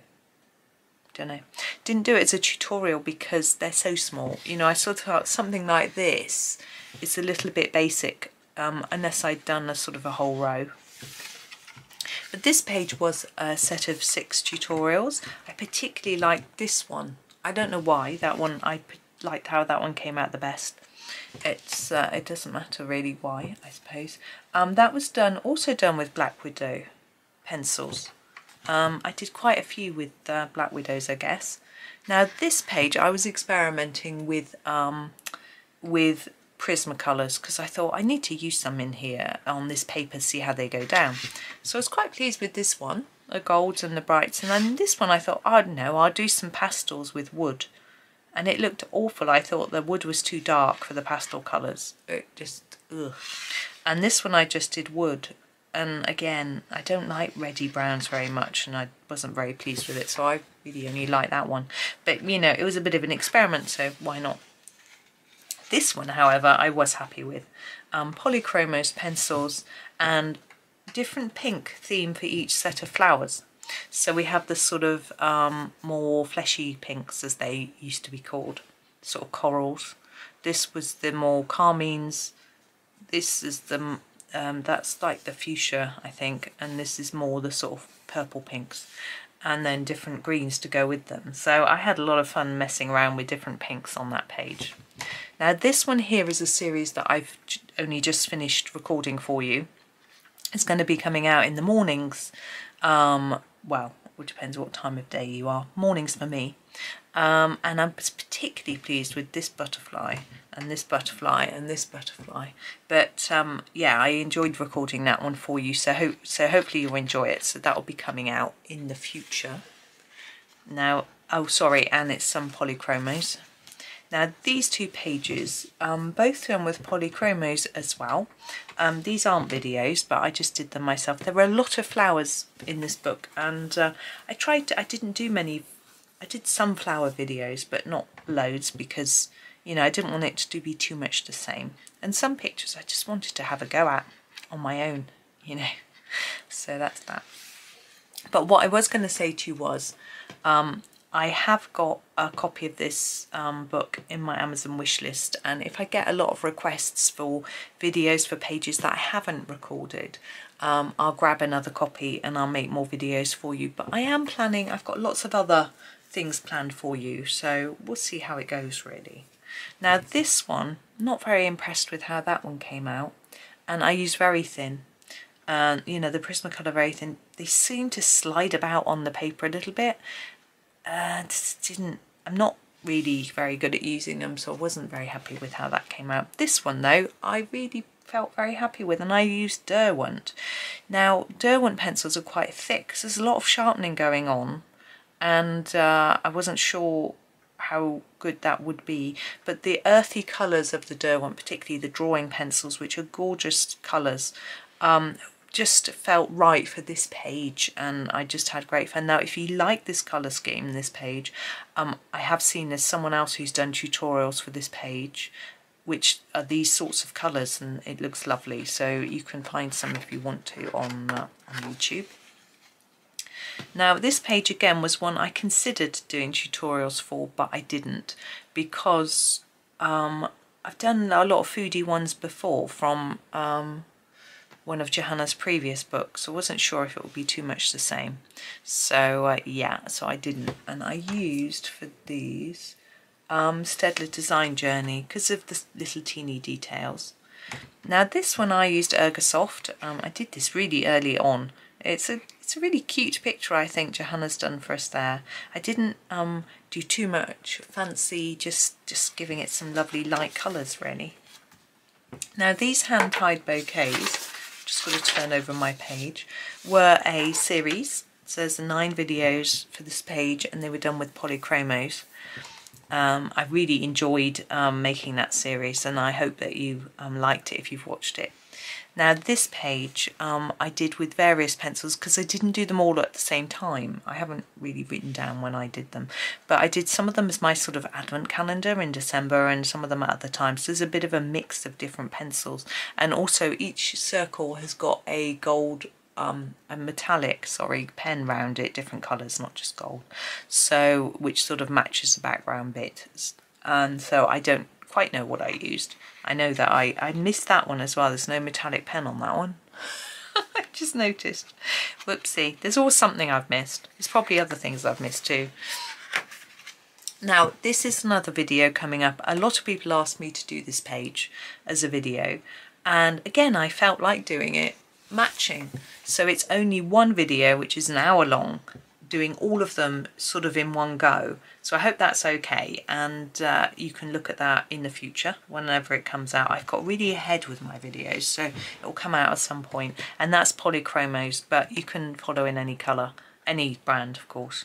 Don't know. Didn't do it as a tutorial because they're so small. You know, I sort of thought something like this, it's a little bit basic, unless I'd done a sort of a whole row. But this page was a set of 6 tutorials. I particularly liked this one. I don't know why. That one, I liked how that one came out the best. It doesn't matter really why, I suppose. That was also done with Black Widow pencils. I did quite a few with Black Widows, I guess. Now this page I was experimenting with Prismacolors because I thought I need to use some in here on this paper, see how they go down. So I was quite pleased with this one, the golds and the brights, and then this one I thought, oh no, I'll do some pastels with wood. And it looked awful. I thought the wood was too dark for the pastel colours. It just, ugh. And this one I just did wood. And again, I don't like reddy browns very much, and I wasn't very pleased with it, so I really only like that one. But, you know, it was a bit of an experiment, so why not? This one, however, I was happy with. Polychromos pencils and different pink theme for each set of flowers. So we have the sort of more fleshy pinks, as they used to be called, sort of corals. This was the more carmines. This is the that's like the fuchsia, I think, and this is more the sort of purple pinks. and then different greens to go with them. So I had a lot of fun messing around with different pinks on that page. Now this one here is a series that I've only just finished recording for you. It's going to be coming out in the mornings. Well, it depends what time of day you are. Mornings for me. And I'm particularly pleased with this butterfly and this butterfly and this butterfly. But yeah, I enjoyed recording that one for you. So hopefully you'll enjoy it. So that will be coming out in the future. Now, oh sorry, and it's some polychromos. Now these two pages, both done with polychromos as well. These aren't videos, but I just did them myself. There were a lot of flowers in this book, and I didn't do many. I did some flower videos, but not loads because, you know, I didn't want it to be too much the same. And some pictures I just wanted to have a go at on my own, you know. So that's that. But what I was going to say to you was, I have got a copy of this book in my Amazon wishlist, and if I get a lot of requests for videos for pages that I haven't recorded, I'll grab another copy and I'll make more videos for you. But I am planning, I've got lots of other things planned for you, so we'll see how it goes really. Now this one, not very impressed with how that one came out, and I use very thin. You know, the Prismacolor very thin. They seem to slide about on the paper a little bit. I'm not really very good at using them, so I wasn't very happy with how that came out. This one though, I really felt very happy with, and I used Derwent. Now Derwent pencils are quite thick, so there's a lot of sharpening going on, and I wasn't sure how good that would be, but the earthy colours of the Derwent, particularly the drawing pencils, which are gorgeous colours, just felt right for this page, and I just had great fun. Now if you like this colour scheme, this page, I have seen there's someone else who's done tutorials for this page which are these sorts of colours, and it looks lovely, so you can find some if you want to on YouTube. Now this page again was one I considered doing tutorials for, but I didn't, because I've done a lot of foodie ones before from one of Johanna's previous books. I wasn't sure if it would be too much the same. So yeah, so I didn't. And I used for these Staedtler Design Journey because of the little teeny details. Now this one I used Ergosoft. I did this really early on. It's a really cute picture I think Johanna's done for us there. I didn't do too much fancy, just giving it some lovely light colours really. Now these hand-tied bouquets, just got to turn over my page, were a series. So there's 9 videos for this page, and they were done with polychromos. I really enjoyed making that series, and I hope that you liked it if you've watched it. Now this page I did with various pencils because I didn't do them all at the same time. I haven't really written down when I did them, but I did some of them as my sort of advent calendar in December, and some of them at other times. So there's a bit of a mix of different pencils, and also each circle has got a gold a metallic pen round it, different colours, not just gold, so which sort of matches the background bit. And so I don't quite know what I used. I know that I missed that one as well. There's no metallic pen on that one. I just noticed. Whoopsie. There's always something I've missed. There's probably other things I've missed too. Now this is another video coming up. A lot of people asked me to do this page as a video, and again I felt like doing it matching. So it's only one video, which is an hour long, doing all of them sort of in one go. So I hope that's okay, and you can look at that in the future whenever it comes out. I've got really ahead with my videos, so it will come out at some point, and that's polychromos, but you can follow in any colour, any brand of course.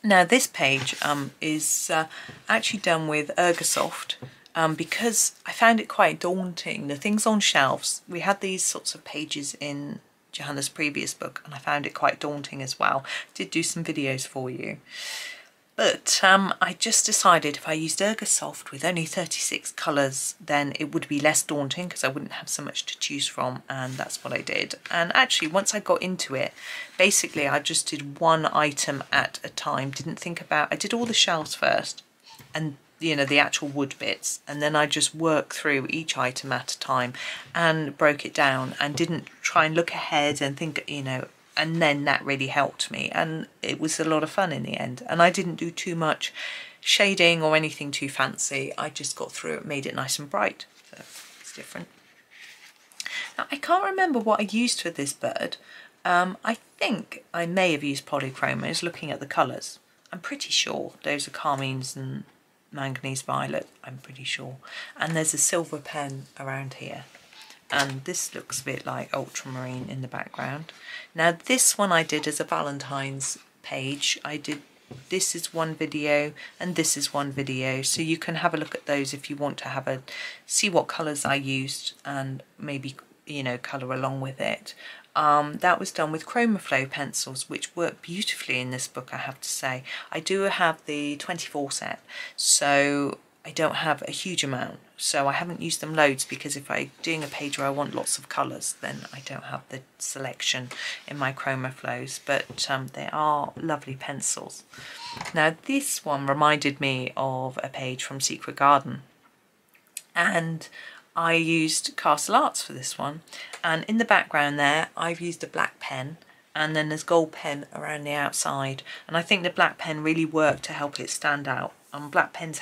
Now this page is actually done with Ergosoft, because I found it quite daunting. The things on shelves, we had these sorts of pages in Johanna's previous book, and I found it quite daunting as well. I did do some videos for you, but I just decided if I used Ergosoft with only 36 colours, then it would be less daunting because I wouldn't have so much to choose from, and that's what I did. And actually once I got into it, basically I just did one item at a time. Didn't think about, I did all the shelves first, and you know, the actual wood bits, and then I just worked through each item at a time and broke it down, and didn't try and look ahead and think, you know, and then that really helped me, and it was a lot of fun in the end. And I didn't do too much shading or anything too fancy. I just got through it, made it nice and bright, so it's different. Now I can't remember what I used for this bird. I think I may have used polychromos looking at the colours. I'm pretty sure those are carmines and manganese violet, I'm pretty sure. And there's a silver pen around here. And this looks a bit like ultramarine in the background. Now this one I did as a Valentine's page. This is one video and this is one video, so you can have a look at those if you want to see what colours I used and maybe, you know, colour along with it. That was done with ChromaFlow pencils, which work beautifully in this book, I have to say. I do have the 24 set, so I don't have a huge amount, so I haven't used them loads, because if I'm doing a page where I want lots of colours, then I don't have the selection in my ChromaFlows, but they are lovely pencils. Now this one reminded me of a page from Secret Garden, and I used Castle Arts for this one, and in the background there I've used a black pen, and then there's gold pen around the outside, and I think the black pen really worked to help it stand out. Black pens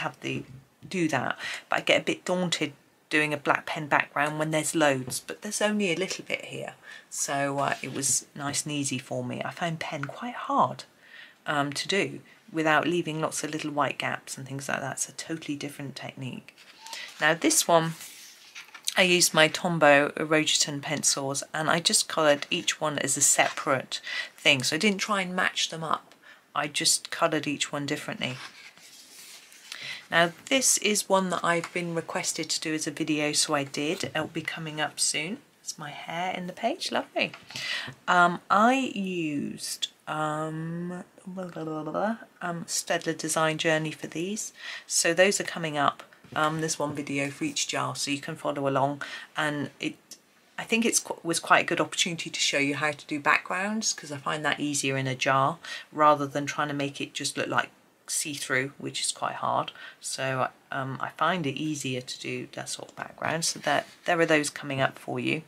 do that, but I get a bit daunted doing a black pen background when there's loads, but there's only a little bit here, so it was nice and easy for me. I found pen quite hard to do without leaving lots of little white gaps and things like that. It's a totally different technique. Now this one, I used my Tombow Erogeton pencils, and I just coloured each one as a separate thing, so I didn't try and match them up. I just coloured each one differently. Now this is one that I've been requested to do as a video, so I did. It'll be coming up soon. It's my hair in the page, lovely. I used Staedtler Design Journey for these, so those are coming up. There's one video for each jar, so you can follow along, and I think it was quite a good opportunity to show you how to do backgrounds, because I find that easier in a jar rather than trying to make it just look like see-through, which is quite hard. So I find it easier to do that sort of background, so that there are those coming up for you.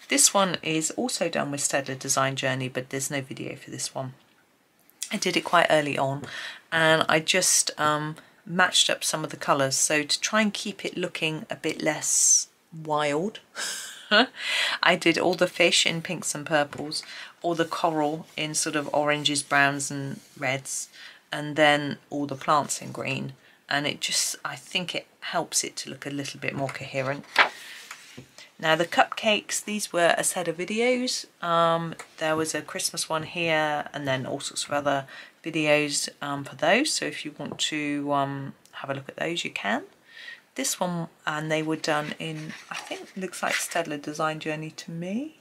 This one is also done with Staedtler Design Journey, but there's no video for this one. I did it quite early on, and I just matched up some of the colours, so to try and keep it looking a bit less wild I did all the fish in pinks and purples, all the coral in sort of oranges, browns and reds, and then all the plants in green, and it just, I think it helps it to look a little bit more coherent. Now the cupcakes, these were a set of videos. There was a Christmas one here, and then all sorts of other videos for those, so if you want to have a look at those, you can. This one, and they were done in, I think it looks like Staedtler Design Journey to me.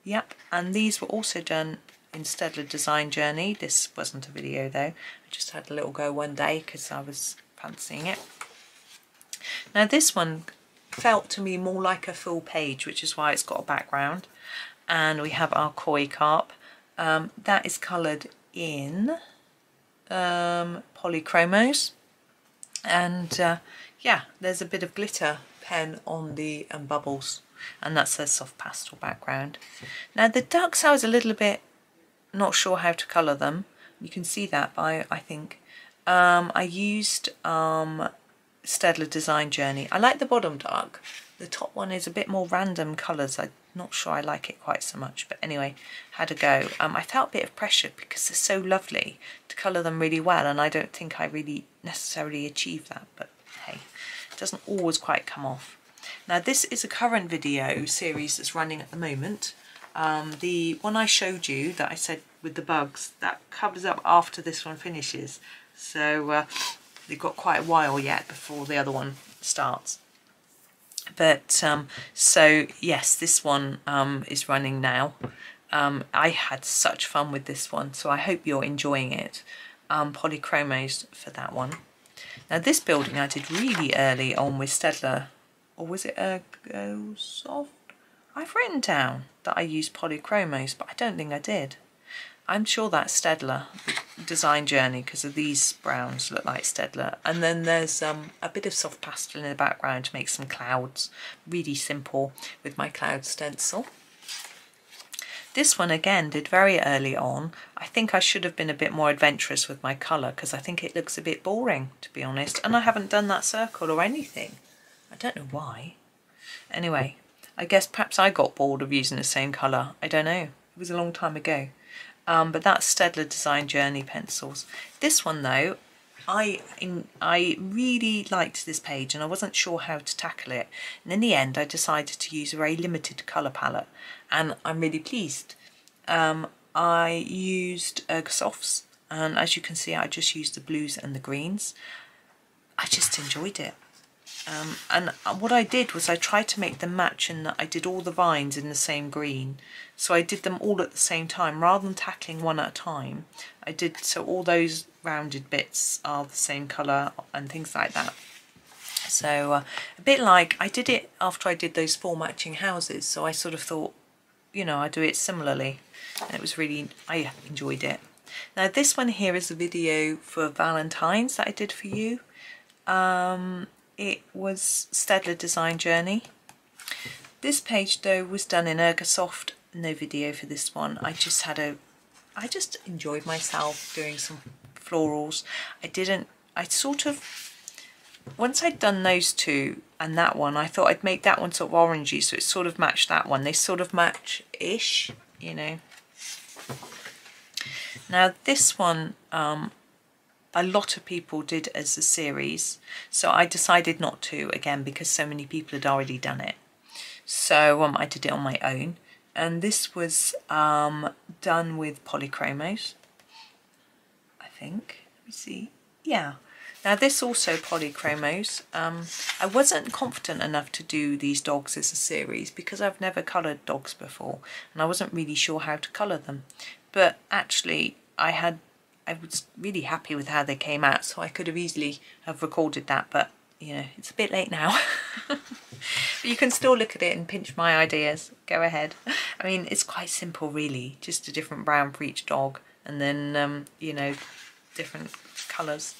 Yep, and these were also done in Staedtler Design Journey. This wasn't a video though, I just had a little go one day because I was fancying it. Now this one felt to me more like a full page, which is why it's got a background, and we have our koi carp. That is coloured in polychromos, and yeah, there's a bit of glitter pen on the bubbles, and that's a soft pastel background. Now the ducks, I was a little bit not sure how to colour them. You can see that by, I think, I used Staedtler Design Journey. I like the bottom duck. The top one is a bit more random colours. I'm not sure I like it quite so much, but anyway, had a go. I felt a bit of pressure because they're so lovely to colour them really well, and I don't think I really necessarily achieved that, but hey, it doesn't always quite come off. Now this is a current video series that's running at the moment. The one I showed you that I said with the bugs, that covers up after this one finishes, so they've got quite a while yet before the other one starts. But so yes, this one is running now. I had such fun with this one, so I hope you're enjoying it. Polychromos for that one. Now this building I did really early on with Staedtler, or was it a Go Soft? I've written down that I used polychromos, but I don't think I did. I'm sure that's Staedtler Design Journey because of these browns look like Staedtler. And then there's a bit of soft pastel in the background to make some clouds. Really simple with my cloud stencil. This one again did very early on. I think I should have been a bit more adventurous with my colour because I think it looks a bit boring, to be honest. And I haven't done that circle or anything. I don't know why. Anyway, I guess perhaps I got bored of using the same colour. I don't know. It was a long time ago. But that's Staedtler Design Journey pencils. This one though, I really liked this page and I wasn't sure how to tackle it. And in the end, I decided to use a very limited colour palette. And I'm really pleased. I used Ergosofts, and as you can see I just used the blues and the greens. I just enjoyed it. And what I did was I tried to make them match in that I did all the vines in the same green. So I did them all at the same time rather than tackling one at a time. I did so all those rounded bits are the same colour and things like that. So a bit like I did it after I did those 4 matching houses, so I sort of thought, you know, I'd do it similarly, and it was really, I enjoyed it. Now this one here is a video for Valentine's that I did for you. It was Staedtler Design Journey. This page though was done in Ergosoft, no video for this one. I just enjoyed myself doing some florals. Once I'd done those two and that one, I thought I'd make that one sort of orangey, so it sort of matched that one. They sort of match-ish, you know. Now this one, a lot of people did as a series, so I decided not to, again, because so many people had already done it. So I did it on my own, and this was done with polychromos, I think. Let me see. Yeah. Now this also polychromos. I wasn't confident enough to do these dogs as a series because I've never coloured dogs before, and I wasn't really sure how to colour them. But actually I was really happy with how they came out, so I could have easily have recorded that, but you know, it's a bit late now. But you can still look at it and pinch my ideas. Go ahead. I mean, it's quite simple really, just a different brown for each dog, and then you know, different colours.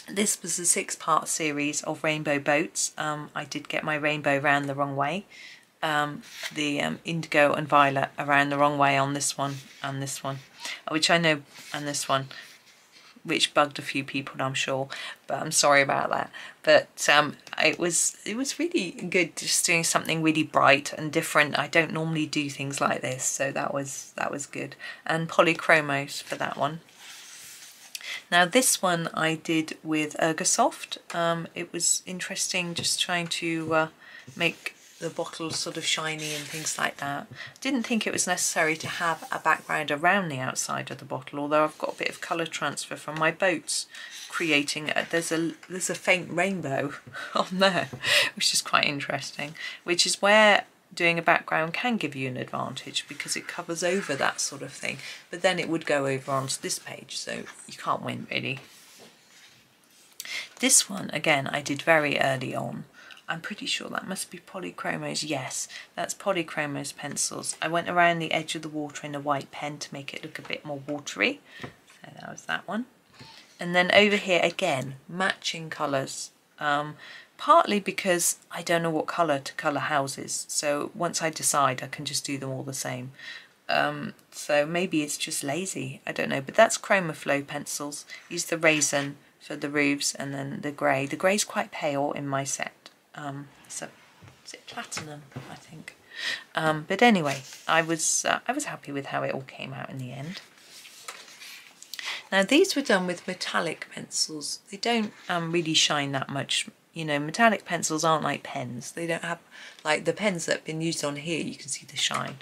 This was a 6-part series of rainbow boats. I did get my rainbow round the wrong way. The indigo and violet around the wrong way on this one and this one, which I know, and this one, which bugged a few people, I'm sure, but I'm sorry about that. But it was really good, just doing something really bright and different. I don't normally do things like this, so that was good. And polychromos for that one. Now this one I did with Ergosoft. It was interesting just trying to make the bottle sort of shiny and things like that. Didn't think it was necessary to have a background around the outside of the bottle, although I've got a bit of colour transfer from my boats creating there's a faint rainbow on there, which is quite interesting, which is where doing a background can give you an advantage because it covers over that sort of thing, but then it would go over onto this page, so you can't win really. This one again I did very early on. I'm pretty sure that must be polychromos. Yes, that's polychromos pencils. I went around the edge of the water in a white pen to make it look a bit more watery. So that was that one. And then over here again, matching colours. Partly because I don't know what colour to colour houses. So once I decide, I can just do them all the same. So maybe it's just lazy. I don't know. But that's Chromaflow pencils. Use the raisin for the roofs and then the grey. The grey's quite pale in my set. So is it platinum, I think. But anyway, I was happy with how it all came out in the end. Now these were done with metallic pencils. They don't really shine that much. You know, metallic pencils aren't like pens. They don't have, like the pens that have been used on here, you can see the shine.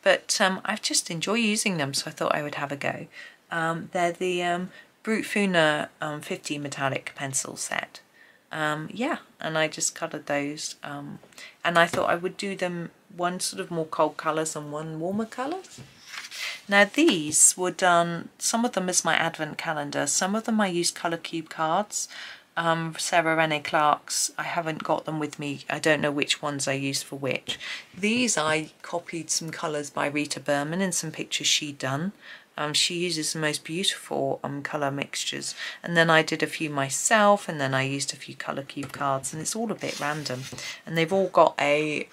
But I just enjoy using them, so I thought I would have a go. They're the Brute Funa 50 metallic pencil set. Yeah, and I just coloured those. And I thought I would do them one sort of more cold colours and one warmer colour. Now these were done, some of them as my advent calendar, some of them I used colour cube cards. Sarah Renee Clark's, I haven't got them with me, I don't know which ones I used for which. These I copied some colours by Rita Berman and some pictures she'd done. She uses the most beautiful colour mixtures, and then I did a few myself, and then I used a few colour cube cards, and it's all a bit random. And they've all got a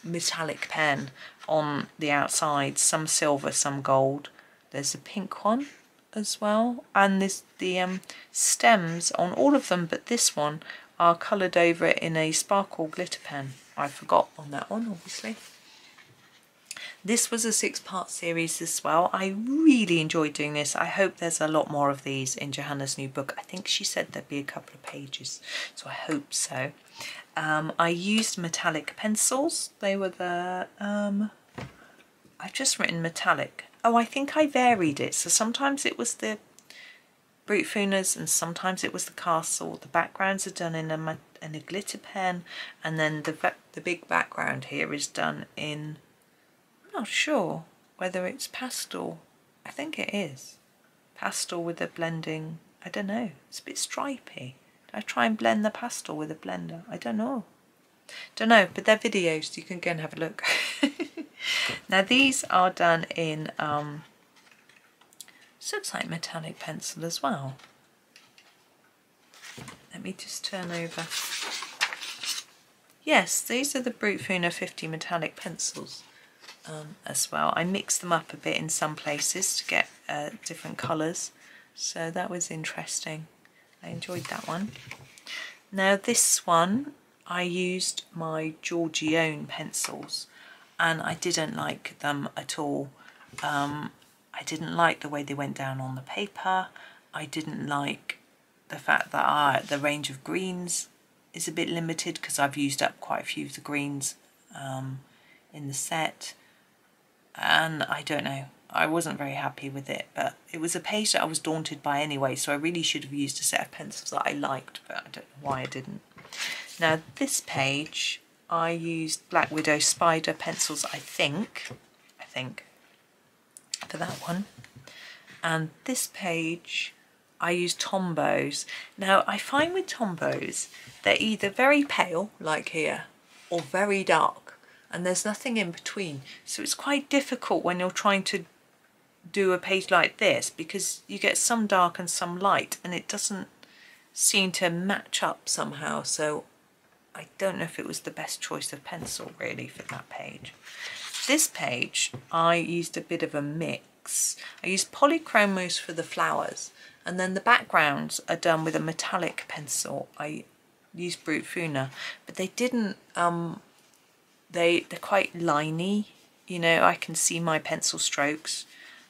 metallic pen on the outside, some silver, some gold. There's a pink one as well, and there's the stems on all of them, but this one are coloured over in a sparkle glitter pen. I forgot on that one, obviously. This was a 6-part series as well. I really enjoyed doing this. I hope there's a lot more of these in Johanna's new book. I think she said there'd be a couple of pages, so I hope so. I used metallic pencils. They were the... I've just written metallic. Oh, I think I varied it. So sometimes it was the Brute Funas and sometimes it was the castle. The backgrounds are done in a glitter pen, and then the big background here is done in... I'm not sure whether it's pastel. I think it is. Pastel with a blending, I don't know. It's a bit stripy. Did I try and blend the pastel with a blender? I don't know. Don't know, but they're videos, so you can go and have a look. Now these are done in, this looks like metallic pencil as well. Let me just turn over. Yes, these are the Brute Funa 50 metallic pencils. As well. I mixed them up a bit in some places to get different colours, so that was interesting. I enjoyed that one. Now this one, I used my Giorgione pencils and I didn't like them at all. I didn't like the way they went down on the paper. I didn't like the fact that the range of greens is a bit limited because I've used up quite a few of the greens in the set. And I don't know, I wasn't very happy with it, but it was a page that I was daunted by anyway, so I really should have used a set of pencils that I liked, but I don't know why I didn't. Now this page, I used Black Widow Spider pencils, I think, for that one. And this page, I used Tombows. Now I find with Tombows, they're either very pale, like here, or very dark. And there's nothing in between, so it's quite difficult when you're trying to do a page like this because you get some dark and some light and it doesn't seem to match up somehow, so I don't know if it was the best choice of pencil really for that page. This page I used a bit of a mix. I used polychromos for the flowers, and then the backgrounds are done with a metallic pencil. I used Brute Funa, but they didn't they're quite liney, you know, I can see my pencil strokes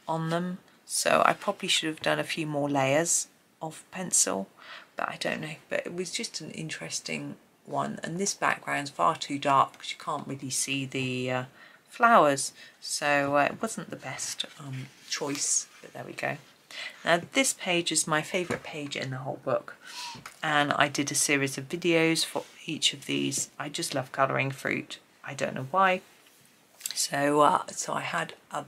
on them, so I probably should have done a few more layers of pencil, but I don't know. But it was just an interesting one, and this background's far too dark because you can't really see the flowers, so it wasn't the best choice, but there we go. Now this page is my favourite page in the whole book, and I did a series of videos for each of these. I just love colouring fruit. I don't know why. So so I had a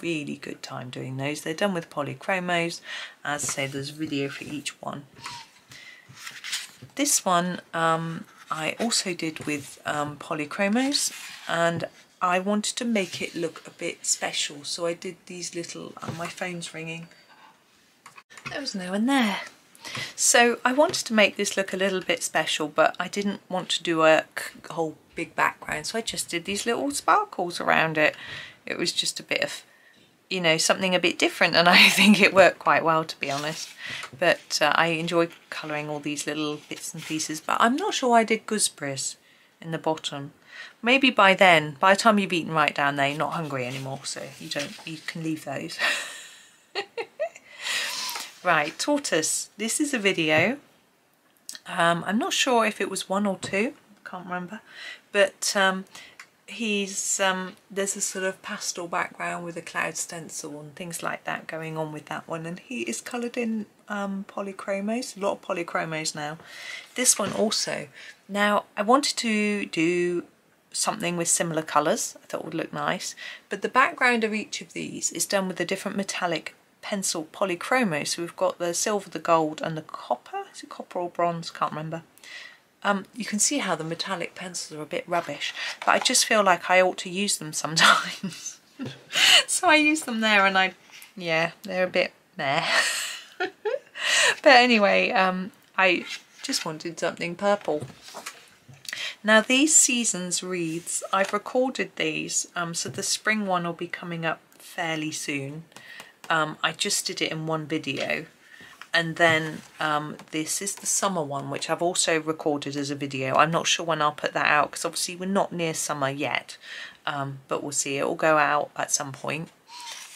really good time doing those. They're done with polychromos. As I say, there's a video for each one. This one I also did with polychromos, and I wanted to make it look a bit special. So I did these little, my phone's ringing. There was no one there. So I wanted to make this look a little bit special, but I didn't want to do a whole big background, so I just did these little sparkles around it. It was just a bit of, you know, something a bit different, and I think it worked quite well, to be honest. But I enjoy colouring all these little bits and pieces, but I'm not sure I did gooseberries in the bottom. Maybe by then, by the time you've eaten right down there, you're not hungry anymore, so you can leave those. Right, tortoise. This is a video. I'm not sure if it was 1 or 2, can't remember, but he's there's a sort of pastel background with a cloud stencil and things like that going on with that one, and he is coloured in polychromos, a lot of polychromos now. This one also. Now I wanted to do something with similar colours, I thought would look nice, but the background of each of these is done with a different metallic pencil polychromos. So we've got the silver, the gold and the copper. Is it copper or bronze? Can't remember. You can see how the metallic pencils are a bit rubbish, but I just feel like I ought to use them sometimes. So I use them there, and yeah, they're a bit meh. But anyway, I just wanted something purple. Now these seasons wreaths, I've recorded these, so the spring one will be coming up fairly soon. I just did it in one video, and then this is the summer one, which I've also recorded as a video. I'm not sure when I'll put that out because obviously we're not near summer yet, but we'll see. It will go out at some point.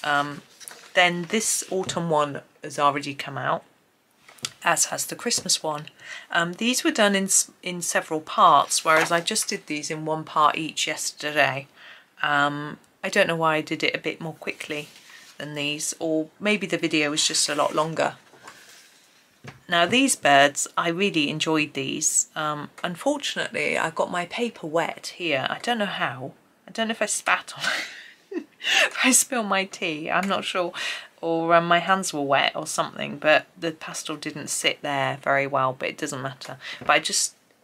Then this autumn one has already come out, as has the Christmas one. These were done in several parts, whereas I just did these in one part each yesterday. I don't know why I did it a bit more quickly than these, or maybe the video was just a lot longer. Now these birds, I really enjoyed these. Unfortunately, I got my paper wet here. I don't know how. I don't know if I spat on it, if I spilled my tea, I'm not sure. Or my hands were wet or something, but the pastel didn't sit there very well, but it doesn't matter. But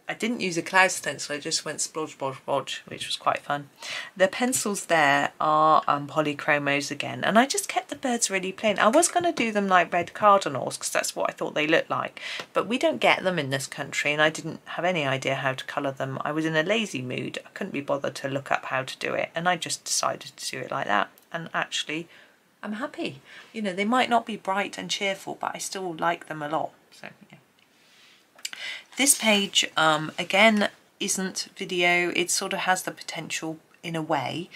I didn't use a cloud stencil, I just went splodge, splodge, splodge, which was quite fun. The pencils there are polychromos again, and I just kept the birds really plain. I was going to do them like red cardinals, because that's what I thought they looked like, but we don't get them in this country, and I didn't have any idea how to colour them. I was in a lazy mood, I couldn't be bothered to look up how to do it, and I just decided to do it like that, and actually I'm happy. You know, they might not be bright and cheerful, but I still like them a lot, so yeah. This page, again, isn't video. It sort of has the potential in a way,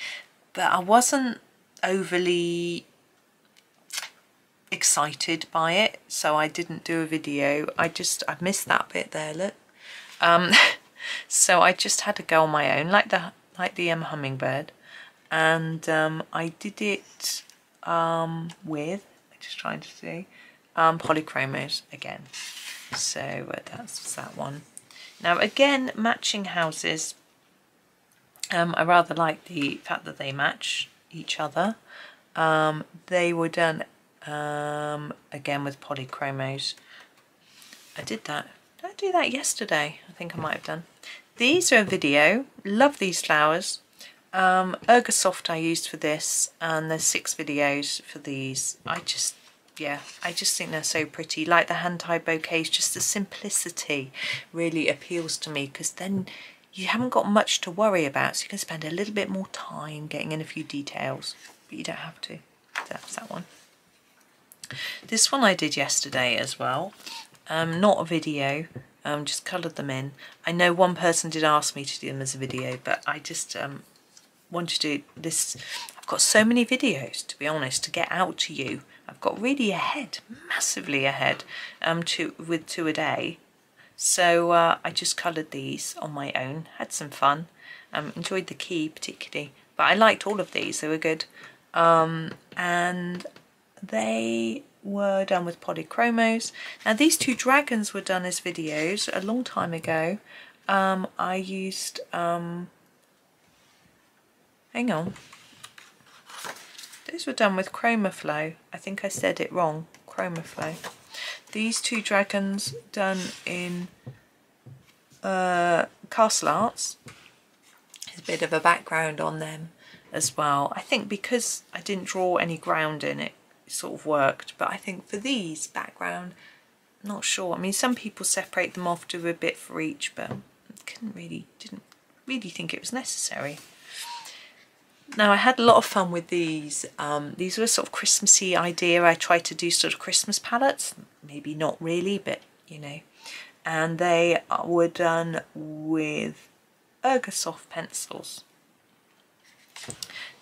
but I wasn't overly excited by it, so I didn't do a video. I missed that bit there, look. So I just had to go on my own, like the hummingbird, and I did it with, just trying to see, polychromos again. So that's that one. Now again, matching houses. I rather like the fact that they match each other. They were done again with polychromos. I did that. Did I do that yesterday? I think I might have done. These are a video. Love these flowers. Ergosoft I used for this, and there's 6 videos for these. I just think they're so pretty. Like the hand-tied bouquets, just the simplicity really appeals to me, because then you haven't got much to worry about, so you can spend a little bit more time getting in a few details, but you don't have to. So that's that one. This one I did yesterday as well. Not a video, just coloured them in. I know one person did ask me to do them as a video, but I just wanted to do this. I've got so many videos, to be honest, to get out to you. I've got really ahead, massively ahead, with 2 a day. So I just coloured these on my own, had some fun, enjoyed the key particularly, but I liked all of these, they were good. And they were done with polychromos. Now these 2 dragons were done as videos a long time ago. I used, hang on. Those were done with ChromaFlow. I think I said it wrong. ChromaFlow. These 2 dragons done in Castle Arts. There's a bit of a background on them as well. I think because I didn't draw any ground in it, it sort of worked. But I think for these background, I'm not sure. I mean, some people separate them off, do a bit for each, but I didn't really think it was necessary. Now I had a lot of fun with these. These were a sort of Christmassy idea. I tried to do sort of Christmas palettes, maybe not really, but you know. And they were done with Ergosoft pencils.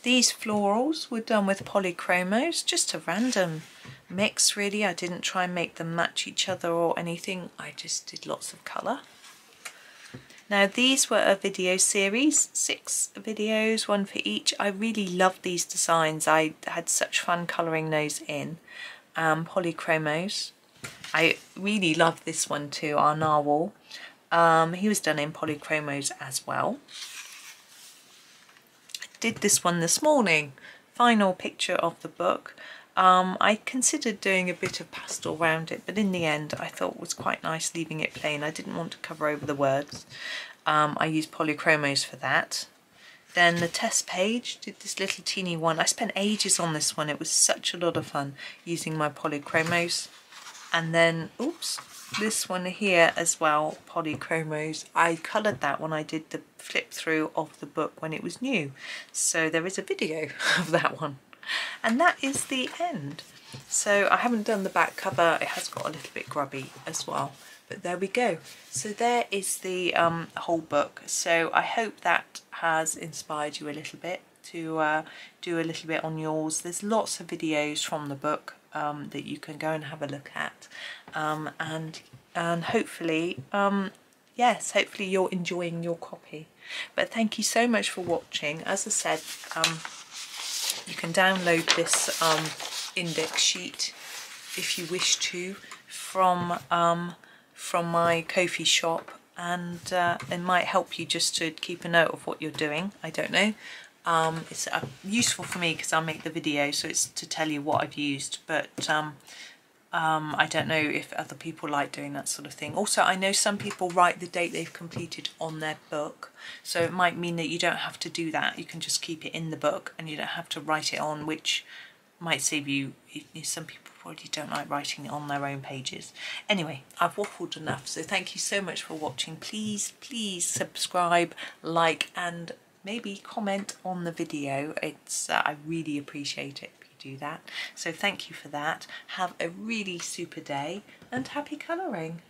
These florals were done with polychromos, just a random mix really. I didn't try and make them match each other or anything. I just did lots of colour. Now these were a video series, 6 videos, 1 for each. I really loved these designs. I had such fun colouring those in. Polychromos. I really loved this one too, our narwhal. He was done in polychromos as well. I did this one this morning. Final picture of the book. I considered doing a bit of pastel around it, but in the end I thought it was quite nice leaving it plain. I didn't want to cover over the words. I used polychromos for that. Then the test page, did this little teeny one. I spent ages on this one. It was such a lot of fun using my polychromos. And then, oops, this one here as well, Polychromos. I coloured that when I did the flip through of the book when it was new. So there is a video of that one. And that is the end. So I haven't done the back cover. It has got a little bit grubby as well. But there we go. So there is the whole book. So I hope that has inspired you a little bit to do a little bit on yours. There's lots of videos from the book that you can go and have a look at, and hopefully yes, hopefully you're enjoying your copy. But thank you so much for watching. As I said, you can download this index sheet if you wish to from my Ko-fi shop, and it might help you just to keep a note of what you're doing. I don't know. It's useful for me because I'll make the video, so it's to tell you what I've used, but I don't know if other people like doing that sort of thing. Also, I know some people write the date they've completed on their book, so it might mean that you don't have to do that. You can just keep it in the book and you don't have to write it on, which might save you. Some people probably don't like writing it on their own pages. Anyway, I've waffled enough, so thank you so much for watching. Please subscribe, like, and maybe comment on the video. It's I really appreciate it if you do that. So thank you for that. Have a really super day and happy colouring.